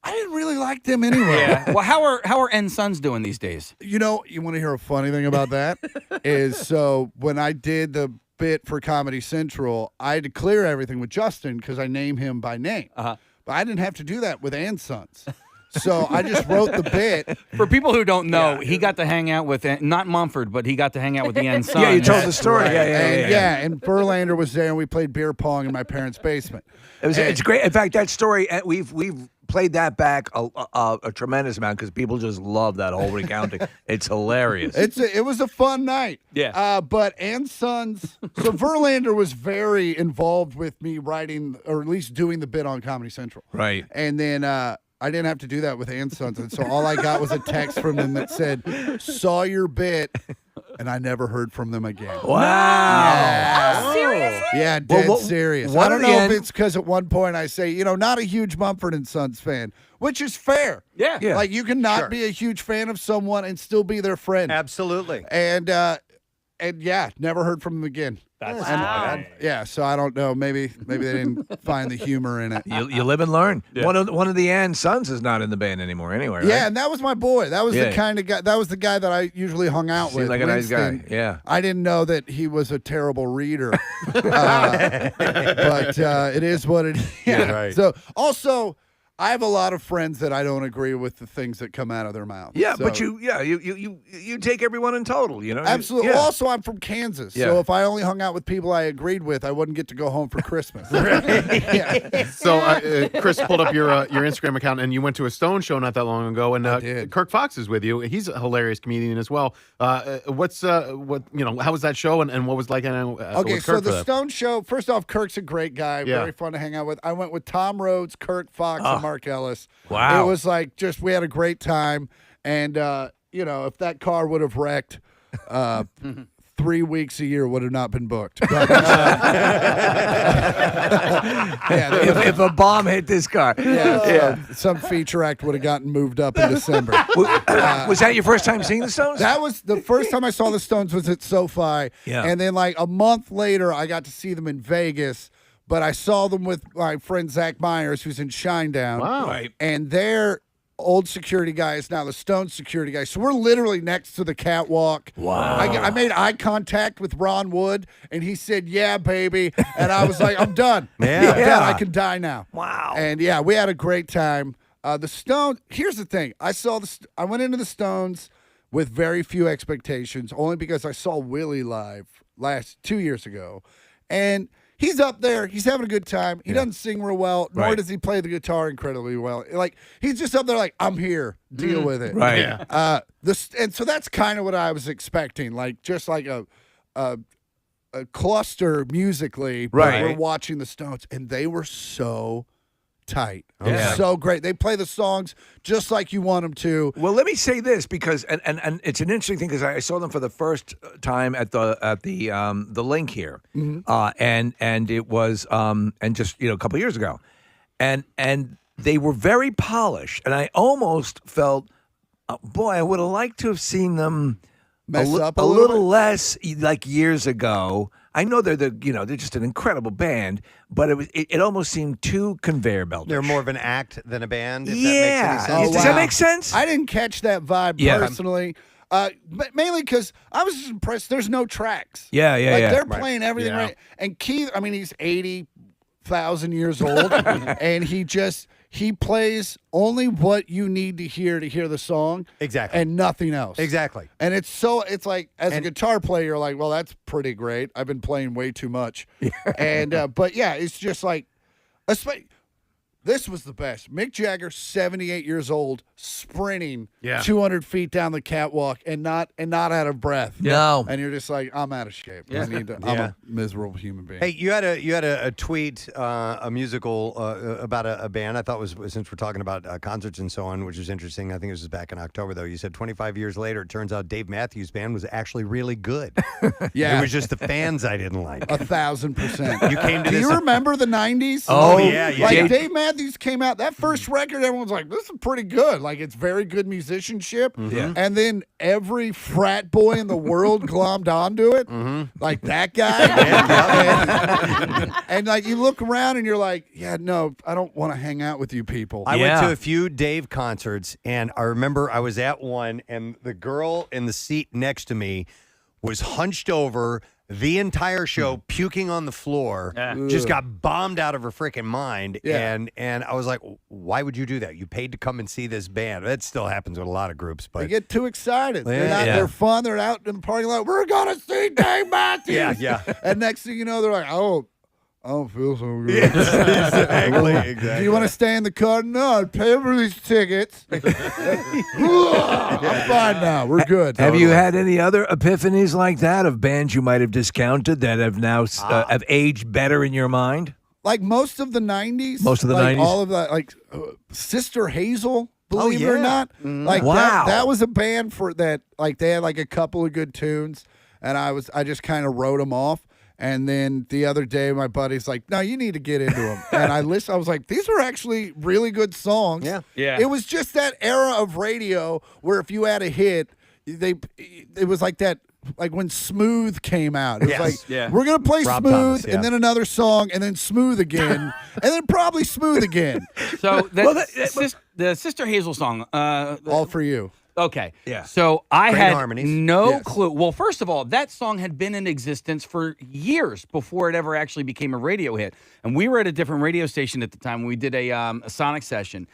I didn't really like them anyway. Yeah. Well, how are N Sons doing these days? You want to hear a funny thing about that? Is so when I did the bit for Comedy Central, I had to clear everything with Justin because I name him by name. Uh-huh. But I didn't have to do that with Ann Sons. So I just wrote the bit. For people who don't know, he got to hang out with not Mumford, but he got to hang out with the N Sons. Yeah, you told the story. Right. Yeah. And Verlander was there, and we played beer pong in my parents' basement. It's great. In fact, that story we've played that back a tremendous amount because people just love that whole recounting. It's hilarious. It was a fun night. Yeah. But Ann Sons. So Verlander was very involved with me writing, or at least doing the bit on Comedy Central. Right. And then I didn't have to do that with Ann Sons, and so all I got was a text from them that said, "Saw your bit." And I never heard from them again. Wow. Yeah. Seriously? Yeah, dead Well, serious. what I don't at know the if end- it's because at one point I say, not a huge Mumford and Sons fan, which is fair. Yeah. Like you can not Sure. be a huge fan of someone and still be their friend. Absolutely. And yeah, never heard from them again. Yeah, so I don't know. Maybe they didn't find the humor in it. You live and learn. Yeah. One of the Ann Sons is not in the band anymore anyway, right? Yeah, and that was my boy. That was Yeah. the kind of guy. That was the guy that I usually hung out Seemed with. like a nice guy. Winston. Yeah. I didn't know that he was a terrible reader, but it is what it is. Yeah, right. So also, I have a lot of friends that I don't agree with the things that come out of their mouth. Yeah, So- but you take everyone in total, Absolutely. Yeah. Also, I'm from Kansas, Yeah. so if I only hung out with people I agreed with, I wouldn't get to go home for Christmas. So Chris pulled up your Instagram account, and you went to a Stone show not that long ago, and Kirk Fox is with you. He's a hilarious comedian as well. How was that show, and what was like? Okay, with so Kirk for the that? Stone Show, first off, Kirk's a great guy, Yeah. very fun to hang out with. I went with Tom Rhodes, Kirk Fox, and Mark Ellis. Wow. It was like we had a great time. And, if that car would have wrecked, 3 weeks a year would have not been booked. But, if a bomb hit this car. Some feature act would have gotten moved up in December. Was that your first time seeing the Stones? That was the first time I saw the Stones was at SoFi. Yeah. And then like a month later, I got to see them in Vegas. But I saw them with my friend Zach Myers, who's in Shinedown. Wow. Right. And their old security guy is now the Stones security guy. So we're literally next to the catwalk. Wow. I made eye contact with Ron Wood, and he said, "Yeah, baby." And I was like, "I'm done. Yeah. I'm done. I can die now." Wow. And yeah, we had a great time. The Stones. Here's the thing. I went into the Stones with very few expectations, only because I saw Willie live 2 years ago, and he's up there. He's having a good time. He doesn't sing real well, nor Right. does he play the guitar incredibly well. Like he's just up there, like I'm here. Deal with it. Right. Yeah. And so that's kind of what I was expecting. Like just like a cluster musically. but Right. We're watching the Stones, and they were so tight. Yeah. So great. They play the songs just like you want them to. Well, let me say this because and it's an interesting thing because I saw them for the first time at the Link here, and it was and just a couple of years ago, and they were very polished, and I almost felt, boy, I would have liked to have seen them Mess up a a little little less like years ago. I know they're they're just an incredible band, but it almost seemed too conveyor belt. They're more of an act than a band. If Yeah. that makes any sense. Does that make sense? I didn't catch that vibe Yeah. personally. But mainly because I was just impressed. There's no tracks. Yeah. Like they're Right. playing everything Yeah. right. And Keith, I mean, he's 80,000 years old, and he plays only what you need to hear the song. Exactly. And nothing else. Exactly. And it's like as a guitar player, you're like, well, that's pretty great. I've been playing way too much. And but yeah, it's just like, this was the best. Mick Jagger, 78 years old, sprinting 200 feet down the catwalk and not out of breath. No. And you're just like, I'm out of shape. I'm a miserable human being. Hey, you had a tweet, a musical about a band. I thought was since we're talking about concerts and so on, which is interesting. I think this was back in October though. You said 25 years later, it turns out Dave Matthews Band was actually really good. Yeah. It was just the fans I didn't like. 1,000%. You came to Do this. you remember the 90s? Oh, yeah. Like Dave Matthews came out, that first record, everyone's like, this is pretty good. Like it's very good musicianship. Yeah. And then every frat boy in the world glommed onto it. Like that guy. and like you look around and you're like, yeah, no, I don't want to hang out with you people. I went to a few Dave concerts, and I remember I was at one, and the girl in the seat next to me was hunched over, the entire show, puking on the floor, just got bombed out of her freaking mind. Yeah. And I was like, why would you do that? You paid to come and see this band. That still happens with a lot of groups. They But get too excited. Yeah. They're fun. They're out in the parking lot. We're going to see Dave Matthews. Yeah. And next thing you know, they're like, I don't feel so good. Exactly. Do you want to stay in the car? No, I'd pay for these tickets. I'm fine now. We're good. Have you had any other epiphanies like that of bands you might have discounted that have now have aged better in your mind? Like most of the 90s? Most of the like 90s? All of that, like Sister Hazel, believe it or yeah. not. Like Wow. that was a band for that, like they had like a couple of good tunes, and I just kind of wrote them off. And then the other day, my buddy's like, no, you need to get into them. And I listened. I was like, these are actually really good songs. Yeah. Yeah. It was just that era of radio where if you had a hit, it was like that, like when Smooth came out. It was Yes. like, Yeah. we're going to play Rob Smooth Thomas, yeah. and then another song and then Smooth again and then probably Smooth again. So the Sister Hazel song. All for you. Okay. Yeah. So I Great had harmonies. no Yes. clue. Well, first of all, that song had been in existence for years before it ever actually became a radio hit. And we were at a different radio station at the time. We did a sonic session.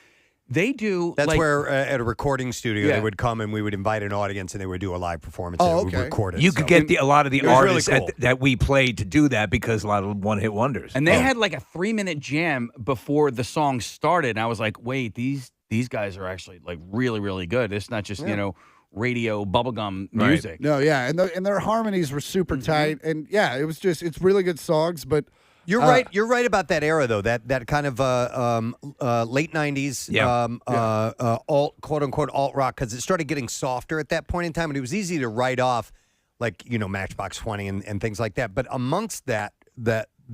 They do. that's like, where at a recording studio Yeah. they would come and we would invite an audience and they would do a live performance. Oh, and we would okay. record it. You So- could get a lot of the It was really artists cool. that we played to do that because a lot of one-hit wonders. And they had like a 3-minute jam before the song started. And I was like, wait, these guys are actually like really, really good. It's not just, radio bubblegum music. No, yeah. And their harmonies were super tight. And yeah, it was just, it's really good songs. But You're right. You're right about that era, though. That kind of late '90s, alt, quote unquote alt rock, because it started getting softer at that point in time, and it was easy to write off, like Matchbox 20 and things like that. But amongst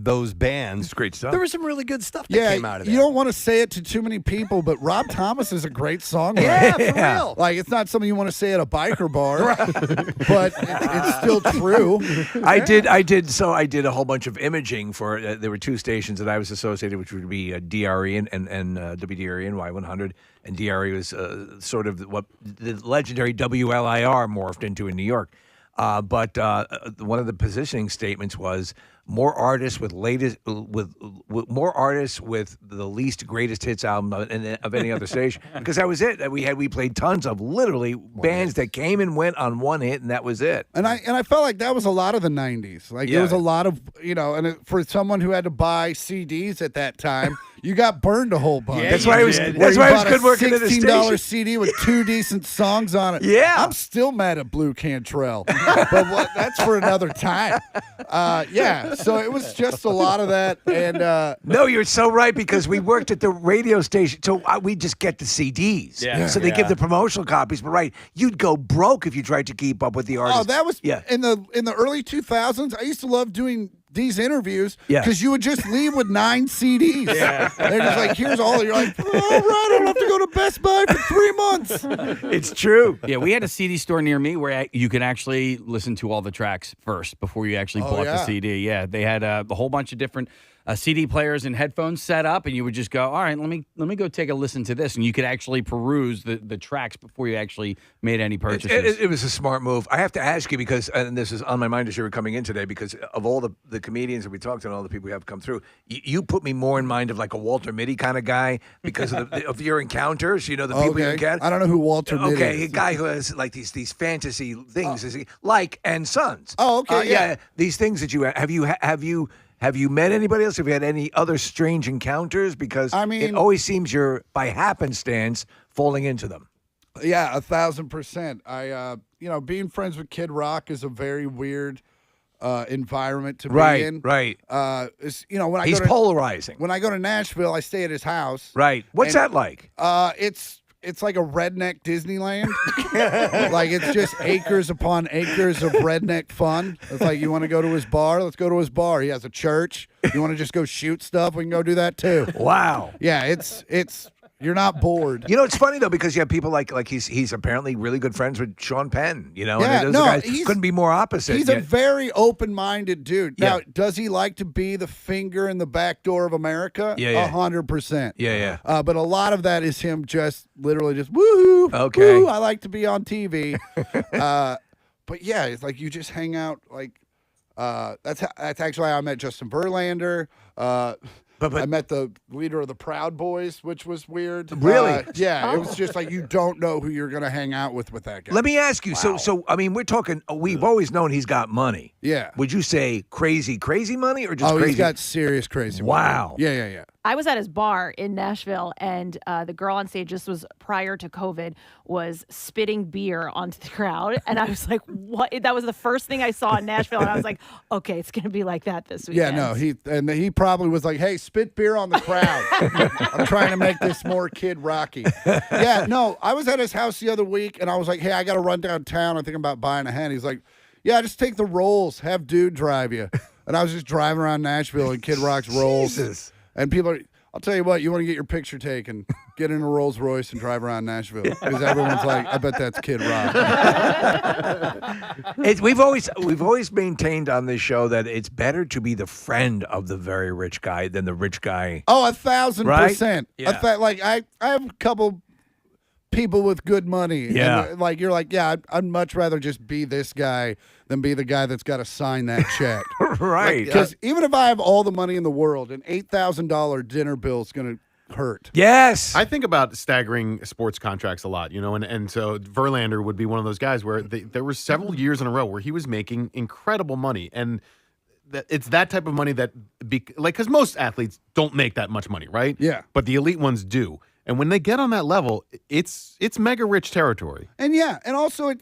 those bands, It's great stuff. there was some really good stuff that came out of there. you don't want to say it to too many people, but Rob Thomas is a great songwriter. Yeah, for real. Like, it's not something you want to say at a biker bar, but it's still true. I did a whole bunch of imaging for. There were two stations that I was associated, which would be DRE and WDRE and Y100, and DRE was sort of what the legendary WLIR morphed into in New York. But one of the positioning statements was more artists with more artists with the least greatest hits album of any other station, because that was it. That we played tons of literally bands that came and went on one hit, and that was it. And I felt like that was a lot of the 90s. Like, there was a lot of, for someone who had to buy CDs at that time, you got burned a whole bunch. Yeah, That's why it was. did. That's You why it was bought good working at the $16 station. CD with 2 decent songs on it. Yeah. I'm still mad at Blue Cantrell, but that's for another time. Yeah, so it was just a lot of that, and No, you're so right, because we worked at the radio station, so we just get the CDs. Yeah. So they give the promotional copies, but you'd go broke if you tried to keep up with the artists. oh, that was yeah. in the early 2000s. I used to love doing these interviews Yeah. because you would just leave with 9 CDs. Yeah. They're just like, here's all. You're like, all right, I don't have to go to Best Buy for 3 months. It's true. Yeah, we had a CD store near me where you could actually listen to all the tracks first before you actually bought the yeah. CD. Yeah, they had a whole bunch of different CD players and headphones set up, and you would just go, all right, let me go take a listen to this, and you could actually peruse the tracks before you actually made any purchases. It was a smart move. I have to ask you, because, and this is on my mind as you were coming in today, because of all the comedians that we talked to and all the people we have come through, you put me more in mind of like a Walter Mitty kind of guy because of your encounters. The people you encounter. I don't know who Walter Mitty Okay, is. a guy who has like these fantasy things, is he, like and Sons. Oh, okay, yeah. These things that you have you met anybody else? Have you had any other strange encounters? Because it always seems you're by happenstance falling into them. Yeah, 1,000%. I, being friends with Kid Rock is a very weird environment to be in. Right. When He's polarizing. When I go to Nashville, I stay at his house. Right. What's that like? It's like a redneck Disneyland. Like, it's just acres upon acres of redneck fun. It's like, you want to go to his bar? Let's go to his bar. He has a church. You want to just go shoot stuff? We can go do that too. Wow. Yeah, it's you're not bored. It's funny though, because you have people like he's apparently really good friends with Sean Penn. Yeah, and those guys couldn't be more opposite. He's a very open-minded dude. Yeah. Now, does he like to be the finger in the back door of America? Yeah. 100%. Yeah. But a lot of that is him just literally just woohoo. Okay. Woo, I like to be on TV. But yeah, it's like you just hang out like That's actually how I met Justin Verlander. I met the leader of the Proud Boys, which was weird. Really? Yeah, it was just like you don't know who you're going to hang out with that guy. Let me ask you. So I mean, we're talking. We've always known he's got money. Yeah. Would you say crazy money or just Oh, crazy? he's got serious crazy money. Wow. Yeah. I was at his bar in Nashville, and the girl on stage, this was prior to COVID, was spitting beer onto the crowd. And I was like, what? That was the first thing I saw in Nashville. And I was like, okay, it's going to be like that this weekend. Yeah, no, he probably was like, hey, spit beer on the crowd. I'm trying to make this more Kid Rocky. Yeah, no, I was at his house the other week, and I was like, hey, I got to run downtown. I think I'm about buying a hen. He's like, yeah, just take the rolls. Have dude drive you. And I was just driving around Nashville in Kid Rock's rolls. Jesus. And people are, I'll tell you what, you want to get your picture taken, get in a Rolls Royce and drive around Nashville. Because everyone's like, I bet that's Kid Rock. We've always maintained on this show that it's better to be the friend of the very rich guy than the rich guy. Oh, 1,000%. Yeah. Like I have a couple people with good money. Yeah. And like you're like, yeah, I'd much rather just be this guy than be the guy that's got to sign that check. Right. Because even if I have all the money in the world, an $8,000 dinner bill is going to hurt. Yes. I think about staggering sports contracts a lot, and so Verlander would be one of those guys where there were several years in a row where he was making incredible money, and it's that type of money that, because most athletes don't make that much money, right? Yeah. But the elite ones do. And when they get on that level, it's mega rich territory. And and also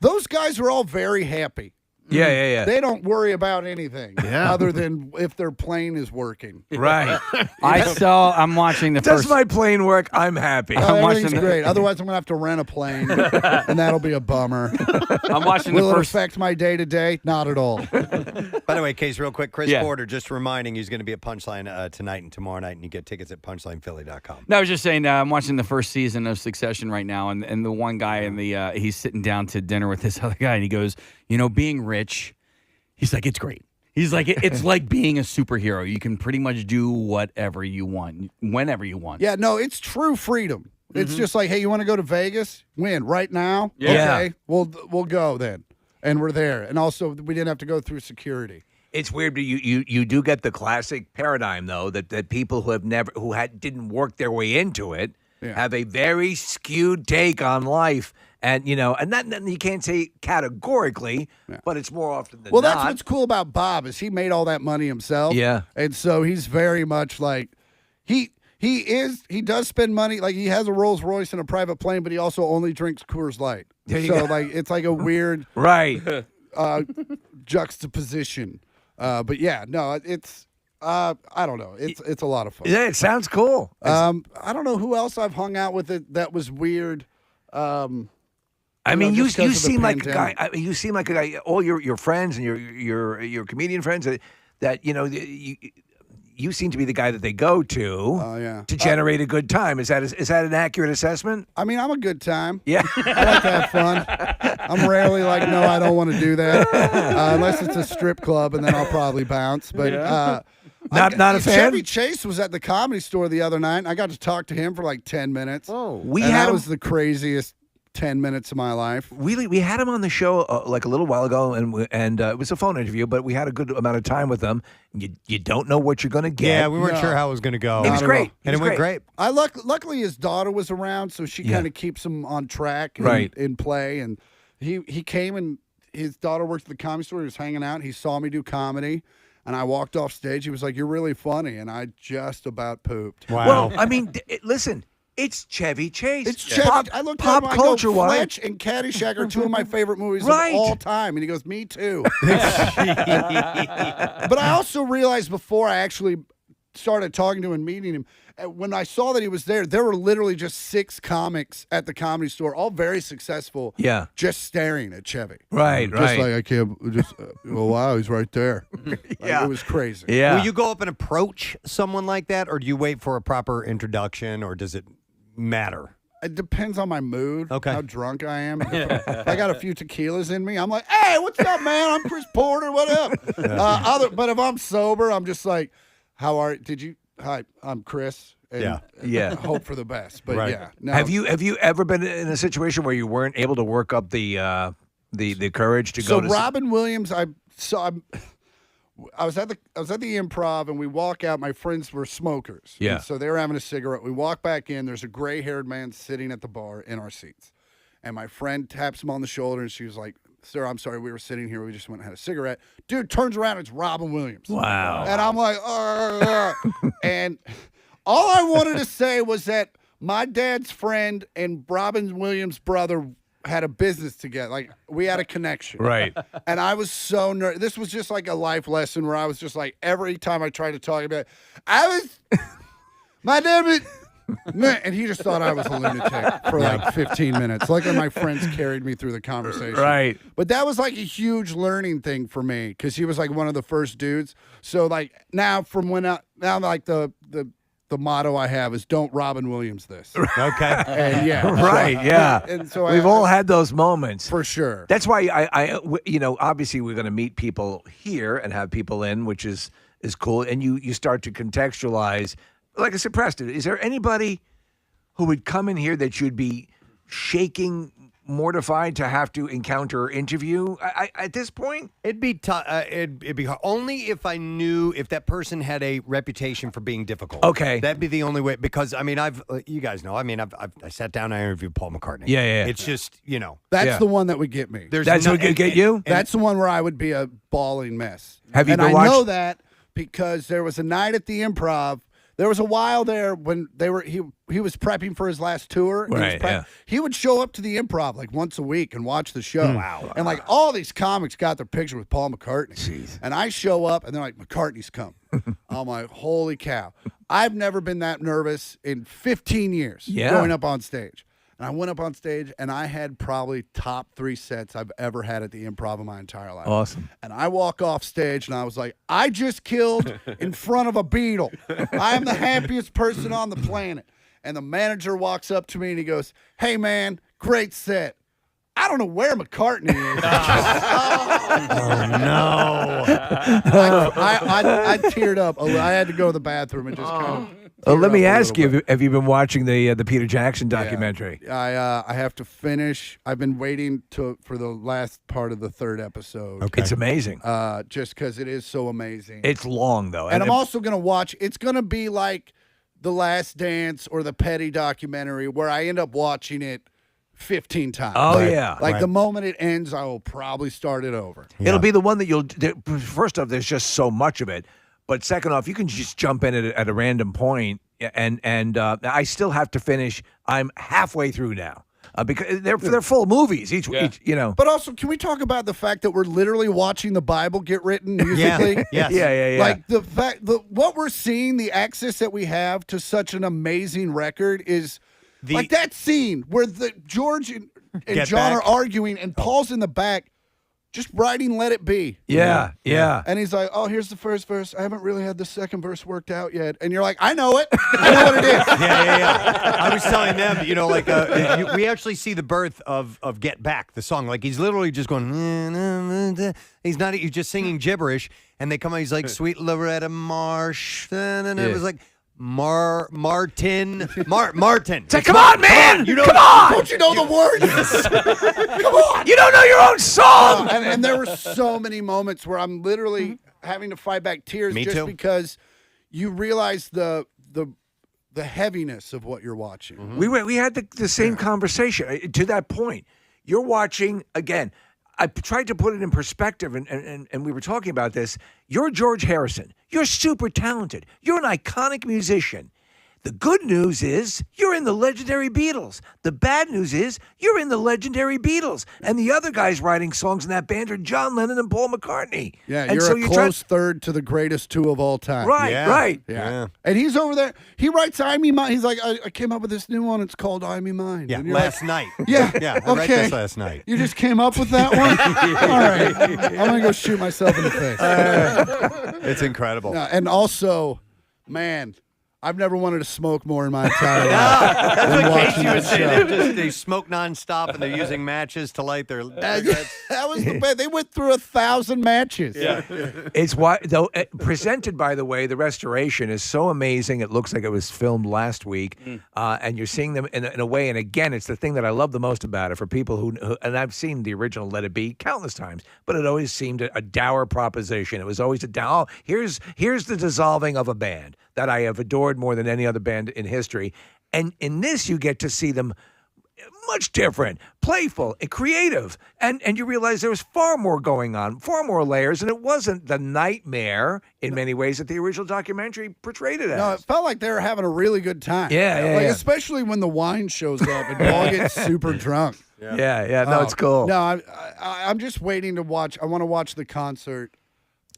those guys are all very happy. Yeah. They don't worry about anything Yeah. other than if their plane is working. Right. I'm watching the Does first. my plane work? I'm happy. Everything's great. Otherwise, I'm going to have to rent a plane, and that'll be a bummer. I'm watching Will the it first. affect my day-to-day? Not at all. By the way, Case, real quick, Chris Yeah. Porter just reminding he's going to be at Punchline tonight and tomorrow night, and you get tickets at punchlinephilly.com. No, I was just saying, I'm watching the first season of Succession right now, and the one guy in the he's sitting down to dinner with this other guy, and he goes, being rich, he's like, it's great. He's like, it's like being a superhero. You can pretty much do whatever you want, whenever you want. Yeah, no, it's true freedom. It's just like, hey, you want to go to Vegas? When? Right now? Yeah. Okay, we'll go then. And we're there. And also, we didn't have to go through security. It's weird, but you do get the classic paradigm though that people who didn't work their way into it have a very skewed take on life, and and that you can't say categorically, but it's more often than not. Well, that's what's cool about Bob is he made all that money himself. Yeah. And so he's very much like he does spend money, like he has a Rolls Royce and a private plane, but he also only drinks Coors Light. So like it's like a weird right juxtaposition. But yeah, no, it's I don't know. It's a lot of fun. Yeah, it sounds cool. I don't know who else I've hung out with that was weird. I mean, you just 'cause of the seem like a guy. pandemic. You seem like a guy. All your friends and your comedian friends that you seem to be the guy that they go to to generate a good time. Is that an accurate assessment? I mean, I'm a good time. Yeah, I like to have fun. I'm rarely like, no, I don't want to do that unless it's a strip club, and then I'll probably bounce. But not a fan. Chevy Chase was at the Comedy Store the other night, and I got to talk to him for like 10 minutes. Oh, that was the craziest 10 minutes of my life. We had him on the show like a little while ago, and it was a phone interview, but we had a good amount of time with him. You don't know what you're going to get. Yeah, we weren't sure how it was going to go. It was great. And it went great. Luckily, his daughter was around, so she kind of keeps him on track in play. And he came, and his daughter worked at the Comedy Store. He was hanging out. He saw me do comedy. And I walked off stage. He was like, "You're really funny." And I just about pooped. Wow. Well, I mean, listen. It's Chevy Chase. It's Chevy. I looked at him, I go, Fletch and Caddyshack are two of my favorite movies of all time. And he goes, me too. But I also realized before I actually started talking to him and meeting him, when I saw that he was there were literally just 6 comics at the Comedy Store, all very successful, just staring at Chevy. Right. Just like, I can't, well, wow, he's right there. It was crazy. Yeah. Will you go up and approach someone like that, or do you wait for a proper introduction, or does it matter? It depends on my mood, Okay. how drunk I am. If I got a few tequilas in me, I'm like, hey, what's up, man? I'm Chris Porter, what up? But if I'm sober, I'm just like, how are you? Hi, I'm Chris. And hope for the best. But no. Have you ever been in a situation where you weren't able to work up the courage to go to Robin Williams, I I was at the Improv, and we walk out. My friends were smokers. Yeah. And so they were having a cigarette. We walk back in. There's a gray-haired man sitting at the bar in our seats. And my friend taps him on the shoulder, and she was like, "Sir, I'm sorry. We were sitting here. We just went and had a cigarette." Dude turns around. It's Robin Williams. Wow. And I'm like, and all I wanted to say was that my dad's friend and Robin Williams' brother had a business together. Like, we had a connection. Right. And I was so nervous. This was just like a life lesson where I was just like, every time I tried to talk about it, my dad, and he just thought I was a lunatic for like 15 minutes. Luckily, my friends carried me through the conversation. Right. But that was like a huge learning thing for me because he was like one of the first dudes. So like now like the motto I have is "Don't Robin Williams this." Okay. And yeah. Right. Yeah. And so we've all had those moments for sure. That's why obviously we're going to meet people here and have people in, which is cool. And you start to contextualize. Like I said, Preston, is there anybody who would come in here that you'd be shaking, mortified to have to encounter or interview? At this point, it'd be tough. It'd be hard. Only if I knew if that person had a reputation for being difficult. Okay, that'd be the only way. Because I mean, you guys know. I mean, I sat down. I interviewed Paul McCartney. Yeah. It's just That's the one that would get me. That's what would get you. That's the one where I would be a bawling mess. Have you and been I watched? know that because there was a night at the Improv. There was a while there when he was prepping for his last tour. Right, He would show up to the Improv like once a week and watch the show. Wow. And like all these comics got their picture with Paul McCartney. Jeez. And I show up and they're like, "McCartney's come." I'm like, holy cow. I've never been that nervous in 15 years going up on stage. And I went up on stage, and I had probably top 3 sets I've ever had at the Improv in my entire life. Awesome. And I walk off stage, and I was like, I just killed in front of a beetle. I am the happiest person on the planet. And the manager walks up to me, and he goes, "Hey, man, great set. I don't know where McCartney is." Oh, no. I teared up. I had to go to the bathroom and just kind of. Let me ask you: have you been watching the Peter Jackson documentary? Yeah. I have to finish. I've been waiting for the last part of the 3rd episode. Okay. It's amazing. Just because it is so amazing. It's long though, and I'm also going to watch. It's going to be like The Last Dance or the Petty documentary, where I end up watching it 15 times. Oh, yeah. Like Right. the moment it ends, I will probably start it over. It'll be the one that first off, there's just so much of it. But second off, you can just jump in at a random point, and I still have to finish. I'm halfway through now because they're full movies each. But also, can we talk about the fact that we're literally watching the Bible get written musically? Yes. Yeah. Like the fact what we're seeing, the access that we have to such an amazing record is like that scene where George and Get John Back. are arguing, and Paul's in the back. Just writing "Let It Be." Yeah. And he's like, "Oh, here's the first verse. I haven't really had the second verse worked out yet." And you're like, "I know it. I know what it is." Yeah. I was telling them, we actually see the birth of Get Back, the song. Like, he's literally just going, he's just singing gibberish. And they come out, he's like, "Sweet Loretta Marsh." And it was like, Martin. Say, come on, man! Come on! Don't you know the words? Come on! You don't know your own song! And there were so many moments where I'm literally having to fight back tears because you realize the heaviness of what you're watching. Mm-hmm. We had the same conversation. To that point, you're watching, again, I tried to put it in perspective, and we were talking about this. You're George Harrison. You're super talented. You're an iconic musician. The good news is you're in the legendary Beatles. The bad news is you're in the legendary Beatles. And the other guys writing songs in that band are John Lennon and Paul McCartney. Yeah, and you're so a close third to the greatest 2 of all time. Right. Yeah. And he's over there. He writes "I Me Mine." He's like, I came up with this new one. It's called "I Me Mine." Yeah, And you're last like, night. Yeah. I read this last night. You just came up with that one? All right. I'm going to go shoot myself in the face. It's incredible. And also, man, I've never wanted to smoke more in my entire life. That's than what watching Casey was that saying. show. They smoke nonstop and they're using matches to light their That cigarettes. was the best. They went through 1,000 matches. It's why, though, presented, by the way, the restoration is so amazing. It looks like it was filmed last week, and you're seeing them in a way. And again, it's the thing that I love the most about it for people who and I've seen the original Let It Be countless times, but it always seemed a dour proposition. It was always a down. Oh, here's the dissolving of a band that I have adored more than any other band in history. And in this, you get to see them much different, playful, and creative. And you realize there was far more going on, far more layers, and it wasn't the nightmare in many ways that the original documentary portrayed it as. No, it felt like they were having a really good time. Yeah. Especially when the wine shows up and Paul gets super drunk. Yeah. No, it's cool. No, I'm just waiting to watch. I want to watch the concert,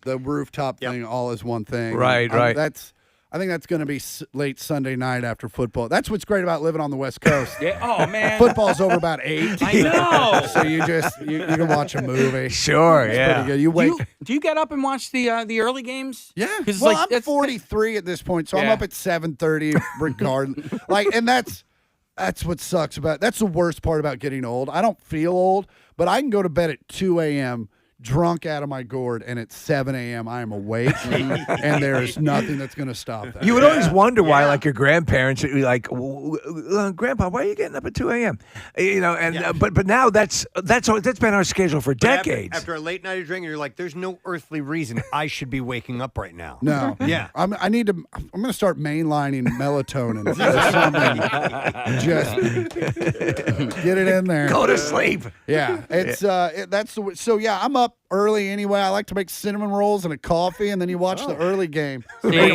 the rooftop thing, all as one thing. Right. I think that's going to be late Sunday night after football. That's what's great about living on the West Coast. Yeah. Oh man. Football's over about 8. I know. So you can watch a movie. Sure. It's pretty good. You wake. Do you get up and watch the early games? Yeah. 'Cause, Well, like, I'm 43 at this point, so I'm Yeah. up at 7:30 regardless. And that's what sucks about. That's the worst part about getting old. I don't feel old, but I can go to bed at 2 a.m. drunk out of my gourd, and at 7 a.m. I am awake, and there is nothing that's going to stop that. You would always wonder why, like your grandparents, would be like, Grandpa, why are you getting up at 2 a.m.? But now that's been our schedule for decades. After a late night of drinking, you're like, there's no earthly reason I should be waking up right now. No. Yeah. I'm going to start mainlining melatonin or something. Just get it in there. Go to sleep. Yeah. I'm up early anyway. I like to make cinnamon rolls and a coffee, and then you watch the early game. Or you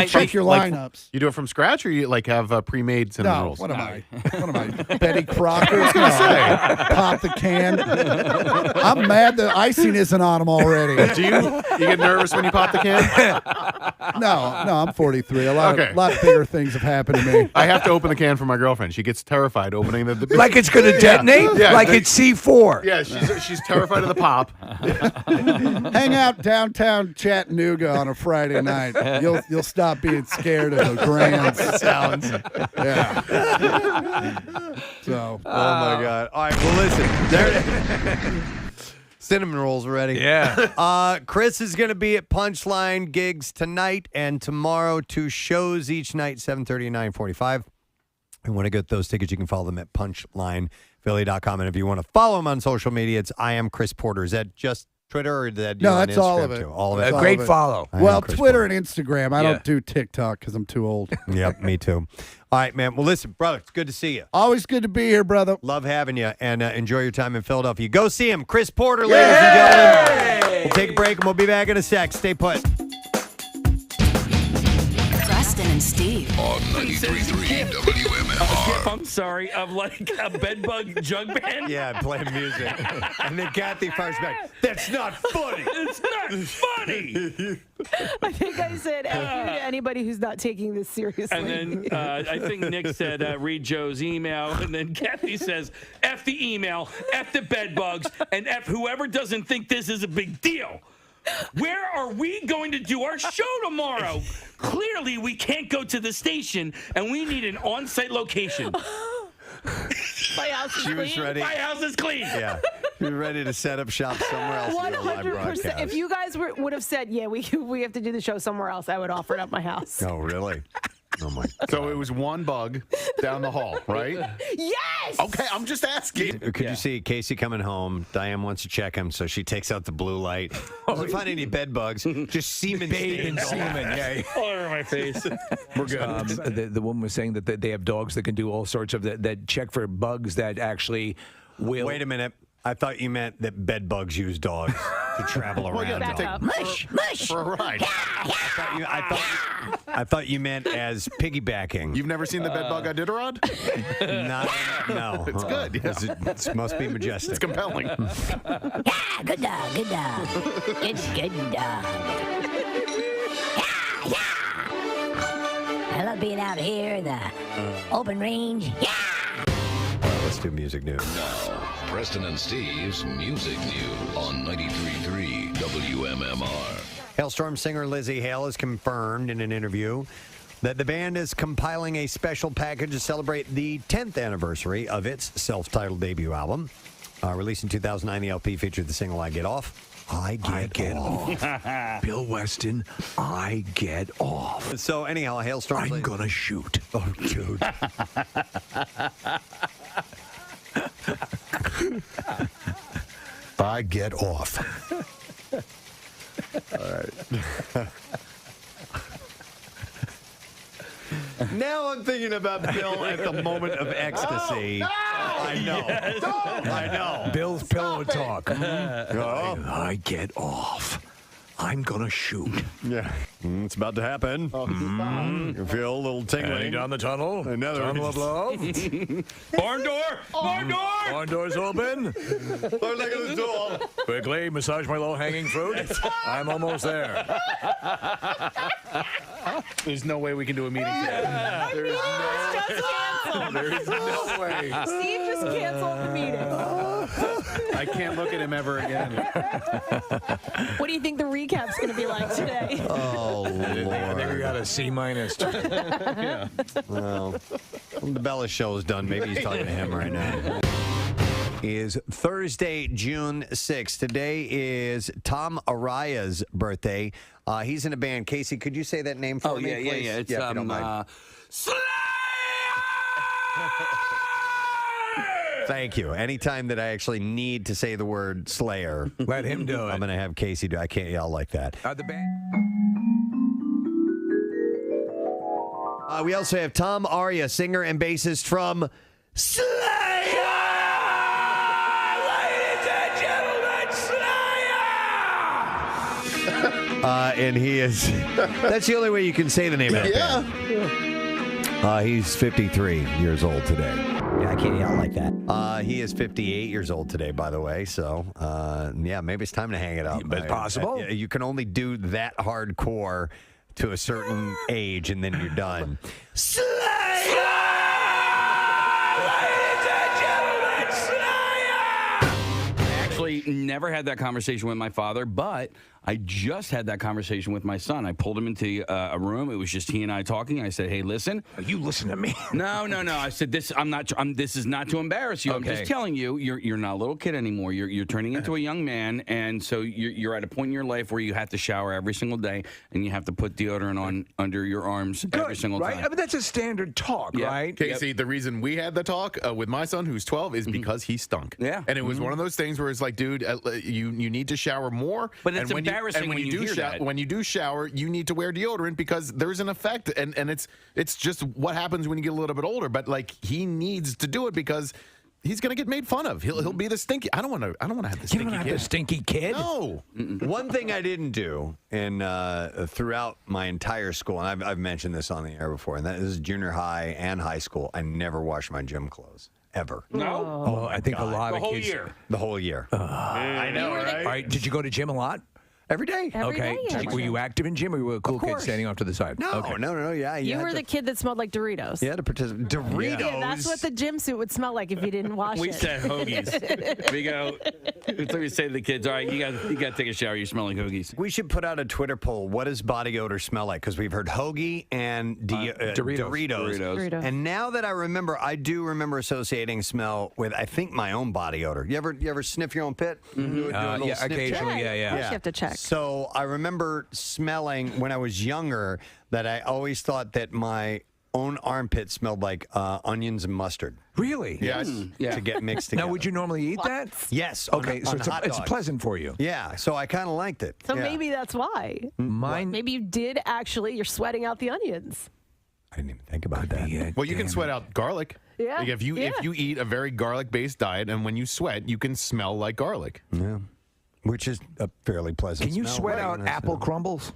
check your lineups. You do it from scratch, or you have pre-made cinnamon rolls? What am I? Betty Crocker? No. Pop the can. I'm mad the icing isn't on them already. Do you get nervous when you pop the can? No, I'm 43. A lot bigger things have happened to me. I have to open the can for my girlfriend. She gets terrified opening the like it's going to detonate? Yeah, like it's C4. Yeah, she's terrified of the pop. Hang out downtown Chattanooga on a Friday night. You'll stop being scared of the grand sounds. Yeah. So. Oh my God! All right. Well, listen. There. Cinnamon rolls ready. Yeah. Chris is going to be at Punchline gigs tonight and tomorrow. 2 shows each night, 7:30 and 9:45. If you want to get those tickets, you can follow them at punchlinephilly.com. And if you want to follow him on social media, it's I am Chris Porter. Is that just Twitter or is that you No, on that's all Instagram of it. too? All of it. That's all great of it. follow. Well, Chris Twitter Porter. and Instagram. I don't do TikTok because I'm too old. Yep, me too. All right, man. Well, listen, brother, it's good to see you. Always good to be here, brother. Love having you, and enjoy your time in Philadelphia. Go see him, Chris Porter, ladies and gentlemen. We'll take a break, and we'll be back in a sec. Stay put. Preston and Steve. On 93.3 WMMR. I'm sorry, of like a bedbug jug band. Yeah, playing music. And then Kathy fires back, that's not funny. It's not funny. I think I said F you to anybody who's not taking this seriously. And then I think Nick said, read Joe's email. And then Kathy says, F the email, F the bedbugs, and F whoever doesn't think this is a big deal. Where are we going to do our show tomorrow? Clearly, we can't go to the station, and we need an on-site location. My house is She was clean. ready. My house is clean. Yeah. She was ready to set up shop somewhere else. to do a live 100%. broadcast. If you guys would have said, yeah, we have to do the show somewhere else, I would offer it up my house. Oh, really? Oh, my God. So it was one bug down the hall, right? Yes! Okay, I'm just asking. Could you see Casey coming home? Diane wants to check him, so she takes out the blue light. Doesn't find any bed bugs, just semen Bathing stains. semen. Yeah. All over my face. We're good. The woman was saying that they have dogs that can do all sorts of that check for bugs that actually will. Wait a minute. I thought you meant that bed bugs use dogs to travel around. Back up. Mush, mush. For a ride. I thought you meant as piggybacking. You've never seen the bed bug Iditarod? No. It's good, yeah. It must be majestic. It's compelling. Yeah, good dog, good dog. Good dog. Yeah. I love being out here in the open range. Yeah. Let's do music news. Now, Preston and Steve's Music News on 93.3 WMMR. Hailstorm singer Lizzie Hale has confirmed in an interview that the band is compiling a special package to celebrate the 10th anniversary of its self-titled debut album. Released in 2009, the LP featured the single I Get Off. I get off. Bill Weston, I get off. So anyhow, Hailstorm. I'm gonna shoot. Oh, dude. I get off. All right. Now I'm thinking about Bill at the moment of ecstasy. Oh, no! I know. Yes. I know. Bill's pillow talk. Oh. I get off. I'm gonna shoot. Yeah, it's about to happen. You feel a little tingling. Heading down the tunnel. Another tunnel of love. Barn door! Barn door! Barn door's open. Look at the door. Quickly, massage my low-hanging fruit. I'm almost there. There's no way we can do a meeting today. There's just canceled. There's no way. Steve just canceled the meeting. I can't look at him ever again. What do you think the recap's going to be like today? Oh, Lord. I think we got a C-. Yeah. Well, the Bella show is done. Maybe he's talking to him right now. Is Thursday, June 6th. Today is Tom Araya's birthday. He's in a band. Casey, could you say that name for me, please? Yeah. It's if you don't mind. Thank you. Anytime that I actually need to say the word Slayer, let him do it. I'm going to have Casey do it. I can't yell like that. The band. We also have Tom Araya, singer and bassist from Slayer. Ladies and gentlemen, Slayer. And he is. That's the only way you can say the name of that band. He's 53 years old today. Yeah, I can't yell like that. He is 58 years old today, by the way. So, yeah, maybe it's time to hang it up. But possible. You can only do that hardcore to a certain age, and then you're done. Slayer! Ladies and gentlemen, Slayer! I actually never had that conversation with my father, but I just had that conversation with my son. I pulled him into a room. It was just he and I talking. I said, "Hey, listen." You listen to me. No. I said, "This. This is not to embarrass you. I'm just telling you, you're not a little kid anymore. You're turning into a young man, and so you're at a point in your life where you have to shower every single day, and you have to put deodorant on under your arms every single right? time." I mean, that's a standard talk, right? Casey, the reason we had the talk with my son, who's 12, is because he stunk. Yeah. And it was one of those things where it's like, dude, you need to shower more. But it's and embarrassing when you hear that. When you do shower, you need to wear deodorant because there's an effect, and it's just what happens when you get a little bit older. But like, he needs to do it because he's going to get made fun of. He'll be the stinky. I don't want to have the stinky kid. The stinky kid. No. One thing I didn't do throughout my entire school, and I've mentioned this on the air before, and that is junior high and high school. I never washed my gym clothes. Ever. No? Oh, I think a lot The of whole kids. year. The whole year. I know, right? All right. Did you go to gym a lot? Every day. Every day, Were you active in gym, or were you a cool kid standing off to the side? No, Okay. no. Yeah, You were the kid that smelled like Doritos. You had to participate. Doritos. Yeah, that's what the gym suit would smell like if you didn't wash We it. said hoagies. We go. So we say to the kids, "All right, you got to take a shower. You smell like hoagies." We should put out a Twitter poll. What does body odor smell like? Because we've heard hoagie and Doritos. And now that I remember, I do remember associating smell with, I think, my own body odor. You ever sniff your own pit? Do a little Yeah, sniff occasionally. check? Yeah. You have to check. So I remember smelling when I was younger that I always thought that my own armpit smelled like onions and mustard. Really? Yes. To get mixed together. Now, would you normally eat that? Yes. Okay, so on it's hot dogs. pleasant for you. Yeah, so I kind of liked it. So Yeah. maybe that's why. Mine. Maybe you did actually, you're sweating out the onions. I didn't even think about that. Well, you can sweat out garlic. Yeah. Like if you eat a very garlic-based diet, and when you sweat, you can smell like garlic. Yeah. Which is a fairly pleasant Can you smell, sweat right? out apple crumbles?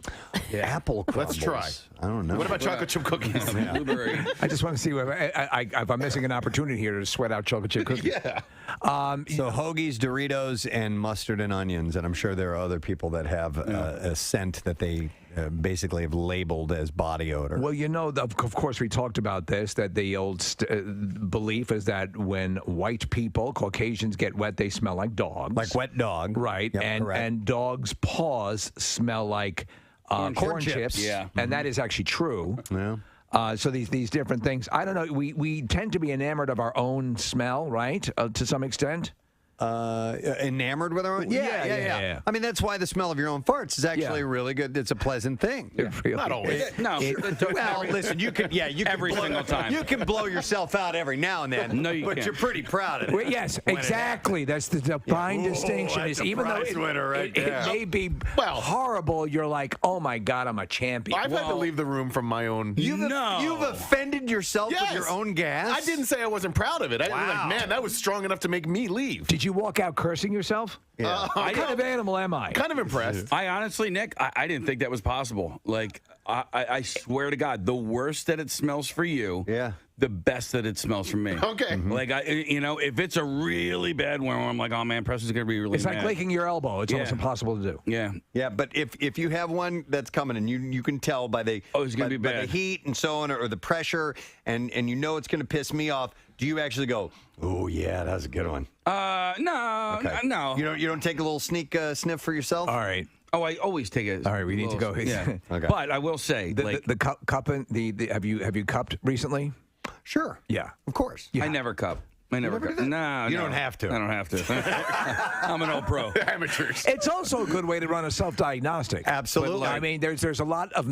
Apple crumbles. Let's try. I don't know. What about chocolate chip cookies? Blueberry. I just want to see if I'm missing an opportunity here to sweat out chocolate chip cookies. Yeah. So hoagies, Doritos, and mustard and onions, and I'm sure there are other people that have a scent that they basically have labeled as body odor. Well, you know, of course, we talked about this, that the old belief is that when white people, Caucasians, get wet, they smell like dogs. Like wet dog. Right. Yep, and correct. dogs' paws smell like corn chips. Yeah. And that is actually true. Yeah. So these different things. I don't know. We tend to be enamored of our own smell, right? To some extent. Enamored with our own? Yeah. I mean, that's why the smell of your own farts is actually really good. It's a pleasant thing. Not always. Well, listen, you can every blow, single time. You can blow yourself out every now and then. No, you but can't. you're pretty proud of it. Well, yes, exactly. That's the defined distinction. That's Is a even though prize winner right there. it may be horrible, you're like, oh my God, I'm a champion. I've had to leave the room from my own. You've offended yourself with your own gas? I didn't say I wasn't proud of it. I was like, man, that was strong enough to make me leave. Did you walk out cursing yourself? Yeah. What kind of animal am I? Kind of impressed. I honestly, Nick, I didn't think that was possible. Like, I swear to God, the worse that it smells for you, the best that it smells for me. Okay. Like, if it's a really bad one, where I'm like, oh man, Preston's gonna be really It's like mad. licking your elbow. It's almost impossible to do. Yeah. Yeah, but if you have one that's coming and you can tell by the it's gonna be by bad. the heat and so on or the pressure and you know it's going to piss me off, do you actually go, oh yeah, that's a good one? No, Okay. no. You don't take a little sneak sniff for yourself? All right. Oh, I always take it. All right, we need to go. Yeah. Okay. But I will say, The cupping. Have you cupped recently? Sure. Yeah. Of course. I never cup. I never cup. No, You don't have to. I don't have to. I'm an old pro. Amateurs. It's also a good way to run a self-diagnostic. Absolutely. I mean, there's a lot of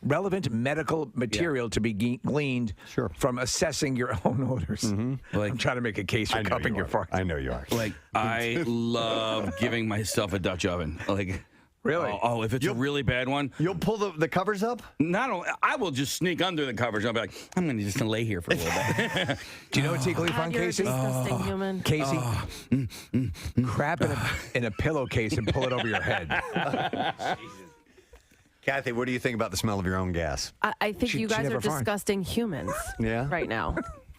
relevant medical material to be gleaned from assessing your own odors. Like, I'm trying to make a case for cupping your farts. I know you are. Like, I love giving myself a Dutch oven. Like, really? Oh, if it's a really bad one, you'll pull the covers up. Not only, I will just sneak under the covers. I'll be like, I'm going to just lay here for a little bit. Do you know what's equally fun, You're a Casey? disgusting human. Casey, crap in a pillowcase and pull it over your head. Kathy, what do you think about the smell of your own gas? I think you guys are disgusting humans right now.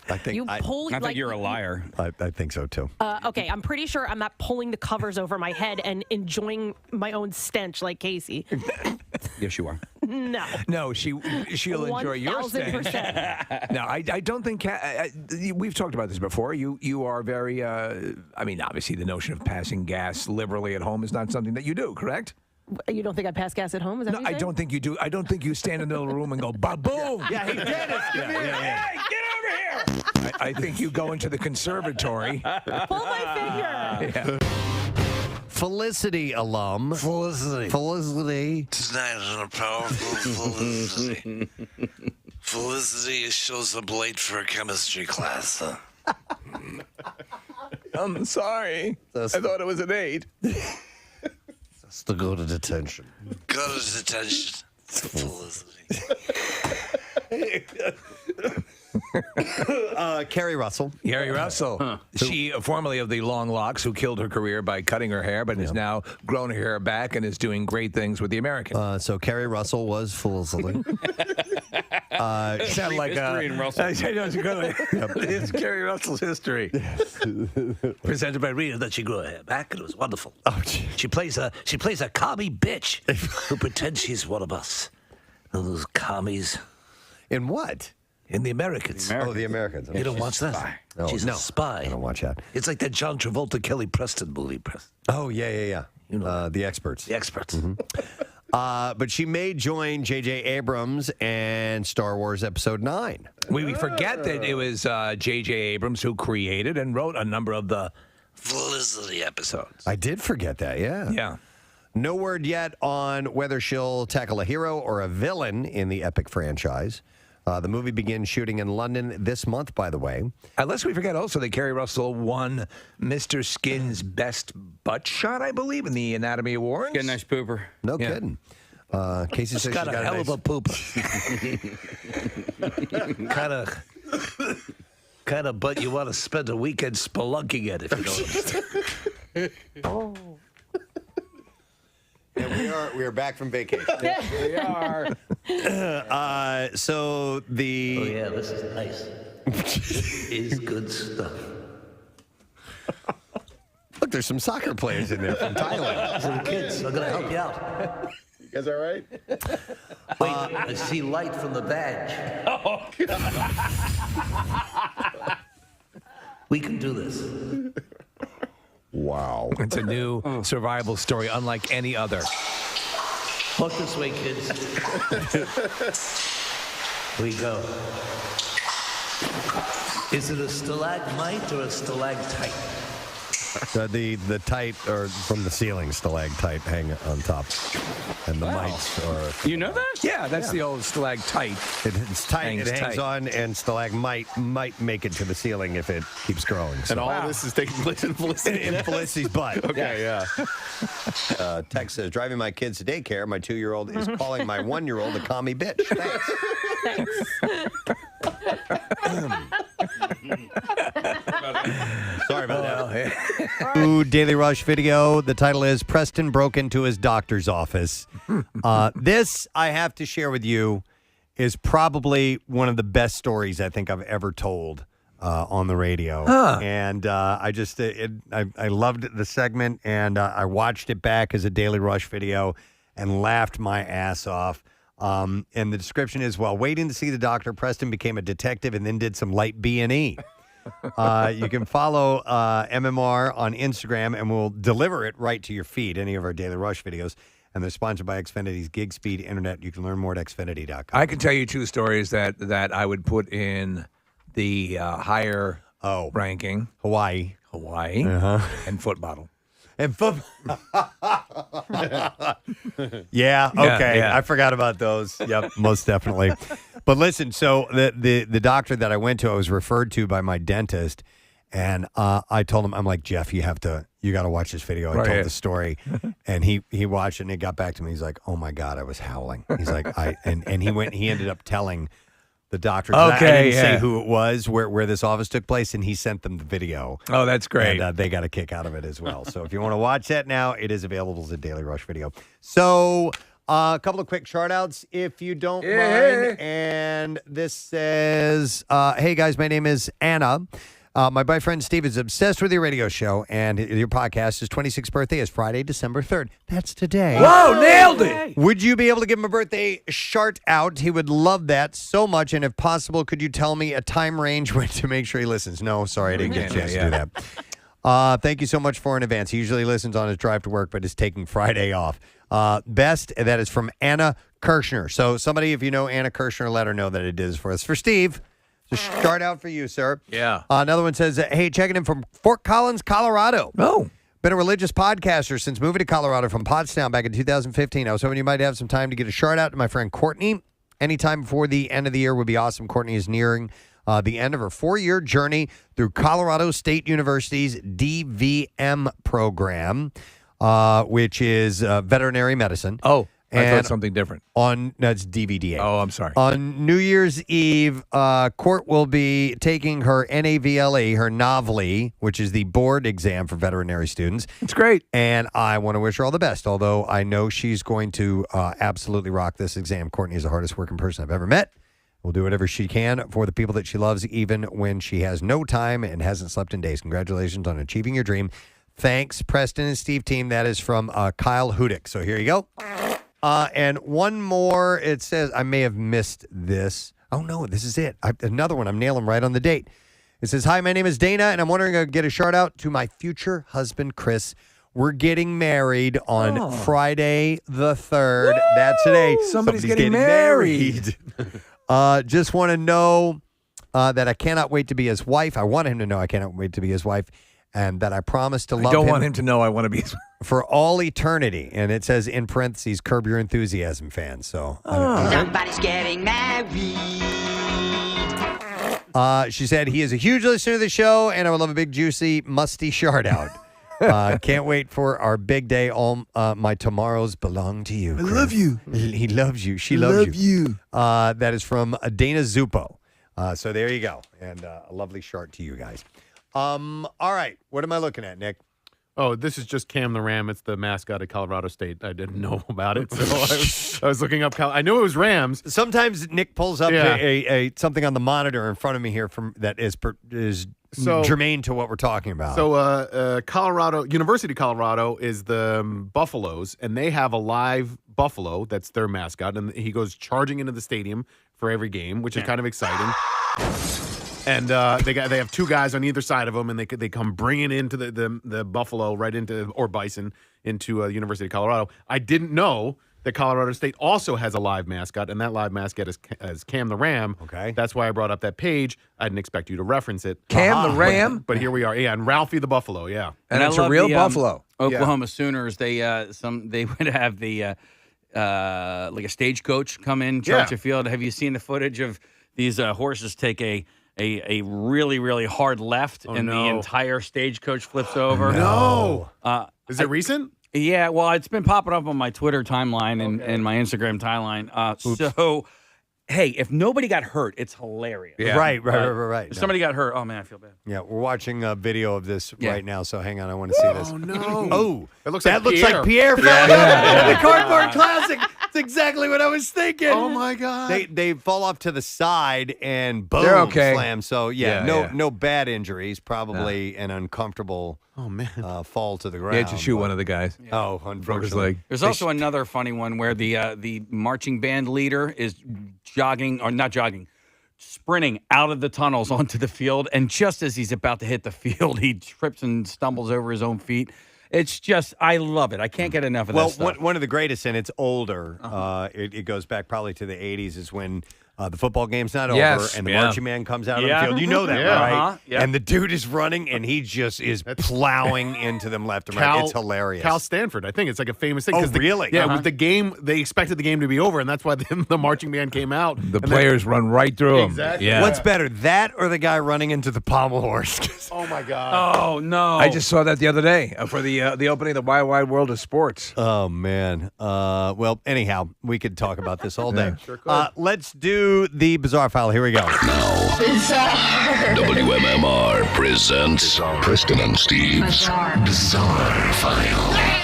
I think You pull, I think like- you're a liar. I think so too. Okay, I'm pretty sure I'm not pulling the covers over my head and enjoying my own stench like Casey. Yes, you are. No. No, she'll enjoy your stench. 1000%. No, I don't think we've talked about this before. You are very. I mean, obviously, the notion of passing gas liberally at home is not something that you do, correct? You don't think I pass gas at home? Is that No, what you're I don't think you do. I don't think you stand in the middle of the room and go, ba-boom. Yeah, he did it. Hey, get over here! I think you go into the conservatory. Pull my finger. Felicity alum. Felicity. Tonight on a powerful Felicity. Felicity shows up late for a chemistry class. I'm sorry. I thought it was an 8. That's to go to detention. Go to detention. Felicity. Carrie Russell. Carrie Russell. She, formerly of the Long Locks, who killed her career by cutting her hair, but has now grown her hair back and is doing great things with the American. So Carrie Russell was Felicity. Sound like history in Russell. It's Carrie Russell's history. Presented by Rita that she grew her hair back and it was wonderful. Oh, gee. She plays a commie bitch who pretends she's one of us. And those commies In what? in the Americans. Oh, the Americans. You don't watch that? No, She's no. a spy. I don't watch that. It's like that John Travolta Kelly Preston movie. Preston. Oh, yeah. You know The Experts. the experts. But she may join J.J. Abrams and Star Wars Episode 9. We forget that it was J.J. Abrams who created and wrote a number of the Felicity episodes. I did forget that, yeah. Yeah. No word yet on whether she'll tackle a hero or a villain in the epic franchise. The movie begins shooting in London this month, by the way. Unless we forget also that Carrie Russell won Mr. Skin's Best Butt Shot, I believe, in the Anatomy Awards. Get a nice pooper. No kidding. Casey says She's got a hell of a pooper. kind of butt you want to spend a weekend spelunking at, if you know what I'm saying. Yeah, we are back from vacation. We are. So the... Oh, yeah, this is nice. It's good stuff. Look, there's some soccer players in there from Thailand. These are the kids. I'm going to help you out. You guys all right? Wait, I see light from the badge. Oh, We can do this. Wow. It's a new survival story unlike any other. Look this way, kids. we go. Is it a stalagmite or a stalactite? The tight or from the ceiling stalactite hang on top, and the mites are. You know that? Yeah, that's the old stalactite. It's tight. It hangs on, and stalagmite might make it to the ceiling if it keeps growing. So. And all of this is taking place in Felicity. In Felicity's butt. Okay, yeah. Text says, driving my kids to daycare. My 2-year-old is calling my 1-year-old a commie bitch. Thanks. Sorry about that. Ooh, Daily Rush video. The title is Preston broke into his doctor's office. This, I have to share with you, is probably one of the best stories I think I've ever told on the radio. And I just, I loved the segment, and I watched it back as a Daily Rush video and laughed my ass off. And the description is, while waiting to see the doctor, Preston became a detective and then did some light B&E. You can follow MMR on Instagram, and we'll deliver it right to your feed, any of our Daily Rush videos. And they're sponsored by Xfinity's Gig Speed Internet. You can learn more at xfinity.com. I can tell you 2 stories that I would put in the higher ranking. Hawaii. And foot bottle. And foot. Yeah, okay. Yeah. I forgot about those. Yep, most definitely. But listen, so the doctor that I went to, I was referred to by my dentist, and I told him, I'm like, Jeff, you got to watch this video. I told the story, and he watched it, and he got back to me. He's like, oh my God, I was howling. He's like, and he ended up telling the doctor. I didn't say who it was, where this office took place, and he sent them the video. Oh, that's great. And they got a kick out of it as well. So if you want to watch that now, it is available as a Daily Rush video. So a couple of quick shout outs, if you don't mind. And this says, hey guys, my name is Anna. My boyfriend Steve is obsessed with your radio show, and your podcast. His 26th birthday is Friday, December 3rd. That's today. Whoa, nailed it. Would you be able to give him a birthday shout out? He would love that so much, and if possible, could you tell me a time range when to make sure he listens? No, sorry, I didn't get a chance to do that. Thank you so much for in advance. He usually listens on his drive to work, but is taking Friday off. Best, that is from Anna Kirshner. So somebody, if you know Anna Kirshner, let her know that it is for us. For Steve, so start out for you, sir. Yeah. Another one says, hey, checking in from Fort Collins, Colorado. Oh. Been a religious podcaster since moving to Colorado from Pottstown back in 2015. I was hoping you might have some time to get a shout out to my friend Courtney. Anytime before the end of the year would be awesome. Courtney is nearing the end of her 4-year journey through Colorado State University's DVM program, which is veterinary medicine. Oh, I and thought something different. That's DVDA. Oh, I'm sorry. On New Year's Eve, Court will be taking her NAVLE, her NAVLE, which is the board exam for veterinary students. It's great. And I want to wish her all the best, although I know she's going to absolutely rock this exam. Courtney is the hardest working person I've ever met. Will do whatever she can for the people that she loves, even when she has no time and hasn't slept in days. Congratulations on achieving your dream. Thanks, Preston and Steve team. That is from Kyle Hudick. So here you go. And one more. It says, I may have missed this. Oh, no, this is it. Another one. I'm nailing right on the date. It says, hi, my name is Dana, and I'm wondering if I could get a shout out to my future husband, Chris. We're getting married on Friday the 3rd. Woo! That's today. Somebody's getting married. Just want to know that I cannot wait to be his wife. I want him to know I cannot wait to be his wife, and that I promise to love him. I don't want him to know I want to be his wife. For all eternity. And it says in parentheses, Curb Your Enthusiasm fans. So Somebody's getting married. She said, he is a huge listener to the show, and I would love a big, juicy, musty shout out. Can't wait for our big day. All my tomorrows belong to you. Chris. I love you. He loves you. She loves you. That is from Dana Zupo. So there you go. And a lovely shout to you guys. All right. What am I looking at, Nick? Oh, this is just Cam the Ram. It's the mascot of Colorado State. I didn't know about it, so I was looking up. I knew it was Rams. Sometimes Nick pulls up a something on the monitor in front of me here that is germane to what we're talking about. So, University of Colorado is the Buffaloes, and they have a live buffalo that's their mascot, and he goes charging into the stadium for every game, which is kind of exciting. And they have 2 guys on either side of them, and they come bringing into the buffalo right into, or bison into University of Colorado. I didn't know that Colorado State also has a live mascot, and that live mascot is Cam the Ram. Okay. That's why I brought up that page. I didn't expect you to reference it. Cam the Ram? But here we are. Yeah, and Ralphie the Buffalo, yeah. And I it's a love real the, buffalo. Oklahoma Sooners. They would have the like a stagecoach come in, charge the field. Have you seen the footage of these horses take a really, really hard left and the entire stagecoach flips over? No. Is it recent? Yeah, well, it's been popping up on my Twitter timeline and my Instagram timeline. So, hey, if nobody got hurt, it's hilarious. Yeah. Right. If somebody got hurt, oh, man, I feel bad. Yeah, we're watching a video of this right now, so hang on, I want to see this. Oh, no. Oh, It looks that like looks Pierre. like Pierre from the Cardboard Classic. It's exactly what I was thinking. Oh, my God. They fall off to the side and boom, They're okay. slam. So, no bad injuries, probably an uncomfortable fall to the ground. He had to shoot one of the guys. Oh, Broke his unfortunately. leg. There's also another funny one where the marching band leader is sprinting out of the tunnels onto the field, and just as he's about to hit the field, he trips and stumbles over his own feet. It's just, I love it. I can't get enough of that stuff. One of the greatest, and it's older. It goes back probably to the 80s, is when the football game's not over and the marching man comes out on the field. You know that, right? And the dude is running, and he just is plowing into them left and right. It's hilarious. Cal Stanford, I think it's like a famous thing. Oh, 'cause really? Yeah, with the game, they expected the game to be over, and that's why the marching band came out. The players run right through him. Exactly. Yeah. What's better, that or the guy running into the pommel horse? Oh, my God. Oh, no. I just saw that the other day for the opening of the Wide World of Sports. Oh, man. Well, anyhow, we could talk about this all day. Sure could. Let's do the Bizarre File. Here we go. WMMR presents Preston and Steve's Bizarre File.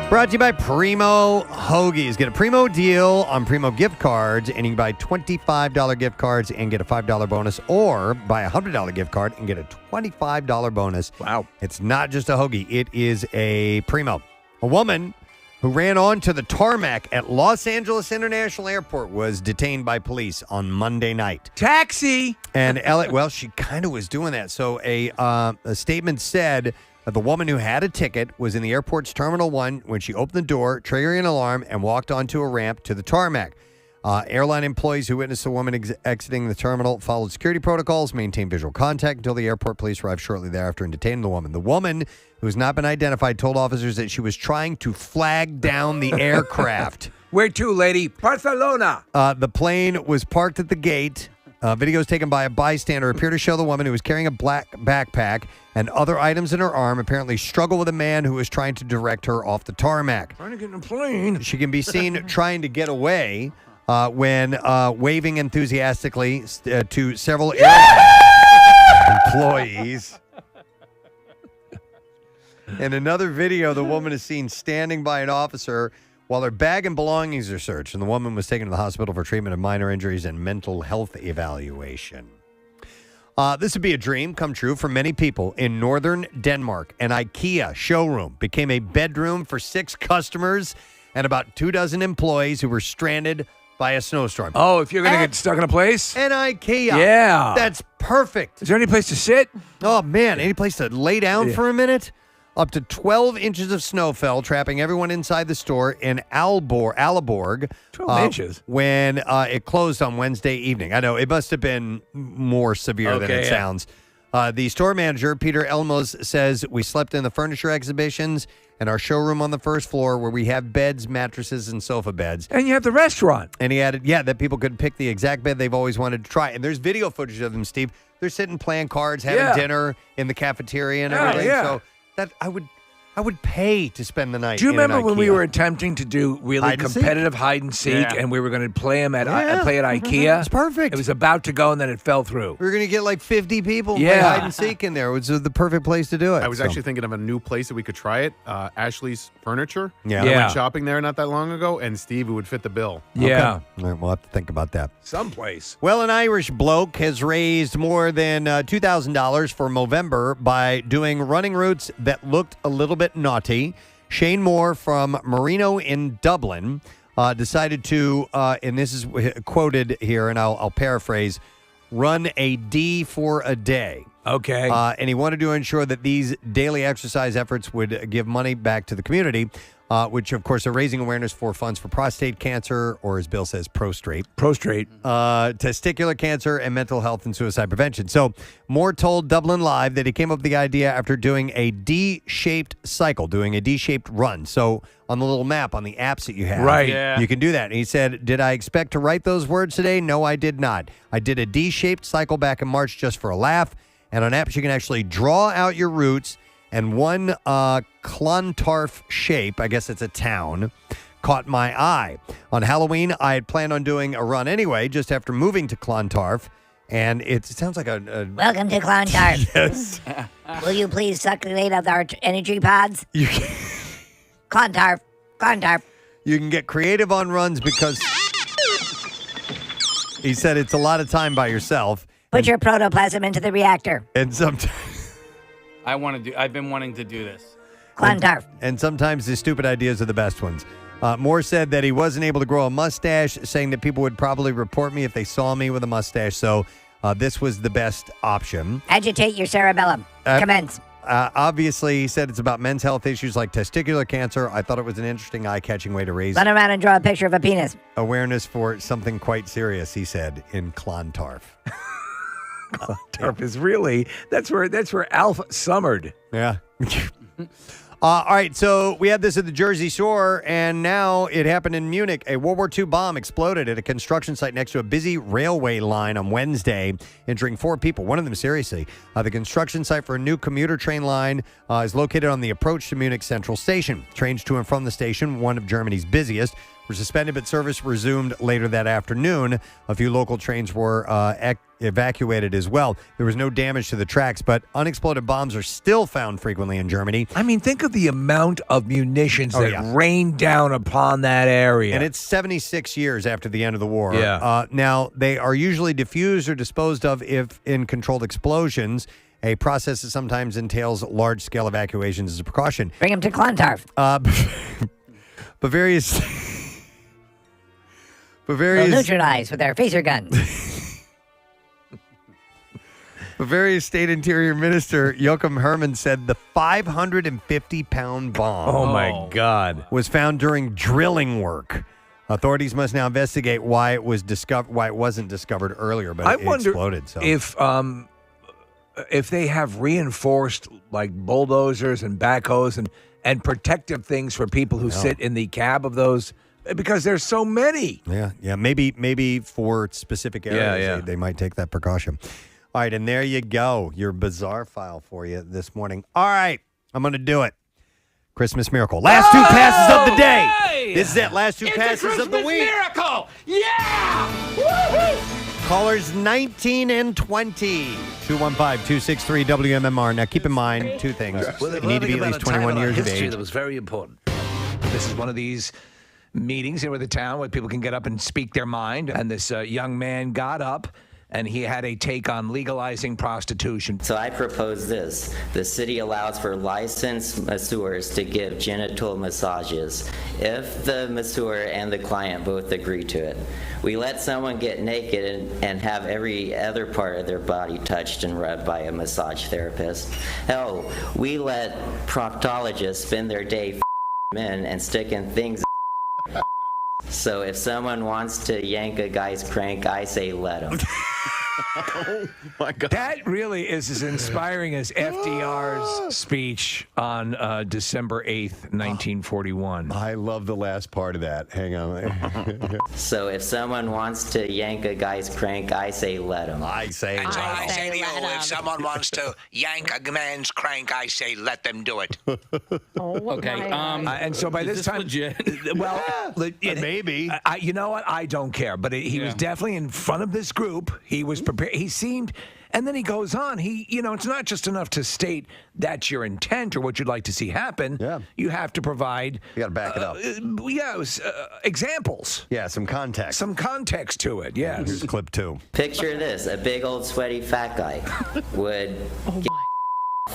Brought to you by Primo Hoagies. Get a Primo deal on Primo gift cards, and you can buy $25 gift cards and get a $5 bonus, or buy a $100 gift card and get a $25 bonus. Wow. It's not just a hoagie. It is a Primo. A woman who ran onto the tarmac at Los Angeles International Airport was detained by police on Monday night. Taxi! And she kind of was doing that. So a statement said that the woman who had a ticket was in the airport's Terminal 1 when she opened the door, triggering an alarm, and walked onto a ramp to the tarmac. Airline employees who witnessed the woman exiting the terminal followed security protocols, maintained visual contact until the airport police arrived shortly thereafter and detained the woman. The woman, who has not been identified, told officers that she was trying to flag down the aircraft. Where to, lady? Barcelona. The plane was parked at the gate. Videos taken by a bystander appear to show the woman, who was carrying a black backpack and other items in her arm, apparently struggle with a man who was trying to direct her off the tarmac. Trying to get in a plane. She can be seen trying to get away when waving enthusiastically to several employees. In another video, the woman is seen standing by an officer while her bag and belongings are searched, and the woman was taken to the hospital for treatment of minor injuries and mental health evaluation. This would be a dream come true for many people. In northern Denmark, an IKEA showroom became a bedroom for 6 customers and about 24 employees who were stranded by a snowstorm. Oh, if you're going to get stuck in a place? An IKEA. Yeah. That's perfect. Is there any place to sit? Oh, man. Any place to lay down for a minute? Up to 12 inches of snow fell, trapping everyone inside the store in Aalborg 12 inches? When it closed on Wednesday evening. I know, it must have been more severe than it sounds. The store manager, Peter Elmos, says, "We slept in the furniture exhibitions and our showroom on the first floor where we have beds, mattresses, and sofa beds." And you have the restaurant. And he added, that people could pick the exact bed they've always wanted to try. And there's video footage of them, Steve. They're sitting playing cards, having dinner in the cafeteria and everything. So that I would pay to spend the night. Do you in remember an when we IKEA. were attempting to do really Hide and seek? competitive hide and seek, and we were going to play them play at IKEA? It's perfect. It was about to go, and then it fell through. We were going to get like 50 people and play hide and seek in there. It was the perfect place to do it. I was actually thinking of a new place that we could try it. Ashley's Furniture. Yeah. I Yeah. went shopping there not that long ago, and Steve would fit the bill. Yeah. All right, we'll have to think about that. Someplace. Well, an Irish bloke has raised more than $2,000 for Movember by doing running routes that looked a little bit naughty. Shane Moore from Marino in Dublin decided to, and this is quoted here, and I'll paraphrase, run a D for a day. Okay. And he wanted to ensure that these daily exercise efforts would give money back to the community. which, of course, are raising awareness for funds for prostate cancer, or as Bill says, prostrate. Testicular cancer, and mental health and suicide prevention. So Moore told Dublin Live that he came up with the idea after doing a D-shaped cycle, doing a D-shaped run. So on the little map, on the apps that you have, Right. Yeah. you can do that. And he said, did I expect to write those words today? No, I did not. I did a D-shaped cycle back in March just for a laugh. And on apps, you can actually draw out your routes. And one Clontarf shape, I guess it's a town, caught my eye. On Halloween, I had planned on doing a run anyway, just after moving to Clontarf. And it sounds like a Welcome to Clontarf. Yes. Will you please succulate of our energy pods? Clontarf. You can get creative on runs because he said it's a lot of time by yourself. Put your protoplasm into the reactor. And sometimes I've been wanting to do this. Clontarf. And sometimes the stupid ideas are the best ones. Moore said that he wasn't able to grow a mustache, saying that people would probably report me if they saw me with a mustache. So this was the best option. Agitate your cerebellum. Commence. Obviously, he said it's about men's health issues like testicular cancer. I thought it was an interesting, eye-catching way to raise Run around and draw a picture of a penis. awareness for something quite serious, he said, in Clontarf. Clontarf is really, that's where Alf summered. Yeah. All right, so we had this at the Jersey Shore, and now it happened in Munich. A World War II bomb exploded at a construction site next to a busy railway line on Wednesday, injuring 4 people, one of them seriously. The construction site for a new commuter train line is located on the approach to Munich Central Station. Trains to and from the station, one of Germany's busiest, were suspended, but service resumed later that afternoon. A few local trains were evacuated as well. There was no damage to the tracks, but unexploded bombs are still found frequently in Germany. I mean, think of the amount of munitions that rained down upon that area. And it's 76 years after the end of the war. Yeah. Now, they are usually diffused or disposed of if in controlled explosions, a process that sometimes entails large-scale evacuations as a precaution. Bring him to Clontarf. But various... They'll neutralize with their phaser guns. But various state interior minister Joachim Herman said the 550-pound bomb. Oh, my God. Was found during drilling work. Authorities must now investigate why it wasn't discovered earlier, but it exploded. So if they have reinforced like bulldozers and backhoes and protective things for people who sit in the cab of those. Because there's so many. Yeah. Maybe for specific areas, they might take that precaution. All right, and there you go. Your bizarre file for you this morning. All right, I'm going to do it. Christmas miracle. Last 2 passes of the day. Hey! This is it. Last 2 passes of the week. Miracle! Yeah! Woo-hoo! Callers 19 and 20. 215-263 WMMR. Now, keep in mind 2 things. You need to be at least 21 years of age. That was very important. This is one of these meetings here with the town where people can get up and speak their mind. And this young man got up and he had a take on legalizing prostitution. So I propose this. The city allows for licensed masseurs to give genital massages if the masseur and the client both agree to it. We let someone get naked and have every other part of their body touched and rubbed by a massage therapist. Hell, we let proctologists spend their day men and sticking things. So if someone wants to yank a guy's crank, I say let him. Oh my God. That really is as inspiring as FDR's speech on December 8th, 1941. I love the last part of that. Hang on. So if someone wants to yank a guy's crank, I say let him. I say to you, if someone wants to yank a man's crank, I say let them do it. Okay. And so by this time, legit? Well, maybe. You know what? I don't care. But he was definitely in front of this group. He was prepared. He seemed, and then he goes on. It's not just enough to state that's your intent or what you'd like to see happen. Yeah. You have to provide. You got to back it up. Examples. Yeah, some context. Some context to it. Yes. Here's clip 2. Picture this: a big old sweaty fat guy would get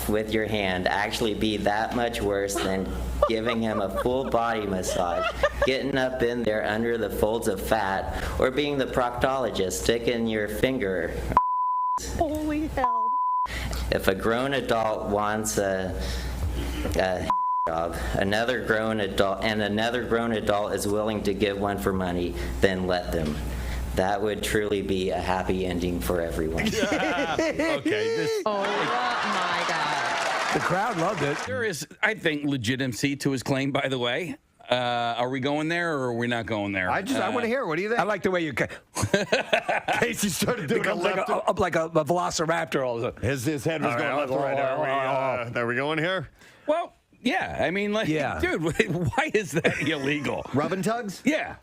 with your hand actually be that much worse than giving him a full body massage, getting up in there under the folds of fat, or being the proctologist sticking your finger. Holy hell. If a grown adult wants a job, another grown adult is willing to give one for money, then let them. That would truly be a happy ending for everyone. Okay. Oh my God. The crowd loved it. There is, I think, legitimacy to his claim, by the way. Are we going there or are we not going there? I want to hear. What do you think? I like the way you Casey started doing becomes like a velociraptor all of a sudden. His head was going left and right. Are we going here? Well, yeah. I mean, like, dude, why is that illegal? Rubbing tugs? Yeah.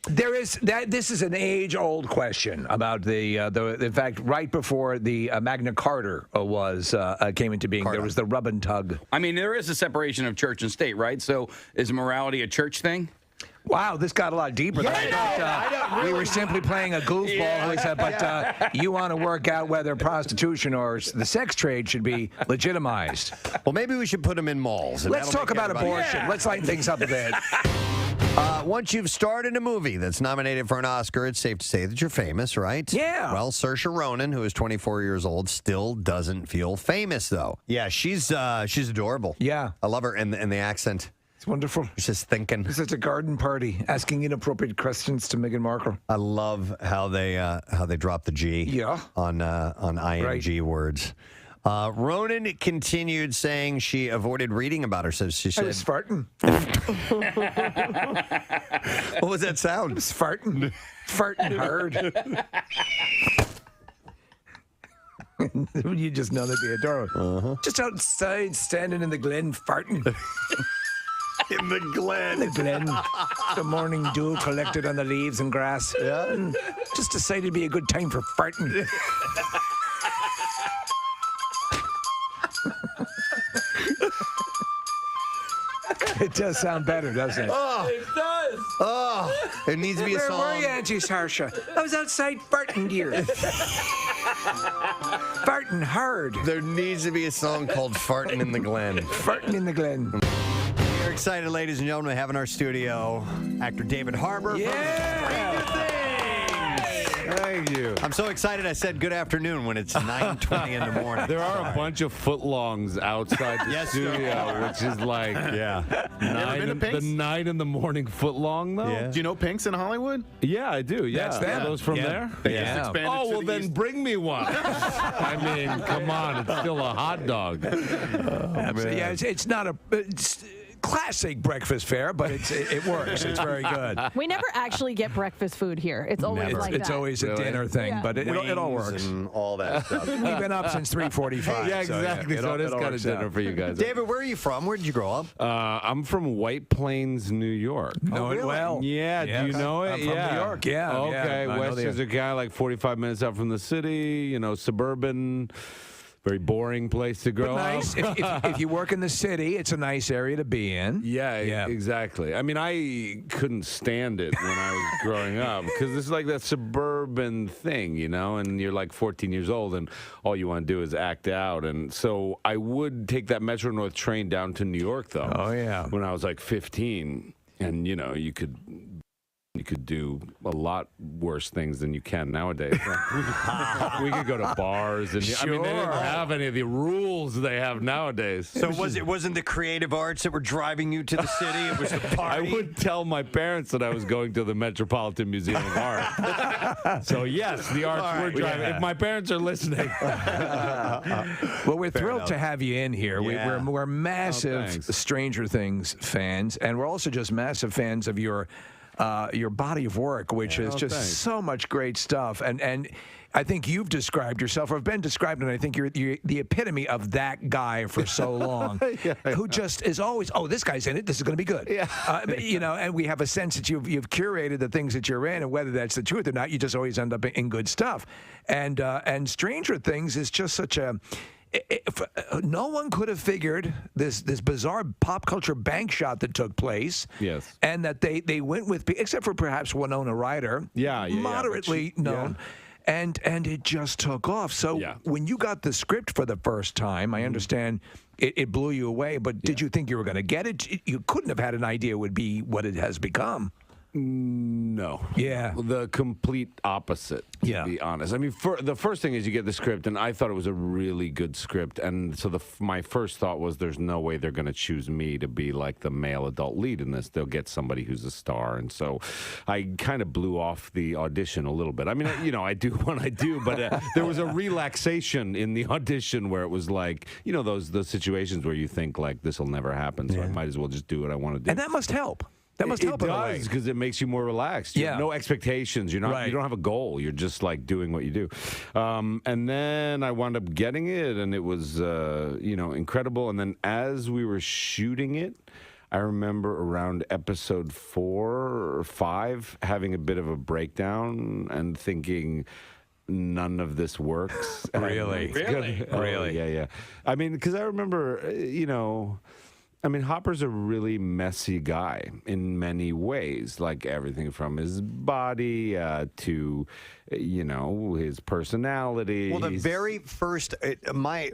There is that. This is an age-old question about the. In fact, right before the Magna Carta came into being, there was the rub and tug. I mean, there is a separation of church and state, right? So, is morality a church thing? Wow, this got a lot deeper. Than I thought. We were simply playing a goofball, but you want to work out whether prostitution or the sex trade should be legitimized. Well, maybe we should put them in malls. Let's talk about abortion. Yeah. Let's lighten things up a bit. Once you've starred in a movie that's nominated for an Oscar, it's safe to say that you're famous, right? Yeah. Well, Saoirse Ronan, who is 24 years old, still doesn't feel famous, though. Yeah, she's adorable. Yeah. I love her and the accent. It's wonderful. She's just thinking. It's such a garden party, asking inappropriate questions to Meghan Markle. I love how they drop the G on ing words. Ronan continued saying she avoided reading about herself. She said, I was farting. What was that sound? I was farting. Farting hard. You just know that'd be adorable. Just outside, standing in the glen, farting. In the glen. The glen. The morning dew collected on the leaves and grass. Yeah. Just decided it'd be a good time for farting. It does sound better, doesn't it? Oh, it does. Oh, it needs to be a song. Where were you, Auntie Saoirse? I was outside farting, dear. Farting hard. There needs to be a song called Farting in the Glen. Farting in the Glen. We're excited, ladies and gentlemen, to have in our studio actor David Harbour. Yeah. Thank you. I'm so excited I said good afternoon when it's 9:20 in the morning. There are a bunch of footlongs outside the studio, which is like the 9 in the morning footlong, though. Yeah. Do you know Pink's in Hollywood? Yeah, I do. Yeah. That's them. Are those from there? They just expanded Oh, to well, the then east. bring me one. I mean, come on. It's still a hot dog. Yeah, it's not a... It's classic breakfast fare, but it works. It's very good. We never actually get breakfast food here. It's always like It's that. always a dinner thing, but it all works. And all that stuff. We've been up since 3:45. Yeah, exactly. So it is kind of dinner for you guys. David, where are you from? Where did you grow up? I'm from White Plains, New York. Know it well. Yeah, do you know it? I'm from New York. Yeah. Okay, I know Westchester County, like 45 minutes out from the city. Suburban. Very boring place to grow nice. up. If you work in the city, it's a nice area to be in. Yeah, exactly. I mean, I couldn't stand it when I was growing up because it's like that suburban thing, and you're like 14 years old and all you want to do is act out. And so I would take that Metro North train down to New York, though. Oh, yeah. When I was like 15. And, you could do a lot worse things than you can nowadays. We could go to bars, and I mean, they didn't have any of the rules they have nowadays. So it wasn't the creative arts that were driving you to the city? It was the party? I would tell my parents that I was going to the Metropolitan Museum of Art. So yes, the arts were driving. If my parents are listening. Well, we're thrilled to have you in here. Yeah. We're massive Stranger Things fans, and we're also just massive fans of your body of work, which is just so much great stuff. And I think you've described yourself, or have been described, and I think you're the epitome of that guy for so long, who just is always, this guy's in it, this is going to be good. Yeah. And we have a sense that you've curated the things that you're in, and whether that's the truth or not, you just always end up in good stuff. And Stranger Things is just such a... no one could have figured this bizarre pop culture bank shot that took place. Yes. And that they went with, except for perhaps Winona Ryder. Moderately known. And it just took off. So when you got the script for the first time, I understand it blew you away, but did you think you were going to get it? You couldn't have had an idea it would be what it has become. No. Yeah. The complete opposite, to be honest. I mean, the first thing is you get the script, and I thought it was a really good script. And so my first thought was there's no way they're going to choose me to be like the male adult lead in this. They'll get somebody who's a star. And so I kind of blew off the audition a little bit. I mean, I do what I do, but there was a relaxation in the audition where it was like, those situations where you think like this will never happen. So I might as well just do what I want to do. And that must help. That must help it in a way. does, because it makes you more relaxed. You have no expectations. You don't have a goal. You're just like doing what you do. And then I wound up getting it, and it was incredible. And then as we were shooting it, I remember around episode 4 or 5 having a bit of a breakdown and thinking, none of this works. Really? Really? Yeah. I mean, because I remember, Hopper's a really messy guy in many ways, like everything from his body to, his personality. Well, the very first, my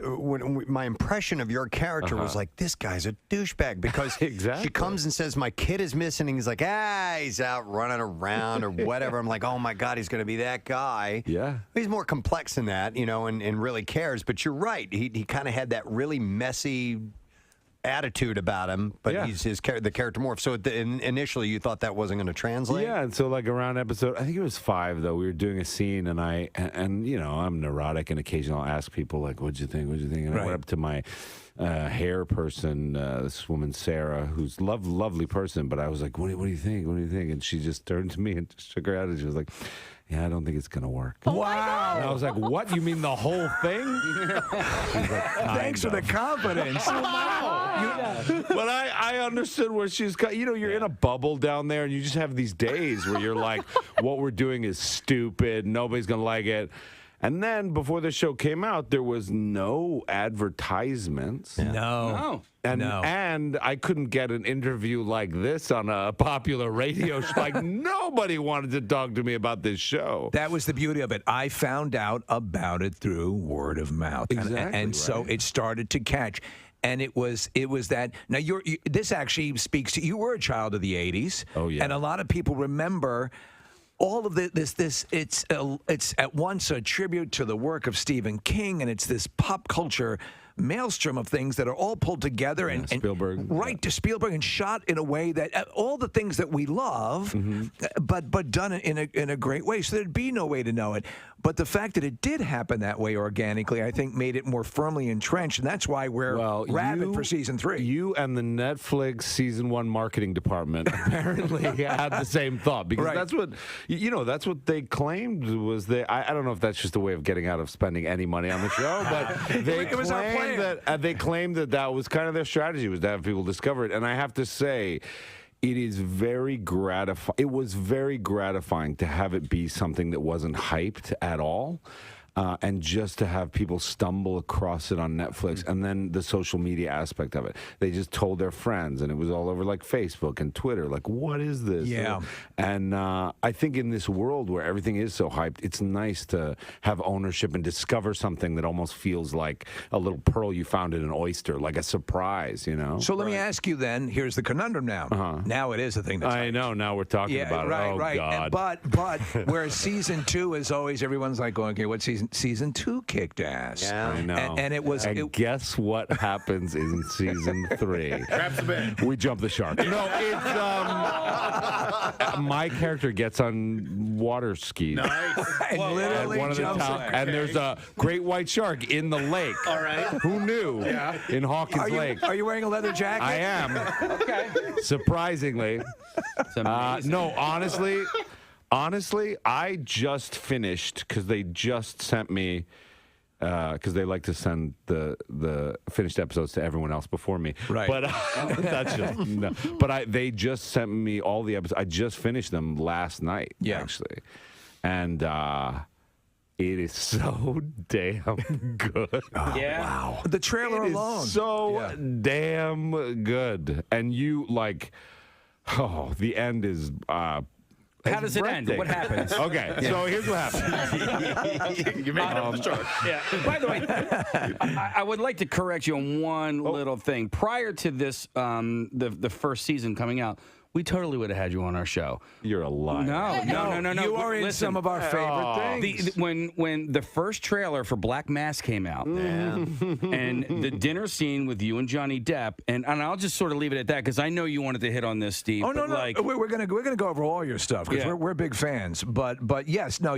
impression of your character was like, this guy's a douchebag, because she comes and says, my kid is missing, and he's like, he's out running around or whatever. I'm like, oh my God, he's going to be that guy. Yeah. He's more complex than that, and really cares. But you're right. He kind of had that really messy attitude about him, but he's the character morph. So initially you thought that wasn't going to translate? Yeah, and so like around episode, I think it was 5 though, we were doing a scene, and I'm neurotic, and occasionally I'll ask people like, what'd you think? And I went up to my hair person, this woman Sarah, who's lovely person, but I was like, what do you think? And she just turned to me and just shook her head, and she was like, yeah, I don't think it's going to work. Wow. And I was like, what? You mean the whole thing? She's like, thanks for the confidence. But I understood where she's got. You're in a bubble down there, and you just have these days where you're like, what we're doing is stupid. Nobody's going to like it. And then before the show came out, there was no advertisements. No. And I couldn't get an interview like this on a popular radio show. Like, nobody wanted to talk to me about this show. That was the beauty of it. I found out about it through word of mouth. Exactly, so it started to catch. And it was that. Now, this actually speaks to, you were a child of the 80s. Oh, yeah. And a lot of people remember all of this. It's at once a tribute to the work of Stephen King, and it's this pop culture maelstrom of things that are all pulled together and Spielberg, to Spielberg, and shot in a way that all the things that we love, but done in a great way. So there'd be no way to know it. But the fact that it did happen that way organically, I think, made it more firmly entrenched, and that's why we're rabid for season 3. You and the Netflix season 1 marketing department apparently had the same thought, because that's what that's what they claimed was I don't know if that's just a way of getting out of spending any money on the show, but it was our plan. They claimed that was kind of their strategy, was to have people discover it. And I have to say, it is very gratifying. It was very gratifying to have it be something that wasn't hyped at all. And just to have people stumble across it on Netflix, and then the social media aspect of it. They just told their friends, and it was all over like Facebook and Twitter. Like, what is this? Yeah. And I think in this world where everything is so hyped, it's nice to have ownership and discover something that almost feels like a little pearl you found in an oyster, like a surprise, So let me ask you then, here's the conundrum now. Now it is a thing that's I know, now we're talking about it. Oh, God. But whereas season 2 is always, everyone's like going, okay, what season 2 kicked ass. Yeah, I know. And it was. Guess what happens in season 3? Grabs the bed. We jump the shark. No, it's my character gets on water skis. Nice. And literally one of the jumps top, in. and there's a great white shark in the lake. All right. Who knew? Yeah. In Hawkins Lake. Are you wearing a leather jacket? I am. Okay. Surprisingly. No, honestly, I just finished, because they just sent me, because they like to send the finished episodes to everyone else before me. Right. But that's just no. But they just sent me all the episodes. I just finished them last night, actually, and it is so damn good. Wow. The trailer It alone. is so damn good, and you like, the end is. How does it end? What happens? Okay, so here's what happens. You made it up the chart. Yeah. By the way, I would like to correct you on one little thing. Prior to this, the first season coming out, we totally would have had you on our show. You're a liar. No. You are in some of our favorite things. When the first trailer for Black Mass came out, and the dinner scene with you and Johnny Depp, and I'll just sort of leave it at that because I know you wanted to hit on this, Steve. Oh no, but no, we're gonna go over all your stuff because Yeah. we're big fans. But yes, no,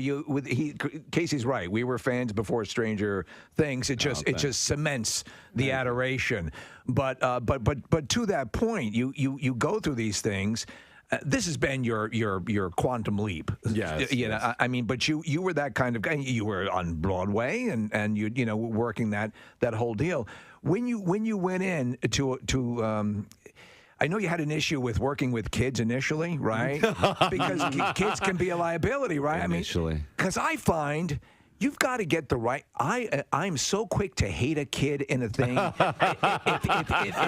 Casey's right. We were fans before Stranger Things. It just cements the adoration. But to that point, you go through these things. This has been your quantum leap. Yes. I mean, but you were that kind of guy. You were on Broadway and you know working that whole deal. When you went in to I know you had an issue with working with kids initially, right? Because kids can be a liability, right? Initially. I mean, because I find you've got to get the right. I'm so quick to hate a kid in a thing. if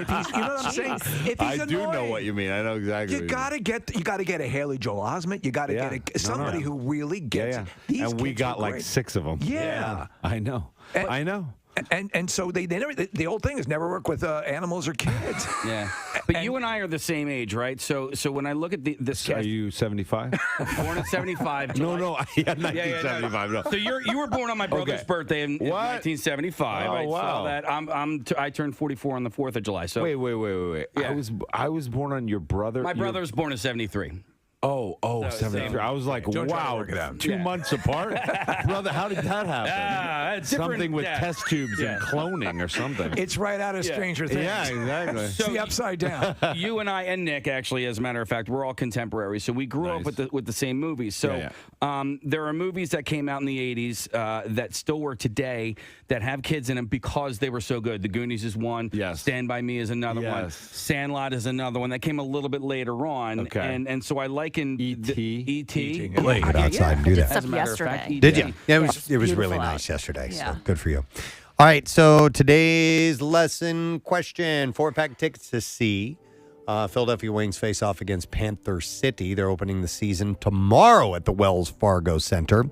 he's, you know what I'm saying? If he's I do know annoying, what you mean. I know exactly. you got to get a Haley Joel Osment. You got to get somebody who really gets it. These and we kids got were like great. 6 of them. Yeah. I know. I know. And so they never. The old thing is never work with animals or kids. Yeah, but you and I are the same age, right? So when I look at this, Are you 75? born in 75. No, 1975. No. So you were born on my brother's birthday in 1975. Oh, right? wow. So that I turned 44 on the 4th of July. So Wait. Yeah. I was born on your brother. my brother was born in 73. Oh, 73. I was like, Don't try to wow, work it out. 2 months apart? Brother, how did that happen? Something with yeah. test tubes and cloning or something. It's right out of Stranger Things. Yeah, exactly. It's the upside down. You and I and Nick, actually, as a matter of fact, we're all contemporaries. So we grew up with the same movies. So there are movies that came out in the 80s that still work today that have kids in them because they were so good. The Goonies is one. Yes. Stand By Me is another one. Sandlot is another one that came a little bit later on. Okay. And so I liken E.T. Blake, get outside and do that. As a matter of fact, Did you? Yeah, it was really beautiful nice out. yesterday. Yeah. So good for you. All right, so today's lesson question: 4-pack tickets to see Philadelphia Wings face off against Panther City. They're opening the season tomorrow at the Wells Fargo Center.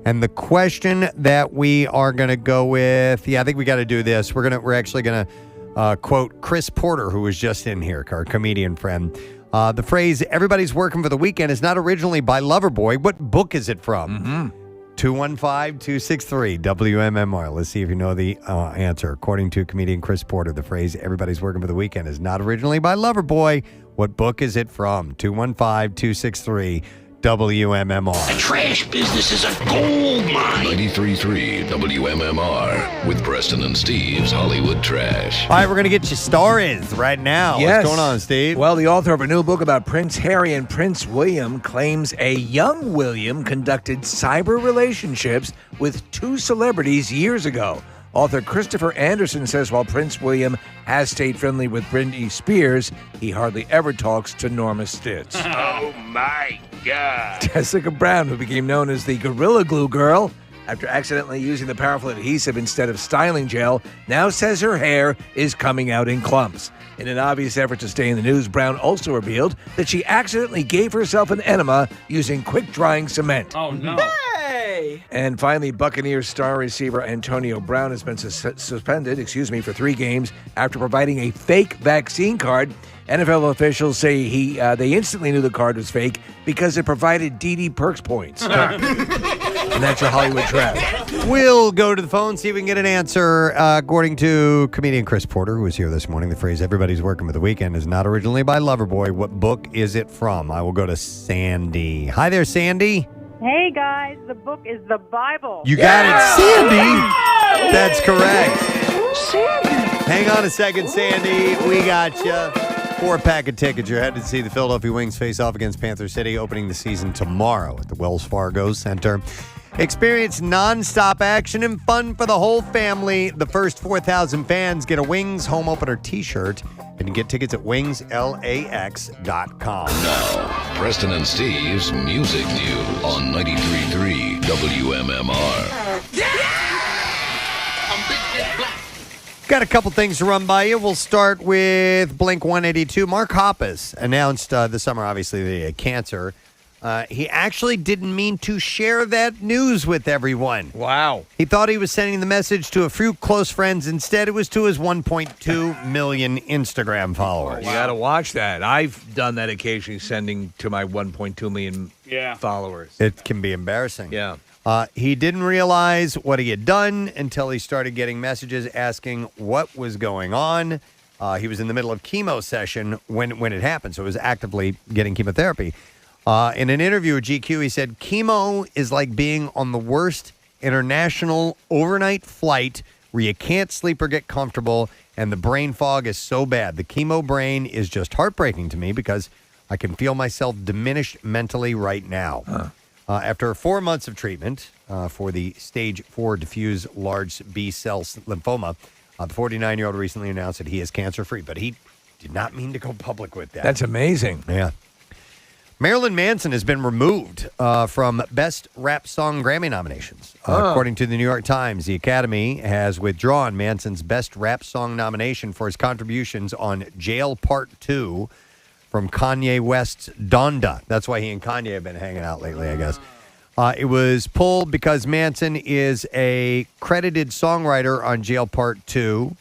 And the question that we are going to go with, I think we got to do this. We're actually going to quote Chris Porter, who was just in here, our comedian friend. The phrase "everybody's working for the weekend" is not originally by Loverboy. What book is it from? 215-263 WMMR. Let's see if you know the answer. According to comedian Chris Porter, the phrase "everybody's working for the weekend" is not originally by Loverboy. What book is it from? 215-263 WMMR. The trash business is a gold mine. 93.3 WMMR with Preston and Steve's Hollywood Trash. All right, we're going to get you stories right now. Yes. What's going on, Steve? Well, the author of a new book about Prince Harry and Prince William claims a young William conducted cyber relationships with 2 celebrities years ago. Author Christopher Anderson says while Prince William has stayed friendly with Britney Spears, he hardly ever talks to Norma Stitz. Oh my God. Jessica Brown, who became known as the Gorilla Glue Girl after accidentally using the powerful adhesive instead of styling gel, now says her hair is coming out in clumps. In an obvious effort to stay in the news, Brown also revealed that she accidentally gave herself an enema using quick-drying cement. Oh, no. Hey! And finally, Buccaneers star receiver Antonio Brown has been suspended, for 3 games after providing a fake vaccine card. NFL officials say they instantly knew the card was fake because it provided DD Perks points. And that's your Hollywood Trash. We'll go to the phone, see if we can get an answer. According to comedian Chris Porter, who was here this morning, the phrase "everybody's working for the weekend" is not originally by Loverboy. What book is it from? I will go to Sandy. Hi there, Sandy. Hey guys, the book is the Bible. You got it, Sandy. That's correct. Hang on a second, Sandy. We got you. 4-pack of tickets. You're headed to see the Philadelphia Wings face off against Panther City, opening the season tomorrow at the Wells Fargo Center. Experience nonstop action and fun for the whole family. The first 4,000 fans get a Wings home opener T-shirt, and you get tickets at wingslax.com. Now, Preston and Steve's Music News on 93.3 WMMR. Got a couple things to run by you. We'll start with Blink 182. Mark Hoppus announced this summer, obviously, that he had cancer. He actually didn't mean to share that news with everyone. Wow. He thought he was sending the message to a few close friends. Instead, it was to his 1.2 million Instagram followers. You got to watch that. I've done that occasionally, sending to my 1.2 million followers. It can be embarrassing. Yeah. He didn't realize what he had done until he started getting messages asking what was going on. He was in the middle of chemo session when it happened, so he was actively getting chemotherapy. In an interview with GQ, he said, chemo is like being on the worst international overnight flight where you can't sleep or get comfortable, and the brain fog is so bad. The chemo brain is just heartbreaking to me because I can feel myself diminished mentally right now. After 4 months of treatment for the stage 4 diffuse large B-cell lymphoma, the 49-year-old recently announced that he is cancer-free, but he did not mean to go public with that. That's amazing. Yeah. Marilyn Manson has been removed from Best Rap Song Grammy nominations. According to the New York Times, the Academy has withdrawn Manson's Best Rap Song nomination for his contributions on Jail Part 2 from Kanye West's Donda. That's why he and Kanye have been hanging out lately, I guess. It was pulled because Manson is a credited songwriter on Jail Part 2,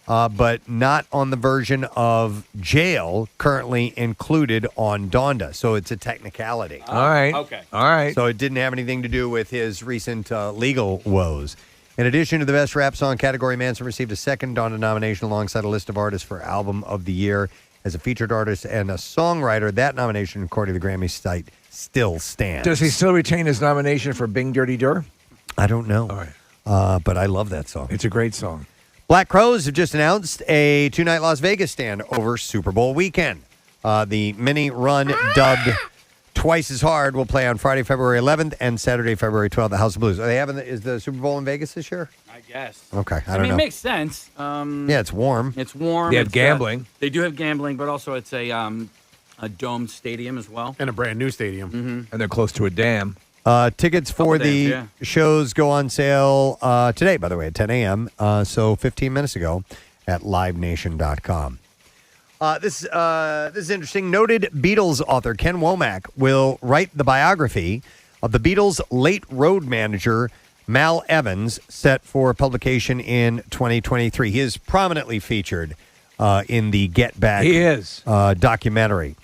but not on the version of Jail currently included on Donda. So it's a technicality. All right. Okay. All right. So it didn't have anything to do with his recent legal woes. In addition to the Best Rap Song category, Manson received a second Donda nomination alongside a list of artists for Album of the Year. As a featured artist and a songwriter, that nomination, according to the Grammy site, still stands. Does he still retain his nomination for Bing Dirty Dur? I don't know. All right. But I love that song. It's a great song. Black Crowes have just announced a 2-night Las Vegas stand over Super Bowl weekend. The mini run dubbed Twice as Hard will play on Friday, February 11th and Saturday, February 12th at the House of Blues. Are they having is the Super Bowl in Vegas this year? I guess. Okay, I I don't mean, know. it makes sense. Yeah, it's warm. It's warm. They have It's, gambling. They do have gambling, but also it's a domed stadium as well. And a brand new stadium. And they're close to a dam. Tickets for the dams, shows go on sale today, by the way, at 10 a.m., so 15 minutes ago at livenation.com. This is interesting. Noted Beatles author Ken Womack will write the biography of the Beatles' late road manager, Mal Evans, set for publication in 2023. He is prominently featured in the Get Back documentary.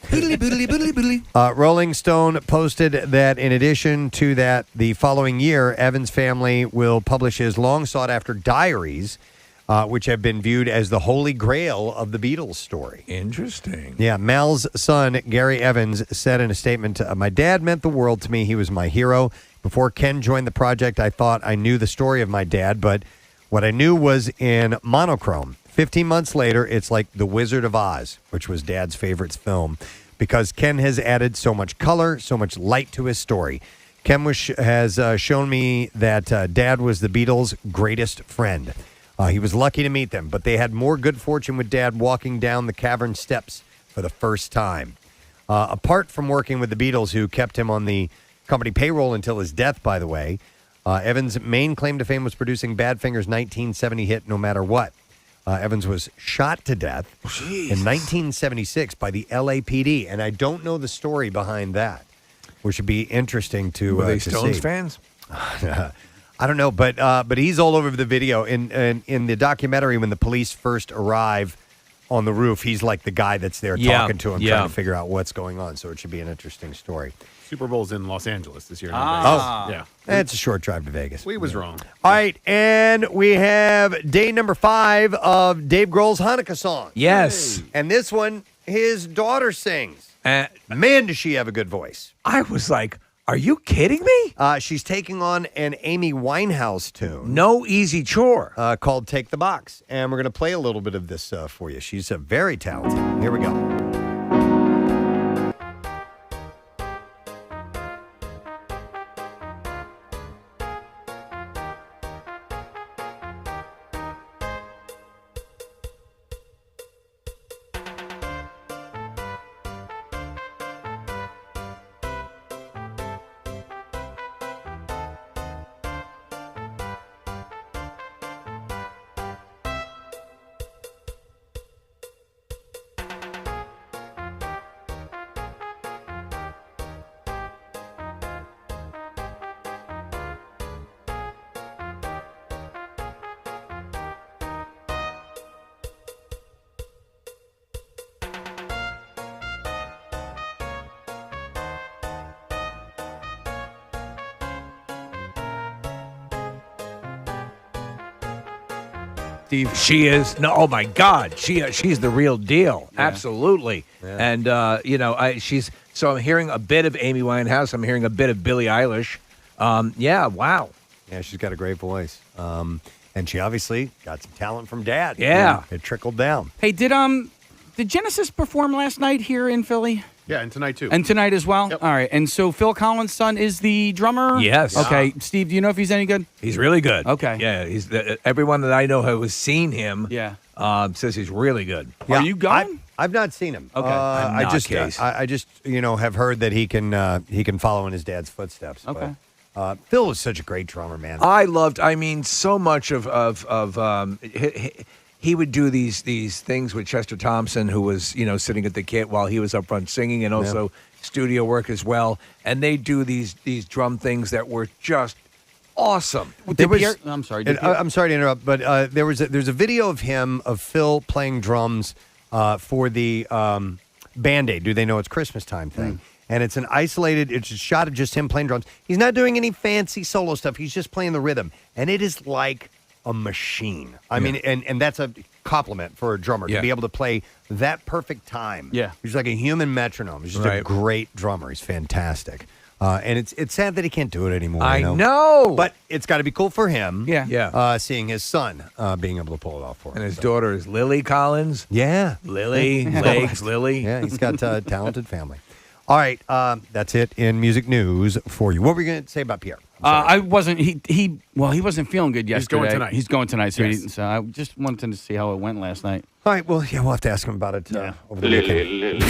Rolling Stone posted that in addition to that, the following year, Evans' family will publish his long-sought-after diaries, which have been viewed as the holy grail of the Beatles story. Interesting. Yeah, Mal's son, Gary Evans, said in a statement, my dad meant the world to me. He was my hero. Before Ken joined the project, I thought I knew the story of my dad, but what I knew was in monochrome. 15 months later, it's like The Wizard of Oz, which was Dad's favorite film, because Ken has added so much color, so much light to his story. Ken has shown me that Dad was the Beatles' greatest friend. He was lucky to meet them, but they had more good fortune with Dad walking down the cavern steps for the first time. Apart from working with the Beatles, who kept him on the company payroll until his death, by the way, Evans' main claim to fame was producing Badfinger's 1970 hit No Matter What. Evans was shot to death in 1976 by the LAPD, and I don't know the story behind that, which would be interesting to Were they to Stones see. fans? I don't know, but he's all over the video. In the documentary, when the police first arrive on the roof, he's like the guy that's there talking to him, trying to figure out what's going on. So it should be an interesting story. Super Bowl's in Los Angeles this year. Oh, yeah. It's a short drive to Vegas. We was wrong. All right, and we have day number 5 of Dave Grohl's Hanukkah song. Yes. And this one, his daughter sings. Man, does she have a good voice. I was like, are you kidding me? She's taking on an Amy Winehouse tune. No easy chore. Called Take the Box. And we're going to play a little bit of this for you. She's very talented. Here we go. Steve? She is. No, oh my God, she's the real deal. Absolutely. And she's. So I'm hearing a bit of Amy Winehouse. I'm hearing a bit of Billie Eilish. Wow. Yeah, she's got a great voice. And she obviously got some talent from Dad. Yeah. It trickled down. Hey, did Genesis perform last night here in Philly? Yeah, and tonight too. And tonight as well? Yep. All right. And so Phil Collins' son is the drummer? Yes. Okay. Steve, do you know if he's any good? He's really good. Okay. Yeah, he's everyone that I know who has seen him. Yeah. Says he's really good. Yeah, Are you going? I've not seen him. Okay. I just have heard that he can follow in his dad's footsteps. Okay. But, Phil was such a great drummer, man. So much of he would do these things with Chester Thompson, who was, sitting at the kit while he was up front singing, and also studio work as well. And they do these drum things that were just awesome. I'm sorry. I'm sorry to interrupt, but there's a video of Phil playing drums for the Band-Aid. Do they know it's Christmas time thing? And it's it's a shot of just him playing drums. He's not doing any fancy solo stuff. He's just playing the rhythm, and it is like a machine. I mean, and that's a compliment for a drummer to be able to play that perfect time. Yeah. He's like a human metronome. He's just a great drummer. He's fantastic. And it's sad that he can't do it anymore. I know. But it's got to be cool for him. Yeah. Seeing his son being able to pull it off for him. And his daughter is Lily Collins. Yeah. Lily, legs, Lily. Yeah, he's got a talented family. All right, that's it in music news for you. What were you going to say about Pierre? I wasn't. He wasn't feeling good yesterday. He's going tonight. So, so I just wanted to see how it went last night. All right. Well, we'll have to ask him about it over the weekend.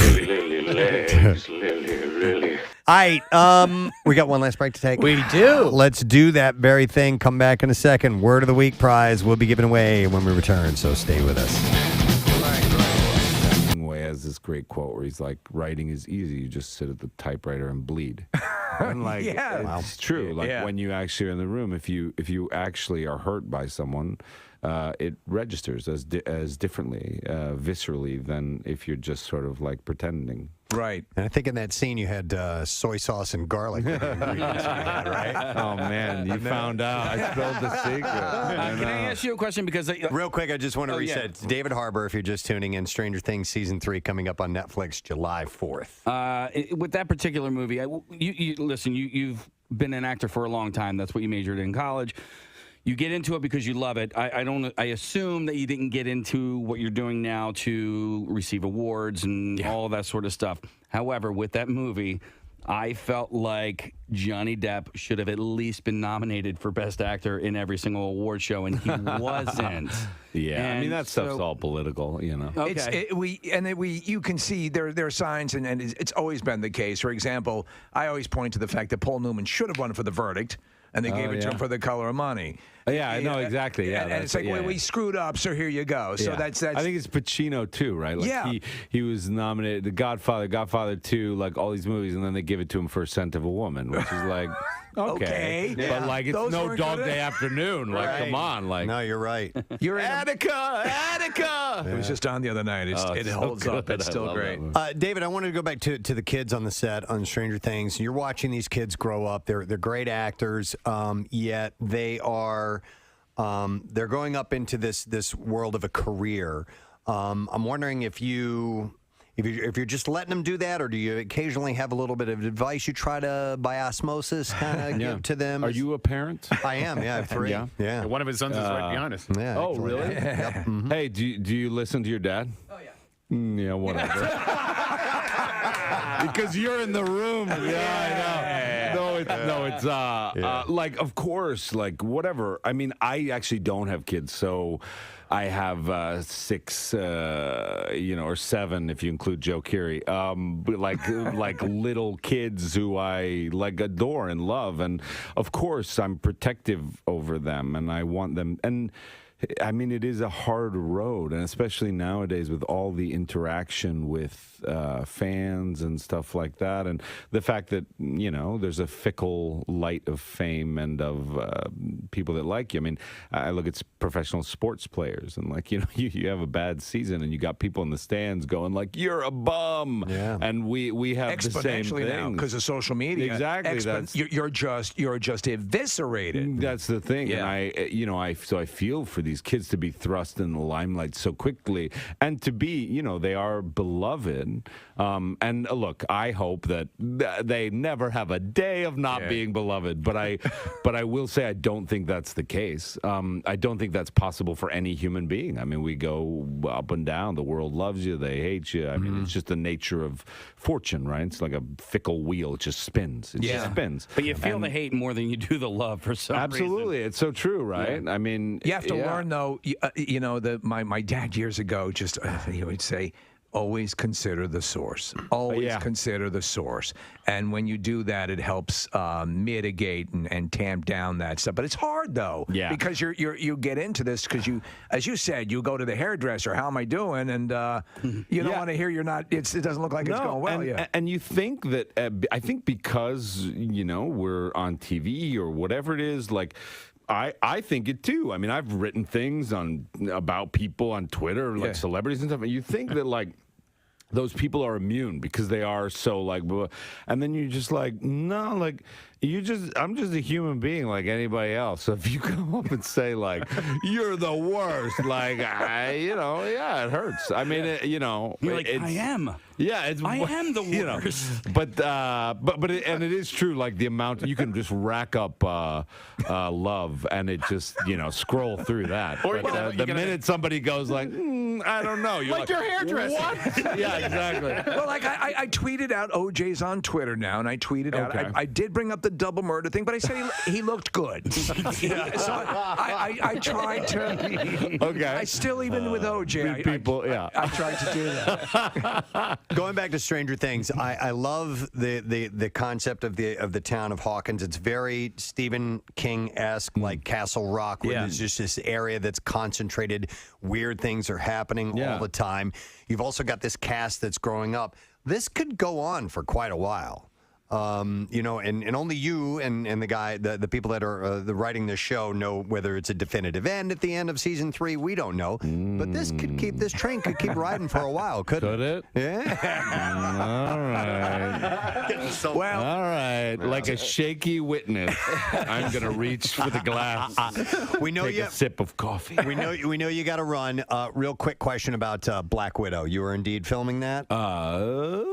All right. We got one last break to take. We do. Let's do that very thing. Come back in a second. Word of the Week prize will be given away when we return, so stay with us. Has this great quote where he's like, writing is easy, you just sit at the typewriter and bleed. And like it's true. Like when you actually are in the room, if you actually are hurt by someone, it registers as differently, viscerally, than if you're just sort of like pretending. Right. And I think in that scene you had soy sauce and garlic. Right? Oh man, you found out. I spilled the secret. Can I ask you a question? Because real quick, I just want to reset. Yeah. It's David Harbour, if you're just tuning in. Stranger Things season 3 coming up on Netflix July 4th. With that particular movie, listen. You've been an actor for a long time. That's what you majored in college. You get into it because you love it. I assume that you didn't get into what you're doing now to receive awards and all that sort of stuff. However, with that movie, I felt like Johnny Depp should have at least been nominated for Best Actor in every single award show, and he wasn't. I mean, that stuff's all political, you know. Okay. You can see there are signs, and it's always been the case. For example, I always point to the fact that Paul Newman should have won for The Verdict, and they gave it to him for The Color of Money. Yeah, I know exactly. Yeah, and it's like, well, we screwed up, so here you go. So that's. I think it's Pacino too, right? Like he was nominated, The Godfather, Godfather 2, like all these movies, and then they give it to him for A Scent of a Woman, which is like, okay. But like, it's no Dog Day Afternoon. Like, come on, like. No, you're right. You're Attica. It was just on the other night. It holds up. It's still great. David, I wanted to go back to the kids on the set on Stranger Things. You're watching these kids grow up. They're great actors, yet they are they're going up into this world of a career. I'm wondering if you're just letting them do that, or do you occasionally have a little bit of advice you try to, by osmosis, kind of give to them? Are you a parent? I am. Yeah, I have 3. Yeah. One of his sons is right behind us. Yeah. Oh, really? Yep. Mm-hmm. Hey, do you listen to your dad? Oh, yeah. Yeah, whatever. Because you're in the room. Yeah, I know. No, it's like, of course, like, whatever. I mean, I actually don't have kids, so I have 6, or 7 if you include Joe Keery. But like little kids who I like adore and love, and of course I'm protective over them, and I want them. And I mean, it is a hard road, and especially nowadays with all the interaction with fans and stuff like that, and the fact that, there's a fickle light of fame and of people that like you. I mean, I look at professional sports players, and like, you have a bad season, and you got people in the stands going like, "You're a bum," and we have the same thing now because of social media. Exactly, you're just eviscerated. That's the thing, and I feel for these these kids to be thrust in the limelight so quickly and to be, they are beloved. And look, I hope that they never have a day of not being beloved. But I will say I don't think that's the case. I don't think that's possible for any human being. I mean, we go up and down. The world loves you. They hate you. I mean, it's just the nature of fortune, right? It's like a fickle wheel. It just spins. It just spins. But you feel the hate more than you do the love for some reason. Absolutely. It's so true, right? Yeah. I mean, you have to learn, though, my dad years ago he would say, always consider the source. Always consider the source. And when you do that, it helps mitigate and tamp down that stuff. But it's hard, though, because you get into this because as you said, you go to the hairdresser. How am I doing? And you don't want to hear you're not. It doesn't look like it's going well. And you think that I think because we're on TV or whatever it is, like. I think it too. I mean, I've written things about people on Twitter, like celebrities and stuff, and you think that like those people are immune because they are so like, and then you're just like, no, like I'm just a human being like anybody else. So if you come up and say like, you're the worst, like, it hurts. I mean, you're like, I am. Yeah, I am the worst. But it is true. Like the amount you can just rack up love, and it just scroll through that. But the minute somebody goes like, I don't know, you're like your hairdresser. What? Yeah, exactly. Well, like I tweeted out OJ's on Twitter now, and I tweeted out. I did bring up the double murder thing, but I said he looked good. So I tried to. Okay. I still, even with OJ, I tried to do that. Going back to Stranger Things, I love the concept of the town of Hawkins. It's very Stephen King-esque, like Castle Rock, where there's just this area that's concentrated. Weird things are happening all the time. You've also got this cast that's growing up. This could go on for quite a while. And only you and the guy, the people that are writing this show know whether it's a definitive end at the end of season 3. We don't know, but this train could keep riding for a while, couldn't it? Yeah. All right. All right. Like a shaky witness, I'm gonna reach for the glass. We know take a sip of coffee. We know you got to run. Real quick question about Black Widow. You were indeed filming that. No.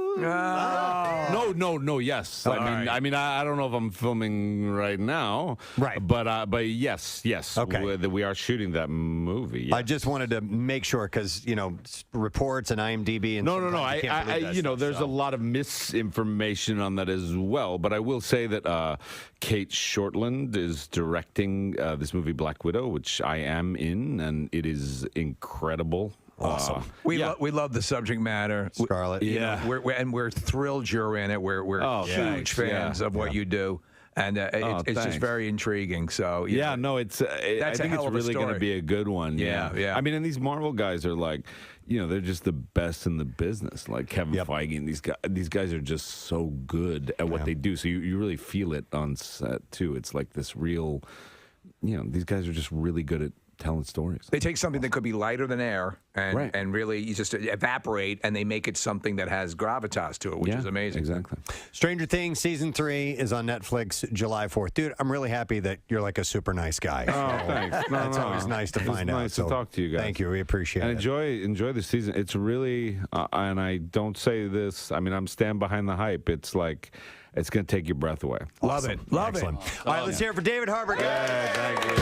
Yes. I mean, I don't know if I'm filming right now. Right. But yes. Okay. We are shooting that movie. Yes. I just wanted to make sure because reports and IMDb and no. There's a lot of misinformation on that as well. But I will say that Kate Shortland is directing this movie Black Widow, which I am in, and it is incredible. Awesome. We love the subject matter, Scarlett. We're thrilled you're in it. We're huge fans of what you do, and it's just very intriguing. So I think it's really going to be a good one. Yeah. I mean, and these Marvel guys are like, they're just the best in the business. Like Kevin Feige and these guys are just so good at what they do. So you really feel it on set too. It's like this real, these guys are just really good at telling stories. They take something that could be lighter than air and really you just evaporate, and they make it something that has gravitas to it, which is amazing. Exactly. Stranger Things season 3 is on Netflix July 4th. Dude, I'm really happy that you're like a super nice guy. Oh, thanks. That's always nice to find out. Nice to talk to you guys. Thank you. We appreciate it. And enjoy the season. It's really, and I don't say this, I mean, I'm stand behind the hype. It's like, it's going to take your breath away. Love it. Excellent. All right, let's hear it for David Harbour. Thank you.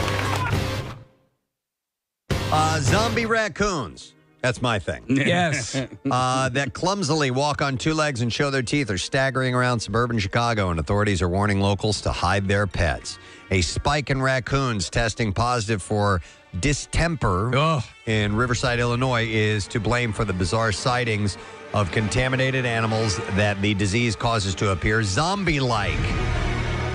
Zombie raccoons. That's my thing. Yes. That clumsily walk on two legs and show their teeth are staggering around suburban Chicago, and authorities are warning locals to hide their pets. A spike in raccoons testing positive for distemper in Riverside, Illinois, is to blame for the bizarre sightings of contaminated animals that the disease causes to appear zombie-like.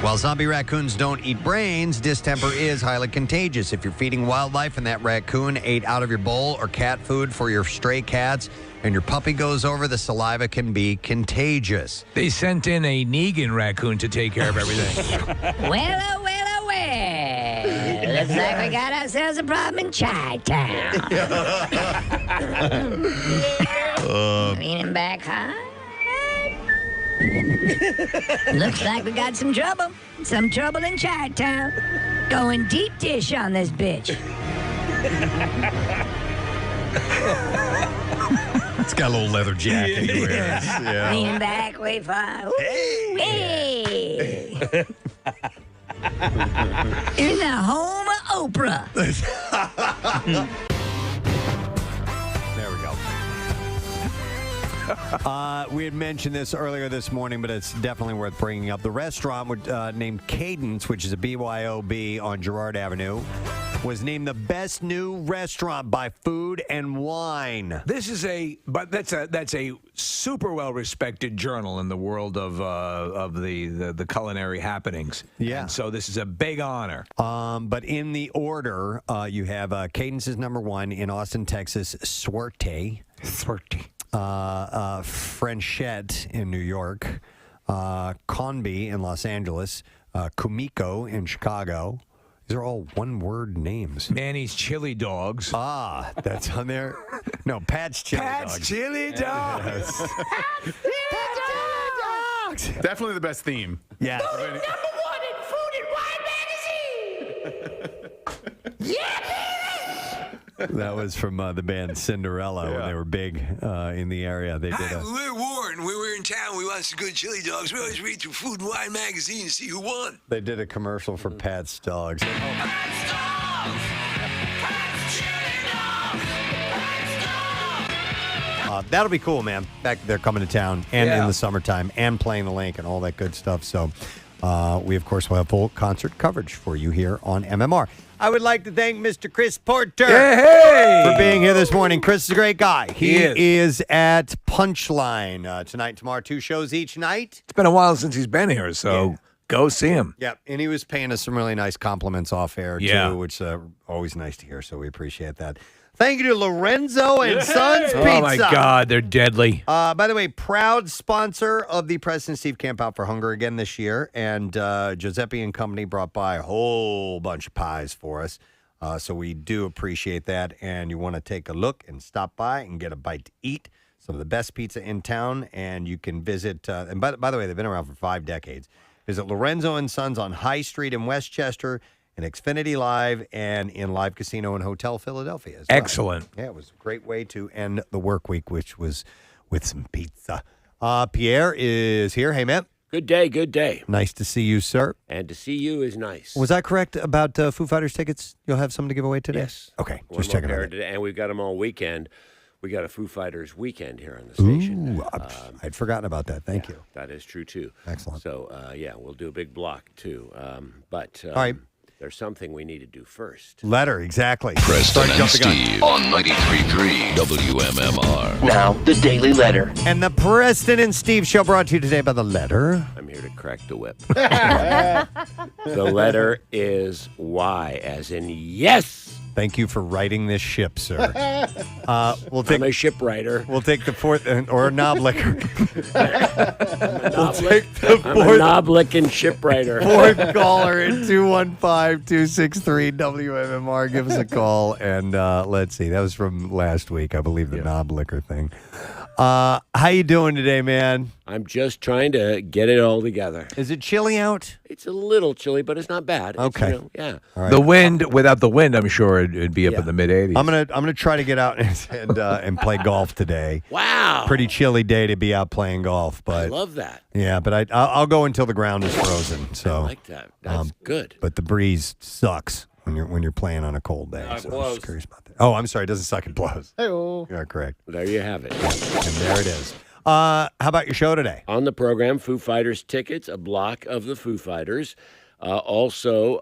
While zombie raccoons don't eat brains, distemper is highly contagious. If you're feeding wildlife and that raccoon ate out of your bowl or cat food for your stray cats and your puppy goes over, the saliva can be contagious. They sent in a Negan raccoon to take care of everything. Well. Looks like we got ourselves a problem in Chi-Town. Leaning back high. Looks like we got some trouble. Some trouble in Chi-Town. Going deep dish on this bitch. It's got a little leather jacket he wears. Yeah. Lean back, wait for. Hey! In the home of Oprah. There we go. We had mentioned this earlier this morning, but it's definitely worth bringing up. The restaurant named Cadence, which is a BYOB on Girard Avenue, was named the best new restaurant by Food and Wine. That's a super well respected journal in the world of the culinary happenings. Yeah. And so this is a big honor. But in the order, you have Cadence is number one in Austin, Texas. Suerte. Frenchette in New York. Conby in Los Angeles. Kumiko in Chicago. These are all one-word names. Manny's Chili Dogs. Ah, that's on there. No, Pat's Chili Dogs. Pat's Chili Dogs. Definitely the best theme. Yeah. Number one in Food and Wine magazine. Yeah, baby. That was from the band Cinderella when they were big in the area. They did We're Warren. When we're in town, we want some good chili dogs. We always read through Food and Wine magazine to see who won. They did a commercial for Pat's Dogs. That'll be cool, man. Back there coming to town and in the summertime and playing the link and all that good stuff. So we, of course, will have full concert coverage for you here on MMR. I would like to thank Mr. Chris Porter for being here this morning. Chris is a great guy. He is at Punchline tonight and tomorrow, 2 shows each night. It's been a while since he's been here, so go see him. Yeah, and he was paying us some really nice compliments off air, too, which is always nice to hear, so we appreciate that. Thank you to Lorenzo and Sons Pizza. Oh, my God, they're deadly. By the way, proud sponsor of the Preston and Steve Camp Out for Hunger again this year. And Giuseppe and company brought by a whole bunch of pies for us. So we do appreciate that. And you want to take a look and stop by and get a bite to eat. Some of the best pizza in town. And you can visit, and by the way, they've been around for 5 decades. Visit Lorenzo and Sons on High Street in Westchester, in Xfinity Live, and in Live Casino and Hotel Philadelphia as well. Excellent. Yeah, it was a great way to end the work week, which was with some pizza. Pierre is here. Hey, man. Good day, good day. Nice to see you, sir. And to see you is nice. Was I correct about Foo Fighters tickets? You'll have some to give away today? Yes. Okay, One just more checking pair on it. today, and we've got them all weekend. We got a Foo Fighters weekend here on the station. Ooh, I'd forgotten about that. Thank you. That is true, too. Excellent. So, we'll do a big block, too. All right. There's something we need to do first. Letter, exactly. Preston and Steve on 93.3 WMMR. Now, the Daily Letter. And the Preston and Steve show brought to you today by the letter. I'm here to crack the whip. The letter is Y, as in yes. Thank you for writing this ship, sir. We'll take, I'm a shipwriter. We'll take the fourth, or a knob licker. We'll take the fourth. I'm a knob licking shipwriter. Fourth caller at 215-263-WMMR. Give us a call. And let's see. That was from last week, I believe, the knob licker thing. How you doing today, man? I'm just trying to get it all together. Is it chilly out? It's a little chilly, but it's not bad. Okay. Yeah. All right. The wind, without the wind, I'm sure it'd be up in the mid 80s. I'm gonna try to get out and play golf today. Wow. Pretty chilly day to be out playing golf, but I love that. Yeah, but I'll go until the ground is frozen. So I like that. That's good. But the breeze sucks when you're playing on a cold day. It So blows. I'm just curious about that. Oh, I'm sorry, it doesn't suck, it blows. Hey-oh. You're correct. There you have it. And there it is. How about your show today? On the program, Foo Fighters tickets, a block of the Foo Fighters. Also,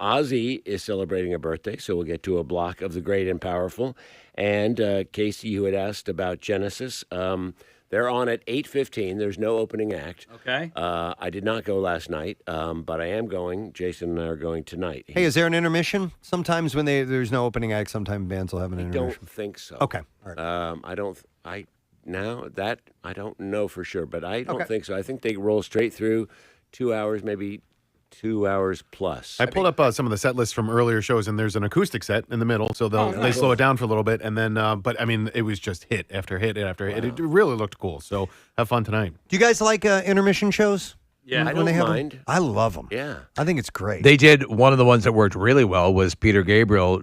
Ozzy is celebrating a birthday, so we'll get to a block of the great and powerful. And Casey, who had asked about Genesis, they're on at 8:15. There's no opening act. Okay. I did not go last night, but I am going. Jason and I are going tonight. Hey, is there an intermission? Sometimes when there's no opening act, sometimes bands will have an I intermission. don't think so. Okay. All right. I don't know for sure, but I don't Okay. think so. I think they roll straight through 2 hours, maybe 2 hours plus. I pulled up some of the set lists from earlier shows, and there's an acoustic set in the middle, so they slow it down for a little bit, and then. But I mean, it was just hit after hit after hit. It really looked cool. So have fun tonight. Do you guys like intermission shows? Yeah, I when they don't have 'em? mind. I love them. Yeah. I think it's great. They did one of the ones that worked really well was Peter Gabriel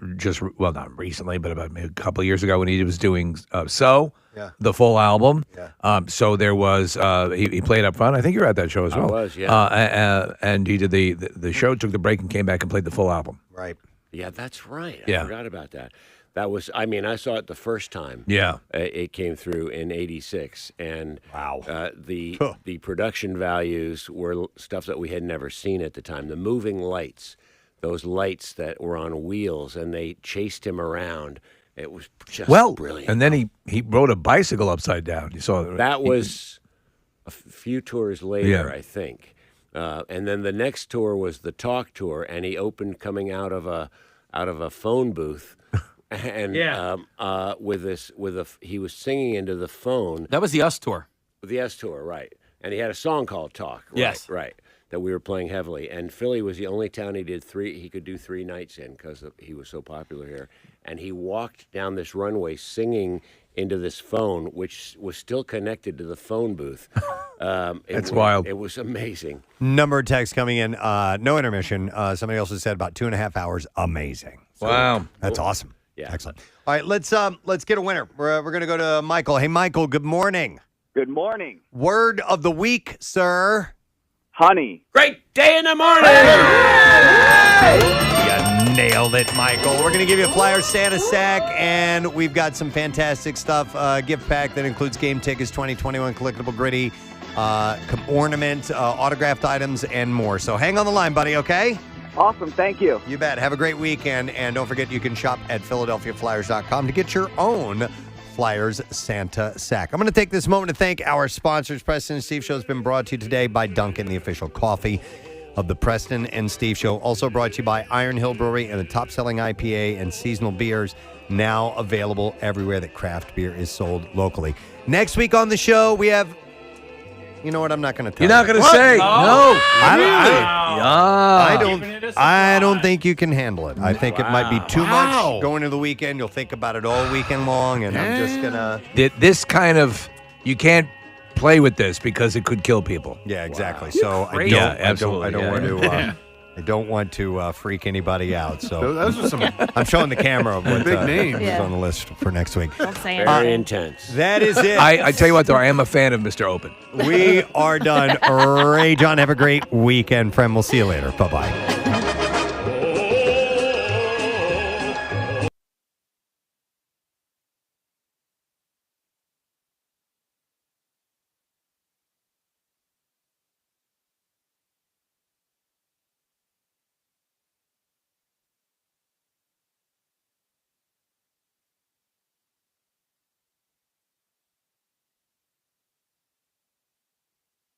not recently, but about maybe a couple of years ago when he was doing the full album. Yeah. So there was he played up front. I think you were at that show as I well. was, yeah. And he did the show, took the break, and came back and played the full album. Right. Yeah, that's right. Yeah. I forgot about that. That was, I mean, I saw it the first time. Yeah. It came through in '86, and wow, the production values were stuff that we had never seen at the time. The moving lights, those lights that were on wheels, and they chased him around. It was just brilliant. And then he rode a bicycle upside down. You saw that was a few tours later, Yeah. I think. And then the next tour was the Talk Tour, and he opened coming out of a phone booth. And he was singing into the phone. That was the Us tour. The S tour, right? And he had a song called "Talk." Right, Yes, right. That we were playing heavily, and Philly was the only town he could do 3 nights in because he was so popular here. And he walked down this runway singing into this phone, which was still connected to the phone booth. That's wild. It was amazing. Number of texts coming in. No intermission. Somebody else has said about 2.5 hours. Amazing. So, Wow. That's awesome. Yeah. Excellent. All right, let's get a winner. We're going to go to Michael. Hey, Michael, good morning. Good morning. Word of the week, sir. Honey. Great day in the morning. You nailed it, Michael. We're going to give you a Flyer Santa sack, and we've got some fantastic stuff. Gift pack that includes game tickets, 2021 collectible gritty, ornament, autographed items, and more. So hang on the line, buddy, okay? Awesome. Thank you. You bet. Have a great weekend. And don't forget, you can shop at PhiladelphiaFlyers.com to get your own Flyers Santa sack. I'm going to take this moment to thank our sponsors. Preston and Steve Show has been brought to you today by Dunkin', the official coffee of the Preston and Steve Show. Also brought to you by Iron Hill Brewery and the top-selling IPA and seasonal beers now available everywhere that craft beer is sold locally. Next week on the show, we have... You know what? I'm not going to tell you. You're not going to say. No. I don't think you can handle it. I think it might be too much going into the weekend. You'll think about it all weekend long, and I'm just going to... This kind of, you can't play with this because it could kill people. Yeah, exactly. So I don't want to freak anybody out. So Those are some I'm showing the camera what big names. is on the list for next week. Don't say Very anything. intense. That is it. I tell you what, though, I am a fan of Mr. Open. We are done. Ray John, have a great weekend, friend. We'll see you later. Bye-bye.